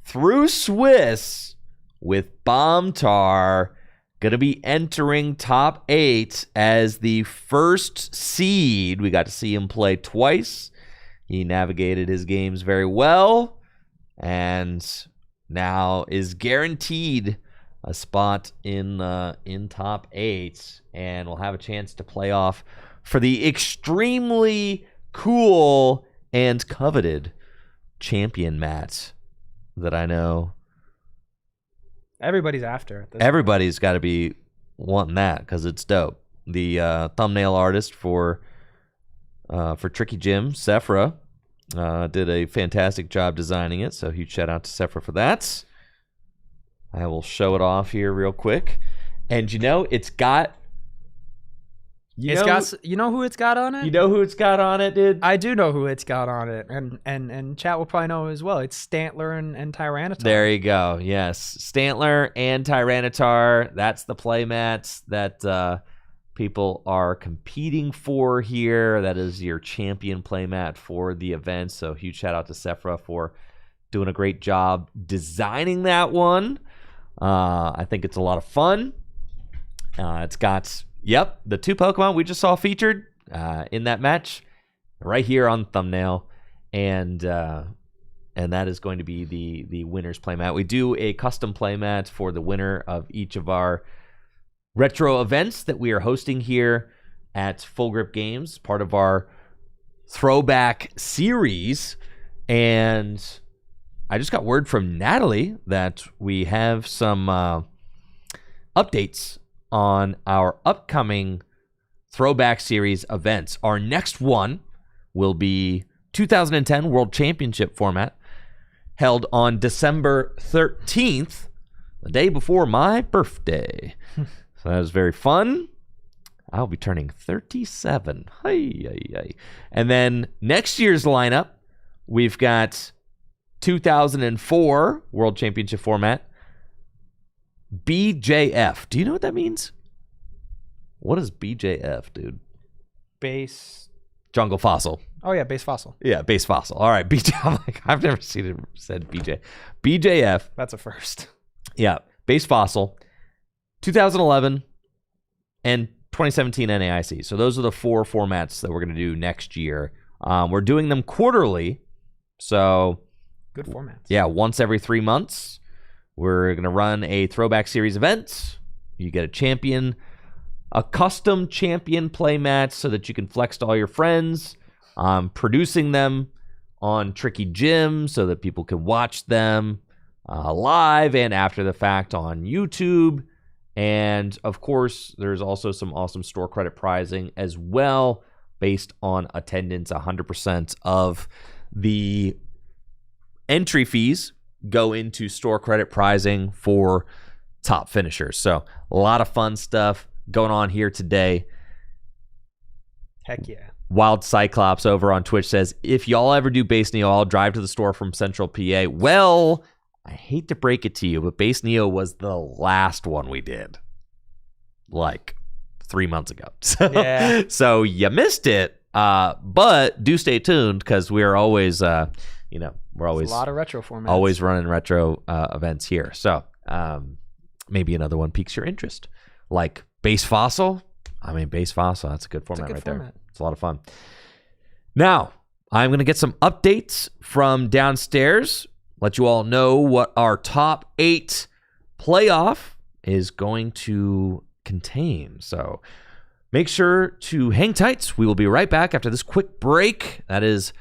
through Swiss with Bomb Tar, gonna be entering top 8 as the first seed. We got to see him play twice. He navigated his games very well and now is guaranteed a spot in top 8 and will have a chance to play off for the extremely cool and coveted champion mat that I know everybody's after. Everybody's got to be wanting that because it's dope. The thumbnail artist for Tricky Jim, Sephra, did a fantastic job designing it, so huge shout out to Sephra for that. I will show it off here real quick. And it's got... You know who it's got on it? You know who it's got on it, dude? I do know who it's got on it, and chat will probably know as well. It's Stantler and Tyranitar. There you go. Yes, Stantler and Tyranitar. That's the playmats that people are competing for here. That is your champion playmat for the event. So huge shout out to Sephra for doing a great job designing that one. I think it's a lot of fun. It's got... Yep, the 2 Pokemon we just saw featured in that match right here on the thumbnail. And that is going to be the winner's playmat. We do a custom playmat for the winner of each of our retro events that we are hosting here at Full Grip Games, part of our Throwback series. And I just got word from Natalie that we have some updates on our upcoming Throwback Series events. Our next one will be 2010 World Championship format, held on December 13th, the day before my birthday. So that was very fun. I'll be turning 37. Hey. And then next year's lineup, we've got 2004 World Championship format, BJF. Do you know what that means? What is BJF, dude? Base. Jungle Fossil. Oh, yeah, base fossil. Yeah, base fossil. All right, BJ. I'm like, I've never seen it said BJ. BJF. That's a first. Yeah, base fossil. 2011 and 2017 NAIC. So those are the 4 formats that we're going to do next year. We're doing them quarterly. So good formats. Yeah, once every 3 months. We're going to run a Throwback Series event. You get a champion, a custom champion play match so that you can flex to all your friends. Producing them on Tricky Gym so that people can watch them live and after the fact on YouTube. And of course, there's also some awesome store credit pricing as well based on attendance. 100% of the entry fees go into store credit pricing for top finishers. So a lot of fun stuff going on here today. Heck yeah. Wild Cyclops over on Twitch says, if y'all ever do Base Neo, I'll drive to the store from Central PA. Well, I hate to break it to you, but Base Neo was the last one we did, like 3 months ago. So you missed it, but do stay tuned because we're always, we're always a lot of retro formats. Always running retro events here. So maybe another one piques your interest, like Base Fossil. I mean, Base Fossil, that's a good format there. It's a lot of fun. Now, I'm going to get some updates from downstairs, let you all know what our top 8 playoff is going to contain. So make sure to hang tight. We will be right back after this quick break. That is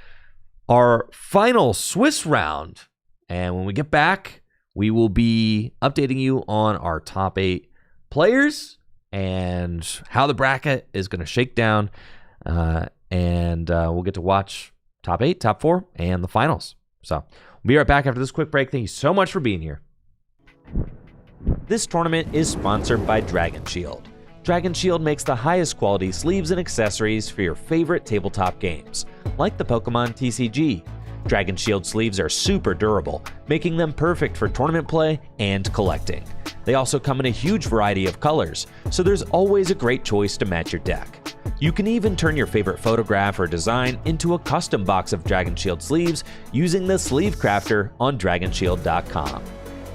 our final Swiss round. And when we get back, we will be updating you on our top 8 players and how the bracket is going to shake down. And we'll get to watch top 8, top 4, and the finals. So we'll be right back after this quick break. Thank you so much for being here. This tournament is sponsored by Dragon Shield. Dragon Shield makes the highest quality sleeves and accessories for your favorite tabletop games, like the Pokémon TCG. Dragon Shield sleeves are super durable, making them perfect for tournament play and collecting. They also come in a huge variety of colors, so there's always a great choice to match your deck. You can even turn your favorite photograph or design into a custom box of Dragon Shield sleeves using the Sleeve Crafter on DragonShield.com.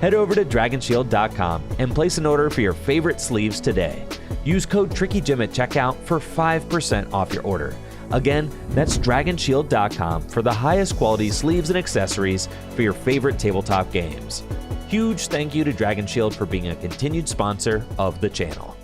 Head over to DragonShield.com and place an order for your favorite sleeves today. Use code TrickyJim at checkout for 5% off your order. Again, that's DragonShield.com for the highest quality sleeves and accessories for your favorite tabletop games. Huge thank you to Dragon Shield for being a continued sponsor of the channel.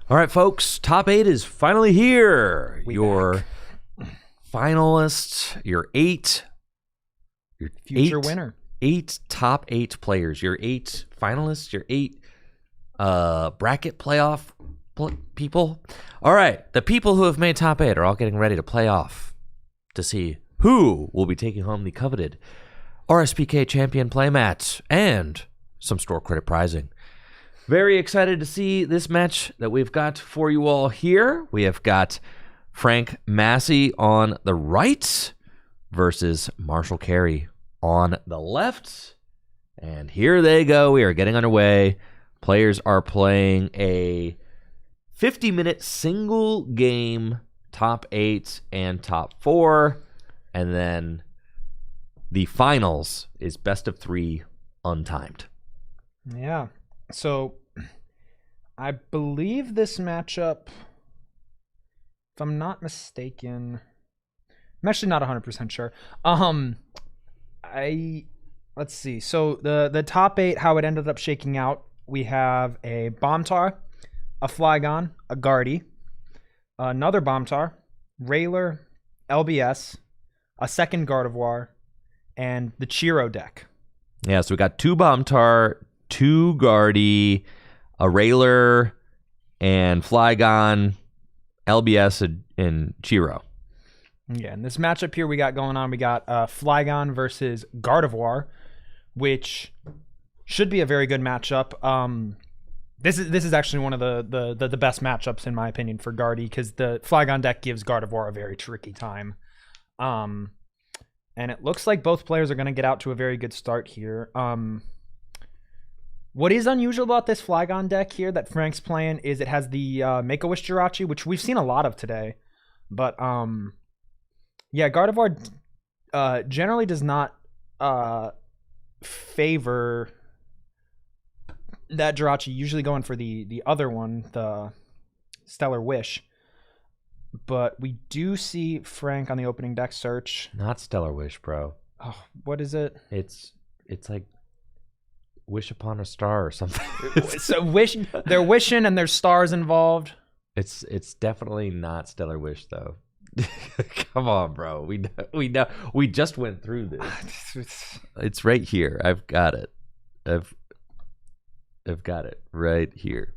All right, folks, top 8 is finally here. Your finalists, your future winner. 8 top 8 players, your 8 finalists, your 8 bracket playoff people. All right, the people who have made top 8 are all getting ready to play off to see who will be taking home the coveted RSPK champion playmat and some store credit prizing. Very excited to see this match that we've got for you all here. We have got Frank Massey on the right versus Marshall Carey on the left. And here they go. We are getting underway. Players are playing a 50-minute single game top 8 and top 4. And then the finals is best of 3 untimed. Yeah. So I believe this matchup, if I'm not mistaken, I'm actually not 100% sure. Let's see. So the top 8, how it ended up shaking out, we have a Bombtar, a Flygon, a Guardy, another Bombtar, Railer, LBS, a second Gardevoir, and the Chiro deck. Yeah, so we got 2 Bombtar, 2 Guardy, a Railer, and Flygon, LBS, and Chiro. Yeah, and this matchup here we got going on, we got Flygon versus Gardevoir, which should be a very good matchup. This is actually one of the best matchups in my opinion for Guardy, because the Flygon deck gives Gardevoir a very tricky time. And it looks like both players are going to get out to a very good start here. What is unusual about this Flygon deck here that Frank's playing is it has the Make-A-Wish Jirachi, which we've seen a lot of today. But yeah, Gardevoir generally does not favor that Jirachi, usually going for the other one, the Stellar Wish. But we do see Frank on the opening deck search. Not Stellar Wish, bro. Oh, what is it? It's like wish upon a star or something. So they're wishing and there's stars involved. It's definitely not Stellar Wish though. Come on, bro. We know. We just went through this. It's right here. I've got it. I've got it right here.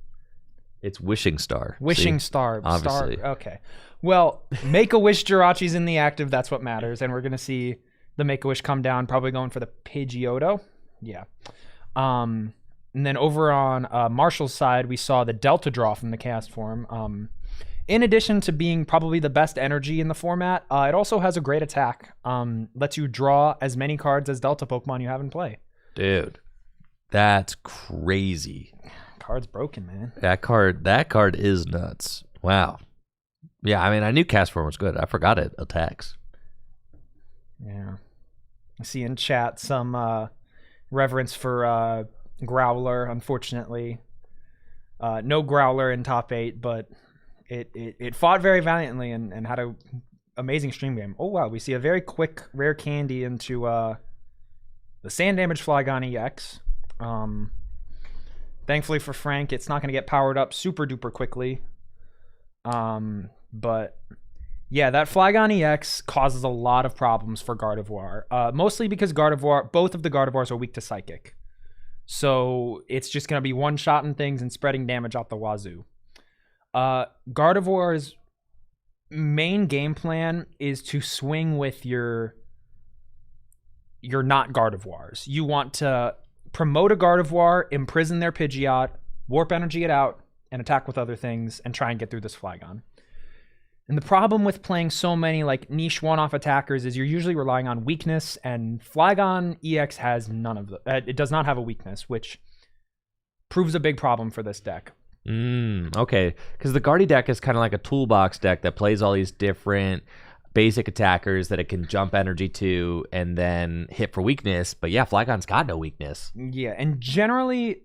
It's Wishing Star. Wishing Star. Obviously. Okay. Well, Make-A-Wish Jirachi's in the active. That's what matters. And we're going to see the Make-A-Wish come down, probably going for the Pidgeotto. Yeah. And then over on Marshall's side, we saw the Delta Draw from the cast form. In addition to being probably the best energy in the format, it also has a great attack. Lets you draw as many cards as Delta Pokemon you have in play. Dude, that's crazy. Card's broken, man. That card is nuts. Wow. Yeah, I mean, I knew cast form was good. I forgot it attacks. Yeah. I see in chat some reverence for Growler, unfortunately. No Growler in top 8, but it fought very valiantly and had a amazing stream game. Oh, wow. We see a very quick rare candy into the Sand Damage Flygon EX. Thankfully for Frank, it's not going to get powered up super duper quickly. But yeah, that Flygon EX causes a lot of problems for Gardevoir. Mostly because both of the Gardevoirs are weak to Psychic. So it's just going to be one-shotting things and spreading damage out the wazoo. Gardevoir's main game plan is to swing with your not Gardevoirs. You want to promote a Gardevoir, imprison their Pidgeot, warp energy it out, and attack with other things, and try and get through this Flygon. And the problem with playing so many like niche one-off attackers is you're usually relying on weakness, and Flygon EX has none of it does not have a weakness, which proves a big problem for this deck. Okay, because the Guardy deck is kind of like a toolbox deck that plays all these different basic attackers that it can jump energy to and then hit for weakness. But yeah, Flygon's got no weakness. Yeah, and generally,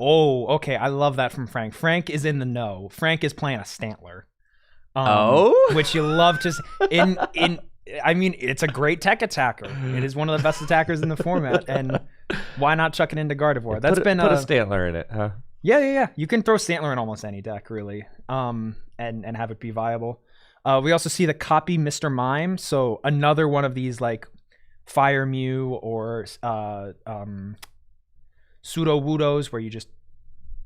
okay, I love that from Frank. Frank is in the know. Frank is playing a Stantler. Which you love to see. I mean, it's a great tech attacker. It is one of the best attackers in the format, and why not chuck it into Gardevoir? That's put a Stantler in it, huh? Yeah. You can throw Stantler in almost any deck, really, and have it be viable. We also see the copy Mr. Mime, so another one of these like Fire Mew or Pseudo Woodos where you just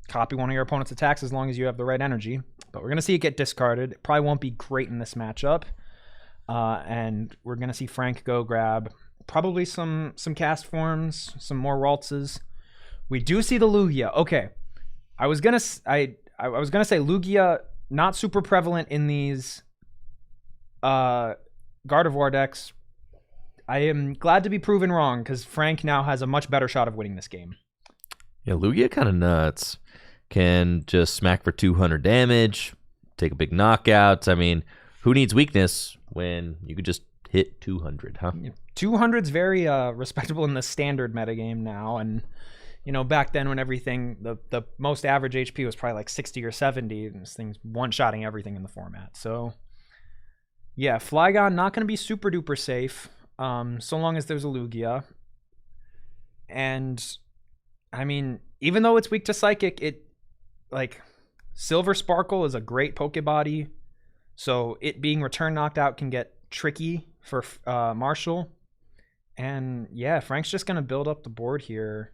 copy one of your opponent's attacks as long as you have the right energy. But we're going to see it get discarded. It probably won't be great in this matchup. And we're going to see Frank go grab probably some cast forms, some more Raltses. We do see the Lugia. Okay. I was going to say Lugia, not super prevalent in these Gardevoir decks. I am glad to be proven wrong because Frank now has a much better shot of winning this game. Yeah, Lugia kind of nuts. Can just smack for 200 damage, take a big knockout. I mean, who needs weakness when you could just hit 200, huh? 200's very respectable in the standard metagame now. And, you know, back then when everything, the most average HP was probably like 60 or 70, and this thing's one-shotting everything in the format. So, yeah, Flygon not going to be super duper safe so long as there's a Lugia. And, I mean, even though it's weak to Psychic, Silver Sparkle is a great Pokebody. So it being return knocked out can get tricky for Marshall. And yeah, Frank's just going to build up the board here.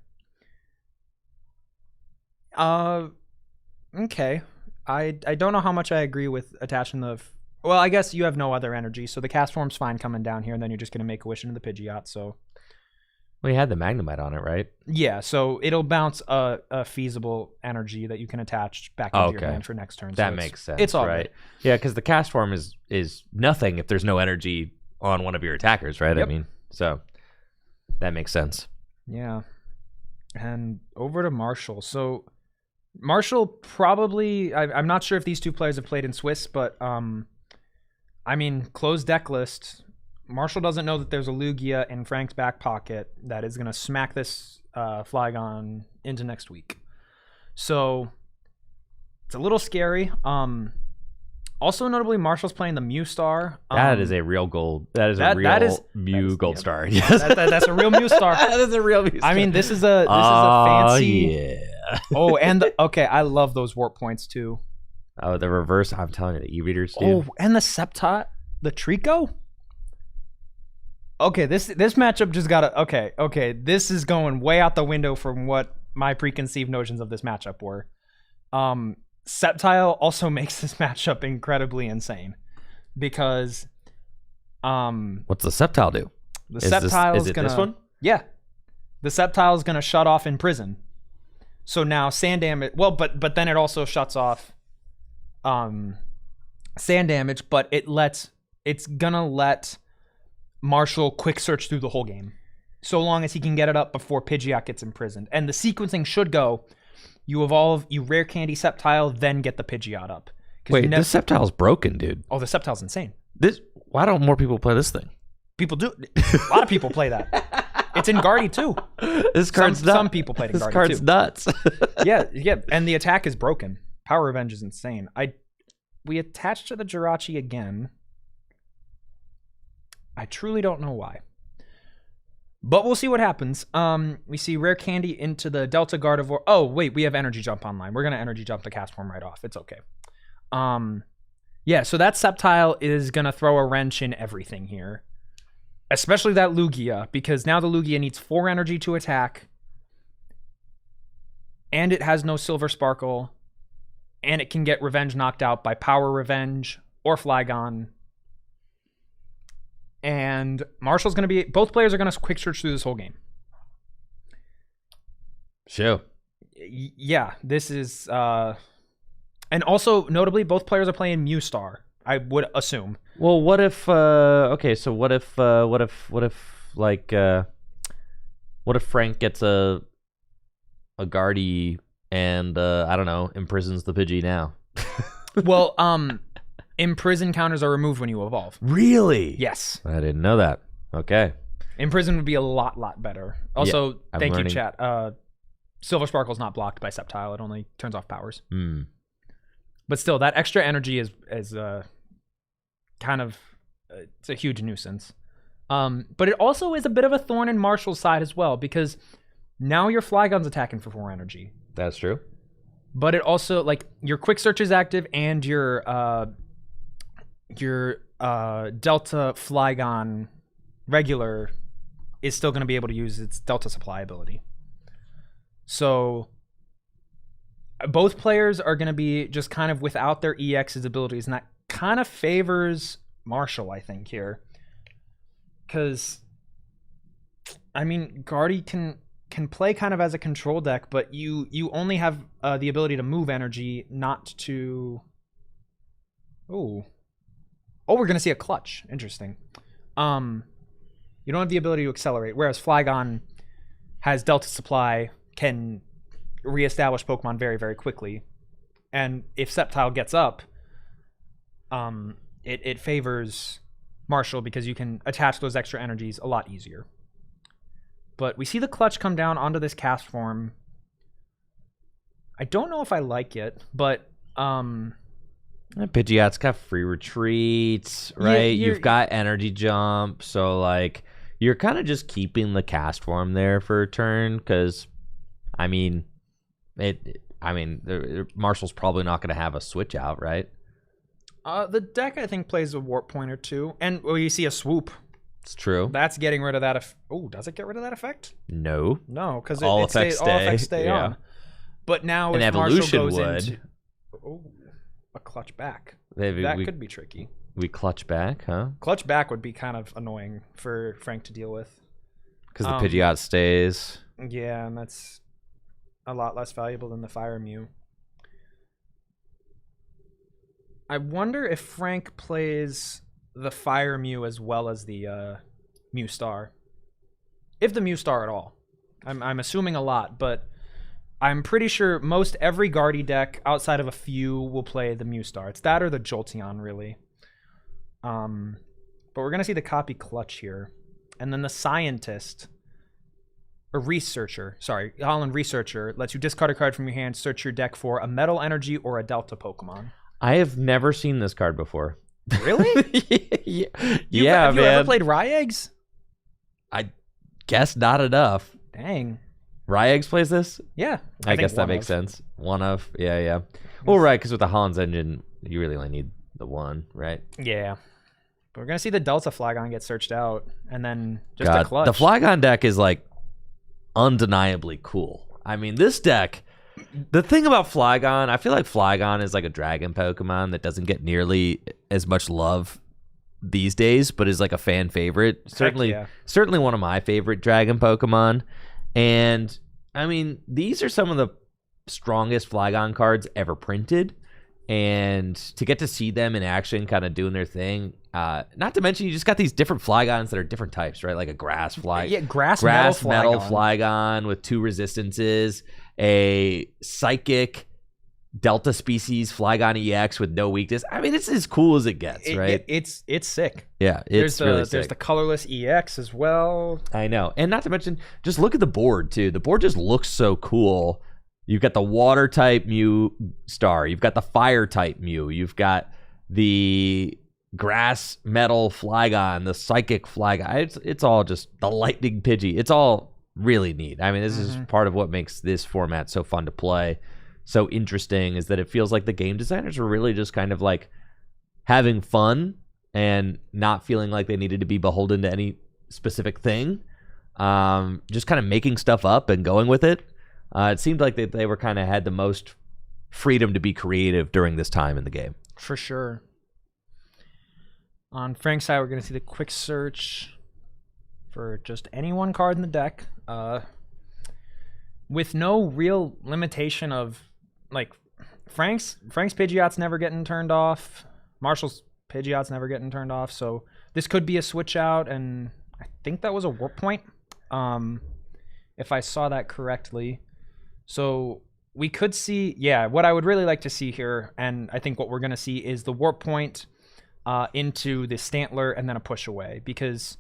Okay. I don't know how much I agree with attaching the... Well, I guess you have no other energy, so the cast form's fine coming down here, and then you're just going to make a wish into the Pidgeot, so... Well, you had the Magnemite on it, right? Yeah, so it'll bounce a feasible energy that you can attach back into your hand for next turn. That makes sense. It's all right. Good. Yeah, because the cast form is nothing if there's no energy on one of your attackers, right? Yep. I mean, so that makes sense. Yeah. And over to Marshall. So Marshall probably, I'm not sure if these two players have played in Swiss, but I mean, closed deck list. Marshall doesn't know that there's a Lugia in Frank's back pocket that is going to smack this Flygon into next week. So it's a little scary. Also notably, Marshall's playing the Mew Star. That is a real gold. That is a real Mew gold star. Yes, that's a real Mew Star. That is a real Mew star. I mean, this is a fancy. Yeah. Oh, and okay, I love those warp points too. Oh, the reverse. I'm telling you, the e-readers. Dude. Oh, and the Septot, the Trico. Okay, this matchup just got to. Okay, this is going way out the window from what my preconceived notions of this matchup were. Sceptile also makes this matchup incredibly insane because what's the Sceptile do? The Sceptile is gonna this one? Yeah. The Sceptile is gonna shut off in prison. So now sand damage but then it also shuts off sand damage, but it's gonna let Marshall quick search through the whole game. So long as he can get it up before Pidgeot gets imprisoned. And the sequencing should go: you evolve, you rare candy Sceptile, then get the Pidgeot up. Wait, this Sceptile's broken, dude. Oh, the Sceptile's insane. Why don't more people play this thing? People do. A lot of people play that. It's in Guardy too. This card's nuts. Some people played in Guardy too. This card's nuts. yeah, and the attack is broken. Power Revenge is insane. We attached to the Jirachi again. I truly don't know why. But we'll see what happens. We see Rare Candy into the Delta Gardevoir. Oh, wait, we have Energy Jump online. We're going to Energy Jump the Cast Form right off. It's okay. Yeah, so that Sceptile is going to throw a wrench in everything here. Especially that Lugia, because now the Lugia needs 4 energy to attack. And it has no Silver Sparkle. And it can get Revenge knocked out by Power Revenge or Flygon. And Marshall's going to be... Both players are going to quick search through this whole game. Sure. Yeah, this is... And also, notably, both players are playing Mew Star, I would assume. Well, what if... okay, so what if Frank gets a Guardy and, I don't know, imprisons the Pidgey now? Well, imprison counters are removed when you evolve. Really? Yes. I didn't know that. Okay. Imprison would be a lot better. Also, yeah, thank you, chat. Silver Sparkle is not blocked by Sceptile. It only turns off powers. But still, that extra energy is kind of... it's a huge nuisance. But it also is a bit of a thorn in Marshall's side as well, because now your Flygon's attacking for 4 energy. That's true. But it also, like, your Quick Search is active, and your Delta Flygon regular is still going to be able to use its Delta Supply ability. So both players are going to be just kind of without their EX's abilities, and that kind of favors Marshall, I think, here. Because, I mean, Guardy can play kind of as a control deck, but you only have the ability to move energy, not to... Oh, we're going to see a clutch. Interesting. You don't have the ability to accelerate, whereas Flygon has Delta Supply, can reestablish Pokemon very, very quickly. And if Sceptile gets up, it favors Marshall because you can attach those extra energies a lot easier. But we see the clutch come down onto this cast form. I don't know if I like it, but... Pidgeot's got free retreats, right? Yeah, you've got energy jump, so like you're kind of just keeping the cast form there for a turn because, I mean, Marshall's probably not going to have a switch out, right? The deck I think plays a warp point or two, and you see a swoop. It's true. That's getting rid of that. Oh, does it get rid of that effect? No, because all effects stay on. But now an if evolution Marshall goes would. A clutch back. That could be tricky. We clutch back, huh? Clutch back would be kind of annoying for Frank to deal with. Because the Pidgeot stays. Yeah, and that's a lot less valuable than the Fire Mew. I wonder if Frank plays the Fire Mew as well as the Mew Star. If the Mew Star at all. I'm assuming a lot, but I'm pretty sure most every Guardy deck, outside of a few, will play the Mew Star. It's that or the Jolteon, really. But we're going to see the copy clutch here. And then the Scientist, or Researcher, Holland Researcher, lets you discard a card from your hand, search your deck for a Metal Energy or a Delta Pokemon. I have never seen this card before. Really? Yeah, have you ever played Ryegs? I guess not enough. Dang. Ryegs plays this? Yeah. I guess that makes sense. One of. Yeah. Well, right, because with the Hans engine, you really only need the one, right? Yeah. But we're going to see the Delta Flygon get searched out, and then just a clutch. The Flygon deck is, like, undeniably cool. I mean, this deck, the thing about Flygon, I feel like Flygon is like a dragon Pokemon that doesn't get nearly as much love these days, but is like a fan favorite. Certainly one of my favorite dragon Pokemon. And, I mean, these are some of the strongest Flygon cards ever printed. And to get to see them in action kind of doing their thing, not to mention you just got these different Flygons that are different types, right? Like a grass metal Flygon with 2 resistances, a psychic Delta species Flygon EX with no weakness. I mean, it's as cool as it gets, right? It's sick. Yeah, it's really sick. There's the colorless EX as well. I know. And not to mention, just look at the board, too. The board just looks so cool. You've got the water type Mew star. You've got the fire type Mew. You've got the grass metal Flygon, the psychic Flygon. It's all just the lightning Pidgey. It's all really neat. I mean, this is part of what makes this format so fun to play, so interesting, is that it feels like the game designers were really just kind of like having fun and not feeling like they needed to be beholden to any specific thing. Just kind of making stuff up and going with it. It seemed like they were kind of had the most freedom to be creative during this time in the game. For sure. On Frank's side, we're going to see the quick search for just any one card in the deck, with no real limitation of, like, Frank's Pidgeot's never getting turned off. Marshall's Pidgeot's never getting turned off. So this could be a switch out, and I think that was a warp point, if I saw that correctly. So we could see, what I would really like to see here, and I think what we're going to see, is the warp point into the Stantler and then a push away. Because,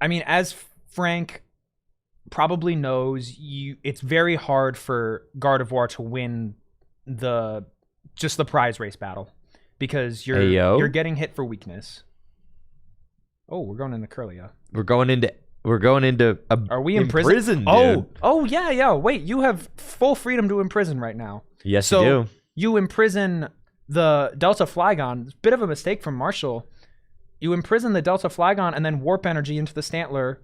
I mean, as Frank probably knows, it's very hard for Gardevoir to win the prize race battle, because you're getting hit for weakness. Oh, we're going into Curlia. We're going into Are we imprisoned? Oh, yeah. Wait, you have full freedom to imprison right now. Yes, you do. You imprison the Delta Flygon. Bit of a mistake from Marshall. You imprison the Delta Flygon and then warp energy into the Stantler,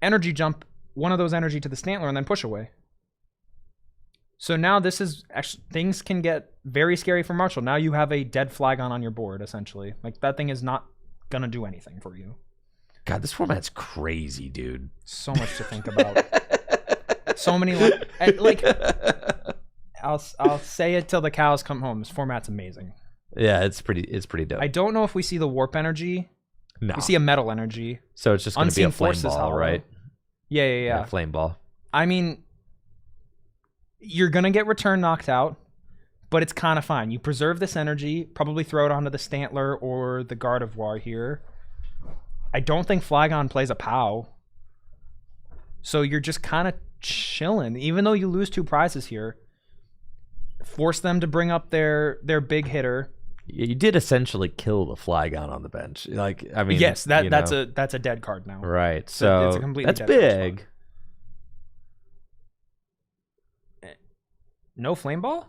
energy jump one of those energy to the Stantler, and then push away. So now this is actually, things can get very scary for Marshall. Now you have a dead Flygon on your board, essentially. Like, that thing is not gonna do anything for you. God, this format's crazy, dude. So much to think about. So many, like, I'll say it till the cows come home. This format's amazing. Yeah, it's pretty dope. I don't know if we see the warp energy. No. We see a metal energy. So it's just going to be a flame ball, right? Yeah. Flame ball. I mean, you're going to get return knocked out, but it's kind of fine. You preserve this energy, probably throw it onto the Stantler or the Gardevoir here. I don't think Flygon plays a POW. So you're just kind of chilling. Even though you lose 2 prizes here, force them to bring up their big hitter. You did essentially kill the Flygon on the bench. Like, I mean, yes, that's a dead card now. Right. So it's a completely that's dead big. No flame ball?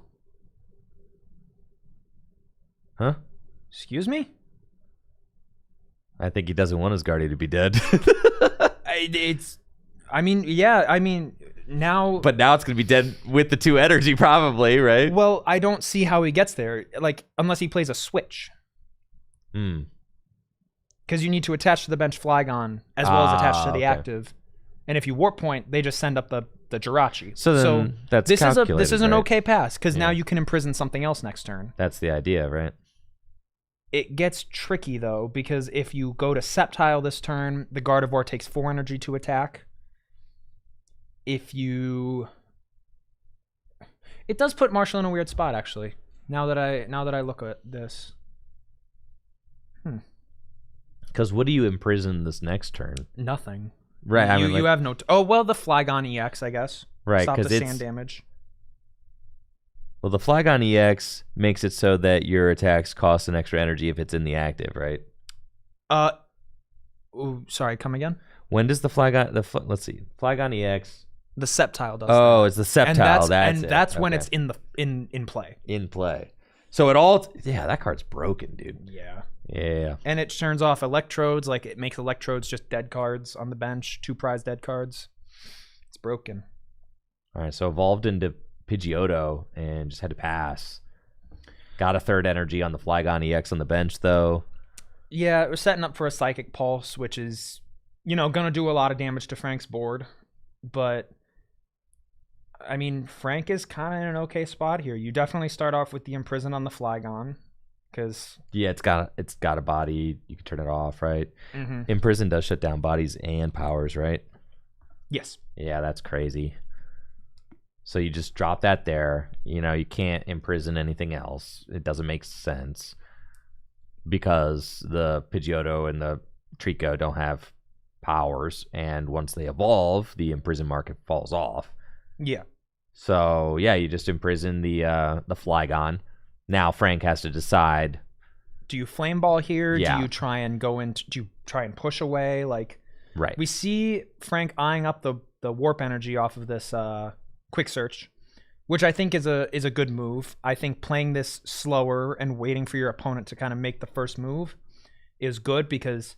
Huh? Excuse me? I think he doesn't want his Guardian to be dead. Now... But now it's going to be dead with the 2 energy, probably, right? Well, I don't see how he gets there, like, unless he plays a switch. Because you need to attach to the bench Flygon, as well as attach to the active. And if you warp point, they just send up the Jirachi. So that's this is an okay pass, because now you can imprison something else next turn. That's the idea, right? It gets tricky, though, because if you go to Sceptile this turn, the Gardevoir takes 4 energy to attack. If you... It does put Marshall in a weird spot, actually, now that I look at this. Because what do you imprison this next turn? Nothing. Right. You have no... the Flygon EX, I guess. Right, stop the it's sand damage. Well, the Flygon EX makes it so that your attacks cost an extra energy if it's in the active, right? Sorry, come again? When does the Flygon... let's see. Flygon EX... The Sceptile does Oh, that. it's the Sceptile. That's when Okay. it's in play. In play. So it all... Yeah, that card's broken, dude. Yeah. Yeah. And it turns off Electrodes. Like, it makes Electrodes just dead cards on the bench. 2 prize dead cards. It's broken. All right, so evolved into Pidgeotto and just had to pass. Got a third energy on the Flygon EX on the bench, though. Yeah, we're setting up for a Psychic Pulse, which is, going to do a lot of damage to Frank's board. But... I mean, Frank is kind of in an okay spot here. You definitely start off with the Imprison on the Flygon, because it's got a body. You can turn it off, right? Mm-hmm. Imprison does shut down bodies and powers, right? Yes. Yeah, that's crazy. So you just drop that there. You can't imprison anything else. It doesn't make sense because the Pidgeotto and the Trico don't have powers, and once they evolve, the imprison market falls off. Yeah. So yeah, you just imprison the Flygon. Now Frank has to decide: do you Flame Ball here? Yeah. Do you try and do you try and push away? Like, right. We see Frank eyeing up the Warp Energy off of this Quick Search, which I think is a good move. I think playing this slower and waiting for your opponent to kind of make the first move is good because,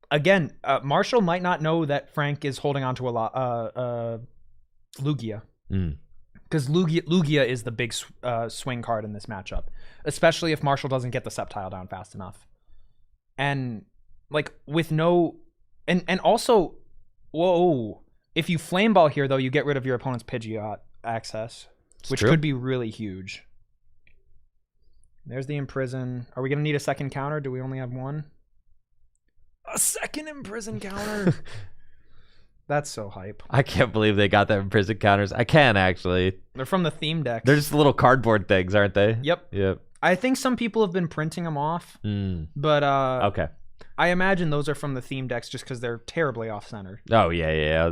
again, Marshall might not know that Frank is holding on to a lot. Lugia. Because Lugia is the big swing card in this matchup, especially if Marshall doesn't get the Sceptile down fast enough. And like with no, and also, whoa, if you Flame Ball here though, you get rid of your opponent's Pidgeot access, which could be really huge. There's the Imprison. Are we gonna need a second counter? Do we only have one? A second Imprison counter. That's so hype. I can't believe they got them prison counters. I can actually. They're from the theme decks. They're just little cardboard things, aren't they? Yep. I think some people have been printing them off. But okay. I imagine those are from the theme decks just because they're terribly off-centered. Oh yeah.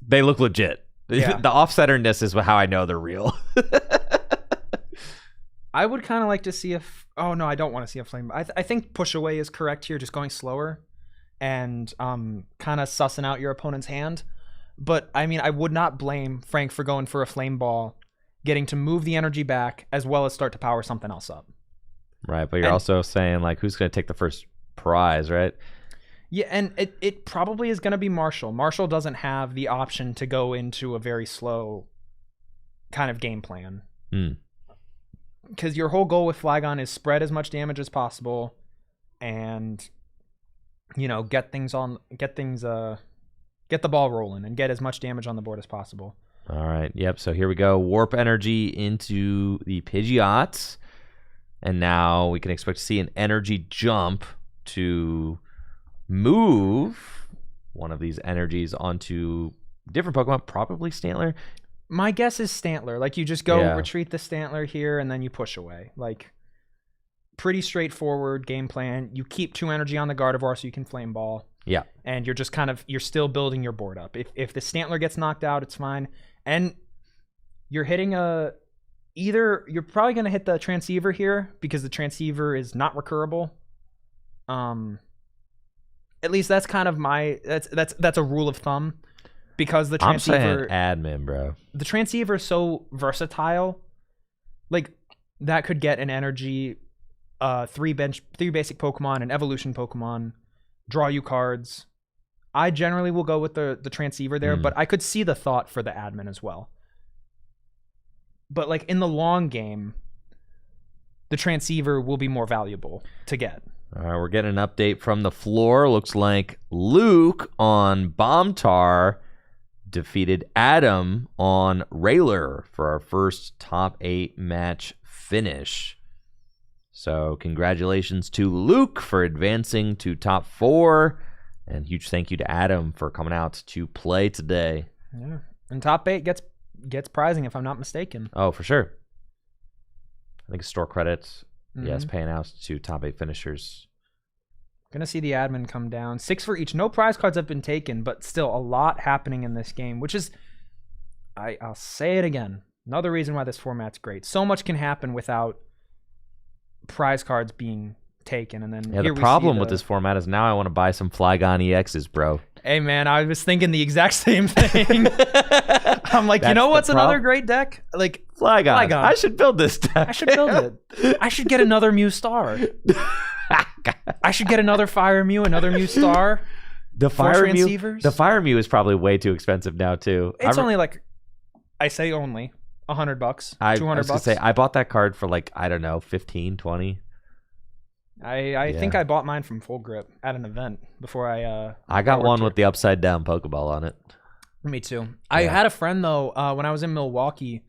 They look legit. Yeah. The off-centeredness is how I know they're real. I would kind of like to see if... Oh no, I don't want to see a flame. I think push away is correct here, just going slower. And kind of sussing out your opponent's hand. But, I mean, I would not blame Frank for going for a Flame Ball, getting to move the energy back, as well as start to power something else up. Right, but you're also saying, like, who's going to take the first prize, right? Yeah, and it probably is going to be Marshall. Marshall doesn't have the option to go into a very slow kind of game plan. Because your whole goal with Flygon is spread as much damage as possible, and... get the ball rolling and get as much damage on the board as possible. All right. Yep. So here we go. Warp Energy into the Pidgeot. And now we can expect to see an energy jump to move one of these energies onto different Pokemon, probably Stantler. My guess is Stantler. Like, you just go retreat the Stantler here and then you push away. Like, pretty straightforward game plan. You keep 2 energy on the Gardevoir so you can Flame Ball. Yeah. And you're just you're still building your board up. If the Stantler gets knocked out, it's fine. And you're hitting you're probably going to hit the Transceiver here because the Transceiver is not recurable. At least that's kind of that's a rule of thumb because the Transceiver... I'm saying admin, bro. The Transceiver is so versatile. Like, that could get an energy... 3 basic Pokemon, an evolution Pokemon, draw you cards. I generally will go with the Transceiver there, but I could see the thought for the admin as well. But like in the long game, the Transceiver will be more valuable to get. All right, we're getting an update from the floor. Looks like Luke on Bombtar defeated Adam on Railer for our first top 8 match finish. So congratulations to Luke for advancing to top 4. And huge thank you to Adam for coming out to play today. Yeah. And top 8 gets prizing, if I'm not mistaken. Oh, for sure. I think store credits, yes, paying out to top 8 finishers. Gonna see the admin come down. 6 for each. No prize cards have been taken, but still a lot happening in this game, which is, I'll say it again. Another reason why this format's great. So much can happen without prize cards being taken, and then Yeah, the problem with this format is now I want to buy some Flygon EXs, bro. Hey man, I was thinking the exact same thing. I'm like, you know what's another great deck? Like Flygon. I should build this deck. I should build it. I should get another Mew Star. I should get another Fire Mew, another Mew Star. The Fire Mew is probably way too expensive now too. It's only like, I say only $100, $200. I was gonna say I bought that card for like, I don't know, 15, 20. I think I bought mine from Full Grip at an event before I got one with the upside down Pokeball on it. Me too. I had a friend though, when I was in Milwaukee,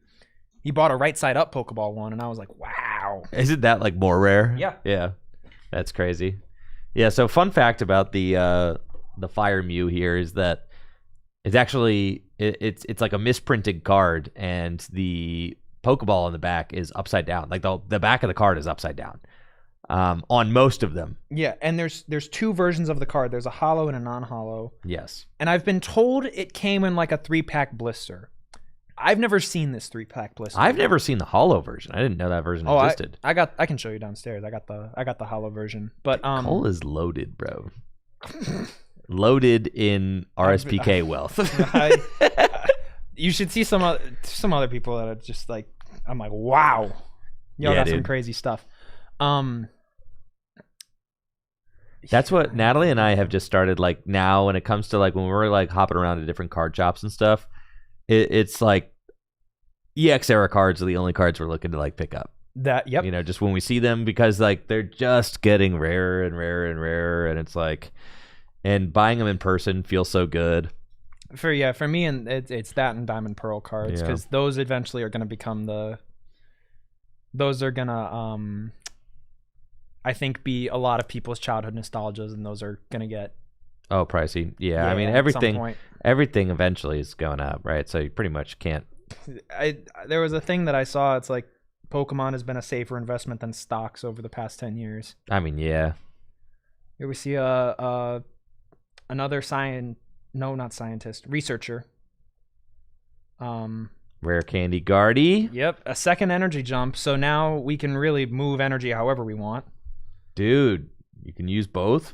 he bought a right side up Pokeball one, and I was like, wow. Isn't that like more rare? Yeah. Yeah. That's crazy. Yeah, so fun fact about the Fire Mew here is that it's actually it's like a misprinted card, and the Pokeball on the back is upside down. Like the back of the card is upside down. On most of them. Yeah, and there's two versions of the card. There's a hollow and a non-hollow. Yes. And I've been told it came in like a 3-pack blister. I've never seen this 3-pack blister. I've never seen the hollow version. I didn't know that version existed. I can show you downstairs. I got the hollow version. But Cole is loaded, bro. Loaded in RSPK wealth. You should see some other people that are just like, I'm like, wow. Y'all got some crazy stuff. That's what Natalie and I have just started, like, now when it comes to like when we're like hopping around to different card shops and stuff, it's like EX era cards are the only cards we're looking to like pick up. Yep. You know, just when we see them, because like they're just getting rarer and rarer and rarer, and it's like, and buying them in person feels so good. For me, and it's that and Diamond Pearl cards, because those eventually are going to become those are gonna I think be a lot of people's childhood nostalgias, and those are gonna get pricey. Yeah, I mean everything eventually is going up, right? So you pretty much can't. There was a thing that I saw. It's like Pokemon has been a safer investment than stocks over the past 10 years. I mean, yeah. Here we see another researcher. Rare Candy Guardy. Yep, a second energy jump. So now we can really move energy however we want. Dude, you can use both.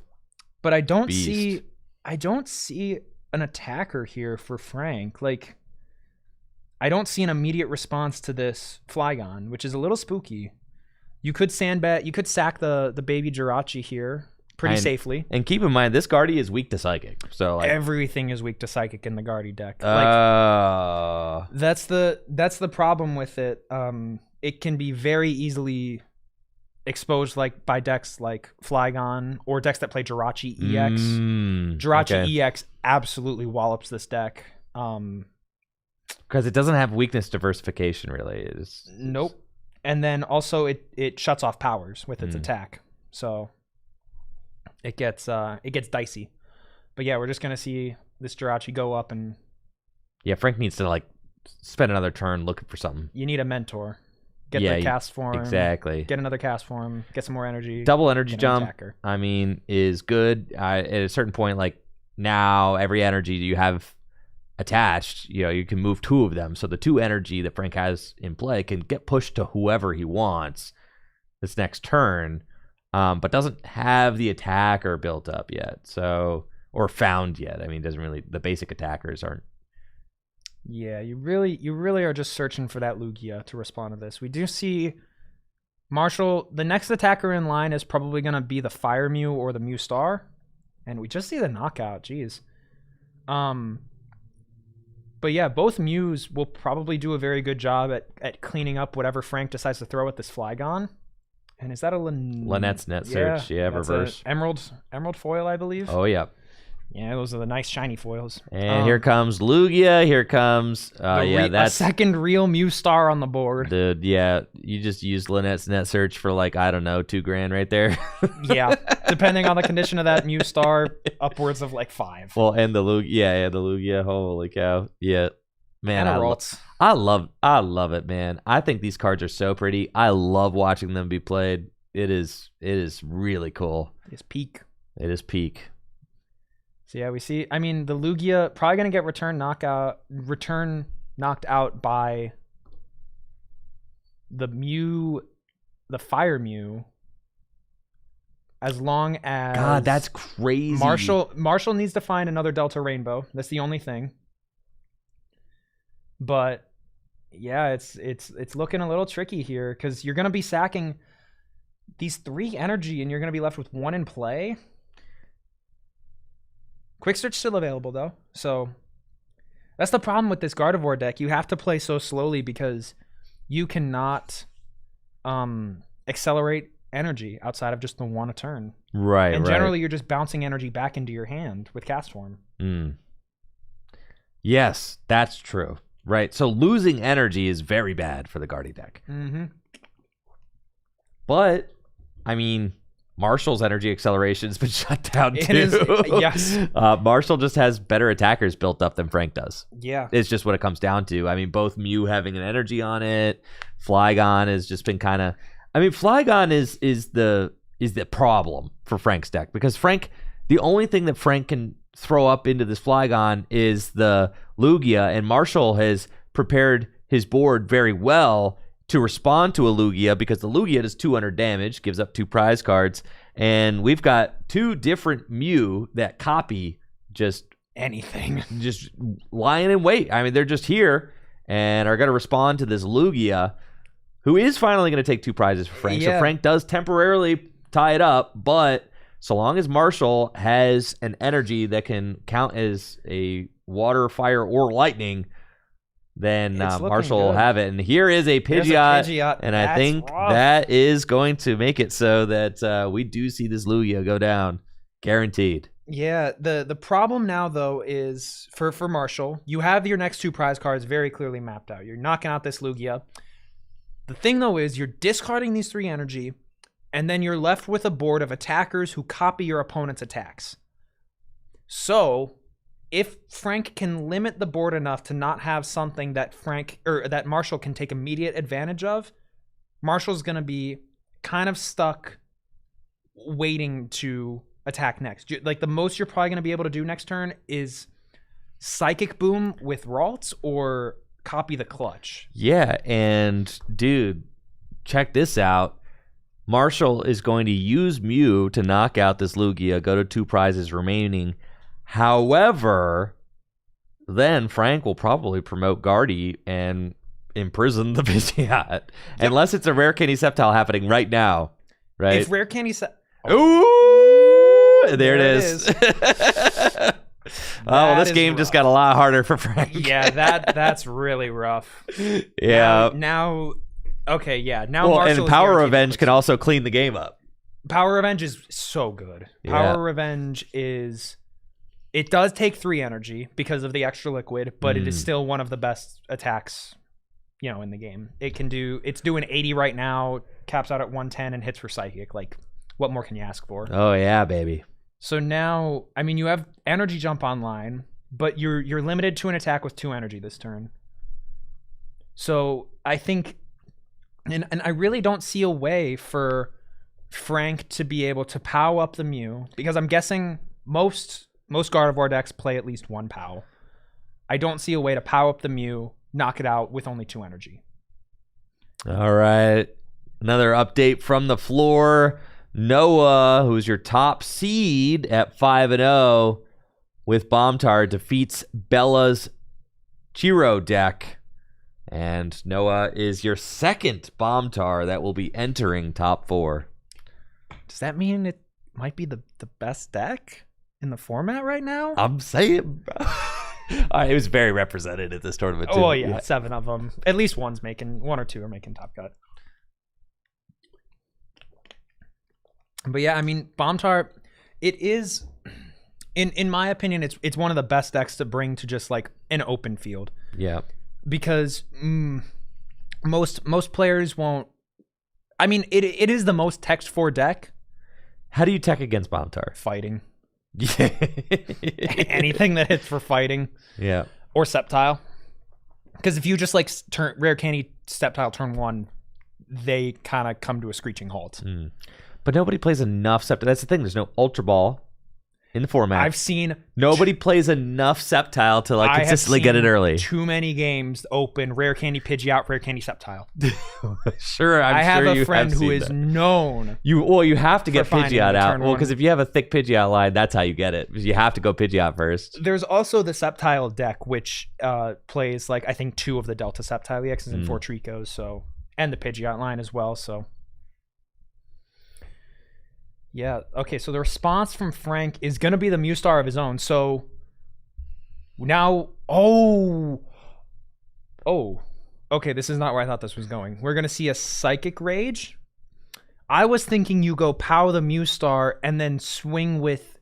But I don't see an attacker here for Frank. Like, I don't see an immediate response to this Flygon, which is a little spooky. You could sack the baby Jirachi here pretty safely. And keep in mind, this Guardy is weak to Psychic. So like, everything is weak to Psychic in the Guardy deck. That's the problem with it. It can be very easily exposed like by decks like Flygon or decks that play Jirachi EX. Jirachi EX absolutely wallops this deck. Because it doesn't have weakness diversification, really. Nope. And then also it shuts off powers with its attack. So it gets dicey. But yeah, we're just gonna see this Jirachi go up, and Frank needs to like spend another turn looking for something. You need a mentor. Get the cast form. Exactly. Get another cast form. Get some more energy. Double energy jump, I mean, is good. At a certain point, like now, every energy you have attached, you can move 2 of them. So the 2 energy that Frank has in play can get pushed to whoever he wants this next turn, but doesn't have the attacker built up yet. So, or found yet. I mean, doesn't really. The basic attackers aren't. Yeah, you really are just searching for that Lugia to respond to this. We do see Marshall. The next attacker in line is probably going to be the Fire Mew or the Mew Star, and we just see the knockout. Jeez. But yeah, both Mews will probably do a very good job at cleaning up whatever Frank decides to throw at this Flygon. And is that a Lynette's Net Search? Yeah, reverse. Emerald foil, I believe. Oh, yeah. Yeah, those are the nice shiny foils. And here comes Lugia. Here comes that's a second real Mew Star on the board. Dude, yeah, you just used Lynette's Net Search for like, I don't know, $2,000 right there. Yeah, depending on the condition of that Mew Star, upwards of like 5. Well, and the Lugia, the Lugia, holy cow, yeah, man, I love it, man. I think these cards are so pretty. I love watching them be played. It is really cool. It's peak. It is peak. So yeah, we see. I mean, the Lugia probably gonna get return knocked out by the Fire Mew, as long as God, that's crazy. Marshall needs to find another Delta Rainbow. That's the only thing. But yeah, it's looking a little tricky here because you're gonna be sacking these 3 energy and you're gonna be left with 1 in play. Quick Search still available though, so that's the problem with this Gardevoir deck. You have to play so slowly because you cannot accelerate energy outside of just the 1 a turn. Right. And generally you're just bouncing energy back into your hand with Cast Form. Yes, that's true. Right. So losing energy is very bad for the Guardy deck. Mm-hmm. But, I mean, Marshall's energy acceleration has been shut down too. Yes. Marshall just has better attackers built up than Frank does. Yeah. It's just what it comes down to. I mean, both Mew having an energy on it, Flygon has just been kind of... I mean, Flygon is the problem for Frank's deck because Frank, the only thing that Frank can throw up into this Flygon is the Lugia, and Marshall has prepared his board very well to respond to a Lugia because the Lugia does 200 damage, gives up 2 prize cards, and we've got 2 different Mew that copy just anything, just lying in wait. I mean, they're just here and are going to respond to this Lugia, who is finally going to take 2 prizes for Frank. Yeah. So Frank does temporarily tie it up, but so long as Marshall has an energy that can count as a water, fire, or lightning, then Marshall will have it. And here is a Pidgeot, and I think that is going to make it so that we do see this Lugia go down, guaranteed. Yeah, the problem now, though, is for Marshall, you have your next 2 prize cards very clearly mapped out. You're knocking out this Lugia. The thing, though, is you're discarding these 3 energy, and then you're left with a board of attackers who copy your opponent's attacks. So, if Frank can limit the board enough to not have something that that Marshall can take immediate advantage of, Marshall's going to be kind of stuck waiting to attack next. Like, the most you're probably going to be able to do next turn is Psychic Boom with Ralts or copy the Clutch. Yeah, and dude, check this out. Marshall is going to use Mew to knock out this Lugia, go to 2 prizes remaining. However, then Frank will probably promote Guardy and imprison the Pidgeot. Unless it's a Rare Candy Sceptile happening right now, right? If Rare Candy Ooh! There it is. Oh, this game just got a lot harder for Frank. Yeah, that's really rough. Yeah. Now okay, yeah. Now well, Marshall and Power Revenge can also clean the game up. Power Revenge is so good. Power Revenge is... It does take 3 energy because of the extra liquid, but it is still one of the best attacks, in the game. It's doing 80 right now, caps out at 110 and hits for Psychic. Like, what more can you ask for? Oh yeah, baby. So now, I mean, you have Energy Jump online, but you're limited to an attack with 2 energy this turn. So I think, and I really don't see a way for Frank to be able to POW up the Mew, because I'm guessing most Gardevoir decks play at least 1 POW. I don't see a way to POW up the Mew, knock it out with only 2 energy. All right. Another update from the floor. Noah, who's your top seed at 5-0 with Bombtar, defeats Bella's Chiro deck. And Noah is your second Bombtar that will be entering top 4. Does that mean it might be the best deck in the format right now? I'm saying, bro. It was very represented at this tournament, too. Oh, yeah, 7 of them. At least 1 or 2 are making top cut. But yeah, I mean, Bombtar, it is, in my opinion, it's one of the best decks to bring to just like an open field. Yeah. Because most players won't. I mean, it is the most text for deck. How do you tech against Bombtar? Fighting. Yeah. Anything that hits for fighting. Yeah. Or Sceptile. Because if you just like Rare Candy Sceptile turn 1, they kind of come to a screeching halt. But nobody plays enough Sceptile. That's the thing. There's no Ultra Ball. in the format. I've seen nobody plays enough Sceptile to like consistently get it early. Too many games open rare candy Pidgeot, rare candy Sceptile. Sure, I have a friend who is known. You have to get Pidgeot out. Well, because if you have a thick Pidgeot line, that's how you get it. You have to go Pidgeot first. There's also the Sceptile deck, which plays like I think 2 of the Delta Sceptile EXs and 4 Tricos, so and the Pidgeot line as well. So yeah, okay. So the response from Frank is gonna be the Mewstar of his own. So now, okay, this is not where I thought this was going. We're gonna see a Psychic Rage. I was thinking you go POW the Mewstar and then swing with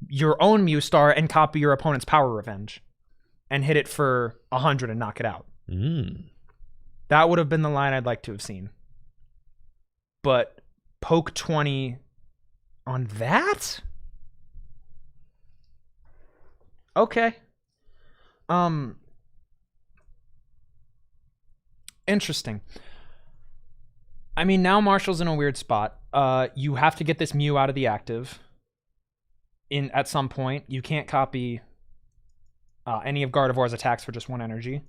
your own Mewstar and copy your opponent's Power Revenge and hit it for 100 and knock it out. That would have been the line I'd like to have seen. But poke 20 on that? Okay. Interesting. I mean, now Marshall's in a weird spot. You have to get this Mew out of the active at some point. You can't copy any of Gardevoir's attacks for just 1 energy.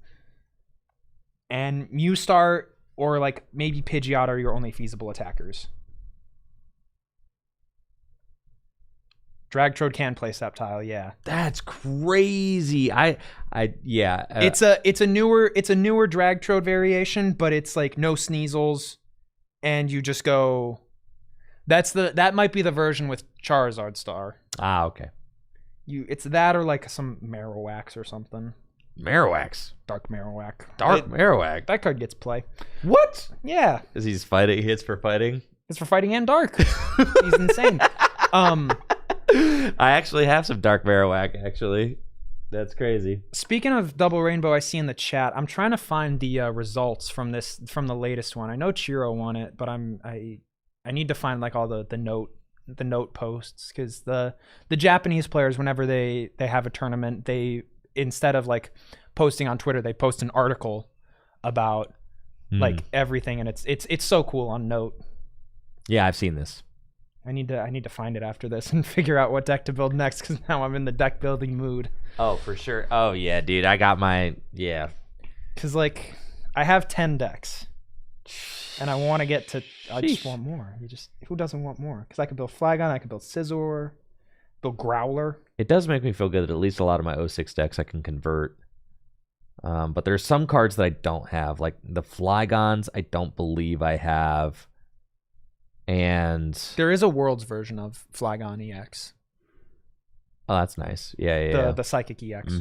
And Mewstar or like maybe Pidgeot are your only feasible attackers. Dragtrode can play Sceptile, yeah. That's crazy. Yeah. It's a newer Dragtrode variation, but it's like no Sneasels, and you just go. That might be the version with Charizard Star. Okay. It's that or like some Marowak or something. Marowak. Dark Marowak. Marowak. That card gets play. What? Yeah. Is he's fighting? Hits for fighting. It's for fighting and dark. He's insane. I actually have some Dark Marowak, actually. That's crazy. Speaking of Double Rainbow, I see in the chat, I'm trying to find the results from the latest one. I know Chiro won it, but I need to find like all the note posts, because the Japanese players, whenever they have a tournament, they, instead of like posting on Twitter, they post an article about like everything, and it's so cool on Note. Yeah, I've seen this. I need to find it after this and figure out what deck to build next, because now I'm in the deck building mood. Oh, for sure. Oh yeah, dude, I got my Because like I have 10 decks, and I want to get to. I just want more. Who doesn't want more? Because I could build Flygon, I could build Scizor, build Growler. It does make me feel good that at least a lot of my 06 decks I can convert. But there's some cards that I don't have, like the Flygons. I don't believe I have. And there is a Worlds version of Flygon EX. Oh, that's nice. Yeah. The Psychic EX.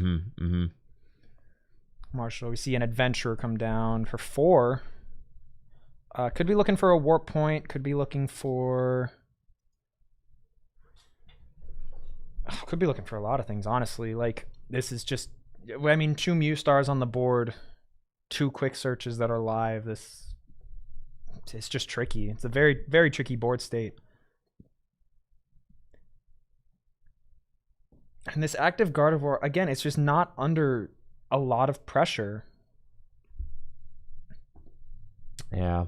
Marshall, we see an Adventurer come down for 4. Could be looking for a Warp Point. Could be looking for a lot of things, honestly. Like, this is just, I mean, 2 Mewstars on the board, 2 quick searches that are live. It's just tricky. It's a very, very tricky board state. And this active Gardevoir, again, it's just not under a lot of pressure. Yeah,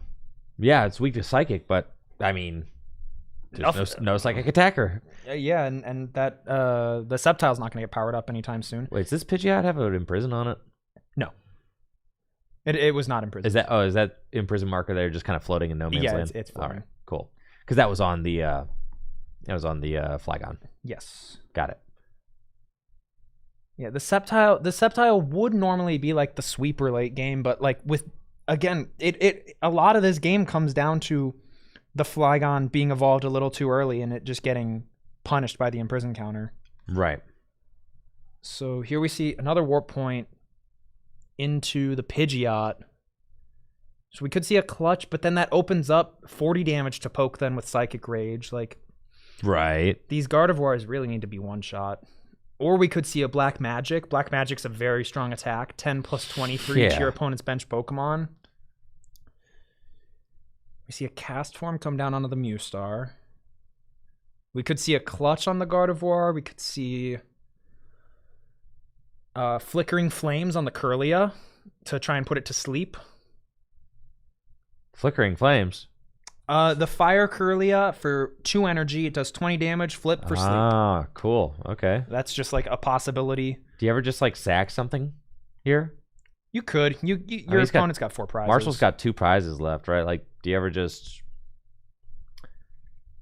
it's weak to Psychic, but I mean, there's no Psychic attacker. Yeah, and that the Sceptile's not going to get powered up anytime soon. Wait, does this Pidgeot have an Imprison on it? No. It was not Imprison. Is that Imprison marker there just kind of floating in no man's land? Yeah, it's floating. All right, cool. Because that was on the Flygon. Yes. Got it. Yeah, the Sceptile would normally be like the sweeper late game, but like again, a lot of this game comes down to the Flygon being evolved a little too early and it just getting punished by the Imprison counter. Right. So here we see another Warp Point into the Pidgeot. So we could see a clutch, but then that opens up 40 damage to poke then with Psychic Rage. Like, right. These Gardevoirs really need to be one shot. Or we could see a Black Magic. Black Magic's a very strong attack. 10 plus 20 for each of your opponent's bench Pokemon. We see a Cast Form come down onto the Mewstar. We could see a clutch on the Gardevoir. We could see Flickering Flames on the Kirlia to try and put it to sleep. Flickering Flames? The Fire Curlia for 2 energy. It does 20 damage. Flip for sleep. Ah, cool. Okay. That's just like a possibility. Do you ever just like sack something here? You could. Your opponent's got 4 prizes. Marshall's got 2 prizes left, right? Like, do you ever just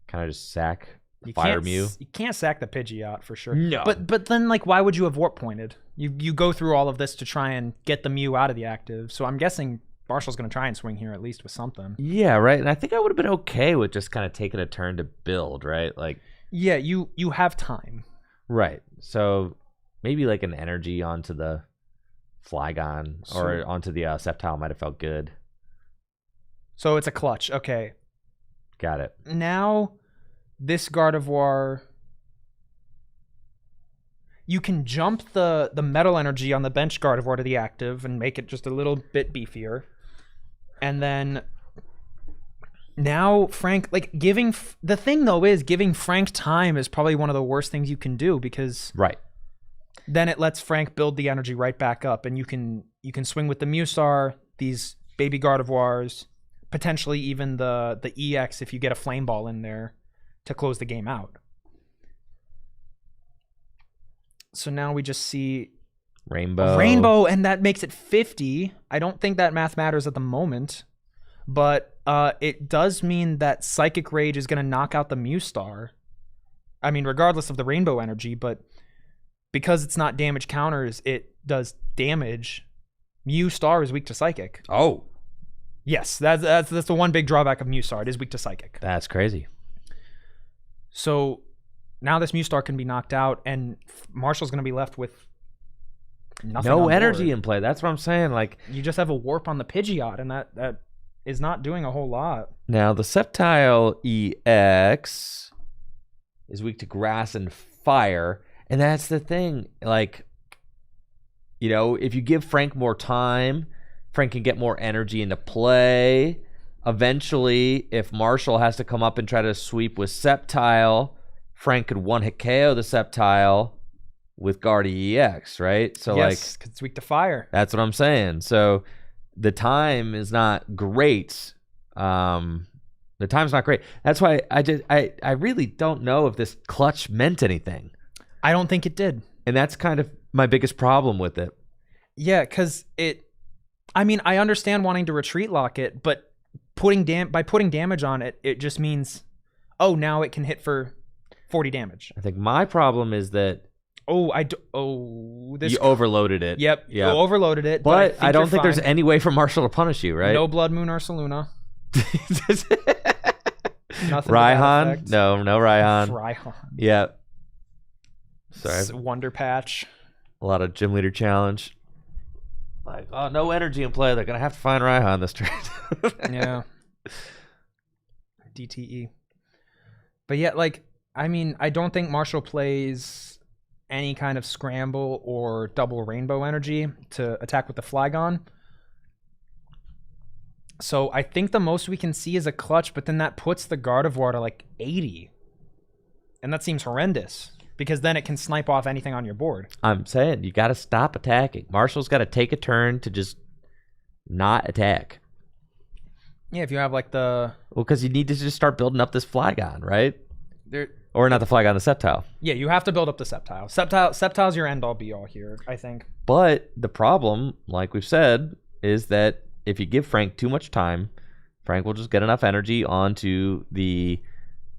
kind of just sack the Fire Mew? You can't sack the Pidgeot for sure. No. But then, like, why would you have warp pointed? You go through all of this to try and get the Mew out of the active. So I'm guessing Marshall's going to try and swing here at least with something. Yeah, right. And I think I would have been okay with just kind of taking a turn to build, right? Like, yeah, you have time. Right. So maybe like an energy onto the Flygon or onto the Sceptile might have felt good. So it's a clutch. Okay. Got it. Now, this Gardevoir, you can jump the metal energy on the bench Gardevoir to the active and make it just a little bit beefier. And then now Frank, like the thing though is giving Frank time is probably one of the worst things you can do, because right. Then it lets Frank build the energy right back up, and you can swing with the Musar, these baby Gardevoirs, potentially even the EX if you get a Flame Ball in there to close the game out. So now we just see Rainbow, and that makes it 50. I don't think that math matters at the moment, but it does mean that Psychic Rage is going to knock out the Mustar. I mean, regardless of the Rainbow energy, but because it's not damage counters, it does damage. Mustar is weak to Psychic. Oh. Yes, that's the one big drawback of Mustar. It is weak to Psychic. That's crazy. So now this Mustar can be knocked out, and Marshall's going to be left with nothing. No energy in play. That's what I'm saying. Like, you just have a warp on the Pidgeot, and that is not doing a whole lot. Now the Sceptile EX is weak to grass and fire, and that's the thing. Like, you know, if you give Frank more time, Frank can get more energy into play. Eventually, if Marshall has to come up and try to sweep with Sceptile, Frank could one-hit KO the Sceptile with Guardy EX, right? So, yes, because it's weak to fire. That's what I'm saying. So the time is not great. The time's not great. That's why I really don't know if this clutch meant anything. I don't think it did. And that's kind of my biggest problem with it. Yeah, because I mean, I understand wanting to retreat lock it, but by putting damage on it, it just means, oh, now it can hit for 40 damage. I think my problem is that you overloaded it. Yep. You overloaded it. But I don't think there's any way for Marshall to punish you, right? No Blood Moon Ursaluna. Nothing. Raihan? No Raihan. Raihan. Yeah. Sorry. Wonder Patch. A lot of gym leader challenge. Like, oh, no energy in play. They're gonna have to find Raihan this turn. Yeah. DTE. But yeah, like, I mean, I don't think Marshall plays any kind of scramble or double rainbow energy to attack with the Flygon. So I think the most we can see is a clutch, but then that puts the Gardevoir to like 80. And that seems horrendous, because then it can snipe off anything on your board. I'm saying you got to stop attacking. Marshall's got to take a turn to just not attack. Yeah, if you have like Well, because you need to just start building up this Flygon, right? Or not the Flygon, the Sceptile. Yeah, you have to build up the Sceptile. Sceptile's your end-all be-all here, I think. But the problem, like we've said, is that if you give Frank too much time, Frank will just get enough energy onto the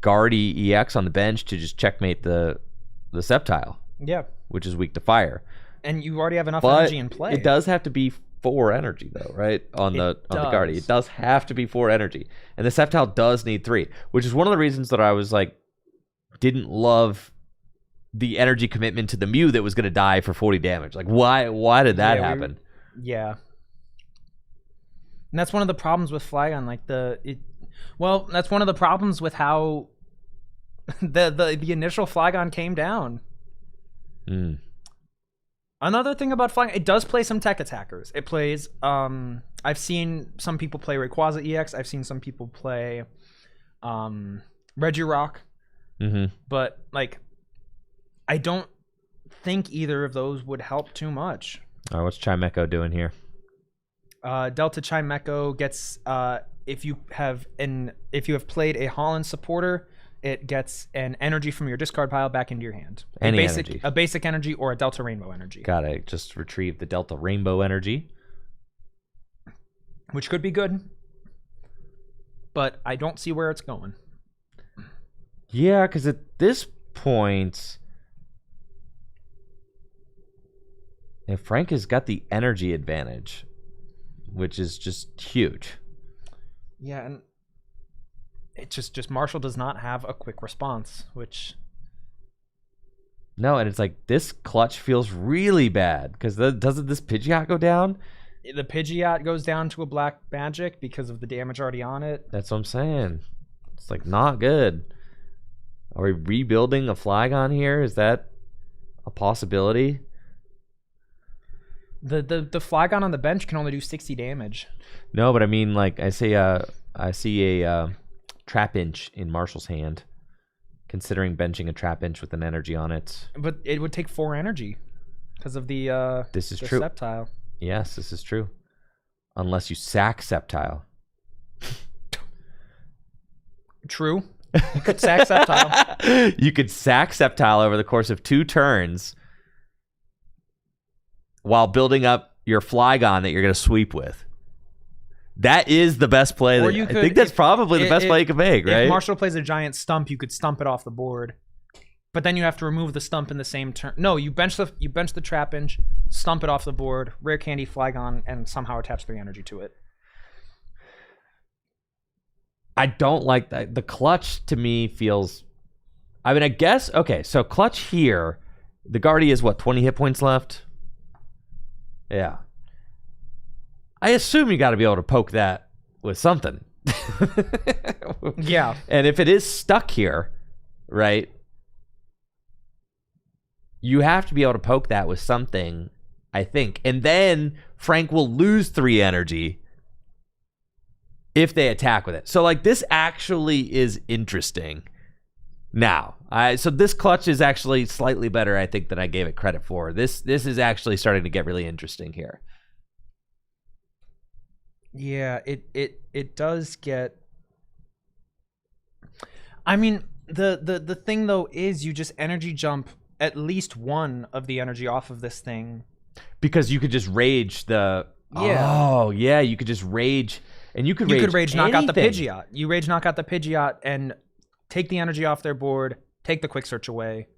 Guardy EX on the bench to just checkmate the Sceptile. Yeah. Which is weak to fire. And you already have enough energy in play. It does have to be 4 energy though, right? On the Guardy. It does have to be 4 energy. And the Sceptile does need 3, which is one of the reasons that I was like didn't love the energy commitment to the Mew that was going to die for 40 damage. Like, why did that happen? Yeah. And that's one of the problems with Flygon. Like that's one of the problems with how the initial Flygon came down. Another thing about Flygon, it does play some tech attackers. It plays, I've seen some people play Rayquaza EX. I've seen some people play Regirock. But like, I don't think either of those would help too much. All right, what's Chimecho doing here? Delta Chimecho gets if you have played a Holland supporter, it gets an energy from your discard pile back into your hand. Any energy. A basic energy or a Delta Rainbow energy. Gotta just retrieve the Delta Rainbow energy. Which could be good. But I don't see where it's going. Yeah, because at this point, if Frank has got the energy advantage, which is just huge. Yeah, and it just Marshall does not have a quick response, which... No, and it's like, this clutch feels really bad, because doesn't this Pidgeot go down? The Pidgeot goes down to a black magic because of the damage already on it. That's what I'm saying. It's like not good. Are we rebuilding a Flygon here? Is that a possibility? The Flygon on the bench can only do 60 damage. No, but I mean, like, I see a Trapinch in Marshall's hand, considering benching a Trapinch with an energy on it. But it would take 4 energy because of the this is true. Sceptile. Yes, this is true. Unless you sack Sceptile. True. You could sack Sceptile. You could sack Sceptile over the course of 2 turns while building up your Flygon that you're going to sweep with. That is the best play. I think that's probably the best play you can make, right? If Marshall plays a giant stump, you could stump it off the board. But then you have to remove the stump in the same turn. No, you bench the Trapinch, stump it off the board, Rare Candy Flygon, and somehow attach 3 energy to it. I don't like that. The clutch to me feels... I mean, I guess... Okay, so clutch here. The Guardy is what, 20 hit points left? Yeah. I assume you got to be able to poke that with something. Yeah. And if it is stuck here, right, you have to be able to poke that with something, I think. And then Frank will lose 3 energy if they attack with it. So, like, this actually is interesting now. So this clutch is actually slightly better, I think, than I gave it credit for. This is actually starting to get really interesting here. Yeah, it does get... I mean, the thing, though, is you just energy jump at least 1 of the energy off of this thing. Because you could just rage the... Yeah. Oh, yeah, you could just rage... And you could rage knock out the Pidgeot. You rage knock out the Pidgeot and take the energy off their board, take the quick search away,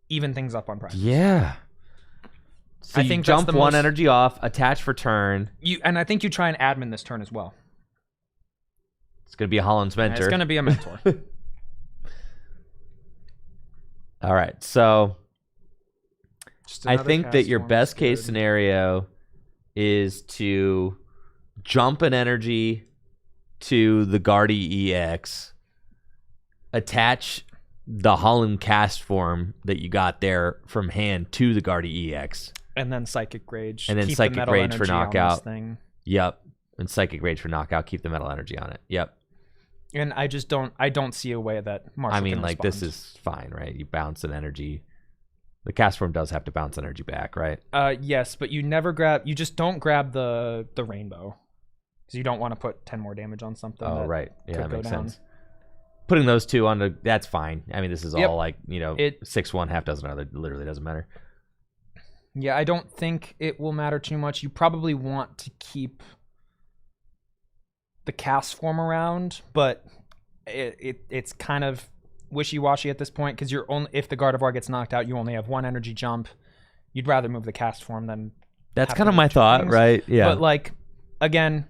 even things up on prizes. Yeah. So I think jump 1 energy off, attach for turn. And I think you try and admin this turn as well. It's going to be a Holland's Mentor. It's going to be a Mentor. All right, so I think that your best case scenario is to jump an energy to the Guardy EX, attach the Holland cast form that you got there from hand to the Guardy EX. And then Psychic Rage. And then Psychic Rage for knockout. Yep. And Psychic Rage for knockout. Keep the metal energy on it. Yep. And I don't see a way that Marshall can respond. This is fine, right? You bounce an energy. The cast form does have to bounce energy back, right? Yes, but you just don't grab the rainbow. Because you don't want to put 10 more damage on something. Oh, right. Yeah, that makes sense. Putting those 2 on that's fine. I mean, this is all like, 6-1, half dozen other. It literally doesn't matter. Yeah, I don't think it will matter too much. You probably want to keep the cast form around, but it's kind of wishy-washy at this point because if the Gardevoir gets knocked out, you only have 1 energy jump. You'd rather move the cast form than... That's kind of my thought, things. Right? Yeah. But, like, again...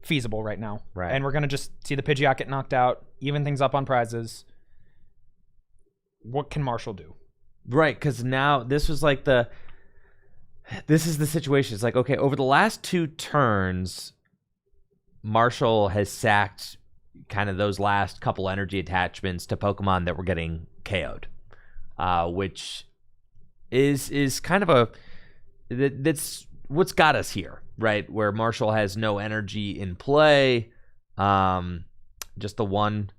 feasible right now. Right. And we're going to just see the Pidgeot get knocked out, even things up on prizes. What can Marshall do? Right, because now this is the situation. It's like, okay, over the last 2 turns, Marshall has sacked kind of those last couple energy attachments to Pokemon that were getting KO'd, which is kind of that's what's got us here. Right, where Marshall has no energy in play, just the one.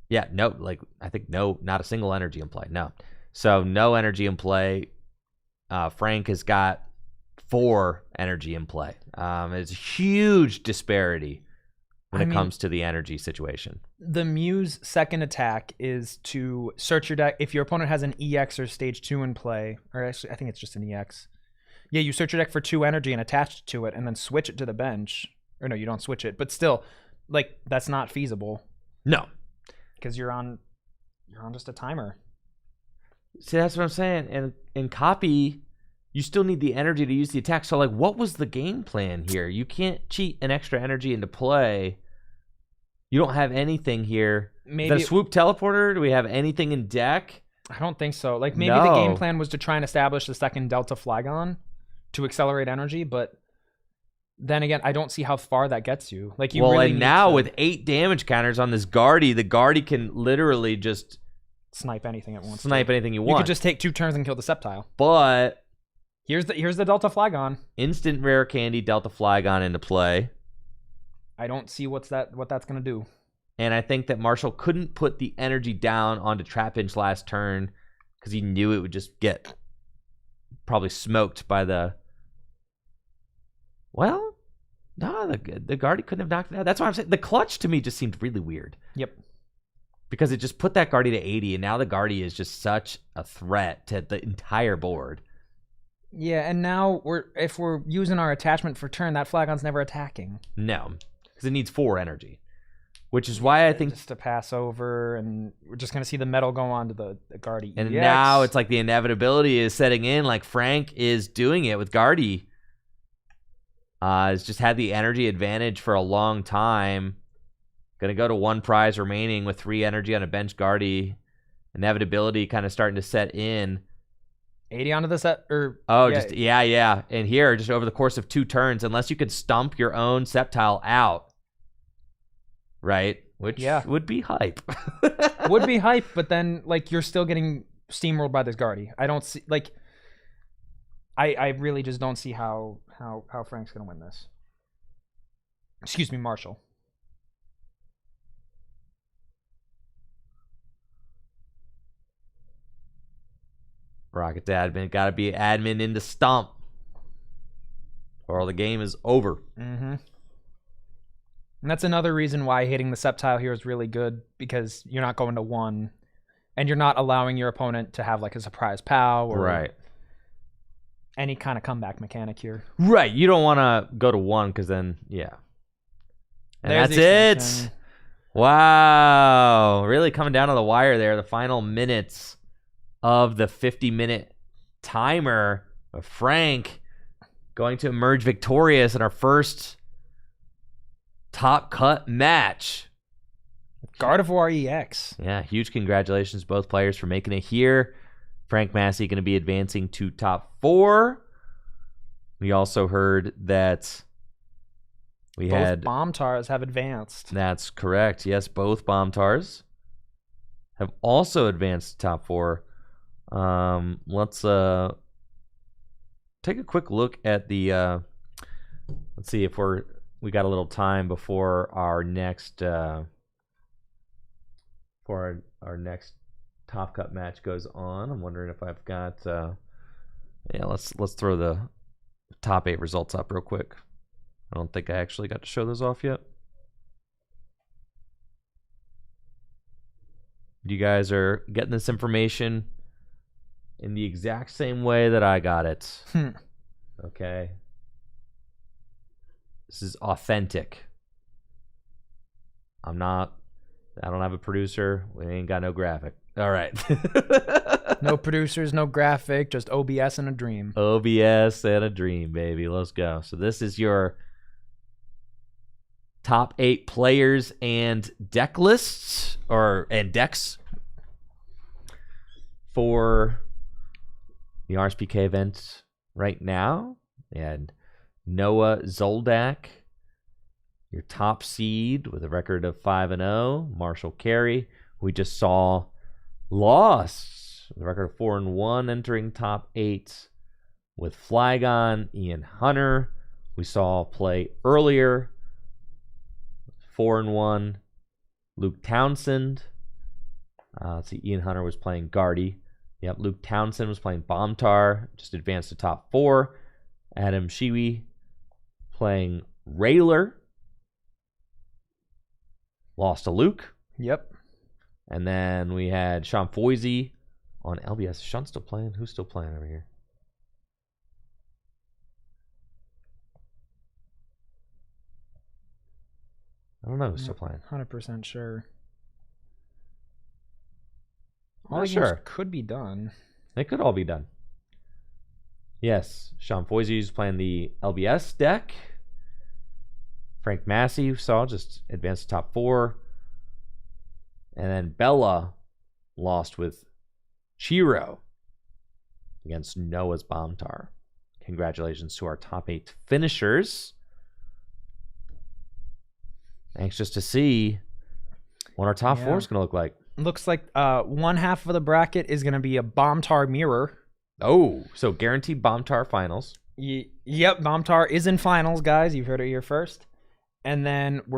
Yeah, no, I think not a single energy in play. No, so no energy in play. Frank has got 4 energy in play. It's a huge disparity when it comes to the energy situation. The Mew's second attack is to search your deck. If your opponent has an EX or stage 2 in play, or actually I think it's just an EX. Yeah, you search your deck for 2 energy and attach it to it and then switch it to the bench. Or no, you don't switch it. But still, like, that's not feasible. No. Because you're on just a timer. See, that's what I'm saying. And in copy, you still need the energy to use the attack. So, like, what was the game plan here? You can't cheat an extra energy into play. You don't have anything here. Maybe the swoop teleporter? Do we have anything in deck? I don't think so. Like, maybe the game plan was to try and establish the second Delta Flygon to accelerate energy, but then again, I don't see how far that gets you. Like, you really need now with 8 damage counters on this Guardy, the Guardy can literally just snipe anything it wants. Snipe anything you want. You could just take 2 turns and kill the Sceptile. But here's the Delta Flygon. Instant rare candy Delta Flygon into play. I don't see what that's gonna do. And I think that Marshall couldn't put the energy down onto Trapinch last turn because he knew it would just get probably smoked by the. Well, no, the Guardy couldn't have knocked it out. That's why I'm saying the clutch to me just seemed really weird. Yep. Because it just put that Guardy to 80, and now the Guardy is just such a threat to the entire board. Yeah, and now if we're using our attachment for turn, that Flagon's never attacking. No, because it needs 4 energy. Which is why I think... Just to pass over, and we're just going to see the metal go on to the Guardy And EX. now it's like the inevitability is setting in, like Frank is doing it with Guardy. Has just had the energy advantage for a long time. Going to go to 1 prize remaining with 3 energy on a bench Guardy. Inevitability kind of starting to set in. 80 onto the set, or... Yeah. And here, just over the course of 2 turns, unless you could stump your own Sceptile out, right? Which would be hype. Would be hype, but then, like, you're still getting steamrolled by this Guardy. I don't see, like... I really just don't see how Frank's going to win this. Excuse me, Marshall. Rocket's admin. Got to be admin into stomp. Or the game is over. Mm-hmm. And that's another reason why hitting the Sceptile here is really good, because you're not going to 1, and you're not allowing your opponent to have, like, a surprise POW or any kind of comeback mechanic here. Right. You don't want to go to 1 because then, yeah. And that's it. Wow. Really coming down to the wire there. The final minutes of the 50-minute timer of Frank going to emerge victorious in our first top cut match. Gardevoir EX. Yeah, huge congratulations to both players for making it here. Frank Massey going to be advancing to top 4. We also heard that both Bombtars have advanced. That's correct. Yes, both Bombtars have also advanced to top 4. Let's take a quick look at the let's see if we got a little time before our next our next top cut match goes on. I'm wondering if I've got let's throw the top 8 results up real quick. I don't think I actually got to show those off yet. You guys are getting this information in the exact same way that I got it. Okay. This is authentic. I don't have a producer. We ain't got no graphic. All right. No producers, no graphic, just OBS and a dream. OBS and a dream, baby. Let's go. So this is your top 8 players and deck lists, and decks for the RSPK event right now. And Noah Zoldak, your top seed with a record of 5-0. Marshall Carey, we just saw, lost with a record of 4-1, entering top 8 with Flygon. Ian Hunter, we saw play earlier, 4-1. Luke Townsend. Let's see, Ian Hunter was playing Guardy. Yep, Luke Townsend was playing Bombtar, just advanced to top 4. Adam Shiwi playing Rayler. Lost to Luke. Yep. And then we had Sean Foisey on LBS. Is Sean still playing? Who's still playing over here? I don't know who's still playing. 100% sure. Not All the sure. games could be done. They could all be done. Yes, Sean Foisey's playing the LBS deck. Frank Massey, you saw, just advanced to top 4. And then Bella lost with Chiro against Noah's Bombtar. Congratulations to our top 8 finishers. Anxious to see what our top 4 is going to look like. Looks like one half of the bracket is going to be a Bombtar mirror. Oh, so guaranteed Bombtar finals. Yep, Bombtar is in finals, guys. You've heard it here first. And then we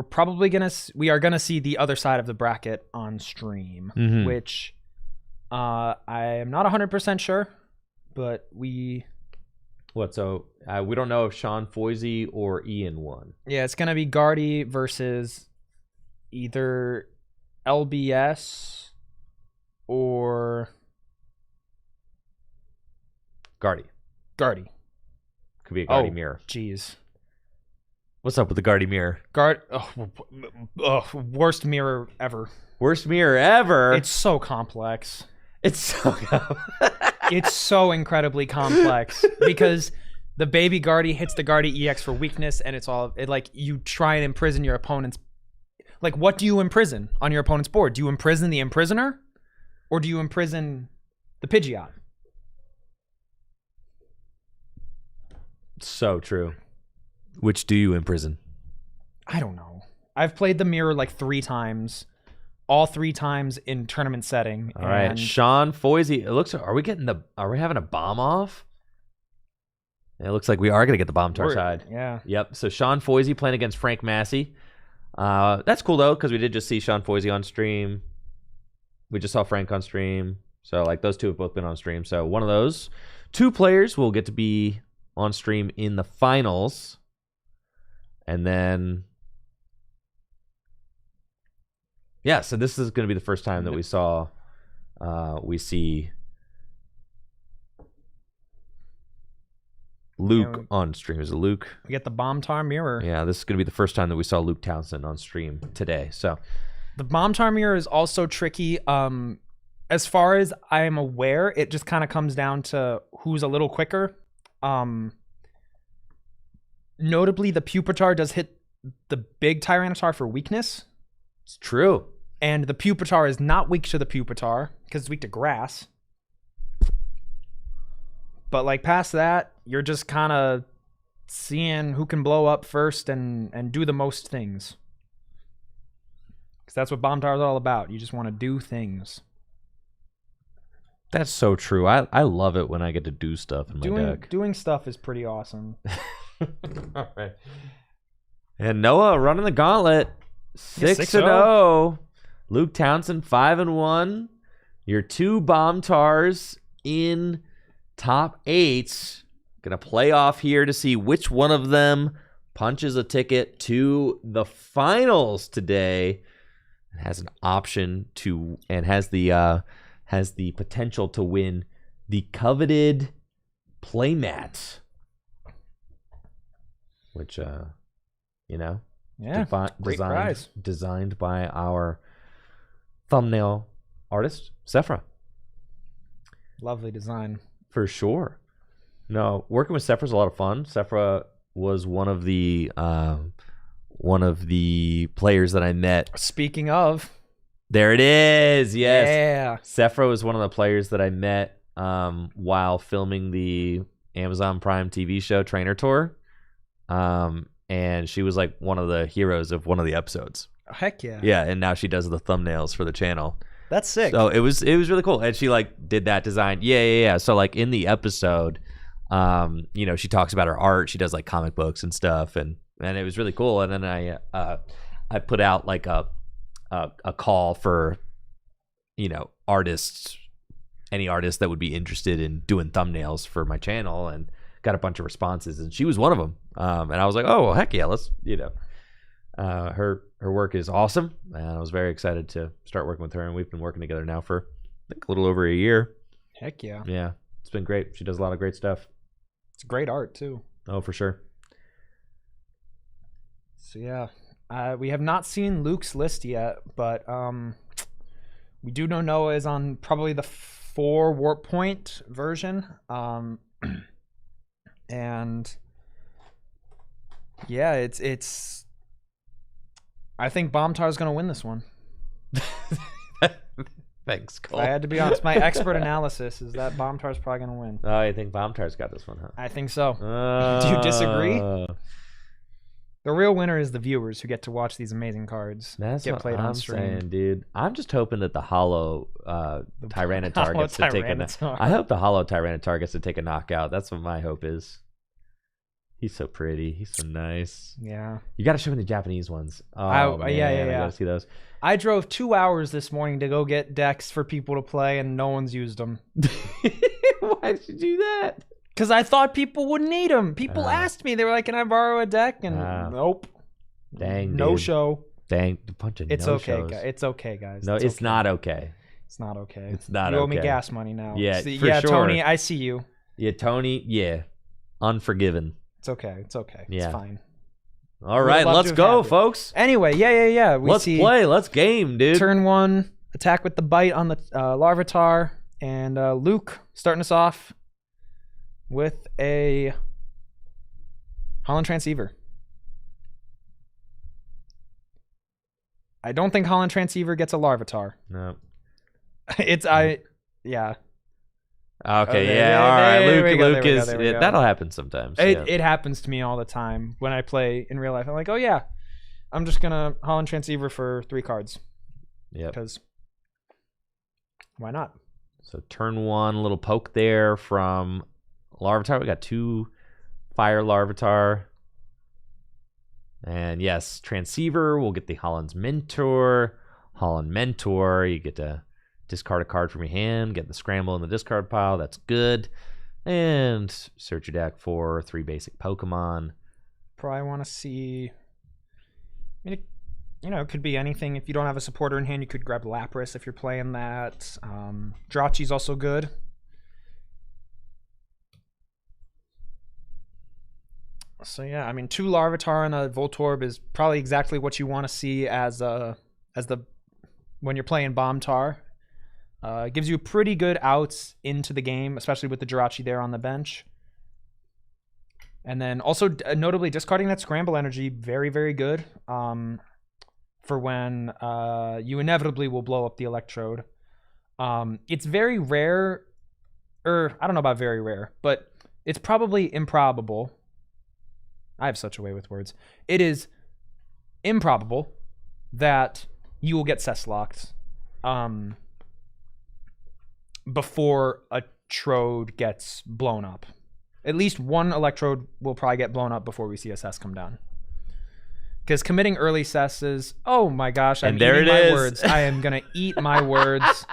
are gonna see the other side of the bracket on stream, which I am not 100% sure, but we don't know if Sean Foisey or Ian won. Yeah, it's gonna be Guardy versus either LBS or Guardy. Could be a Guardy mirror. Jeez. What's up with the Guardy mirror? Worst mirror ever. Worst mirror ever? It's so complex. It's so incredibly complex because the baby Guardy hits the Guardy EX for weakness, and you try and imprison your opponent's. Like, what do you imprison on your opponent's board? Do you imprison the Imprisoner, or do you imprison the Pidgeot? So true. Which do you imprison? I don't know. I've played the mirror like 3 times, all 3 times in tournament setting. All right, Sean Foisey. It looks. Are we having a bomb off? It looks like we are going to get the Bombtar side. Yeah. Yep. So Sean Foisey playing against Frank Massey. That's cool though, because we did just see Sean Foisey on stream. We just saw Frank on stream. So like those two have both been on stream. So one of those 2 players will get to be on stream in the finals. And then, so this is going to be the first time that we see Luke on stream. Is it Luke? We get the Bombtar mirror. Yeah, this is going to be the first time that we saw Luke Townsend on stream today. So the Bombtar mirror is also tricky. As far as I am aware, it just kind of comes down to who's a little quicker. Notably, the Pupitar does hit the big Tyranitar for weakness. It's true. And the Pupitar is not weak to the Pupitar because it's weak to grass. But like past that, you're just kind of seeing who can blow up first and do the most things. Because that's what Bombtar is all about. You just want to do things. That's so true. I love it when I get to do stuff in my deck. Doing stuff is pretty awesome. All right. And Noah running the gauntlet. 6-0. Luke Townsend 5-1. Your 2 Bombtars in top 8. Gonna play off here to see which one of them punches a ticket to the finals today. It has an option to and has the potential to win the coveted playmat. Which, great prize. Designed by our thumbnail artist, Sephra. Lovely design. For sure. No, working with Sephra is a lot of fun. Sephra was one of the players that I met. Speaking of. There it is. Yes. Yeah. Sephra was one of the players that I met while filming the Amazon Prime TV show Trainer Tour. And she was like one of the heroes of one of the episodes. Heck yeah. Yeah, and now she does the thumbnails for the channel. That's sick. So it was really cool. And she like did that design. Yeah. So like in the episode, she talks about her art. She does like comic books and stuff, and it was really cool. And then I put out like a call for artists, any artists that would be interested in doing thumbnails for my channel, and got a bunch of responses, and she was one of them. And I was like, oh, well, heck yeah, let's, her work is awesome, and I was very excited to start working with her, and we've been working together now for I think a little over a year. Heck yeah. Yeah, it's been great. She does a lot of great stuff. It's great art too. Oh, for sure. So yeah, we have not seen Luke's list yet, but we do know Noah is on probably the 4 warp point version, and yeah, it's. I think Bombtar is going to win this one. Thanks, Cole. I had to be honest. My expert analysis is that Bombtar's probably going to win. Oh, I think Bombtar's got this one, huh? I think so. Do you disagree? The real winner is the viewers who get to watch these amazing cards get played on stream. Saying, dude. I'm just hoping that the hollow Tyranitar gets to take a. I hope the hollow Tyranitar gets to take a knockout. That's what my hope is. He's so pretty. He's so nice. Yeah. You got to show me the Japanese ones. Oh, man, yeah. I got to see those. I drove 2 hours this morning to go get decks for people to play, and no one's used them. Why did you do that? Because I thought people would need them. People asked me. They were like, can I borrow a deck? And nope. Dang, no dude. show. Dang, a bunch of it's no okay, shows. It's okay, guys. No, it's not okay. It's not okay. It's not you okay. owe me gas money now. Yeah, See, for yeah, sure. Tony, I see you. Yeah, Tony, yeah. Unforgiven. It's okay. It's okay. Yeah. It's fine. All right, let's go, folks. Anyway, yeah. Let's play. Let's game, dude. Turn 1, attack with the bite on the Larvitar, and Luke starting us off with a Holland Transceiver. I don't think Holland Transceiver gets a Larvitar. No. Yeah. Okay, all right. Luke is that'll happen sometimes. It happens to me all the time when I play in real life. I'm like, oh yeah, I'm just gonna Holland Transceiver for 3 cards. Yeah. Because why not? So turn 1, a little poke there from Larvitar. We got 2 Fire Larvitar. And yes, Transceiver. We'll get the Holland's Mentor. Holland Mentor. You get to discard a card from your hand, get the scramble in the discard pile. That's good. And search your deck for 3 basic Pokemon. Probably want to see. I mean, it could be anything. If you don't have a supporter in hand, you could grab Lapras if you're playing that. Drachi's also good. So yeah, I mean, 2 Larvitar and a Voltorb is probably exactly what you want to see as when you're playing Bombtar. It gives you pretty good outs into the game, especially with the Jirachi there on the bench. And then also, notably, discarding that Scramble Energy, very, very good for when you inevitably will blow up the Electrode. It's very rare, or I don't know about very rare, but it's probably improbable. I have such a way with words. It is improbable that you will get Cesslocked before a Trode gets blown up. At least one Electrode will probably get blown up before we see a Cess come down. Because committing early Cesses, oh my gosh, I'm eating my words. I am going to eat my words.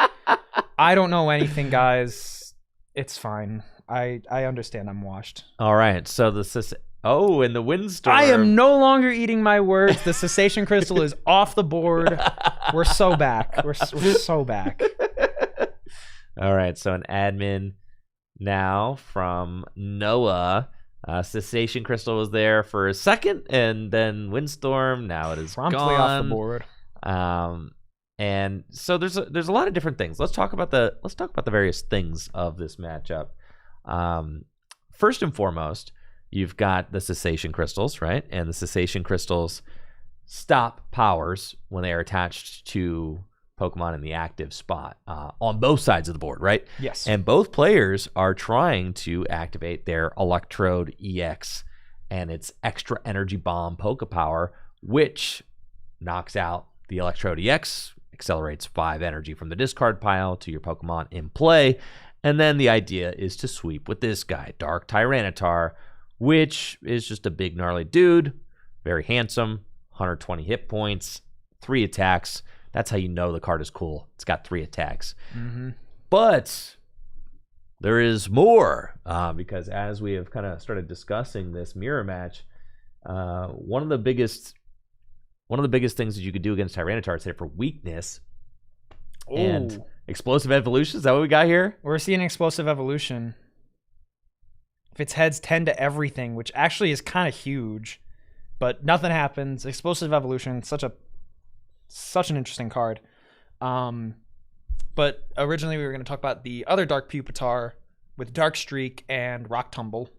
I don't know anything, guys. It's fine. I understand I'm washed. All right, so and the Windstorm. I am no longer eating my words. The Cessation Crystal is off the board. We're so back. We're so back. All right, so an admin now from Noah. Cessation Crystal was there for a second, and then Windstorm. Now it is promptly gone. Off the board. And so there's a lot of different things. Let's talk about the various things of this matchup. First and foremost, you've got the Cessation Crystals, right? And the Cessation Crystals stop powers when they are attached to Pokemon in the active spot on both sides of the board, right? Yes. And both players are trying to activate their Electrode EX and its extra energy bomb Pokepower, which knocks out the Electrode EX, accelerates 5 energy from the discard pile to your Pokemon in play. And then the idea is to sweep with this guy, Dark Tyranitar, which is just a big gnarly dude, very handsome, 120 hit points, 3 attacks. That's how you know the card is cool. It's got 3 attacks. Mm-hmm. But there is more, because as we have kind of started discussing this mirror match, one of the biggest things that you could do against Tyranitar is hit for weakness and explosive evolution. Is that what we got here? We're seeing explosive evolution. If its heads 10 to everything, which actually is kind of huge, but nothing happens. Explosive evolution, such an interesting card. But originally we were going to talk about the other Dark Pupitar with Dark Streak and Rock Tumble.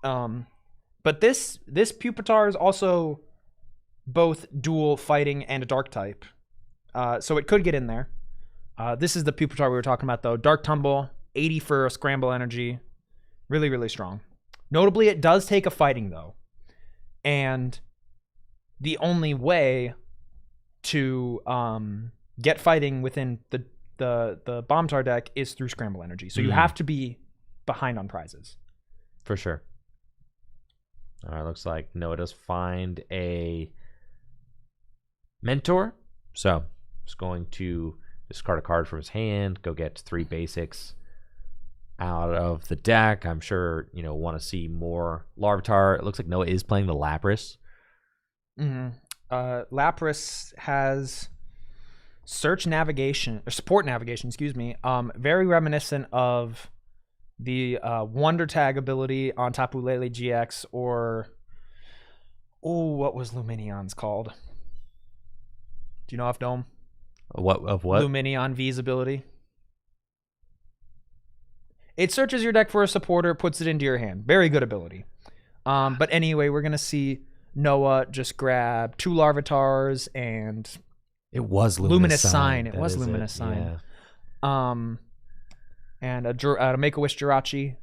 But this Pupitar is also both dual fighting and a dark type. So it could get in there. This is the Pupitar we were talking about, though. Dark Tumble, 80 for a scramble energy. Really, really strong. Notably, it does take a fighting, though. And the only way to get fighting within the Bombtar deck is through scramble energy. So you have to be behind on prizes. For sure. All right, looks like Noah does find a mentor. So he's going to discard a card from his hand, go get 3 basics out of the deck. I'm sure, want to see more Larvitar. It looks like Noah is playing the Lapras. Lapras has search navigation, or support navigation, excuse me. Very reminiscent of the Wonder Tag ability on Tapu Lele GX, or what was Luminion's called? Do you know off dome? What? Luminion V's ability. It searches your deck for a supporter, puts it into your hand. Very good ability. But anyway, we're gonna see Noah just grab 2 Larvitars and it was Luminous Sign. It was Luminous Sign. Yeah. And a Make-A-Wish Jirachi.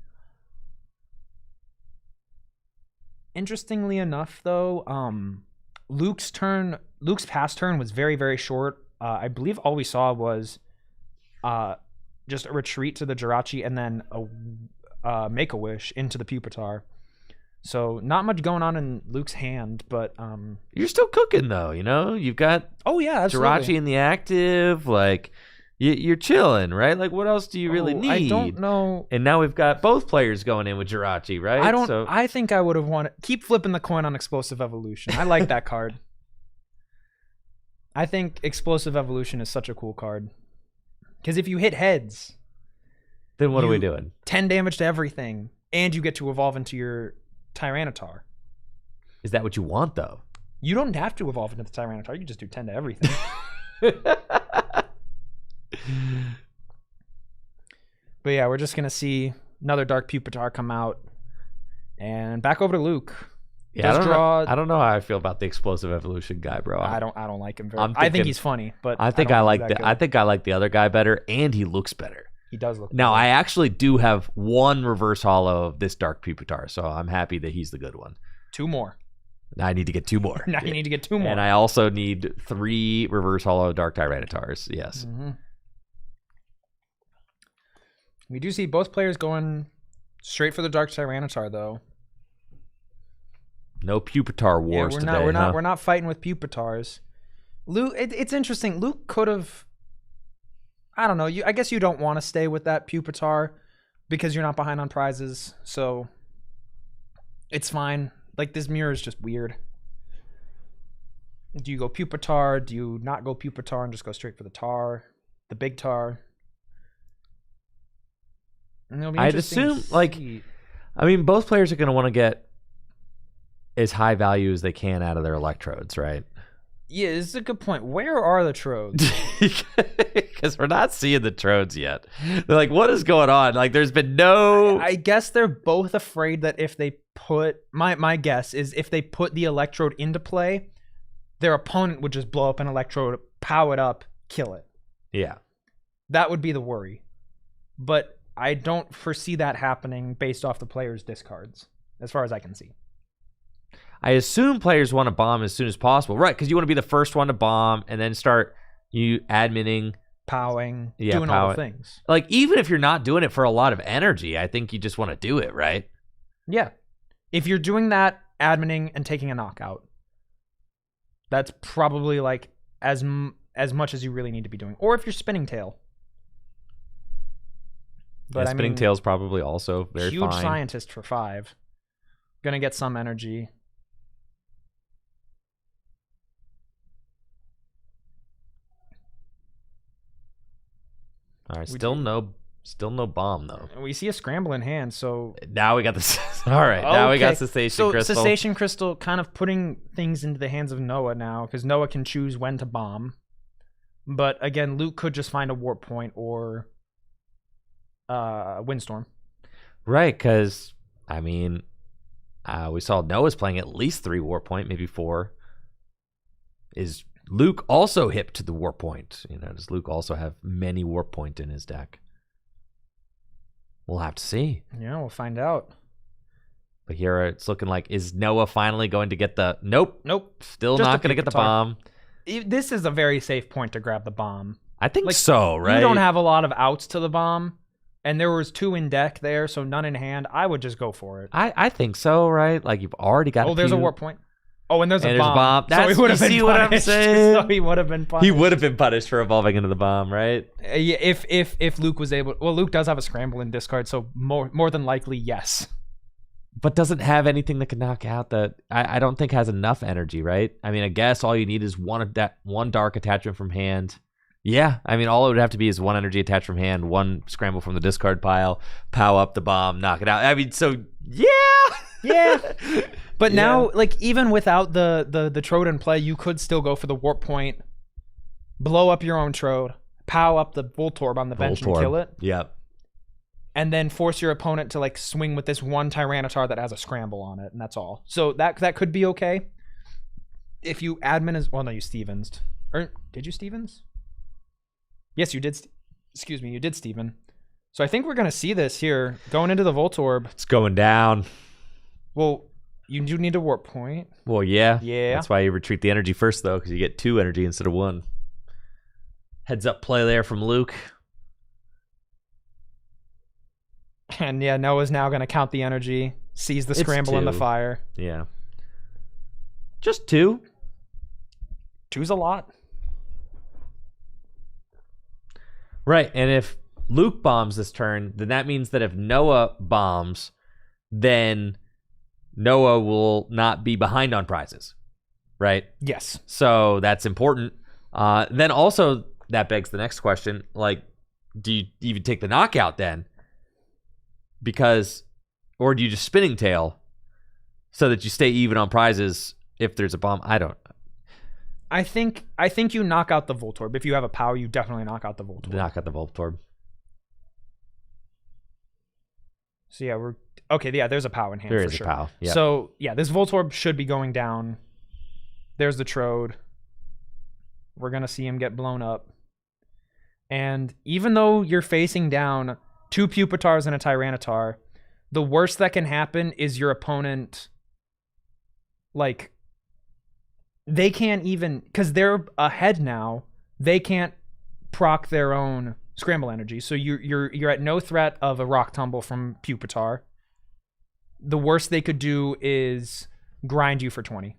Interestingly enough, though, Luke's past turn was very, very short. I believe all we saw was just a retreat to the Jirachi and then a Make-A-Wish into the Pupitar. So not much going on in Luke's hand, but you're still cooking though. You've got Jirachi in the active, like you're chilling, right? Like what else do you really need? I don't know. And now we've got both players going in with Jirachi, right? I think I would have wanted keep flipping the coin on Explosive Evolution. I like that card. I think Explosive Evolution is such a cool card. Because if you hit heads, then what are we doing? 10 damage to everything, and you get to evolve into your Tyranitar. Is that what you want, though? You don't have to evolve into the Tyranitar. You can just do 10 to everything. But yeah, we're just going to see another Dark Pupitar come out. And back over to Luke. Yeah, I don't know how I feel about the Explosive Evolution guy, bro. I don't like him very much. I think he's funny, but I think I like the other guy better, and he looks better. He does look Now, better. I actually do have 1 reverse holo of this Dark Pupitar, so I'm happy that he's the good one. 2 more. Now I need to get 2 more. Now you need to get 2 more. And I also need 3 reverse holo Dark Tyranitars. Yes. Mm-hmm. We do see both players going straight for the Dark Tyranitar, though. No Pupitar wars today. We're not fighting with Pupitars. Luke, it's interesting. Luke could have. I don't know. I guess you don't want to stay with that Pupitar because you're not behind on prizes, so it's fine. Like this mirror is just weird. Do you go Pupitar? Do you not go Pupitar and just go straight for the tar, the big tar? I'd assume, both players are going to want to get as high value as they can out of their electrodes, right? Yeah, this is a good point. Where are the trodes? Because we're not seeing the trodes yet. They're like, what is going on? Like, there's been no... I guess they're both afraid that if they put... My guess is if they put the electrode into play, their opponent would just blow up an electrode, pow it up, kill it. Yeah. That would be the worry. But I don't foresee that happening based off the player's discards, as far as I can see. I assume players want to bomb as soon as possible. Right, because you want to be the first one to bomb and then start you adminning. Powing, doing all the things. Like, even if you're not doing it for a lot of energy, I think you just want to do it, right? Yeah. If you're doing that, adminning and taking a knockout, that's probably like as much as you really need to be doing. Or if you're spinning tail. But Spinning Tail's probably also very huge fine. scientist for 5. Gonna get some energy. All right, still no bomb though. We see a scramble in hand, so Now we got the all right. Now we got Cessation Crystal. Cessation Crystal kind of putting things into the hands of Noah now, because Noah can choose when to bomb. But again, Luke could just find a warp point or Windstorm. Right, because I mean, we saw Noah's playing at least 3 warp point, maybe 4. Is Luke also hip to the warp point? Does Luke also have many warp point in his deck? We'll have to see. Yeah, we'll find out. But here it's looking like, is Noah finally going to get the... Nope. Still Just not going to get the bomb. This is a very safe point to grab the bomb. I think so, right? You don't have a lot of outs to the bomb, and there was 2 in deck there, so none in hand. I would just go for it. I think so, right? Like, you've already got there's a warp point. Oh, and there's a bomb. So he would have been punished. So he would have been punished. He would have been punished for evolving into the bomb, right? Yeah, if Luke was able... Well, Luke does have a scramble in discard, so more than likely, yes. But doesn't have anything that can knock out that... I don't think has enough energy, right? I mean, I guess all you need is one dark attachment from hand. Yeah, I mean, all it would have to be is 1 energy attached from hand, 1 scramble from the discard pile, pow up the bomb, knock it out. I mean, so, yeah! Yeah. But now, like, even without the Trode in play, you could still go for the warp point, blow up your own Trode, pow up the Voltorb on the bench and kill it. Yep. And then force your opponent to, like, swing with this 1 Tyranitar that has a scramble on it, and that's all. So that could be okay. If you admin as... Well, no, you Stevensed. Or, did you Stevens? Yes, you did. Excuse me, you did Steven. So I think we're going to see this here. Going into the Voltorb. It's going down. Well... You do need a warp point. Well, yeah. Yeah. That's why you retreat the energy first, though, because you get 2 energy instead of 1. Heads up play there from Luke. And yeah, Noah's now going to count the energy, sees the scramble in the fire. Yeah. Just 2. 2's a lot. Right, and if Luke bombs this turn, then that means that if Noah bombs, then... Noah will not be behind on prizes, right? Yes. So that's important. Then also, that begs the next question, like, do you even take the knockout then? Or do you just spinning tail so that you stay even on prizes if there's a bomb? I think you knock out the Voltorb. If you have a power, you definitely knock out the Voltorb. Knock out the Voltorb. So yeah, okay, yeah, there's a POW in hand for sure. There is a POW, yeah. So, yeah, this Voltorb should be going down. There's the Trode. We're going to see him get blown up. And even though you're facing down 2 Pupitars and a Tyranitar, the worst that can happen is your opponent, like, they can't even... Because they're ahead now, they can't proc their own scramble energy. So you're at no threat of a Rock Tumble from Pupitar. The worst they could do is grind you for 20.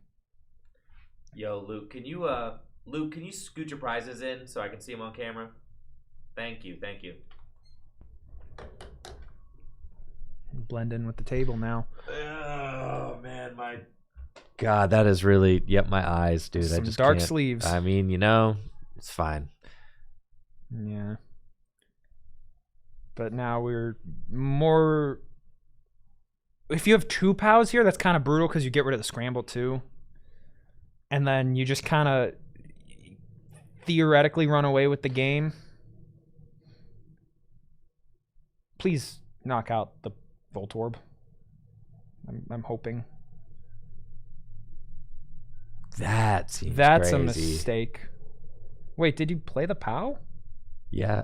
Yo, Luke, can you scoot your prizes in so I can see them on camera? Thank you. Blend in with the table now. Oh man, my God, that is really my eyes, dude. Some I just dark can't. Sleeves. I mean, it's fine. Yeah. But now we're more... If you have 2 POWs here, that's kind of brutal because you get rid of the scramble too. And then you just kind of theoretically run away with the game. Please knock out the Voltorb. I'm hoping. That seems That's crazy. a mistake. Wait, did you play the POW? Yeah.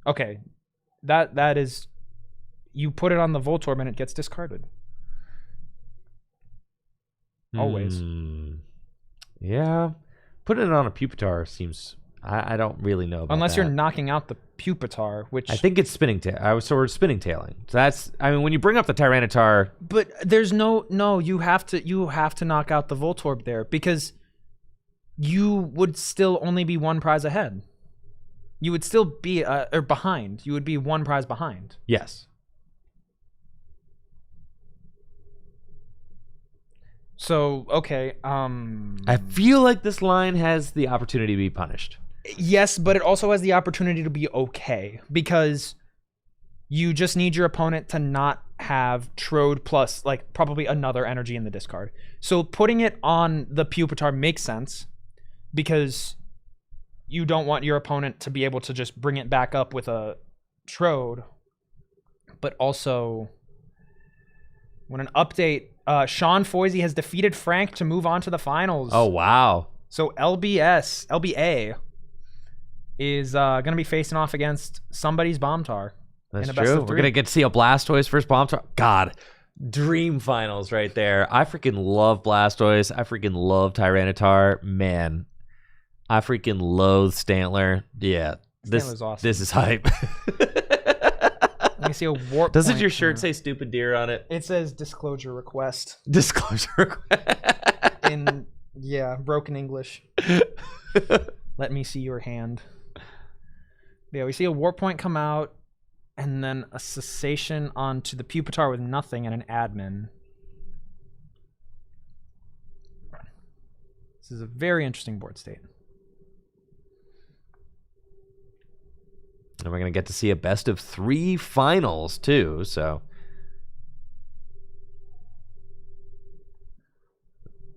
Okay. That is... You put it on the Voltorb and it gets discarded. Always. Yeah. Putting it on a Pupitar seems... I don't really know about Unless that. you're knocking out the Pupitar, which... I think it's spinning tail. So we're spinning tailing. So that's... I mean, when you bring up the Tyranitar... But there's no... You have to knock out the Voltorb there because you would still only be 1 prize ahead. you would still be or behind. You would be one prize behind. Yes. So, okay. I feel like this line has the opportunity to be punished. Yes, but it also has the opportunity to be okay because you just need your opponent to not have Trode plus like probably another energy in the discard. So putting it on the Pupitar makes sense because you don't want your opponent to be able to just bring it back up with a Trode. But also, when an update, Sean Foisey has defeated Frank to move on to the finals. Oh, wow. So LBA is going to be facing off against somebody's Bombtar. That's true. We're going to get to see a Blastoise versus Bombtar. God, dream finals right there. I freaking love Blastoise. I freaking love Tyranitar. Man, I freaking loathe Stantler. Yeah, Stantler's awesome. This is hype. Let me see a warp. Doesn't your shirt say stupid deer on it? It says disclosure request. Disclosure request. In, broken English. Let me see your hand. Yeah, we see a warp point come out, and then a cessation onto the Pupitar with nothing and an admin. This is a very interesting board state. And we're going to get to see a best of 3 finals, too, so.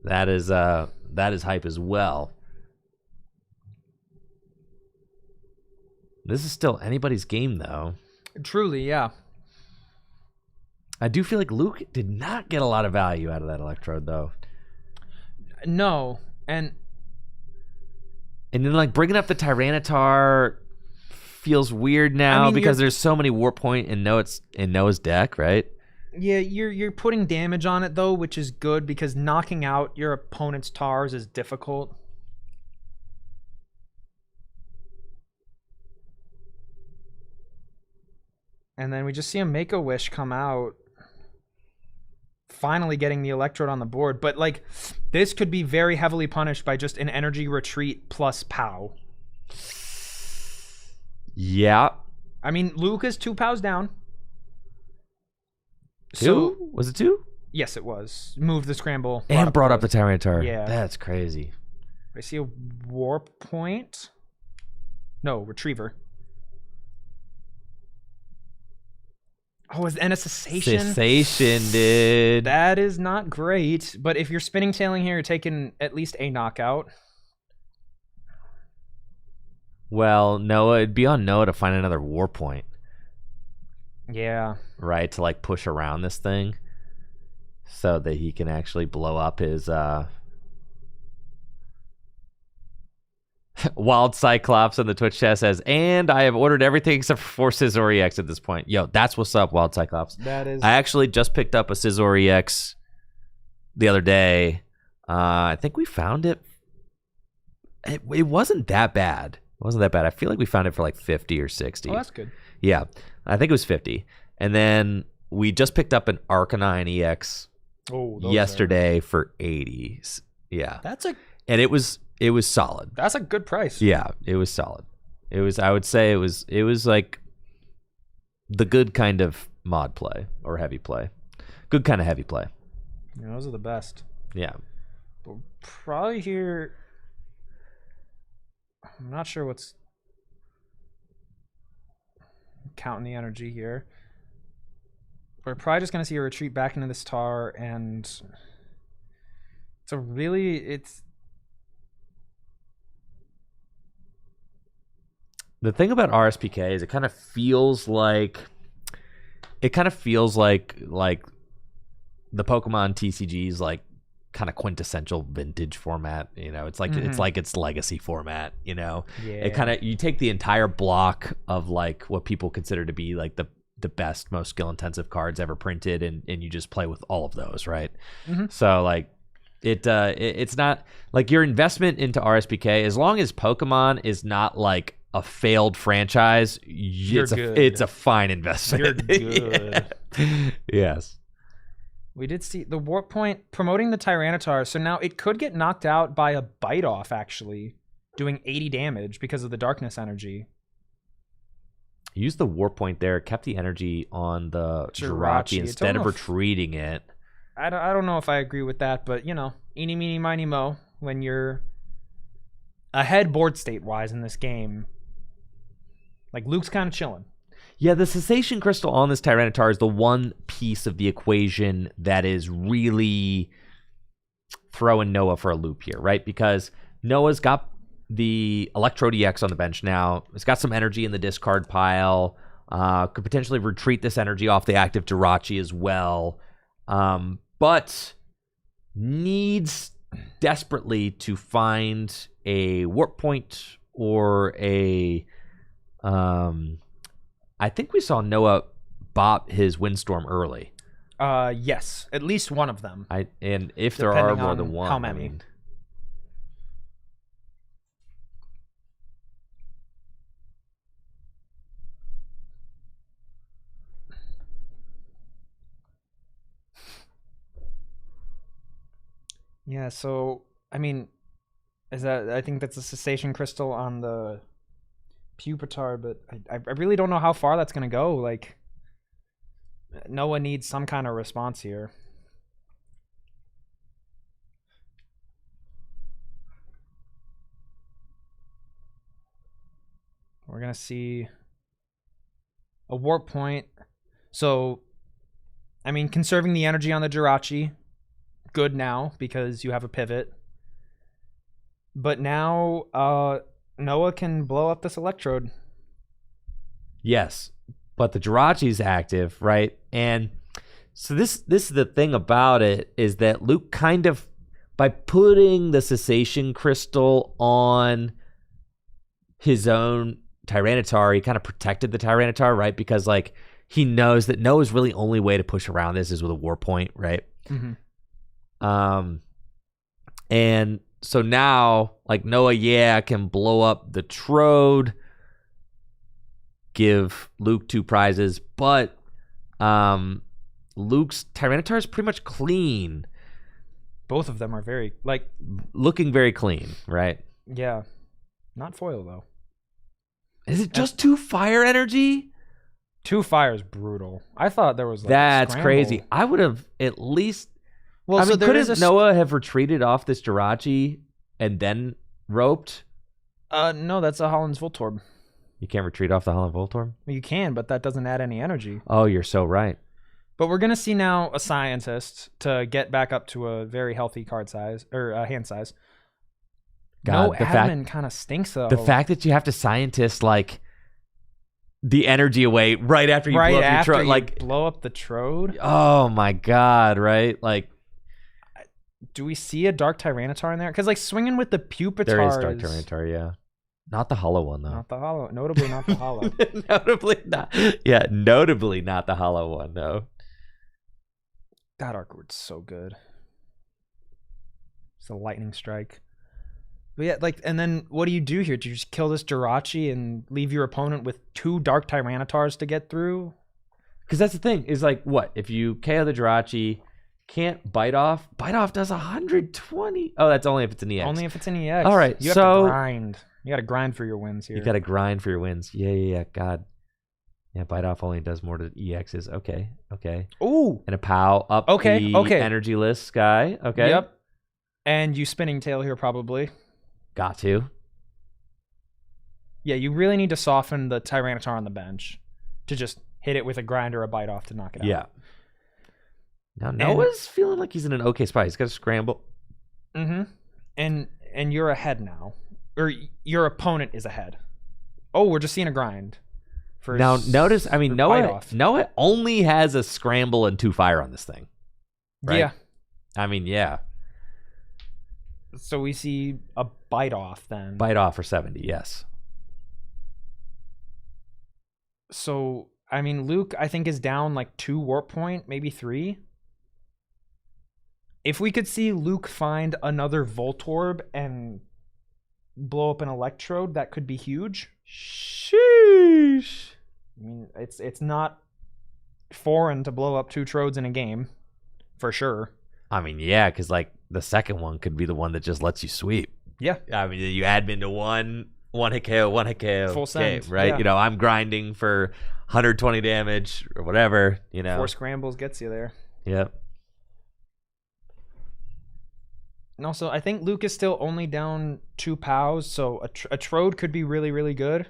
That is hype as well. This is still anybody's game, though. Truly, yeah. I do feel like Luke did not get a lot of value out of that Electrode, though. No, and then, like, bringing up the Tyranitar feels weird now because there's so many Warp Point in Noah's deck, right? Yeah, you're putting damage on it, though, which is good because knocking out your opponent's Tars is difficult. And then we just see a Make-A-Wish come out. Finally getting the Electrode on the board. But, like, this could be very heavily punished by just an Energy Retreat plus POW. Yeah. I mean, Luke is 2 POWs down. 2? So, was it 2? Yes, it was. Move the scramble. And brought up the Tyranitar. Yeah. That's crazy. I see a Warp Point. No, Retriever. Oh, and a cessation? Cessation, dude. That is not great. But if you're spinning tailing here, you're taking at least a knockout. Well, Noah, it'd be on Noah to find another War Point. Yeah. Right, to like push around this thing so that he can actually blow up his Wild Cyclops in the Twitch chat says, and I have ordered everything except for Scizor EX at this point. Yo, that's what's up, Wild Cyclops. That is. I actually just picked up a Scizor EX the other day. I think we found it. It wasn't that bad. It wasn't that bad. I feel like we found it for like 50 or 60. Oh, that's good. Yeah, I think it was 50. And then we just picked up an Arcanine EX yesterday for 80. Yeah. And it was solid. That's a good price. Yeah, it was solid. I would say it was like the good kind of mod play or heavy play. Good kind of heavy play. Yeah, those are the best. Yeah. But probably here, I'm not sure what's counting the energy here. We're probably just going to see a retreat back into this tar, and it's the thing about RSPK is it kind of feels like the Pokemon TCG's like kind of quintessential vintage format. You know, it's like it's like its legacy format. You know, It kind of, you take the entire block of like what people consider to be like the best, most skill intensive cards ever printed, and you just play with all of those, right? So like it's not like your investment into RSPK, as long as Pokemon is not like a failed franchise, it's a fine investment. You're good. Yes. We did see the Warp Point promoting the Tyranitar, so now it could get knocked out by a Bite Off, actually, doing 80 damage because of the Darkness energy. Used the Warp Point there, kept the energy on the Jirachi. Jirachi instead of retreating it. I don't know if I agree with that, but, eeny, meeny, miny, mo, when you're ahead board state-wise in this game, like, Luke's kind of chilling. Yeah, the Cessation Crystal on this Tyranitar is the one piece of the equation that is really throwing Noah for a loop here, right? Because Noah's got the Electrode EX on the bench now. It's got some energy in the discard pile. Could potentially retreat this energy off the active Jirachi as well. But needs desperately to find a Warp Point or a... I think we saw Noah bop his Windstorm early. Yes, at least one of them. And if there are more than one, how many? I mean, yeah, so I mean, I think that's a Cessation Crystal on the Pupitar, but I really don't know how far that's gonna go. Like, Noah needs some kind of response here. We're gonna see a Warp Point. So, I mean, conserving the energy on the Jirachi, good now because you have a pivot. But now Noah can blow up this Electrode. yes, but the Jirachi's active, right? And so this is the thing about it, is that Luke kind of, by putting the Cessation Crystal on his own Tyranitar, he kind of protected the Tyranitar, right? Because, like, he knows that Noah's really only way to push around this is with a Warp Point, right? Mm-hmm. And so now, like, Noah, can blow up the Trode, give Luke 2 prizes, but Luke's Tyranitar is pretty much clean. Both of them are very, like... Looking very clean, right? Yeah. Not foil, though. Is it just 2 fire energy? 2 fire is brutal. I thought there was, like, That's a crazy. I would have at least... Well, I mean, couldn't Noah... Noah have retreated off this Jirachi and then roped? No, that's a Holland's Voltorb. You can't retreat off the Holland Voltorb? You can, but that doesn't add any energy. Oh, you're so right. But we're going to see now a Scientist to get back up to a very healthy card size, or hand size. God, no admin kind of stinks, though. The fact that you have to Scientist, like, the energy away right after you blow up your Trode. Like, blow up the Trode? Oh, my God, right? Like, do we see a Dark Tyranitar in there? Because, like, swinging with the Pupitar. There is Dark Tyranitar, yeah. Not the hollow one, though. Not the hollow. Notably not the hollow. Notably not. Yeah, notably not the hollow one, no. That Arcward's so good. It's a lightning strike. But yeah, like, and then what do you do here? Do you just kill this Jirachi and leave your opponent with 2 Dark Tyranitars to get through? Because that's the thing, is like, what? If you KO the Jirachi, can't Bite Off. Bite Off does 120. Oh, that's only if it's an EX. Only if it's an EX. All right, you have to grind. You got to grind for your wins here. You got to grind for your wins. Yeah. God. Yeah, Bite Off only does more to EXs. Okay. Ooh. And a POW up the energy list guy. Okay. Yep. And you Spinning Tail here probably. Got to. Yeah, you really need to soften the Tyranitar on the bench to just hit it with a grind or a Bite Off to knock it out. Yeah. Now Noah's feeling like he's in an okay spot. He's got to scramble. Mm-hmm. And you're ahead now. Or your opponent is ahead. Oh, we're just seeing a grind. Now notice, I mean, Noah only has a scramble and 2 fire on this thing. Right? Yeah. I mean, yeah. So we see a Bite Off then. Bite Off for 70, yes. So, I mean, Luke, I think, is down like 2 Warp Point, maybe 3. If we could see Luke find another Voltorb and blow up an Electrode, that could be huge. Sheesh. I mean, it's not foreign to blow up 2 Trodes in a game, for sure. I mean, yeah, because, like, the second one could be the one that just lets you sweep. Yeah. I mean, you admin to one one hit KO, Full game, send, right? yeah. I'm grinding for 120 damage or whatever, 4 scrambles gets you there. Yep. And also, I think Luke is still only down 2 POWs, so a Trode could be really, really good.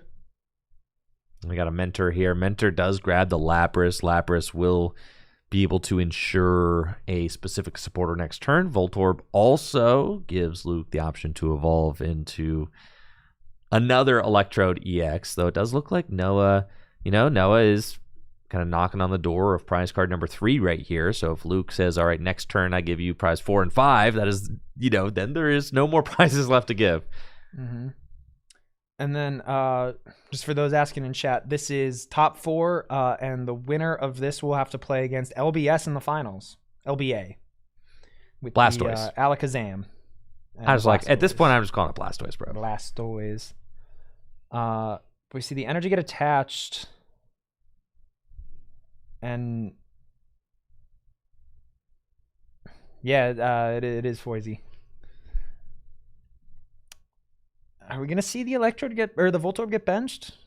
We got a Mentor here. Mentor does grab the Lapras. Lapras will be able to ensure a specific supporter next turn. Voltorb also gives Luke the option to evolve into another Electrode EX, though it does look like Noah, Noah is kind of knocking on the door of prize card number 3 right here. So if Luke says, all right, next turn I give you prize 4 and 5, that is, then there is no more prizes left to give. Mm-hmm. And then just for those asking in chat, this is top 4, and the winner of this will have to play against LBS in the finals. LBA. With Blastoise. The Alakazam. I was like, at this point, I'm just calling it Blastoise, bro. Blastoise. We see the energy get attached. And yeah, it is Foisey. Are we gonna see the Electrode the Voltorb get benched?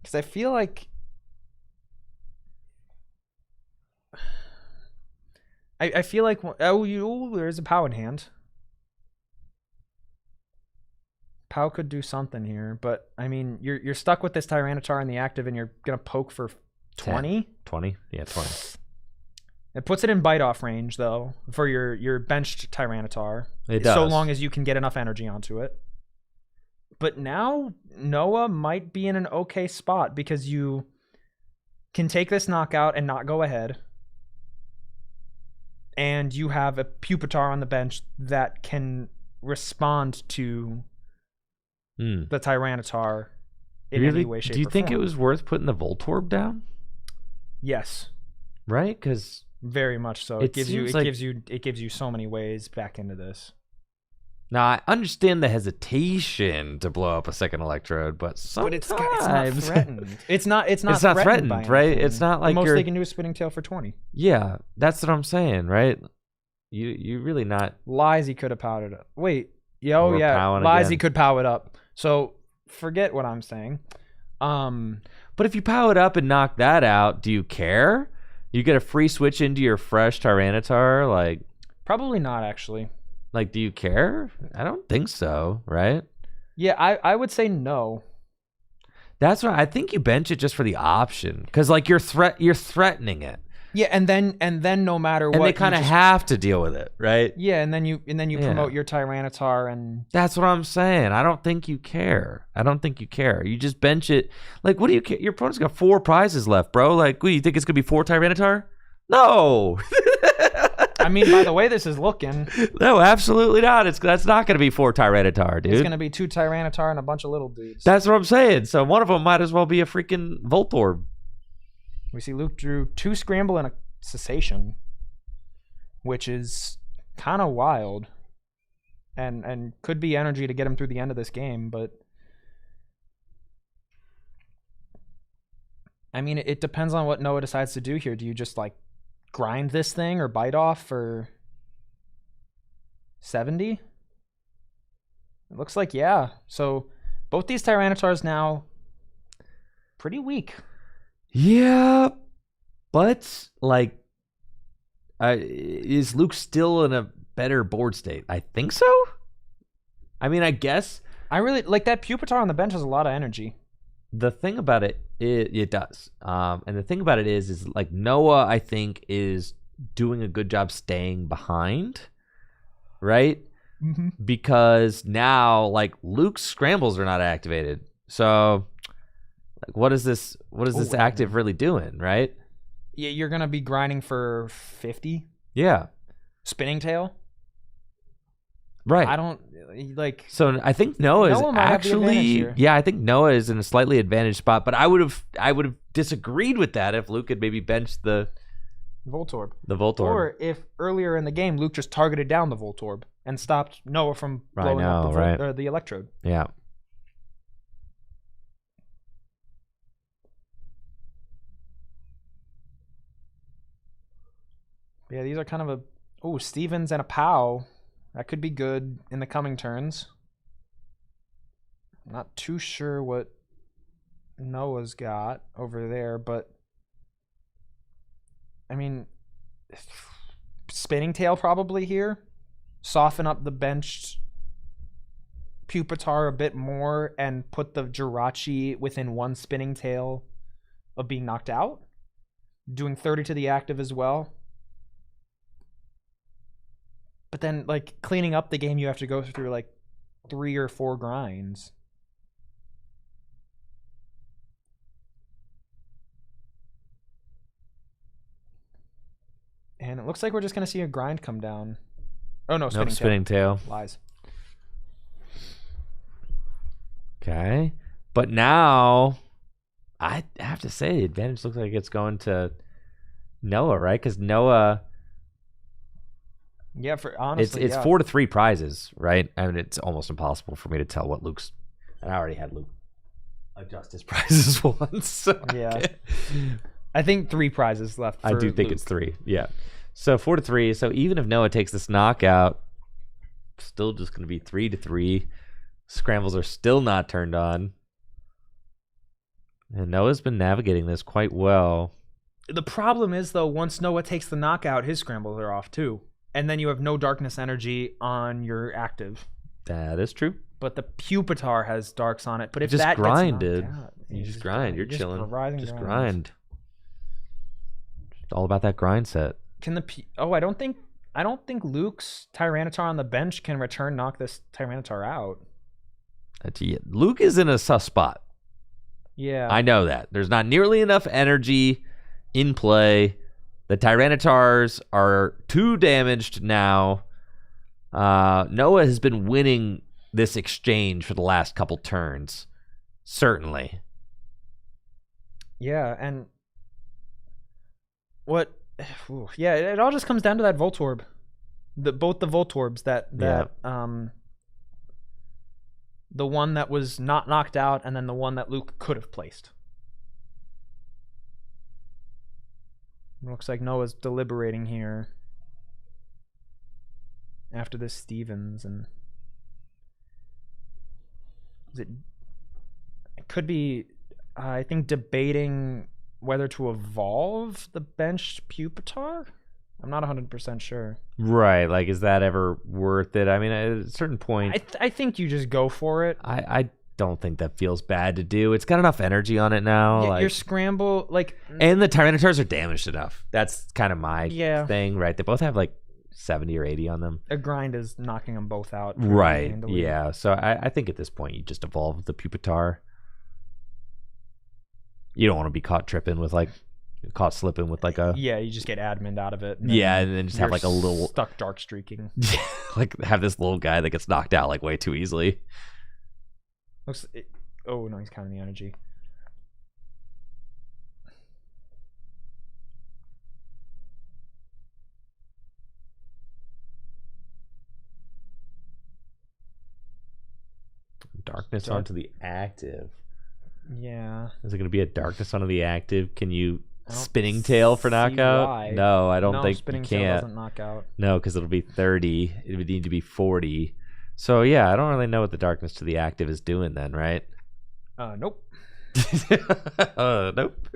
Because I feel like I feel like there's a POW in hand. POW could do something here, but I mean, you're stuck with this Tyranitar in the active, and you're gonna poke for 20. 20, yeah, 20. It puts it in bite off range though for your benched Tyranitar. It does, so long as you can get enough energy onto it. But now Noah might be in an okay spot because you can take this knockout and not go ahead. And you have a Pupitar on the bench that can respond to the Tyranitar in any way, shape, or form. Do you think it was worth putting the Voltorb down? Yes. Right? Because very much so. It gives you so many ways back into this. Now I understand the hesitation to blow up a second Electrode, but sometimes it's not threatened. It's not threatened, right? It's not like the most they can do is Spinning Tail for 20. Yeah, that's what I'm saying, right? You really not. Lies, he could have powered it up. Wait, Lies, he could power it up. So forget what I'm saying. But if you power it up and knock that out, do you care? You get a free switch into your fresh Tyranitar, like probably not actually. Like, do you care? I don't think so, right? Yeah, I would say no. That's why I think you bench it just for the option, because like you're threatening it. Yeah, and then no matter what, and they kind of have to deal with it, right? Yeah, and then you promote your Tyranitar, and that's what I'm saying. I don't think you care. You just bench it. Like, what do you care? Your opponent's got 4 prizes left, bro. Like, what, you think it's gonna be 4 Tyranitar? No. I mean, by the way this is looking. No, absolutely not. That's not going to be 4 Tyranitar, dude. It's going to be 2 Tyranitar and a bunch of little dudes. That's what I'm saying. So one of them might as well be a freaking Voltorb. We see Luke drew 2 Scramble and a Cessation, which is kind of wild, and could be energy to get him through the end of this game. But I mean, it depends on what Noah decides to do here. Do you just like grind this thing or bite off for 70? It looks like, yeah. So both these Tyranitars now pretty weak. Yeah, but like, is Luke still in a better board state? I think so. I mean, I guess. I really like that Pupitar on the bench has a lot of energy. The thing about it does. And the thing about it is like Noah, I think, is doing a good job staying behind, right? Mm-hmm. Because now, like, Luke's scrambles are not activated. So, like, what is this active really doing, right? Yeah, you're gonna be grinding for 50. Yeah. Spinning Tail. Right. I don't like. So I think Noah is actually. Yeah, I think Noah is in a slightly advantaged spot. But I would have disagreed with that if Luke had maybe benched the Voltorb. Or if earlier in the game Luke just targeted down the Voltorb and stopped Noah from blowing up the Electrode. Yeah. Yeah, these are kind of Stevens and a POW. That could be good in the coming turns. Not too sure what Noah's got over there, but I mean, Spinning Tail probably here. Soften up the benched Pupitar a bit more and put the Jirachi within one Spinning Tail of being knocked out. Doing 30 to the active as well. But then, like, cleaning up the game, you have to go through, like, 3 or 4 grinds. And it looks like we're just going to see a grind come down. Oh, no, Spinning Tail. Spinning Tail. Lies. Okay. But now, I have to say, the advantage looks like it's going to Noah, right? Because Noah... Yeah, for honestly, it's 4-3 prizes, right? I mean, it's almost impossible for me to tell what Luke's... And I already had Luke adjust his prizes once. So yeah. I think 3 prizes left for I do think Luke. It's 3, yeah. So 4-3. So even if Noah takes this knockout, still just going to be 3-3. Scrambles are still not turned on. And Noah's been navigating this quite well. The problem is, though, once Noah takes the knockout, his scrambles are off, too. And then you have no darkness energy on your active. That is true. But the Pupitar has darks on it. But if just that grind, gets dude. knocked out, You just grind. You're chilling. Just grinds. grind. It's all about that grind set. Can the I don't think Luke's Tyranitar on the bench can return knock this Tyranitar out. Luke is in a sus spot. Yeah. I know that. There's not nearly enough energy in play. The Tyranitars are too damaged now. Noah has been winning this exchange for the last couple turns. Certainly. Yeah, and what... Yeah, it all just comes down to that Voltorb. Both the Voltorbs that the one that was not knocked out and then the one that Luke could have placed. It looks like Noah's deliberating here after this Stevens, and it could be I think debating whether to evolve the benched Pupitar. I'm not 100% sure. Right, like, is that ever worth it? I mean, at a certain point... I think you just go for it. I don't think that feels bad to do. It's got enough energy on it now. Yeah, like, your scramble, like... And the Tyranitars are damaged enough. That's kind of my thing, right? They both have, like, 70 or 80 on them. A grind is knocking them both out. Right, yeah. So I think at this point, you just evolve the Pupitar. You don't want to be caught tripping with, like... Caught slipping with like a you just get admin out of it. And then just have like a little stuck dark streaking. Like have this little guy that gets knocked out like way too easily. Oh no, he's counting the energy. Darkness onto the active. Yeah. Is it going to be a darkness onto the active? Can you Spinning Tail for knockout? Why. No, I don't think Spinning you can't. Tail doesn't knock out. No, because it'll be 30. It would need to be 40. So yeah, I don't really know what the darkness to the active is doing then, right? Nope. Nope.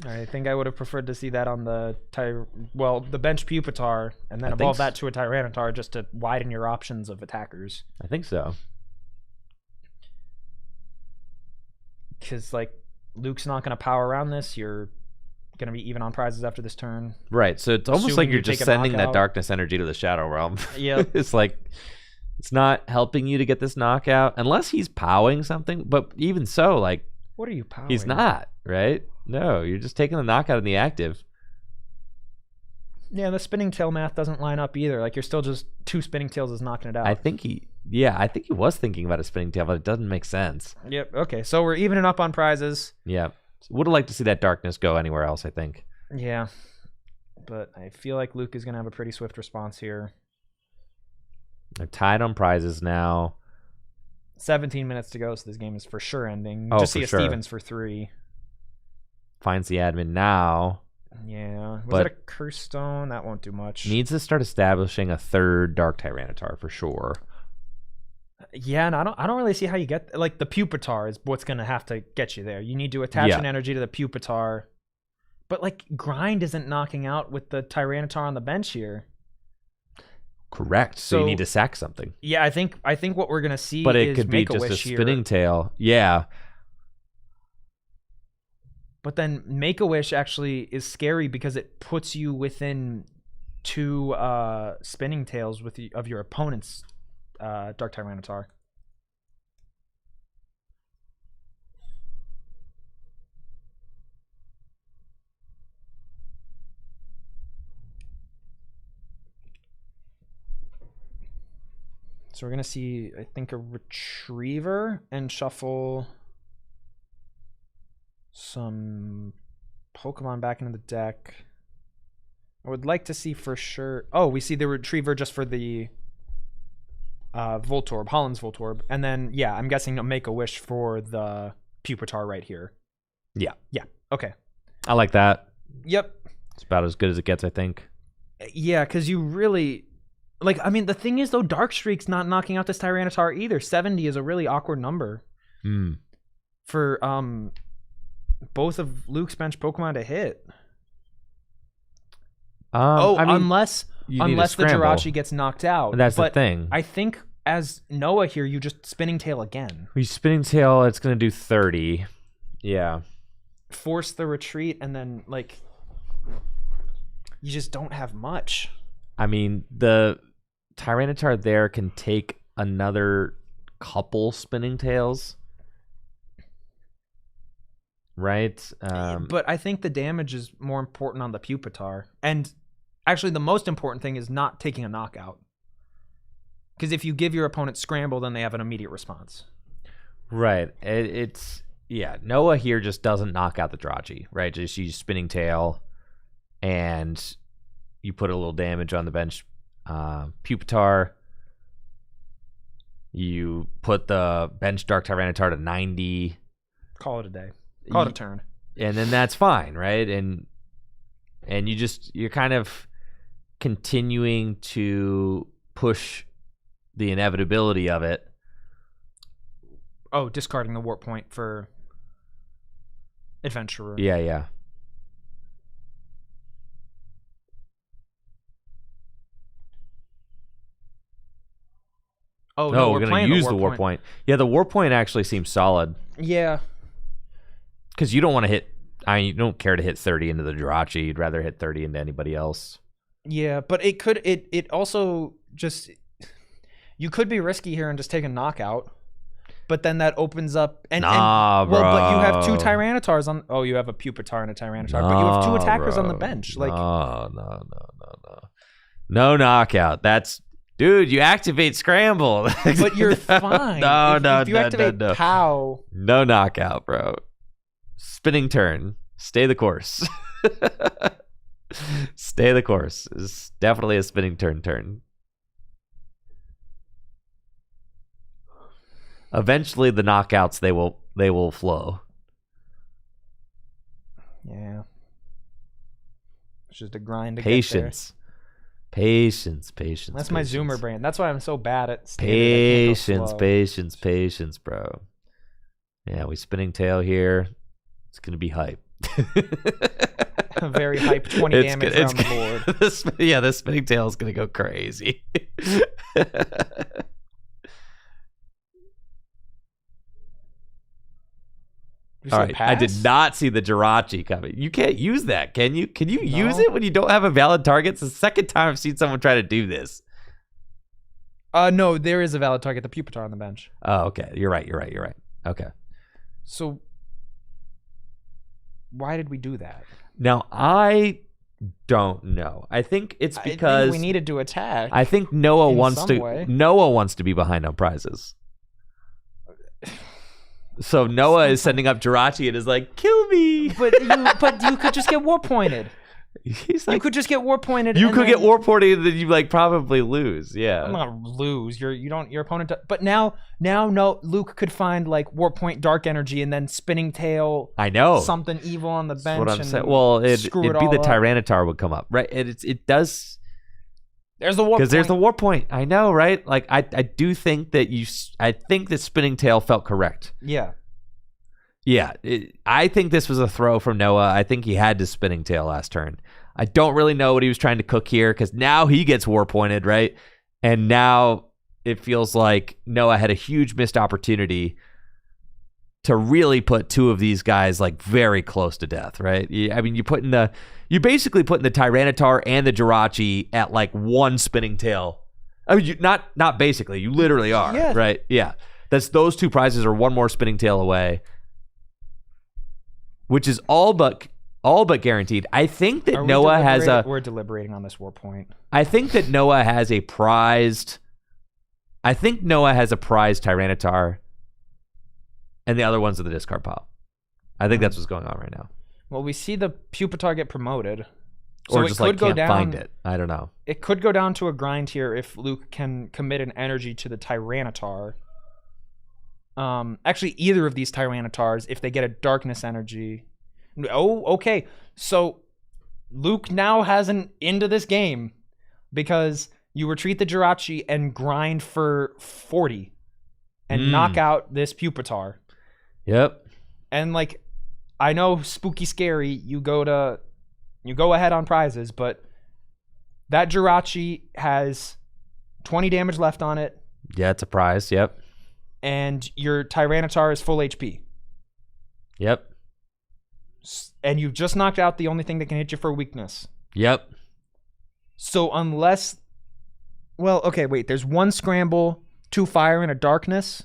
I think I would have preferred to see that on the the bench Pupitar, and then evolve that to a Tyranitar just to widen your options of attackers. I think so. Because like Luke's not going to power around this, you're going to be even on prizes after this turn. Right, so it's almost like you're just sending that darkness energy to the Shadow Realm. Yeah. It's like, it's not helping you to get this knockout, unless he's powing something, but even so, like... What are you powering? He's not, right? No, you're just taking the knockout in the active. Yeah, the Spinning Tail math doesn't line up either. Like, you're still just 2 Spinning Tails is knocking it out. I think he was thinking about a Spinning Tail, but it doesn't make sense. Yep, okay, so we're evening up on prizes. Yeah. Would have liked to see that darkness go anywhere else, I think. Yeah, but I feel like Luke is going to have a pretty swift response here. They're tied on prizes now. 17 minutes to go, so this game is for sure ending. Oh, just see for a sure. Stevens for 3. Finds the admin now. Yeah. Was But it a Curse Stone? That won't do much. Needs to start establishing a third Dark Tyranitar for sure. Yeah, and I don't really see how you get like the Pupitar is what's gonna have to get you there. You need to attach an energy to the Pupitar, but like grind isn't knocking out with the Tyranitar on the bench here. Correct. So you need to sack something. Yeah, I think what we're gonna see, but it is could be just a spinning tail. Yeah. But then Make-A-Wish actually is scary because it puts you within 2 spinning tails of your opponent's Dark Tyranitar. So we're going to see, I think, a Retriever and shuffle some Pokemon back into the deck. I would like to see for sure... Oh, we see the Retriever just for the Voltorb, Holland's Voltorb. And then, yeah, I'm guessing a Make-A-Wish for the Pupitar right here. Yeah. Yeah, okay. I like that. Yep. It's about as good as it gets, I think. Yeah, because you really... Like, I mean, the thing is, though, Dark Streak's not knocking out this Tyranitar either. 70 is a really awkward number for both of Luke's bench Pokemon to hit. I mean, unless the Jirachi gets knocked out. That's the thing. I think as Noah here, you just Spinning Tail again. You Spinning Tail, it's going to do 30. Yeah. Force the retreat, and then, like, you just don't have much. I mean, the Tyranitar there can take another couple Spinning Tails, right? But I think the damage is more important on the Pupitar. And actually, the most important thing is not taking a knockout. Because if you give your opponent Scramble, then they have an immediate response. Right. Yeah, Noah here just doesn't knock out the Jirachi, right? Just use Spinning Tail, and you put a little damage on the bench Pupitar. You put the bench Dark Tyranitar to 90. Call it a day. Call it a turn. And then that's fine, right? And you're kind of continuing to push the inevitability of it. Oh, discarding the Warp Point for Adventurer. Yeah. Oh, no, we're going to use the Warp Point. Yeah, the Warp Point actually seems solid. Yeah. Because you don't want to hit... I mean, you don't care to hit 30 into the Jirachi. You'd rather hit 30 into anybody else. Yeah, but it could... It also just... You could be risky here and just take a knockout. But then that opens up... bro. Well, but you have 2 Tyranitars on... Oh, you have a Pupitar and a Tyranitar. But you have 2 attackers on the bench. Like, No. No knockout. That's... Dude, you activate Scramble. But you're fine. If you activate POW... No knockout, bro. Spinning turn. Stay the course. Stay the course. It's definitely a spinning turn. Eventually, the knockouts, they will flow. Yeah. It's just a grind to Patience. get there. Patience. That's my Zoomer brain. That's why I'm so bad at standard. Patience, bro. Yeah, we Spinning Tail here. It's gonna be hype. A very hype 20 damage around the board. This Spinning Tail is gonna go crazy. All right, I did not see the Jirachi coming. You can't use that, can you? Can you use it when you don't have a valid target? It's the second time I've seen someone try to do this. No, there is a valid target, the Pupitar on the bench. Oh, okay. You're right. Okay. So, why did we do that? Now, I don't know. I think it's because we needed to attack. I think Noah wants to be behind on prizes. So Noah is sending up Jirachi and is like, "Kill me!" But you could just get Warp Pointed. He's like, you could just get Warp Pointed. You could get Warp Pointed, and then you like probably lose. Yeah, I'm not gonna lose. Your opponent. But now, no. Luke could find like Warp Point, Dark Energy, and then Spinning Tail. I know something evil on the bench. That's what I'm saying. Well, it'd be the Tyranitar would come up, right? It does. There's the warp Because there's the point. warp point. I know, right? Like, I do think that I think that spinning tail felt correct. Yeah. Yeah, I think this was a throw from Noah. I think he had to spinning tail last turn. I don't really know what he was trying to cook here because now he gets war pointed, right? And now it feels like Noah had a huge missed opportunity to really put two of these guys like very close to death, right? I mean, you basically putting the Tyranitar and the Jirachi at like one spinning tail. I mean, not basically, you literally are, right? Yeah, those two prizes are one more spinning tail away, which is all but guaranteed. I think that Noah has we're deliberating on this war point. I think that Noah has a prized. I think Noah has a prized Tyranitar, and the other one's in the discard pile. I think that's what's going on right now. Well, we see the Pupitar get promoted, so or it just could like go can't down. find it. I don't know. It could go down to a grind here if Luke can commit an energy to the Tyranitar. Actually, either of these Tyranitars, if they get a darkness energy. Oh, okay. So Luke now has an into this game because you retreat the Jirachi and grind for 40 and knock out this Pupitar. Yep. And like, I know spooky scary, you go ahead on prizes, but that Jirachi has 20 damage left on it. Yeah, it's a prize. Yep. And your Tyranitar is full HP. Yep. And you've just knocked out the only thing that can hit you for weakness. Yep. So unless... Well, okay, wait. There's one scramble, 2 fire, and a darkness.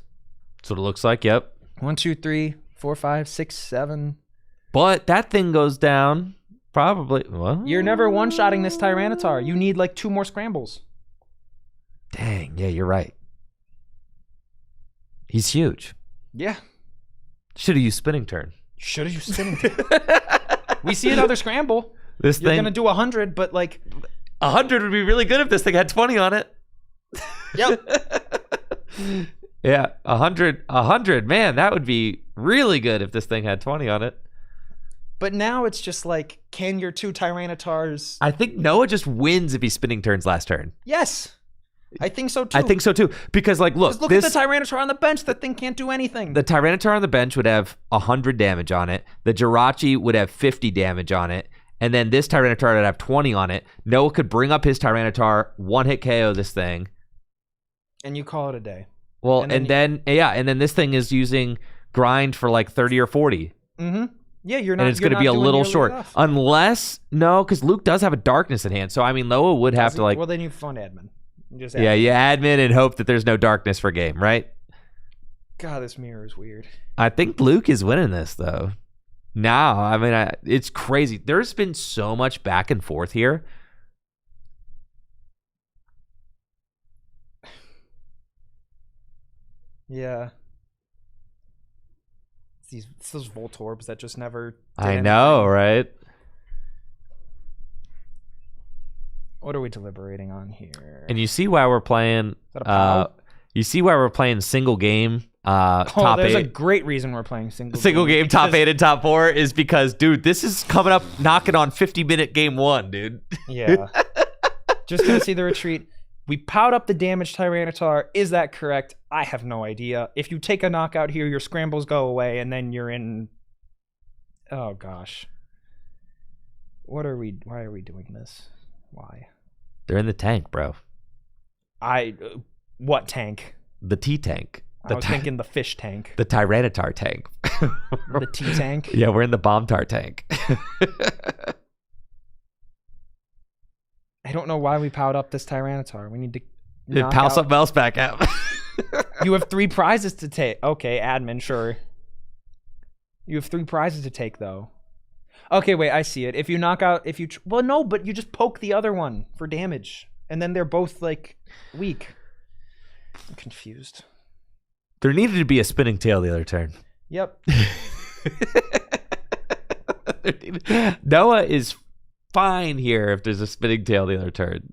That's what it looks like. Yep. 1, 2, 3, 4, 5, 6, 7. But that thing goes down probably... Well, You're never one-shotting this Tyranitar. You need like 2 more scrambles. Dang. Yeah, you're right. He's huge. Yeah. Should have used spinning turn. Should have used spinning. We see another scramble. You're going to do 100, but like... 100 would be really good if this thing had 20 on it. Yep. Yeah, 100. Man, that would be really good if this thing had 20 on it. But now it's just like, can your 2 Tyranitars... I think Noah just wins if he spinning turns last turn. Yes. I think so too. I think so too. Because like, look at the Tyranitar on the bench. That thing can't do anything. The Tyranitar on the bench would have 100 damage on it. The Jirachi would have 50 damage on it. And then this Tyranitar would have 20 on it. Noah could bring up his Tyranitar, one-hit KO this thing. And you call it a day. Well, and then this thing is using grind for like 30 or 40. Mm-hmm. Yeah, you're not. And it's going to be a little short. Enough. Unless, no, because Luke does have a darkness in hand. So, I mean, Noah would have to like... Well, then you fund admin. You admin and hope that there's no darkness for game, right? God, this mirror is weird. I think Luke is winning this, though. Now, I mean, it's crazy. There's been so much back and forth here. Yeah. It's those Voltorbs that just never... I know, right? What are we deliberating on here? And you see why we're playing... you see why we're playing single game top there's 8. a great reason we're playing single game top 8 and top 4 is because, dude, this is coming up knocking on 50-minute game 1, dude. Yeah. Just gonna see the retreat. We piled up the damage Tyranitar. Is that correct? I have no idea. If you take a knockout here, your scrambles go away, and then you're in... Oh, gosh. Why are we doing this? Why? They're in the tank, bro. What tank? The T-tank. I was thinking the fish tank. The Tyranitar tank. The T-tank? Yeah, we're in the Bomb-Tar tank. I don't know why we piled up this Tyranitar. We need to pal something else back up. You have 3 prizes to take. Okay, admin, sure. You have 3 prizes to take, though. Okay, wait, I see it. If you knock out... Well, no, but you just poke the other one for damage. And then they're both, like, weak. I'm confused. There needed to be a spinning tail the other turn. Yep. Noah is fine here if there's a spinning tail the other turn.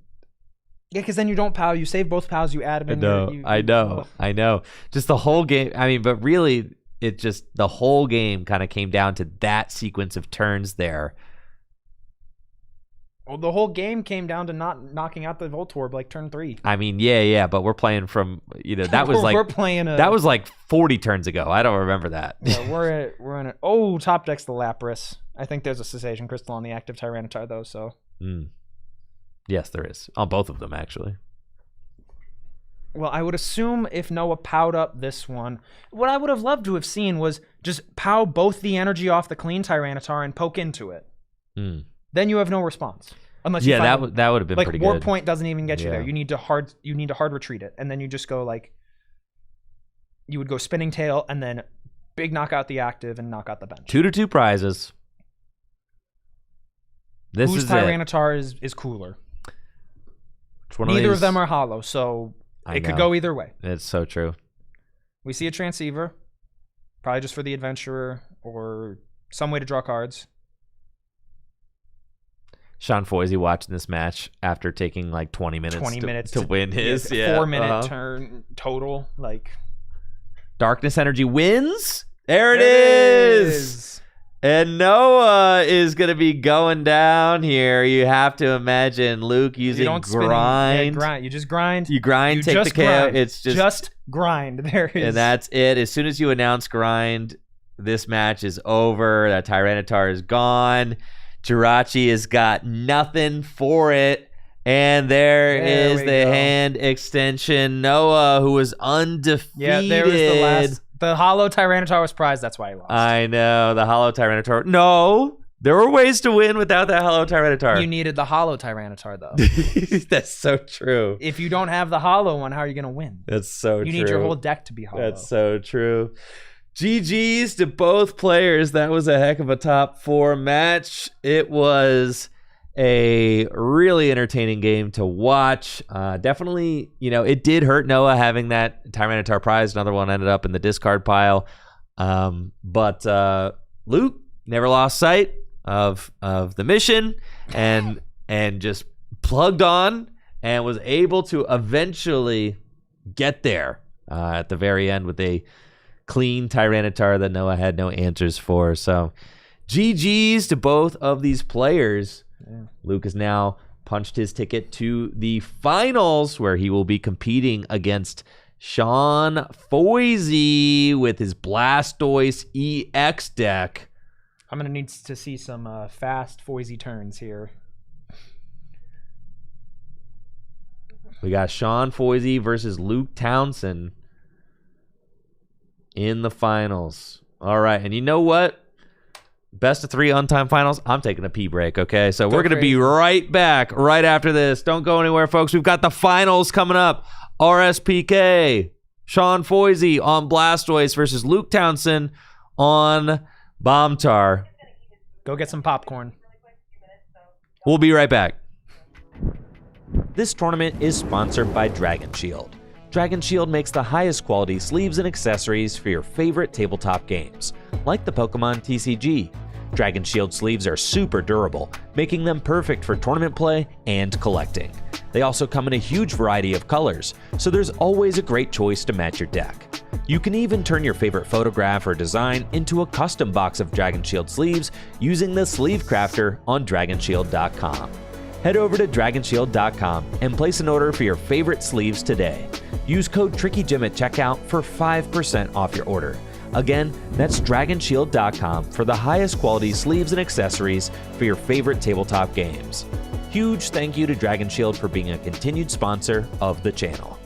Yeah, because then you don't POW. You save both POWs. You add them in. I know. Just the whole game. I mean, but really, it just the whole game kind of came down to that sequence of turns there. Well, the whole game came down to not knocking out the Voltorb like turn 3. I mean, yeah, but we're playing from, that was like, we're playing that was like 40 turns ago. I don't remember that. Yeah, we're in it. Oh, top deck's the Lapras. I think there's a Cessation Crystal on the active Tyranitar though, so. Yes, there is. On both of them, actually. Well, I would assume if Noah powed up this one, what I would have loved to have seen was just pow both the energy off the clean Tyranitar and poke into it. Then you have no response. Unless you that would have been pretty good. Warp Point doesn't even get you there. You need to hard retreat it, and then you just go like, you would go Spinning Tail and then big knock out the active and knock out the bench. 2-2 prizes. Whose Tyranitar is cooler? Neither of them are hollow, so it could go either way. It's so true. We see a Transceiver, probably just for the Adventurer or some way to draw cards. Sean Foisey watching this match after taking like 20 minutes to win his 4-minute turn total. Like, Darkness Energy wins. There it is. And Noah is going to be going down here. You have to imagine Luke using grind. You just grind. You grind, take the KO. It's just grind. There is. And that's it. As soon as you announce grind, this match is over. That Tyranitar is gone. Jirachi has got nothing for it. And there is the hand extension. Noah, who was undefeated. Yeah, there was the hollow Tyranitar was prized. That's why he lost. I know. The hollow Tyranitar. No. There were ways to win without that hollow Tyranitar. You needed the hollow Tyranitar, though. That's so true. If you don't have the hollow one, how are you going to win? That's so true. You need your whole deck to be hollow. That's so true. GG's to both players. That was a heck of a top 4 match. It was a really entertaining game to watch. Definitely, it did hurt Noah having that Tyranitar prize. Another one ended up in the discard pile. But Luke never lost sight of the mission and just plugged on and was able to eventually get there at the very end with a clean Tyranitar that Noah had no answers for. So GG's to both of these players. Yeah. Luke has now punched his ticket to the finals, where he will be competing against Sean Foisey with his Blastoise EX deck. I'm going to need to see some fast Foisey turns here. We got Sean Foisey versus Luke Townsend in the finals. All right, and you know what? Best of 3 on-time finals. I'm taking a pee break, okay? So we're going to be right back right after this. Don't go anywhere, folks. We've got the finals coming up. RSPK, Sean Foisey on Blastoise versus Luke Townsend on Bombtar. Go get some popcorn. We'll be right back. This tournament is sponsored by Dragon Shield. Dragon Shield makes the highest quality sleeves and accessories for your favorite tabletop games, like the Pokémon TCG. Dragon Shield sleeves are super durable, making them perfect for tournament play and collecting. They also come in a huge variety of colors, so there's always a great choice to match your deck. You can even turn your favorite photograph or design into a custom box of Dragon Shield sleeves using the Sleeve Crafter on DragonShield.com. Head over to DragonShield.com and place an order for your favorite sleeves today. Use code TrickyJim at checkout for 5% off your order. Again, that's DragonShield.com for the highest quality sleeves and accessories for your favorite tabletop games. Huge thank you to Dragon Shield for being a continued sponsor of the channel.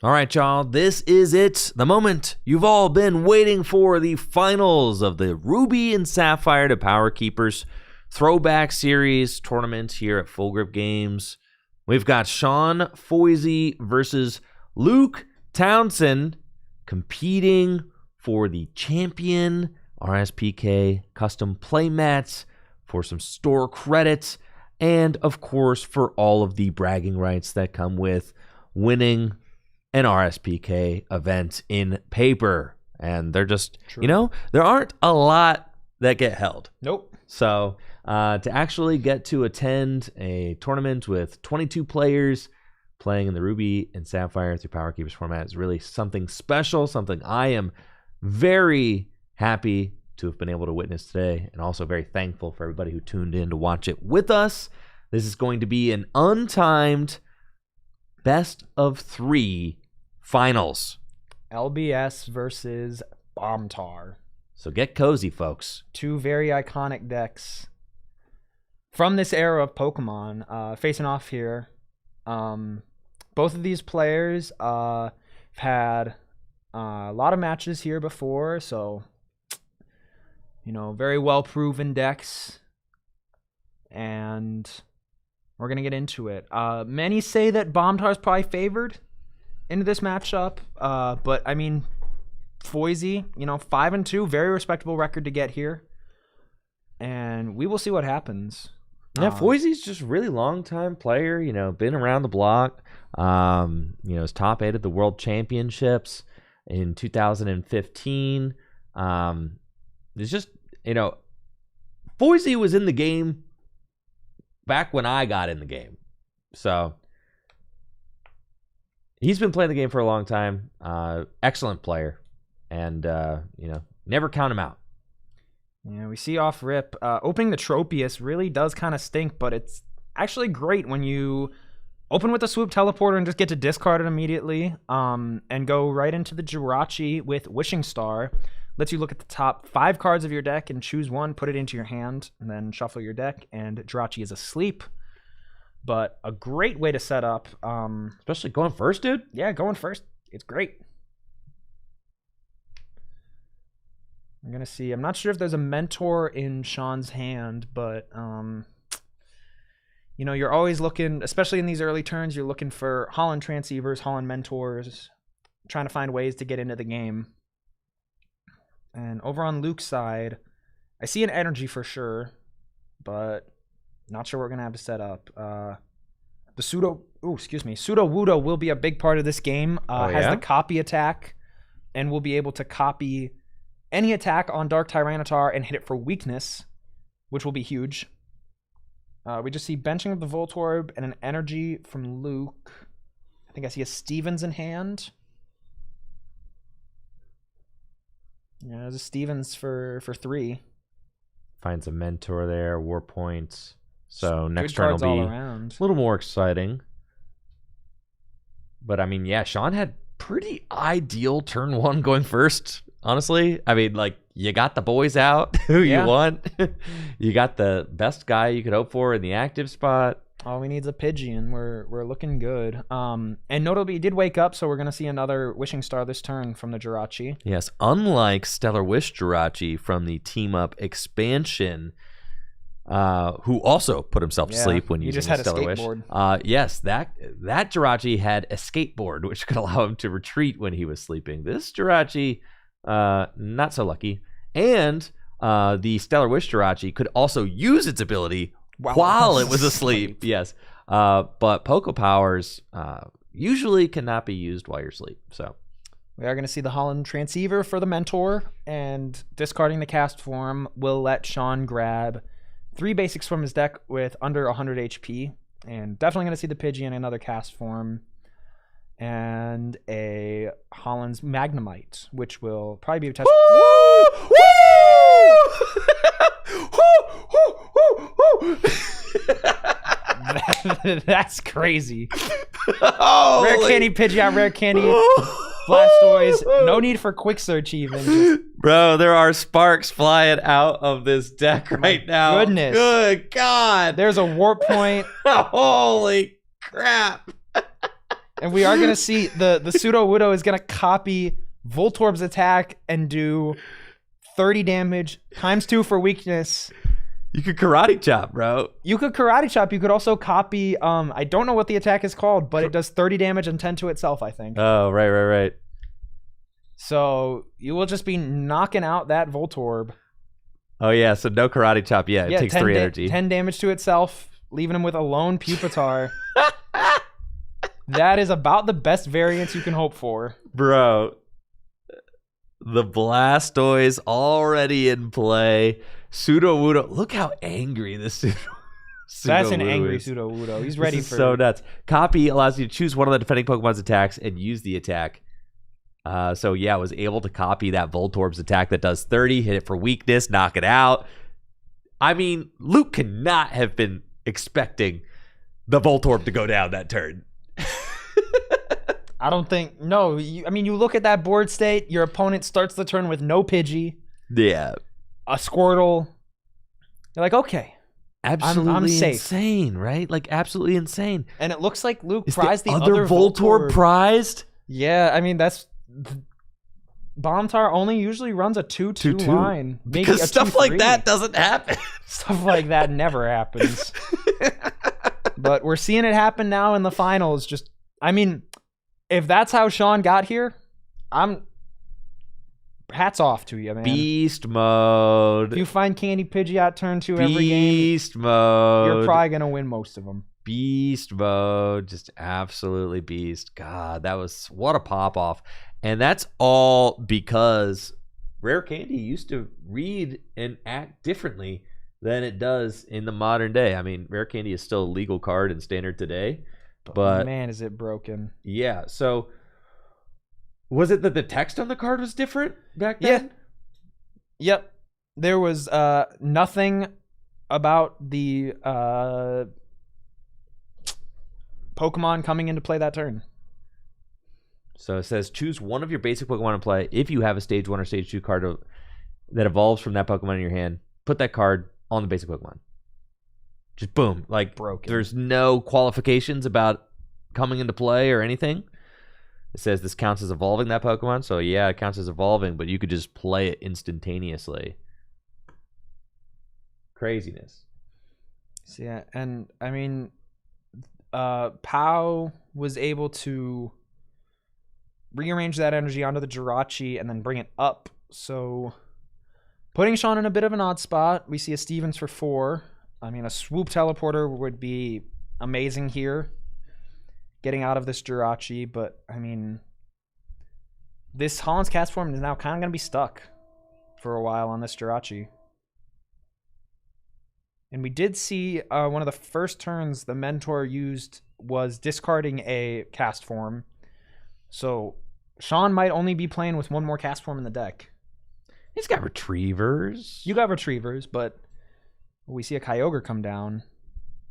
All right, y'all, this is it. The moment you've all been waiting for, the finals of the Ruby and Sapphire to Power Keepers Throwback Series tournament here at Full Grip Games. We've got Sean Foisey versus Luke Townsend competing for the champion RSPK custom playmats, for some store credits, and of course for all of the bragging rights that come with winning an RSPK event in paper. And they're just, True. there aren't a lot that get held. Nope. So to actually get to attend a tournament with 22 players playing in the Ruby and Sapphire through Power Keepers format is really something special, something I am very happy to have been able to witness today, and also very thankful for everybody who tuned in to watch it with us. This is going to be an untimed best of 3 finals. LBS versus Bombtar. So get cozy, folks. 2 very iconic decks from this era of Pokemon facing off here. Both of these players have had a lot of matches here before, so very well proven decks, and we're gonna get into it. Many say that Bombtar is probably favored into this matchup, but I mean, Foisey, 5-2, very respectable record to get here, and we will see what happens. Yeah, Foisey's just a really long time player, been around the block. Was top 8 at the World Championships in 2015. It's just, Foisey was in the game back when I got in the game. So he's been playing the game for a long time. Excellent player. And, never count him out. Yeah, we see off rip. Opening the Tropius really does kind of stink, but it's actually great when you open with the Swoop Teleporter and just get to discard it immediately, and go right into the Jirachi with Wishing Star. Lets you look at the top 5 cards of your deck and choose one, put it into your hand, and then shuffle your deck, and Jirachi is asleep. But a great way to set up. Especially going first, dude? Yeah, going first. It's great. I'm going to see. I'm not sure if there's a Mentor in Sean's hand, but, you're always looking, especially in these early turns, you're looking for Holland Transceivers, Holland Mentors, trying to find ways to get into the game. And over on Luke's side, I see an Energy for sure, but not sure what we're going to have to set up. The Pseudo Wudo will be a big part of this game. Has the copy attack, and will be able to copy any attack on Dark Tyranitar and hit it for weakness, which will be huge. We just see benching of the Voltorb and an Energy from Luke. I think I see a Stevens in hand. Yeah, there's a Stevens for 3. Finds a Mentor there, War Points. So next Good turn will cards all be around. a little more exciting. But I mean, yeah, Sean had pretty ideal turn 1 going first, honestly. I mean, you got the boys out who you want. You got the best guy you could hope for in the active spot. All we need is a Pidgeon. We're looking good. And notably, he did wake up, so we're going to see another Wishing Star this turn from the Jirachi. Yes, unlike Stellar Wish Jirachi from the Team Up expansion, who also put himself to sleep when using just had Stellar Wish. Yes, that Jirachi had a skateboard, which could allow him to retreat when he was sleeping. This Jirachi, not so lucky. And the Stellar Wish Jirachi could also use its ability while it was asleep. Yes. But Poké Powers usually cannot be used while you're asleep. So we are going to see the Holland Transceiver for the Mentor, and discarding the cast form will let Sean grab 3 basics from his deck with under 100 HP, and definitely going to see the Pidgeon, another cast form, and a Holland's Magnemite, which will probably be a test. That's crazy. Rare candy Pidgeot, rare candy Blastoise. No need for quick search even. Bro, there are sparks flying out of this deck right now. Goodness. Good God. There's a Warp Point. Holy crap. And we are going to see the Pseudo Wudo is going to copy Voltorb's attack and do 30 damage times 2 for weakness. You could karate chop, bro. You could karate chop. You could also copy, I don't know what the attack is called, but it does 30 damage and 10 to itself, I think. Oh, right. So you will just be knocking out that Voltorb. Oh, yeah, so no karate chop yet. It takes 3 energy. 10 damage to itself, leaving him with a lone Pupitar. That is about the best variance you can hope for. Bro, the Blastoise already in play. Pseudo Wudo. Look how angry this Pseudo That's an Wudo angry is. Pseudo Wudo. He's ready for so nuts. Copy allows you to choose one of the defending Pokemon's attacks and use the attack. So yeah, I was able to copy that Voltorb's attack that does 30, hit it for weakness, knock it out. I mean, Luke cannot have been expecting the Voltorb to go down that turn. I don't think. No, you look at that board state. Your opponent starts the turn with no Pidgey. Yeah. A Squirtle. You're like, okay. Absolutely I'm safe. insane, right? Like, absolutely insane. And it looks like Luke Is prized the the other Voltorb prized? Yeah, I mean, that's... Bombtar only usually runs a 2-2 line. Maybe because a stuff 2-3. like that doesn't happen. Stuff like that never happens. But we're seeing it happen now in the finals. Just, I mean, if that's how Sean got here, hats off to you, man. Beast mode. If you find Candy Pidgeot turn 2 every game, Beast mode. you're probably going to win most of them. Beast mode. Just absolutely beast. God, what a pop off. And that's all because Rare Candy used to read and act differently than it does in the modern day. I mean, Rare Candy is still a legal card in Standard today. But man, is it broken. Yeah, so was it that the text on the card was different back then? Yeah. Yep. There was nothing about the Pokemon coming into play that turn. So it says, choose one of your basic Pokemon in play. If you have a Stage 1 or Stage 2 card that evolves from that Pokemon in your hand, put that card on the basic Pokemon. Just boom. Like, broken. There's no qualifications about coming into play or anything. It says this counts as evolving that Pokemon. So yeah, it counts as evolving, but you could just play it instantaneously. Craziness. So yeah, and I mean, Pau was able to rearrange that energy onto the Jirachi and then bring it up. So putting Sean in a bit of an odd spot. We see a Stevens for 4. I mean, a Swoop Teleporter would be amazing here, getting out of this Jirachi. But, I mean, this Holland's Cast form is now kind of going to be stuck for a while on this Jirachi. And we did see one of the first turns the Mentor used was discarding a cast form. So Sean might only be playing with one more cast form in the deck. He's got Retrievers. You got Retrievers, but we see a Kyogre come down.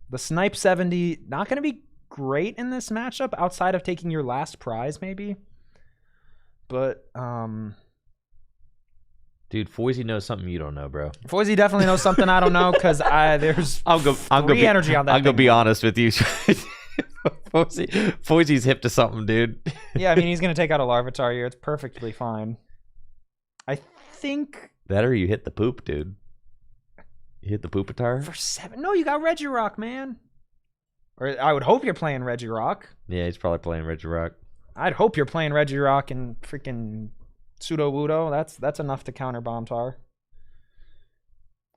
The Snipe 70, not going to be great in this matchup outside of taking your last prize, maybe. But, dude, Foisey knows something you don't know, bro. Foisey definitely knows something I don't know because there's free energy on that. I'm going to be honest with you. Foisey's hip to something, dude. Yeah, I mean, he's going to take out a Larvitar here. It's perfectly fine. I think... That or you hit the poop, dude. You hit the Poopatar? For 7? No, you got Regirock, man. Or I would hope you're playing Regirock. Yeah, he's probably playing Regirock. I'd hope you're playing Regirock and freaking Pseudo Wudo. That's enough to counter Bombtar.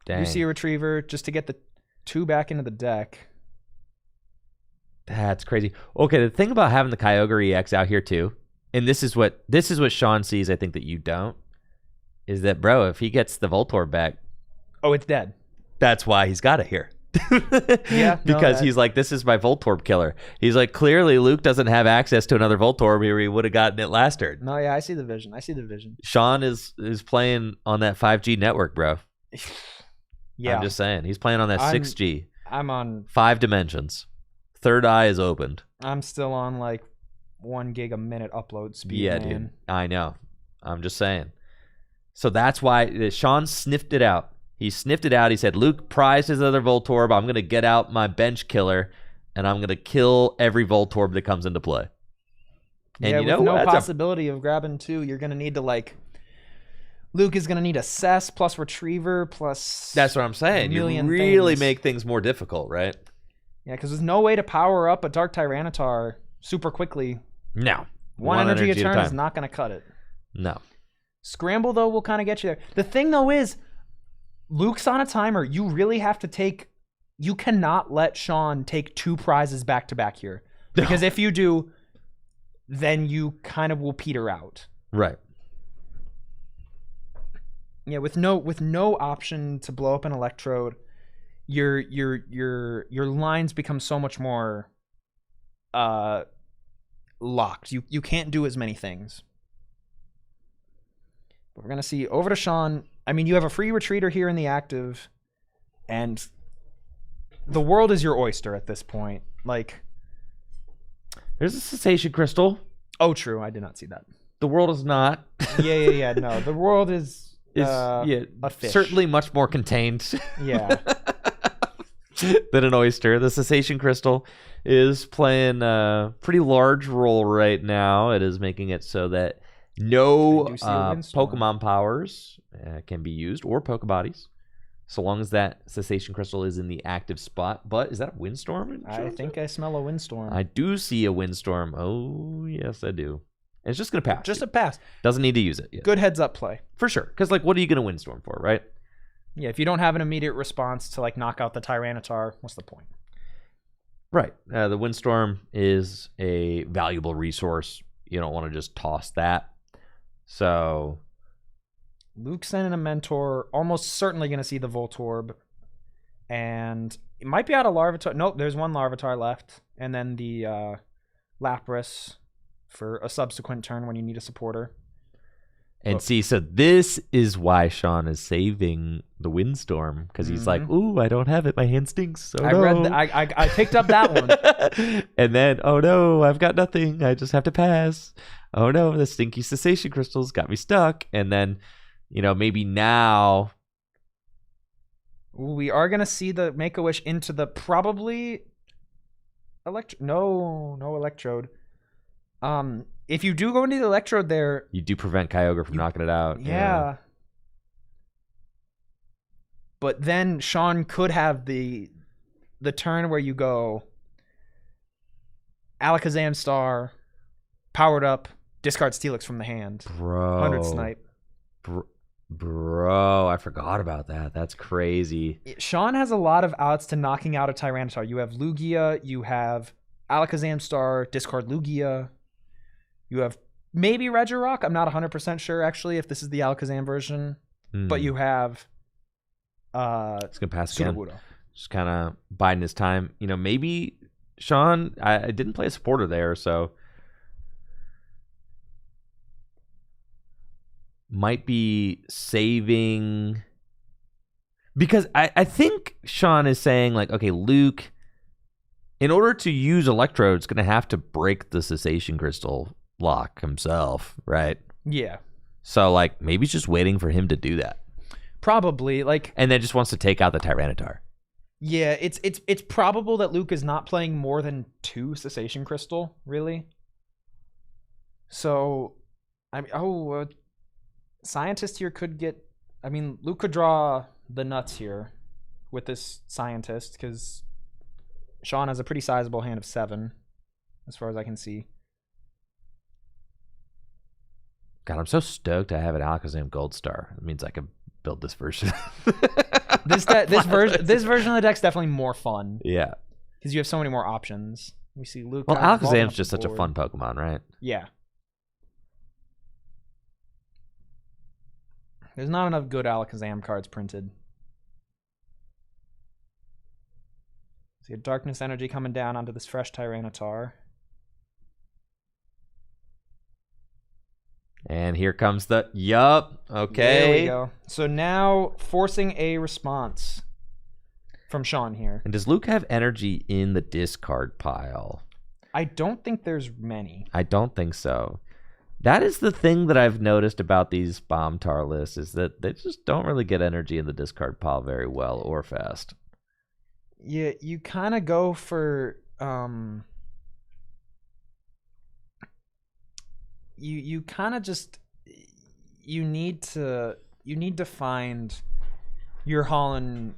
Dang. You see a Retriever just to get the 2 back into the deck. That's crazy. Okay, the thing about having the Kyogre EX out here too, and this is what Sean sees, I think that you don't, is that, bro, if he gets the Voltorb back, oh, it's dead. That's why he's got it here. Yeah, because he's like, this is my Voltorb killer. He's like, clearly Luke doesn't have access to another Voltorb, or he would have gotten it last turn. No, yeah, I see the vision. Sean is playing on that 5G network, bro. Yeah, I'm just saying, he's playing on that 6G. I'm on 5 dimensions. Third eye is opened. I'm still on like 1 gig a minute upload speed. Yeah, man. dude. I know. I'm just saying. So that's why Sean sniffed it out. He sniffed it out. He said, Luke prized his other Voltorb. I'm going to get out my bench killer, and I'm going to kill every Voltorb that comes into play. And yeah, you with know no what? possibility of grabbing 2, you're gonna need to like. Luke is gonna need Assess plus Retriever plus. That's what I'm saying. You million really things. make things more difficult, right? Yeah, because there's no way to power up a Dark Tyranitar super quickly. No. One energy a turn time. is not gonna cut it. No. Scramble though will kind of get you there. The thing though is, Luke's on a timer. You really have to take. You cannot let Sean take 2 prizes back to back here, because if you do, then you kind of will peter out. Right. Yeah, with no option to blow up an Electrode, your lines become so much more locked. You can't do as many things. But we're gonna see over to Sean. I mean, you have a free retreater here in the active, and the world is your oyster at this point. Like, there's a cessation crystal. Oh, true. I did not see that. The world is not. Yeah. No, the world is yeah, a fish. Certainly much more contained. Yeah. Than an oyster. The cessation crystal is playing a pretty large role right now. It is making it so that no Pokemon powers can be used, or Pokebodies, so long as that cessation crystal is in the active spot. But is that a windstorm? I think I smell a windstorm. I do see a windstorm. Oh, yes, I do. And it's just going to pass. Just a pass. Doesn't need to use it yet. Good heads up play. For sure. Because, like, what are you going to windstorm for, right? Yeah, if you don't have an immediate response to, like, knock out the Tyranitar, what's the point? Right. The windstorm is a valuable resource. You don't want to just toss that. So Luke's sending a Mentor, almost certainly going to see the Voltorb. And it might be out of Larvitar. Nope, there's one Larvitar left. And then the Lapras for a subsequent turn when you need a supporter. And see, so this is why Sean is saving the windstorm, because he's like, "Ooh, I don't have it. My hand stinks." Oh, I picked up that one. And then, oh no, I've got nothing. I just have to pass. Oh no, the stinky cessation crystals got me stuck. And then, maybe now we are gonna see the Make-A-Wish into the probably no Electrode. If you do go into the Electrode there, you do prevent Kyogre from knocking it out. Yeah. But then Sean could have the turn where you go Alakazam Star, powered up, discard Steelix from the hand. Bro. 100 snipe. Bro, I forgot about that. That's crazy. Sean has a lot of outs to knocking out a Tyranitar. You have Lugia, you have Alakazam Star, discard Lugia. You have maybe Regirock. I'm not 100% sure, actually, if this is the Alakazam version. But you have... it's going to pass again. Sudowoodo. Just kind of biding his time. Maybe Sean... I didn't play a supporter there, so... Might be saving... Because I think Sean is saying, like, okay, Luke, in order to use Electrode, is going to have to break the cessation crystal lock himself, right? Yeah. So, like, maybe he's just waiting for him to do that. Probably, like... And then just wants to take out the Tyranitar. Yeah, it's probable that Luke is not playing more than 2 Cessation Crystal, really. So, Scientist here could get... I mean, Luke could draw the nuts here with this Scientist, because Sean has a pretty sizable hand of 7, as far as I can see. God, I'm so stoked I have an Alakazam Gold Star. It means I can build this version. This version of the deck's definitely more fun. Yeah. Because you have so many more options. We see Luke. Well, Alakazam's just such a fun Pokemon, right? Yeah. There's not enough good Alakazam cards printed. See a Darkness Energy coming down onto this fresh Tyranitar. And here comes the... Yup. Okay. There we go. So now forcing a response from Sean here. And does Luke have energy in the discard pile? I don't think there's many. I don't think so. That is the thing that I've noticed about these Bomb Tar lists, is that they just don't really get energy in the discard pile very well or fast. Yeah, you kind of go for... you kind of just you need to find your Holland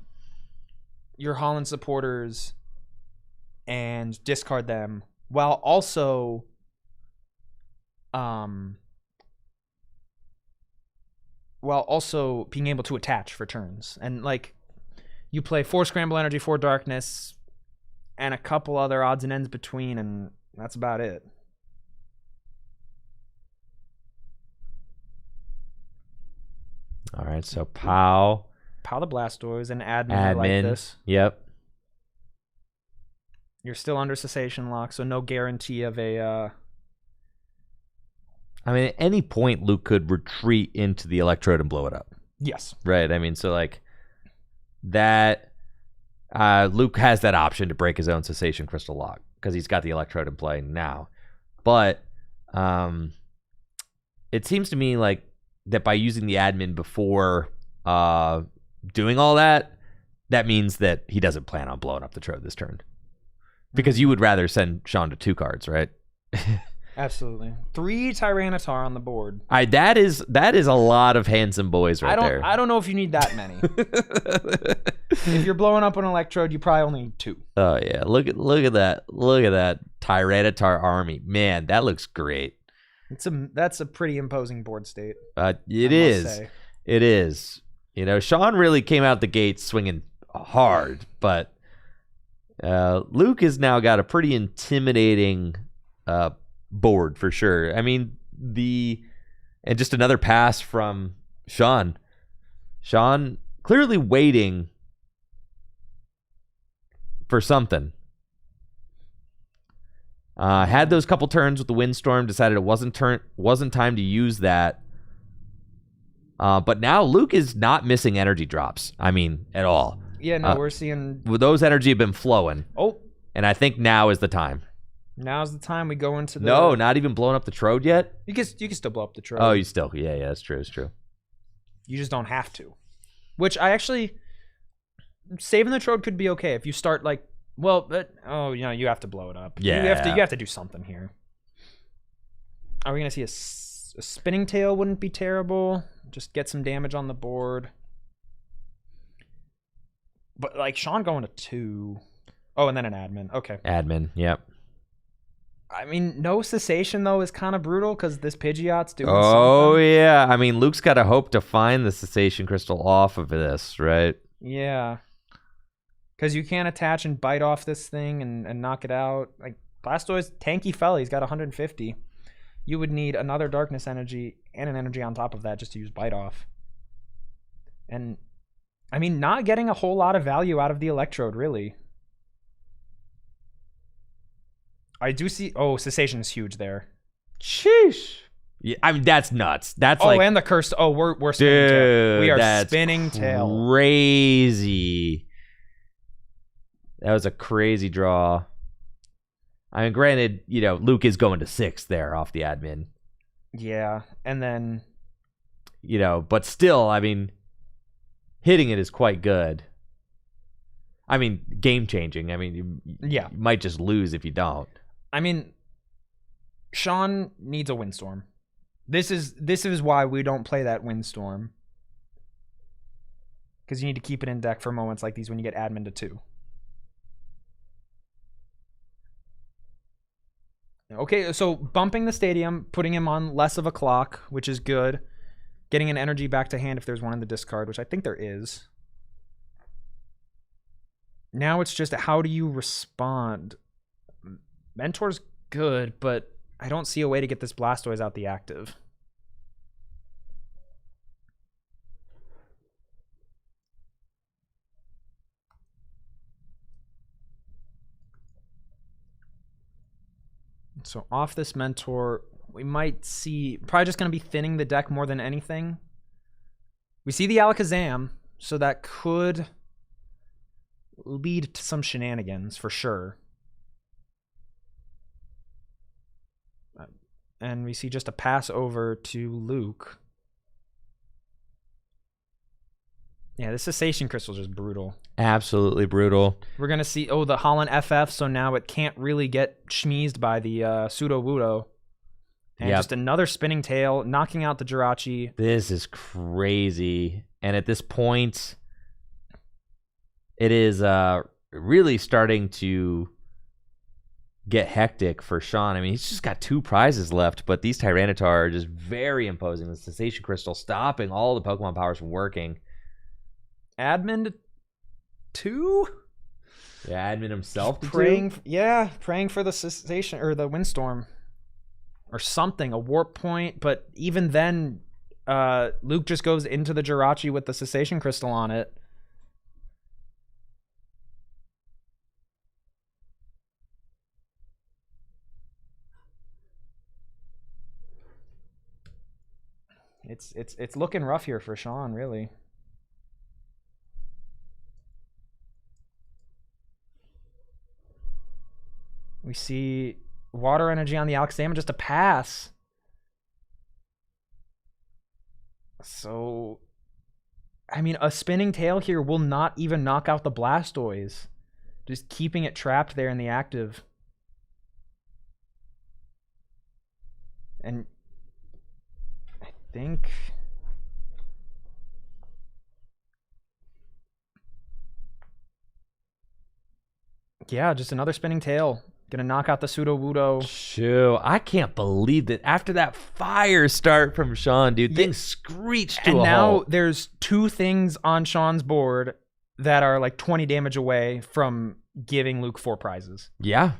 supporters and discard them while also being able to attach for turns. And like you play 4 Scramble Energy, 4 Darkness, and a couple other odds and ends between, and that's about it. All right, so Pow the Blastoise and admin. I like this. Yep. You're still under cessation lock, so no guarantee of a... I mean, at any point, Luke could retreat into the Electrode and blow it up. Yes. Right? I mean, so like that... Luke has that option to break his own cessation crystal lock because he's got the Electrode in play now. But it seems to me like that by using the admin before doing all that, that means that he doesn't plan on blowing up the Trode this turn. Because you would rather send Sean to 2 cards, right? Absolutely. 3 Tyranitar on the board. That is a lot of handsome boys there. I don't know if you need that many. If you're blowing up an Electrode, you probably only need 2. Oh yeah, look at that. Look at that Tyranitar army. Man, that looks great. That's a pretty imposing board state. It is. You know, Sean really came out the gate swinging hard, but Luke has now got a pretty intimidating board for sure. I mean, and just another pass from Sean. Sean clearly waiting for something. Had those couple turns with the Windstorm, decided it wasn't time to use that. But now Luke is not missing energy drops. I mean, at all. Yeah, no, we're seeing... Those energy have been flowing. Oh. And I think now is the time. Now's the time we go into the... No, not even blowing up the Trode yet? You can still blow up the Trode. Oh, you still... Yeah, that's true. It's true. You just don't have to. Which I actually... Saving the Trode could be okay if you start like... Well, but... Oh, you know, you have to blow it up. Yeah. You have to do something here. Are we going to see a Spinning Tail? Wouldn't be terrible. Just get some damage on the board. But like Sean going to 2. Oh, and then an admin. Okay. Admin, yep. I mean, no cessation though is kind of brutal because this Pidgeot's doing something. Oh yeah. I mean, Luke's got to hope to find the cessation crystal off of this, right? Yeah. Because you can't attach and bite off this thing and knock it out. Like Blastoise, tanky fella, he's got 150. You would need another Darkness energy and an energy on top of that just to use bite off. And I mean, not getting a whole lot of value out of the Electrode, really. I do see... Oh, cessation is huge there. Sheesh. Yeah, I mean, that's nuts. That's and the curse... Oh, we're spinning tail. We are spinning tail. Crazy. That was a crazy draw. I mean, granted, you know, Luke is going to 6 there off the admin. Yeah, and then... You know, but still, I mean... Hitting it is quite good. I mean, game-changing. I mean, you might just lose if you don't. I mean, Sean needs a Windstorm. This is why we don't play that Windstorm. Because you need to keep it in deck for moments like these when you get admin to 2. Okay, so bumping the stadium, putting him on less of a clock, which is good. Getting an energy back to hand if there's one in the discard, which I think there is. Now it's just how do you respond? Mentor's good, but I don't see a way to get this Blastoise out the active. So off this Mentor, we might see... Probably just going to be thinning the deck more than anything. We see the Alakazam, so that could lead to some shenanigans for sure. And we see just a pass over to Luke. Yeah, this Cessation Crystal is just brutal. Absolutely brutal. We're going to see, the Holland FF, so now it can't really get schmeezed by the Pseudo-Wudo. And just another spinning tail, knocking out the Jirachi. This is crazy. And at this point, it is really starting to get hectic for Sean. I mean, he's just got 2 prizes left, but these Tyranitar are just very imposing. The Sensation Crystal stopping all the Pokemon powers from working. Admin 2? Yeah, Admin himself praying for the cessation or the windstorm or something, a warp point. But even then, Luke just goes into the Jirachi with the cessation crystal on it. It's looking rough here for Sean, really. We see water energy on the Alakazam, just a pass. So, I mean, a spinning tail here will not even knock out the Blastoise. Just keeping it trapped there in the active. And I think... yeah, just another spinning tail. Gonna knock out the Sudowoodo. Shoo. I can't believe that after that fire start from Sean, dude, things screeched to a halt. And now there's 2 things on Sean's board that are like 20 damage away from giving Luke 4 prizes. Yeah.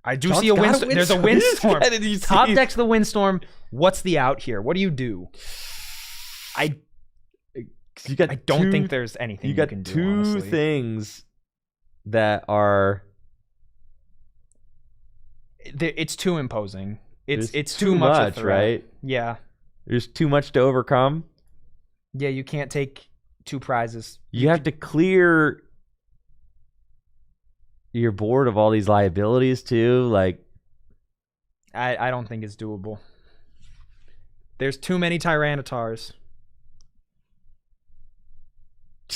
I do see a windstorm. There's a windstorm. Top deck's the windstorm. What's the out here? What do you do? I don't think there's anything you can do. You got 2 things that are... it's too imposing. It's too much, right? Yeah. There's too much to overcome. Yeah, you can't take 2 prizes. You have to clear your board of all these liabilities too. Like, I don't think it's doable. There's too many Tyranitars.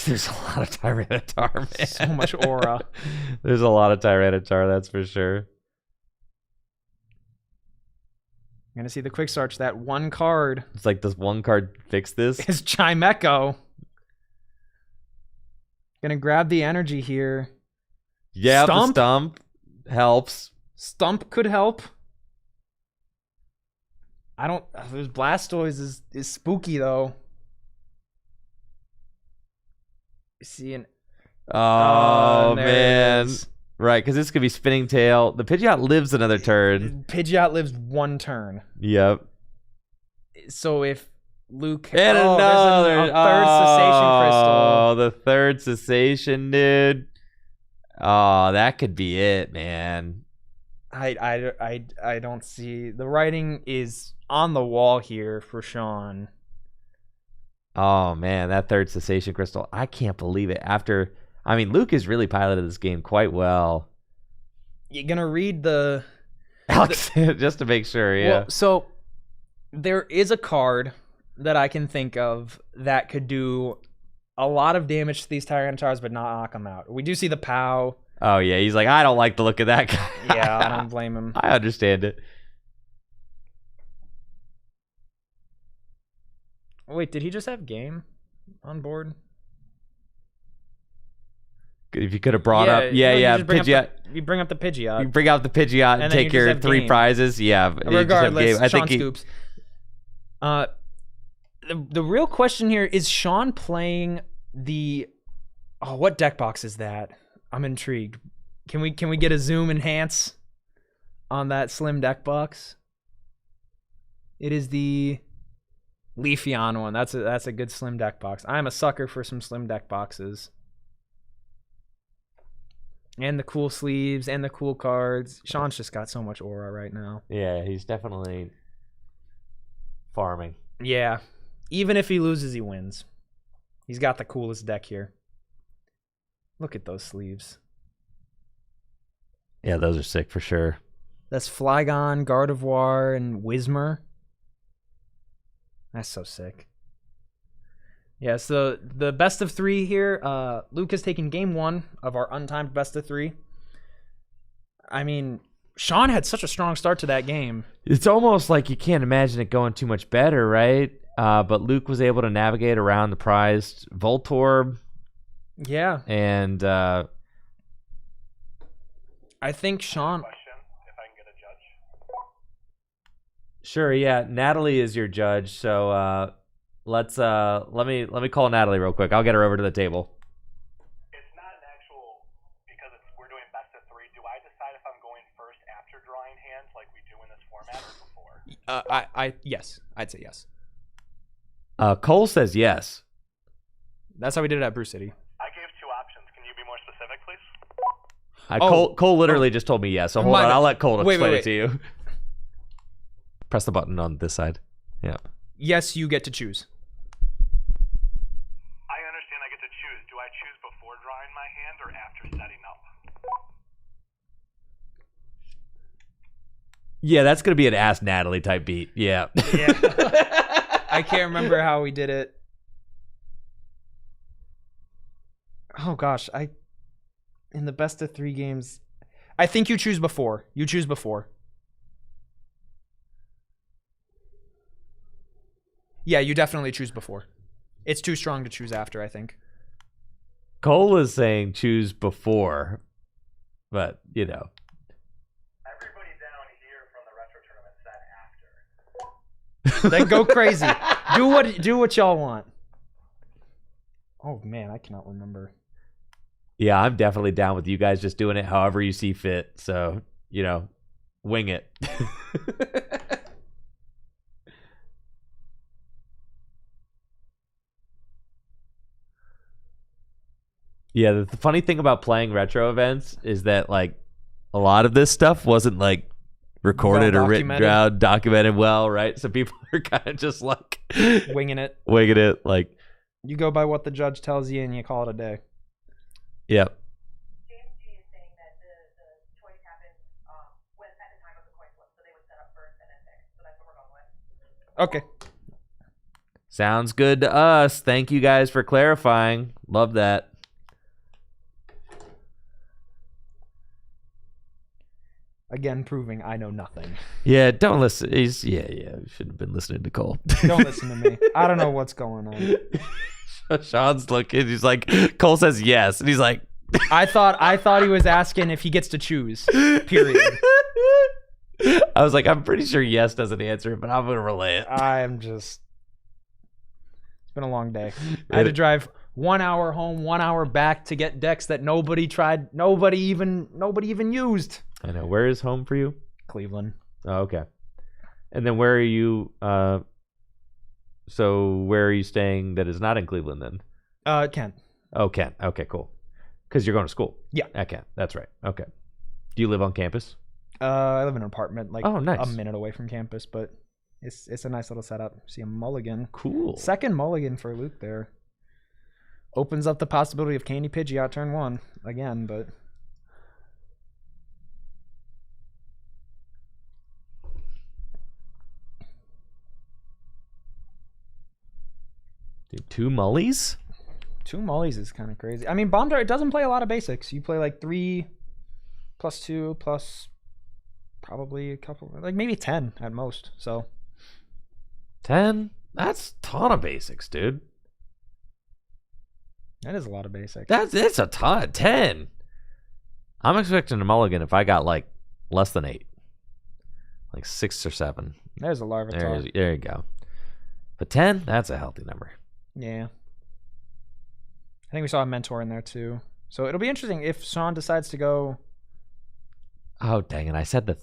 There's a lot of Tyranitar, man. So much aura. There's a lot of Tyranitar, that's for sure. I'm going to see the quick search. That 1 card. It's like, does 1 card fix this? Is Chimecho. Going to grab the energy here. Yeah, the Stump helps. Stump could help. I don't... This Blastoise is spooky, though. Seeing, oh man, right? Because this could be spinning tail. The Pidgeot lives another turn. Pidgeot lives 1 turn. Yep. So if Luke and another there's a 3rd cessation crystal. Oh, the 3rd cessation, dude. Oh, that could be it, man. I don't see the writing is on the wall here for Sean. Oh, man, that 3rd cessation crystal. I can't believe it. I mean, Luke has really piloted this game quite well. You're going to read the... Alex, just to make sure, yeah. Well, so, there is a card that I can think of that could do a lot of damage to these Tyranitars, but not knock them out. We do see the POW. Oh, yeah, he's like, I don't like the look of that guy. Yeah, I don't blame him. I understand it. Wait, did he just have game on board? If you could have brought up, Pidgeot. You bring up the Pidgeot. You bring out the Pidgeot and take your 3 prizes. Yeah, regardless, I Sean think scoops. The real question here is Sean playing the... Oh, what deck box is that? I'm intrigued. Can we get a zoom enhance on that slim deck box? It is the Leafeon one. That's a good slim deck box. I'm a sucker for some slim deck boxes. And the cool sleeves and the cool cards. Sean's just got so much aura right now. Yeah, he's definitely farming. Yeah. Even if he loses, he wins. He's got the coolest deck here. Look at those sleeves. Yeah, those are sick for sure. That's Flygon, Gardevoir, and Whismur. That's so sick. Yeah, so the best of 3 here. Luke has taken game 1 of our untimed best of 3. I mean, Sean had such a strong start to that game. It's almost like you can't imagine it going too much better, right? But Luke was able to navigate around the prized Voltorb. Yeah. And I think Sean... Question, if I can get a judge. Sure, yeah. Natalie is your judge, so let me call Natalie real quick. I'll get her over to the table. It's not an actual, because we're doing best of 3. Do I decide if I'm going first after drawing hands like we do in this format or before? Yes, I'd say yes. Cole says yes. That's how we did it at Brew City. I gave 2 options. Can you be more specific, please? Cole literally just told me yes. So hold on, I'll let Cole explain it to you. Press the button on this side. Yeah. Yes, you get to choose. I understand I get to choose. Do I choose before drawing my hand or after setting up? Yeah, that's gonna be an Ask Natalie type beat. Yeah. Yeah. I can't remember how we did it. Oh gosh, in the best of 3 games, I think you choose before. You choose before. Yeah, you definitely choose before. It's too strong to choose after, I think. Cole is saying choose before, but you know. Everybody down here from the retro tournament said after. Then go crazy. Do what y'all want. Oh man, I cannot remember. Yeah, I'm definitely down with you guys just doing it however you see fit. So, you know, wing it. Yeah, the funny thing about playing retro events is that like a lot of this stuff wasn't like recorded or written down, documented well, right? So people are kind of just like winging it. Like you go by what the judge tells you and you call it a day. Yep. James G is saying that the choice happens when at the time of the coin flip, so they would set up first and then pick. So that's what we're going with. Okay. Sounds good to us. Thank you guys for clarifying. Love that. Again, proving I know nothing. Yeah, don't listen. You should have been listening to Cole. Don't listen to me. I don't know what's going on. Sean's looking. He's like, Cole says yes, and he's like, I thought he was asking if he gets to choose. Period. I was like, I'm pretty sure yes doesn't answer it, but I'm gonna relay it. It's been a long day. I had to drive 1 hour home, 1 hour back to get decks that nobody tried, nobody even used. I know. Where is home for you? Cleveland. Oh, okay. And then where are you? So where are you staying that is not in Cleveland then? Kent. Oh, Kent. Okay, cool. Because you're going to school. Yeah. At Kent. That's right. Okay. Do you live on campus? I live in an apartment, like nice. a minute away from campus, but it's a nice little setup. See a mulligan. Cool. Second mulligan for Luke there. Opens up the possibility of Candy Pidgeot turn 1 again, but. Dude, 2 mullies? 2 mullies is kind of crazy. I mean, Bomb Dart, it doesn't play a lot of basics. You play like 3 plus 2 plus probably a couple, like maybe 10 at most. So 10? That's a ton of basics, dude. that is a lot of basics. It's a ton. 10. I'm expecting a mulligan if I got like less than 8. Like 6 or 7. There's a Larvitar. There you go. But 10, that's a healthy number. Yeah. I think we saw a Mentor in there too. So it'll be interesting if Sean decides to go. Oh, dang it. I said the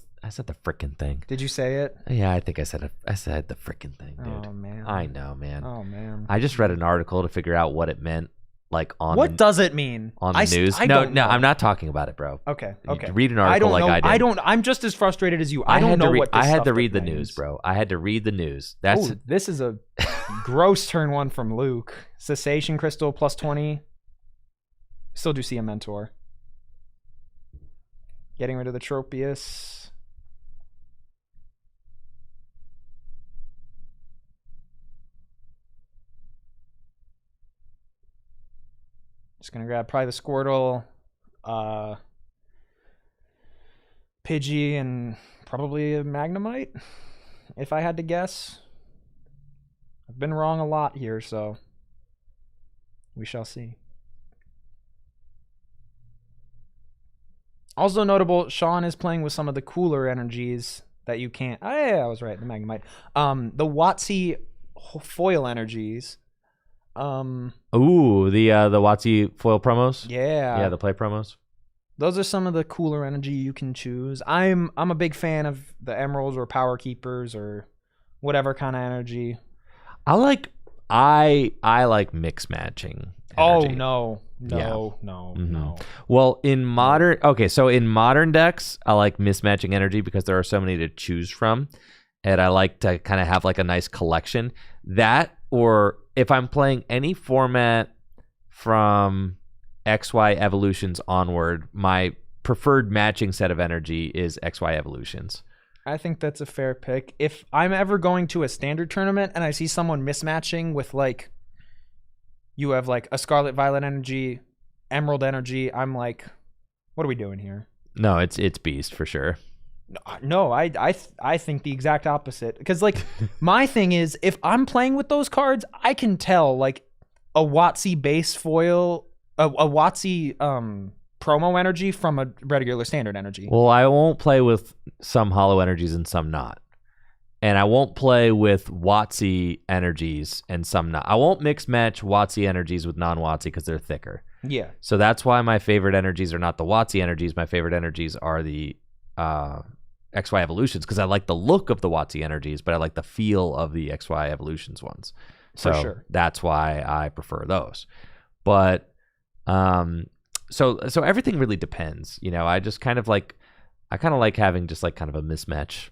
frickin' thing. Did you say it? Yeah, I think I said the frickin' thing, dude. Oh, man. I know, man. Oh, man. I just read an article to figure out what it meant, like on what does it mean? on the news. No, I'm not talking about it, bro. Okay. You read an article like I did. I'm just as frustrated as you. I don't know what this I had stuff to read the means. news, bro. I had to read the news. This is a gross turn 1 from Luke. Cessation Crystal plus 20. Still do see a Mentor. Getting rid of the Tropius. Just gonna grab probably the Squirtle. Pidgey and probably a Magnemite, if I had to guess. I've been wrong a lot here, so we shall see. Also notable, Sean is playing with some of the cooler energies that you can't. Oh, yeah, I was right. The Magnemite. The WotC foil energies. Ooh, the WotC foil promos. Yeah. Yeah, the play promos. Those are some of the cooler energy you can choose. I'm a big fan of the Emeralds or Power Keepers or whatever kind of energy. I like mix matching energy. Oh no. Well, in modern decks, I like mismatching energy because there are so many to choose from, and I like to kind of have like a nice collection. That, or if I'm playing any format from XY Evolutions onward, my preferred matching set of energy is XY Evolutions. I think that's a fair pick. If I'm ever going to a standard tournament and I see someone mismatching with like, you have like a Scarlet Violet energy, Emerald energy, I'm like, what are we doing here? No, it's Beast for sure. No, I think the exact opposite. Because like my thing is, if I'm playing with those cards, I can tell like a WotC base foil, a WotC promo energy from a regular standard energy. Well, I won't play with some hollow energies and some not. And I won't play with WotC energies and some not. I won't mix match WotC energies with non-WotC because they're thicker. Yeah. So that's why my favorite energies are not the WotC energies. My favorite energies are the XY Evolutions because I like the look of the WotC energies, but I like the feel of the XY Evolutions ones. So For sure. That's why I prefer those. But so everything really depends. You know, I kind of like having just like kind of a mismatch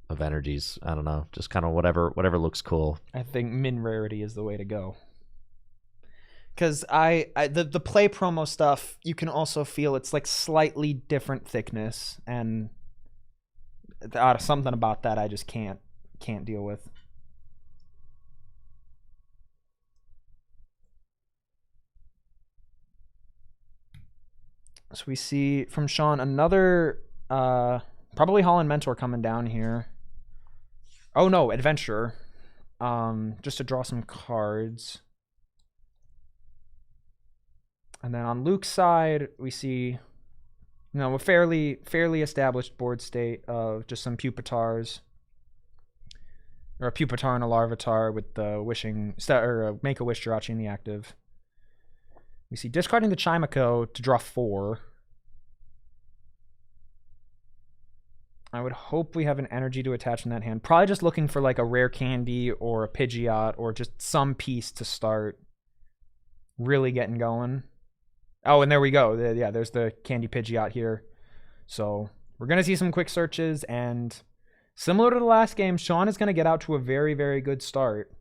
of energies. I don't know, just kind of whatever looks cool. I think min rarity is the way to go. Because the play promo stuff, you can also feel it's like slightly different thickness, and something about that I just can't deal with. So we see from Sean another probably Holland Mentor coming down here. Oh no, Adventurer. Just to draw some cards. And then on Luke's side, we see, a fairly established board state of just some Pupitars, or a Pupitar and a Larvitar with the Make-A-Wish Jirachi in the active. We see discarding the Chimico to draw 4. I would hope we have an energy to attach in that hand. Probably just looking for like a rare candy or a Pidgeot or just some piece to start really getting going. Oh, and there we go. Yeah, there's the candy Pidgeot here. So we're going to see some quick searches, and similar to the last game, Sean is going to get out to a very, very good start.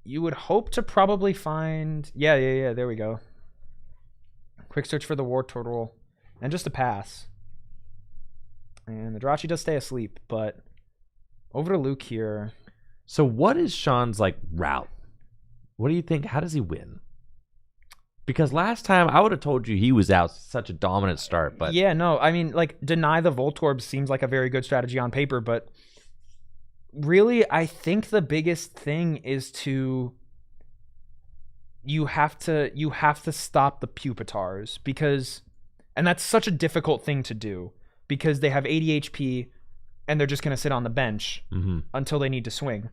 You would hope to probably find... Yeah, there we go. Quick search for the War Turtle, and just a pass. And the Jirachi does stay asleep, but over to Luke here. So what is Sean's like route? What do you think? How does he win? Because last time I would have told you he was out such a dominant start, but yeah, no, I mean, like, deny the Voltorb seems like a very good strategy on paper, but really, I think the biggest thing is you have to stop the Pupitars, because, and that's such a difficult thing to do because they have 80 HP and they're just going to sit on the bench until they need to swing.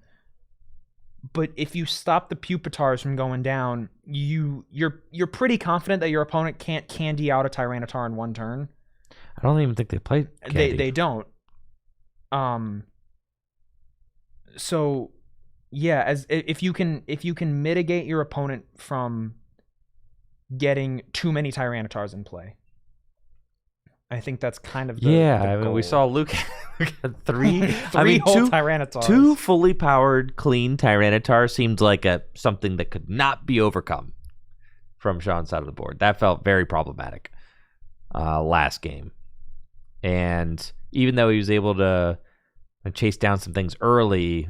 But if you stop the Pupitars from going down, you're pretty confident that your opponent can't candy out a Tyranitar in one turn. I don't even think they play candy. They don't. So yeah, as if you can mitigate your opponent from getting too many Tyranitars in play, I think that's kind of the goal. We saw Luke had three whole Tyranitars. 2 fully powered, clean Tyranitar seemed like something that could not be overcome from Sean's side of the board. That felt very problematic last game. And even though he was able to chase down some things early,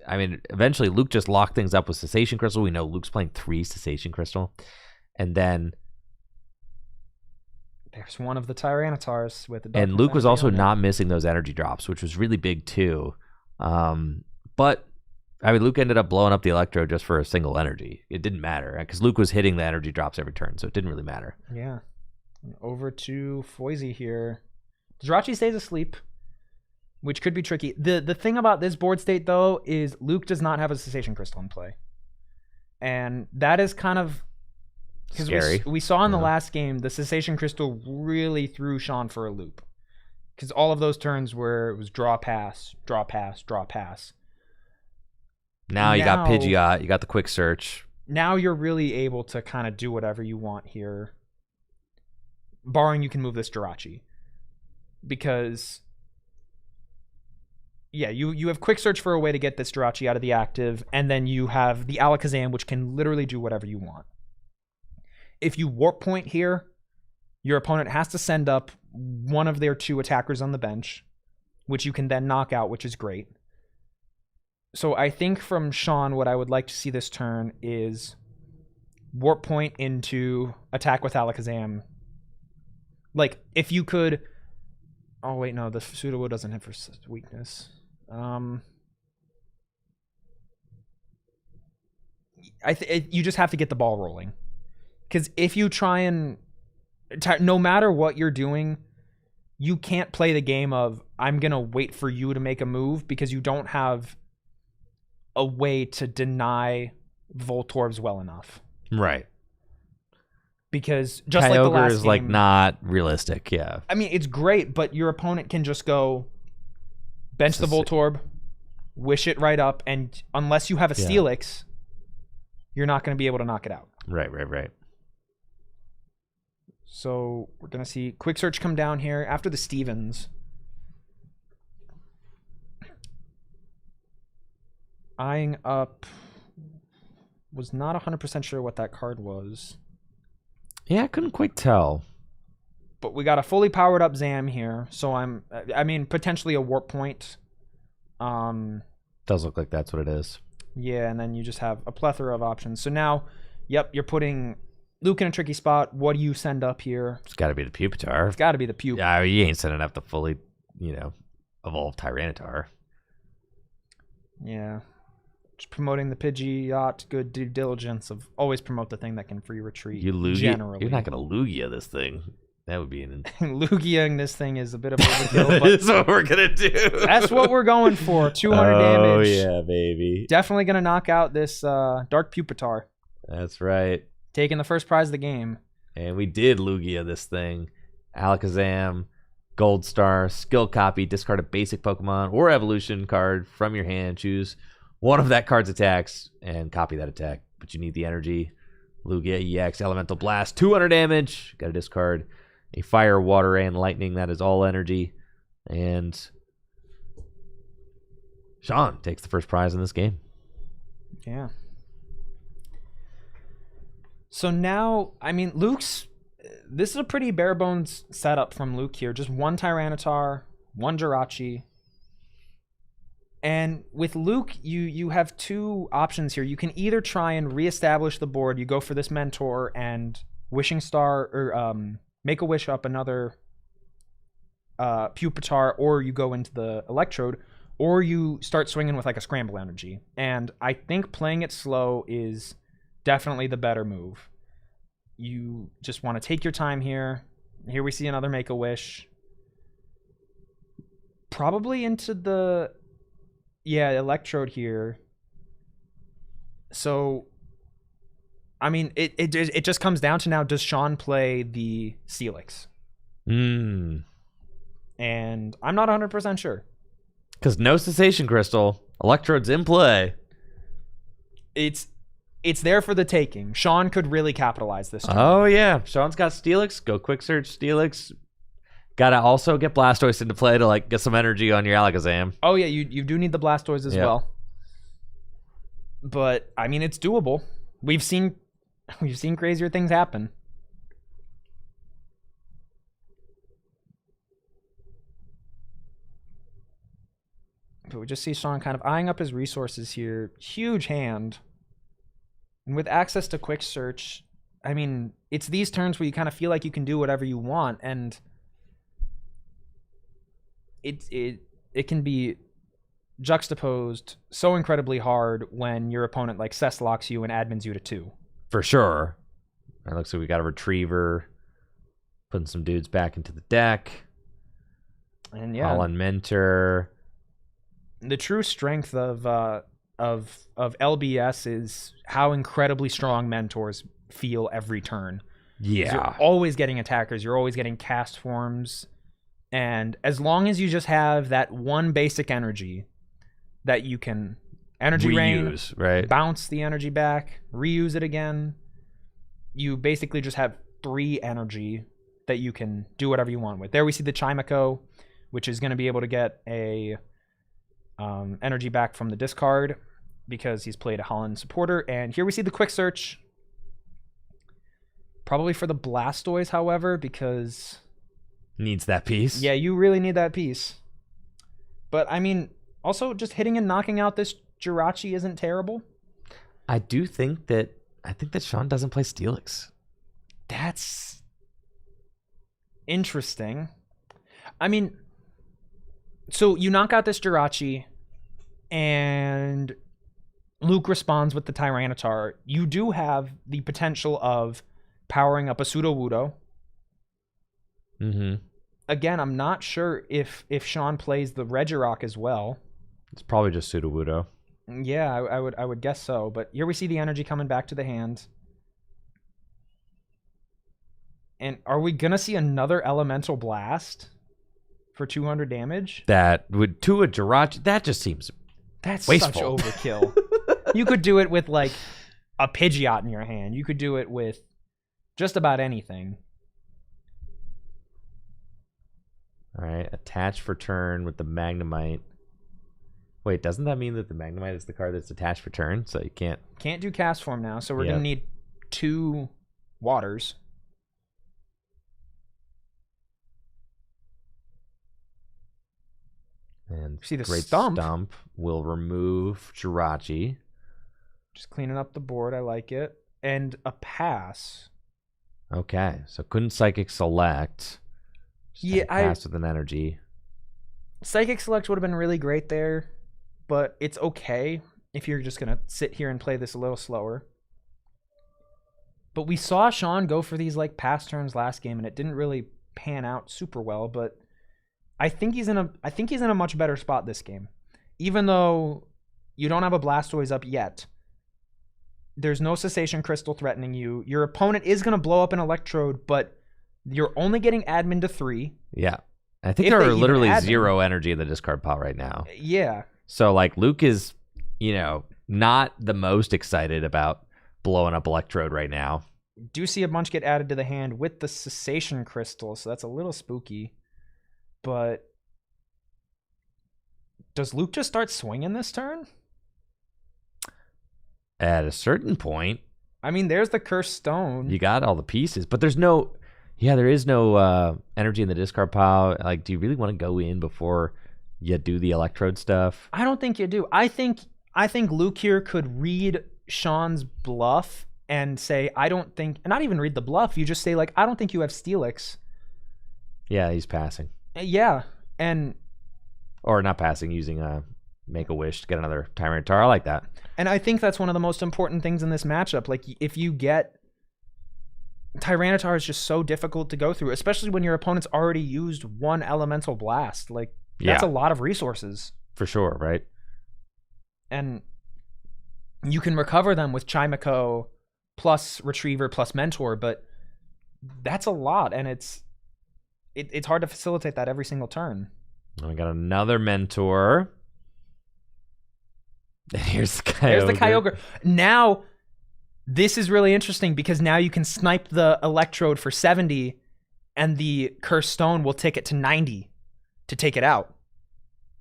eventually Luke just locked things up with Cessation Crystal. We know Luke's playing 3 Cessation Crystal. And then There's one of the Tyrannotars with the Darkness And Luke was energy also on it. not missing those energy drops, which was really big too. But I mean, Luke ended up blowing up the Electro just for a single energy. It didn't matter because Luke was hitting the energy drops every turn, so it didn't really matter. Yeah. Over to Foisey here. Jirachi stays asleep, which could be tricky. The thing about this board state, though, is Luke does not have a Cessation Crystal in play. And that is kind of... Scary. We saw in the last game, the Cessation Crystal really threw Sean for a loop. Because all of those turns where it was draw, pass, draw, pass, draw, pass. Now you got Pidgeot, you got the quick search. Now you're really able to kind of do whatever you want here. Barring you can move this Jirachi. Because... yeah, you have quick search for a way to get this Jirachi out of the active, and then you have the Alakazam, which can literally do whatever you want. If you warp point here, your opponent has to send up one of their 2 attackers on the bench, which you can then knock out, which is great. So I think from Sean, what I would like to see this turn is warp point into attack with Alakazam. Like, if you could... oh, wait, no, the Sudowoodo doesn't have for weakness. You just have to get the ball rolling. Because if you try and... no matter what you're doing, you can't play the game of, I'm going to wait for you to make a move, because you don't have a way to deny Voltorbs well enough. Right. Because just Kyogre like the last is game, like not realistic, yeah. I mean, it's great, but your opponent can just go bench the Voltorb, wish it right up, and unless you have a Steelix, you're not going to be able to knock it out. Right. So we're going to see Quick Search come down here after the Stevens. Eyeing up... was not 100% sure what that card was. Yeah, I couldn't quite tell. But we got a fully powered up Zam here, so I mean, potentially a warp point. Does look like that's what it is. Yeah, and then you just have a plethora of options. So now, yep, you're putting Luke in a tricky spot. What do you send up here? It's got to be the Pupitar. It's got to be the Pup. Yeah, you ain't sending up the fully, evolved Tyranitar. Yeah. Just promoting the Pidgeot, good due diligence of always promote the thing that can free retreat. You Lugia? Generally. You're not going to Lugia this thing. That would be an... Lugiaing this thing is a bit of overkill, but that's what we're going to do. That's what we're going for. 200 damage. Oh, yeah, baby. Definitely going to knock out this Dark Pupitar. That's right. Taking the first prize of the game. And we did Lugia this thing. Alakazam, Gold Star, Skill Copy, discard a basic Pokemon or evolution card from your hand. Choose one of that card's attacks and copy that attack. But you need the energy. Lugia EX, Elemental Blast, 200 damage. Got to discard a Fire, Water, and Lightning. That is all energy. And Sean takes the first prize in this game. Yeah. So now, I mean, this is a pretty bare bones setup from Luke here. Just one Tyranitar, one Jirachi. And with Luke, you have 2 options here. You can either try and reestablish the board. You go for this Mentor and Wishing Star, or Make-A-Wish up another Pupitar, or you go into the Electrode, or you start swinging with like a Scramble Energy. And I think playing it slow is definitely the better move. You just want to take your time here. Here we see another Make-A-Wish. Probably into the... yeah, Electrode here. So, I mean, it just comes down to now, does Sean play the Steelix? And I'm not 100% sure. Because no Cessation Crystal. Electrode's in play. It's there for the taking. Sean could really capitalize this turn. Oh, yeah. Sean's got Steelix. Go quick search Steelix. Gotta also get Blastoise into play to like get some energy on your Alakazam. Oh, yeah, you do need the Blastoise as well. But, I mean, it's doable. We've seen crazier things happen. But we just see Sean kind of eyeing up his resources here. Huge hand. And with access to quick search, I mean, it's these turns where you kind of feel like you can do whatever you want, and it can be juxtaposed so incredibly hard when your opponent like cess locks you and admins you to 2. For sure. It looks like we got a retriever, putting some dudes back into the deck. And yeah, Holland Mentor. the true strength of LBS is how incredibly strong mentors feel every turn. 'Cause Yeah. you're always getting attackers, you're always getting cast forms, and as long as you just have that one basic energy that you can energy rain, Reuse, right? bounce the energy back, reuse it again, you basically just have 3 energy that you can do whatever you want with. There we see the Chimico, which is going to be able to get a energy back from the discard because he's played a Holland supporter. And here we see the quick search, probably for the Blastoise, however, because Needs that piece. yeah, you really need that piece. But I mean, also just hitting and knocking out this Jirachi isn't terrible. I think that Sean doesn't play Steelix. That's interesting. I mean, so you knock out this Jirachi, and Luke responds with the Tyranitar. You do have the potential of powering up a Sudowoodo. Mm-hmm. Again, I'm not sure if Sean plays the Regirock as well. It's probably just Sudowoodo. Yeah, I would guess so. But here we see the energy coming back to the hand. And are we gonna see another Elemental Blast for 200 damage? That would to a Jirachi. That just seems That's wasteful. such overkill. You could do it with like a Pidgeot in your hand. You could do it with just about anything. All right. Attach for turn with the Magnemite. Wait, doesn't that mean that the Magnemite is the card that's attached for turn? So you can't. Can't do Cast Form now, so we're Yep. gonna need 2 waters. And See the Great Stump? will remove Jirachi. Just cleaning up the board. I like it. And a pass. Okay, so couldn't Psychic Select. Just Yeah, had a pass with an energy. Psychic Select would have been really great there, but it's okay if you're just gonna sit here and play this a little slower. But we saw Sean go for these like pass turns last game, and it didn't really pan out super well. But I think he's in a much better spot this game, even though you don't have a Blastoise up yet. There's no Cessation Crystal threatening you. Your opponent is gonna blow up an Electrode, but you're only getting admin to 3. Yeah. I think If there they are even literally add them. 0 energy in the discard pile right now. Yeah. So, like, Luke is, not the most excited about blowing up Electrode right now. Do see a bunch get added to the hand with the Cessation Crystal, so that's a little spooky. But does Luke just start swinging this turn? At a certain point, I mean, there's the Cursed Stone. you got all the pieces, but there is no energy in the discard pile. Like, do you really want to go in before you do the Electrode stuff? I don't think you do. I think Luke here could read Sean's bluff and say, I don't think, and not even read the bluff. You just say, like, I don't think you have Steelix. Yeah, he's passing. Yeah, and Or not passing, using a Make-A-Wish to get another Tyranitar. I like that. And I think that's one of the most important things in this matchup. Like, if you get Tyranitar is just so difficult to go through, especially when your opponent's already used 1 Elemental Blast. Like, that's Yeah. a lot of resources. For sure, right? And you can recover them with Chimico plus Retriever plus Mentor, but that's a lot, and it's hard to facilitate that every single turn. And we got another Mentor. And here's the Kyogre. There's the Kyogre. Now, this is really interesting because now you can snipe the Electrode for 70, and the Cursed Stone will take it to 90 to take it out.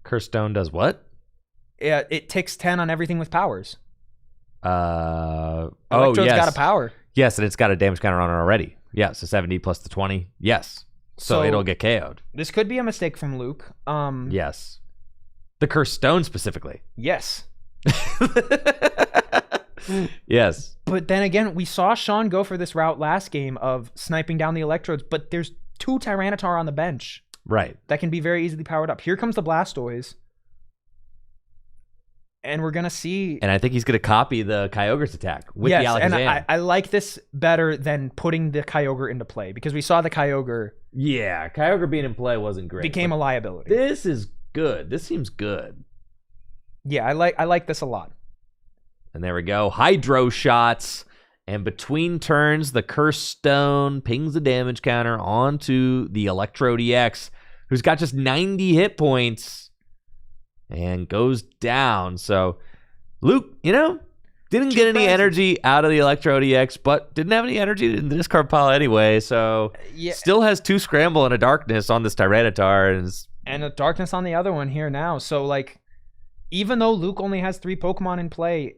Cursed Stone does what? It ticks 10 on everything with powers. Oh, Electrode's yes. got a power. Yes, and it's got a damage counter on it already. Yeah, so 70 plus the 20. Yes. So it'll get KO'd. This could be a mistake from Luke. Yes. The Cursed Stone specifically. Yes. Yes. But then again, we saw Sean go for this route last game of sniping down the electrodes, but there's 2 Tyranitar on the bench Right. that can be very easily powered up. Here comes the Blastoise. And we're going to see... And I think he's going to copy the Kyogre's attack with the Alakazam. And I like this better than putting the Kyogre into play, because we saw the Kyogre Yeah, Kyogre being in play wasn't great. became a liability. This is good. This seems good. Yeah, I like this a lot. And there we go. Hydro shots. And between turns, the Cursed Stone pings the damage counter onto the Electrode EX, who's got just 90 hit points and goes down. So Luke, didn't get any energy out of the Electrode EX, but didn't have any energy in the discard pile anyway. So still has 2 Scramble and a Darkness on this Tyranitar. And a Darkness on the other one here now. So, even though Luke only has 3 Pokemon in play,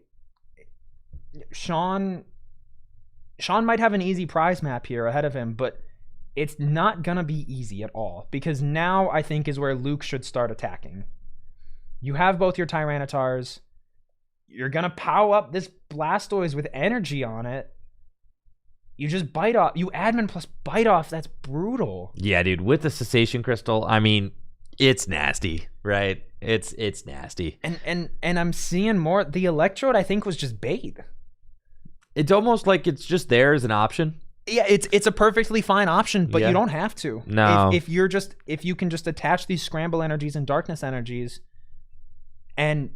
Sean might have an easy prize map here ahead of him, but it's not going to be easy at all, because now I think is where Luke should start attacking. You have both your Tyranitars. You're going to power up this Blastoise with energy on it. You just bite off. You admin plus bite off. That's brutal. Yeah, dude, with the Cessation Crystal, I mean, it's nasty, right? It's nasty. And I'm seeing more. The Electrode, I think, was just bait. It's almost like it's just there as an option. Yeah, it's a perfectly fine option, but you don't have to. No. If you can just attach these Scramble energies and Darkness energies, and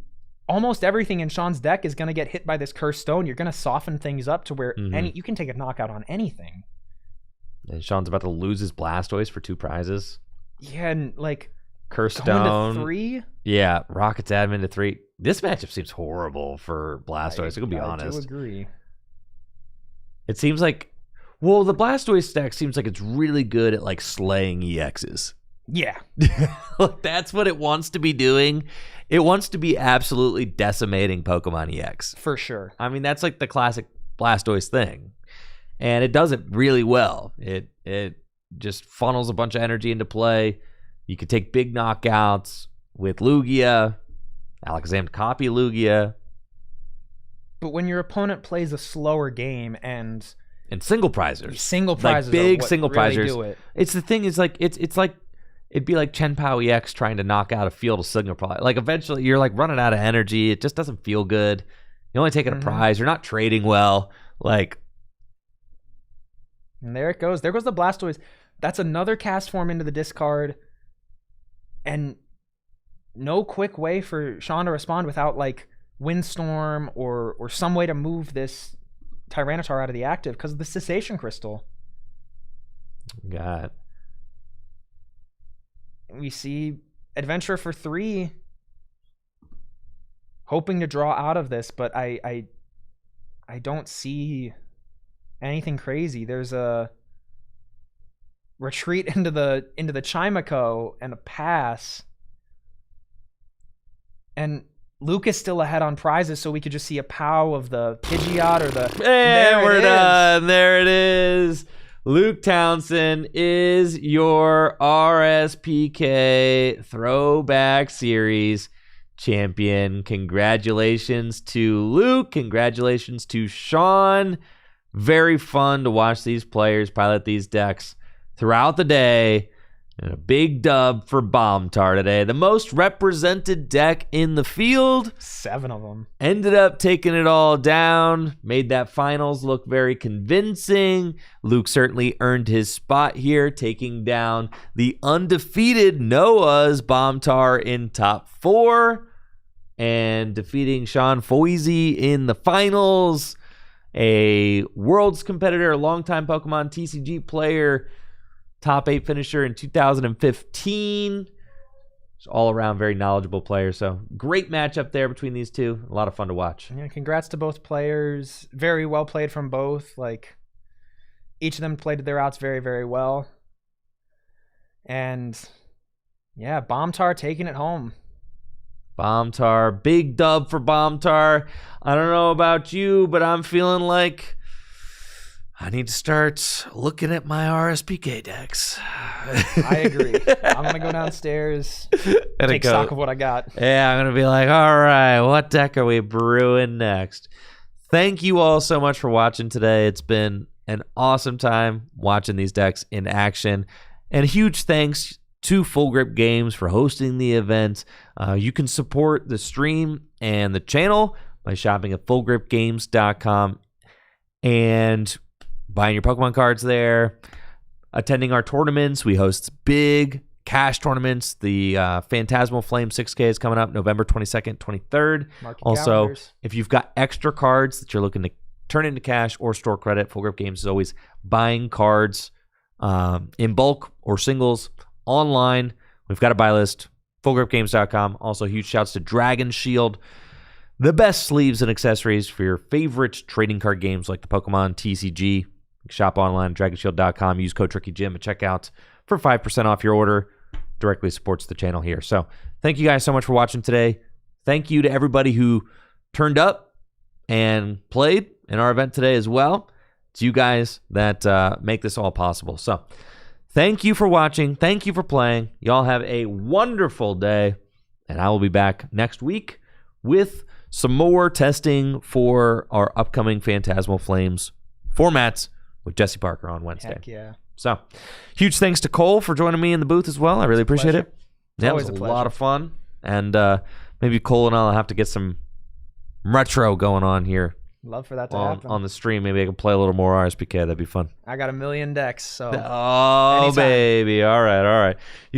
almost everything in Sean's deck is going to get hit by this Cursed Stone, you're going to soften things up to where you can take a knockout on anything. And Sean's about to lose his Blastoise for 2 prizes. Yeah, and Cursed going Stone. to 3? Yeah, Rocket's admin to 3. This matchup seems horrible for Blastoise. I'm going to be honest. I do agree. It seems like, the Blastoise stack seems like it's really good at slaying EXs. Yeah. That's what it wants to be doing. It wants to be absolutely decimating Pokemon EX. For sure. I mean, that's the classic Blastoise thing. And it does it really well. It just funnels a bunch of energy into play. You could take big knockouts with Lugia. Alakazam to copy Lugia. But when your opponent plays a slower game and single prizers. Big single prizers. Do it. It's the thing is it'd be like Chen-Pao EX trying to knock out a field of signal prize. Eventually you're running out of energy. It just doesn't feel good. You're only taking a prize. You're not trading well. And there it goes. There goes the Blastoise. That's another cast form into the discard. And no quick way for Sean to respond without Windstorm or some way to move this Tyranitar out of the active because of the Cessation Crystal. God. We see Adventure for 3 hoping to draw out of this, but I don't see anything crazy. There's a retreat into the Chimico and a pass. And Luke is still ahead on prizes, so we could just see a POW of the Pidgeot or the... And we're done. There it is. Luke Townsend is your RSPK Throwback Series champion. Congratulations to Luke. Congratulations to Sean. Very fun to watch these players pilot these decks throughout the day. And a big dub for Bombtar today. The most represented deck in the field. 7 of them. Ended up taking it all down. Made that finals look very convincing. Luke certainly earned his spot here, taking down the undefeated Noah's Bombtar in top 4. And defeating Sean Foisey in the finals. A Worlds competitor, a longtime Pokemon TCG player. Top 8 finisher in 2015. Just all around very knowledgeable player. So great matchup there between these two. A lot of fun to watch. Yeah, congrats to both players. Very well played from both. Each of them played their outs very, very well. And yeah, Bombtar taking it home. Bombtar, big dub for Bombtar. I don't know about you, but I'm feeling like I need to start looking at my RSPK decks. I agree. I'm going to go downstairs, take stock of what I got. Yeah, I'm going to be like, all right, what deck are we brewing next? Thank you all so much for watching today. It's been an awesome time watching these decks in action. And huge thanks to Full Grip Games for hosting the event. You can support the stream and the channel by shopping at fullgripgames.com and buying your Pokemon cards there, attending our tournaments. We host big cash tournaments. The Phantasmal Flame 6K is coming up November 22nd, 23rd. Also, calendars. if you've got extra cards that you're looking to turn into cash or store credit, Full Grip Games is always buying cards in bulk or singles online. We've got a buy list, fullgripgames.com. Also, huge shouts to Dragon Shield, the best sleeves and accessories for your favorite trading card games like the Pokemon TCG. Shop online at dragonshield.com. Use code TRICKYJIM at checkout for 5% off your order. Directly supports the channel here. So thank you guys so much for watching today. Thank you to everybody who turned up and played in our event today as well. It's you guys that make this all possible. So thank you for watching. Thank you for playing. Y'all have a wonderful day. And I will be back next week with some more testing for our upcoming Phantasmal Flames formats with Jesse Parker on Wednesday. Heck yeah. So, huge thanks to Cole for joining me in the booth as well. I really appreciate pleasure. it. That was always a a lot pleasure. of fun. And maybe Cole and I'll have to get some retro going on here Love for that to happen. on the stream. Maybe I can play a little more RSPK. That'd be fun. I got 1 million decks, so Oh, anytime. baby. All right. You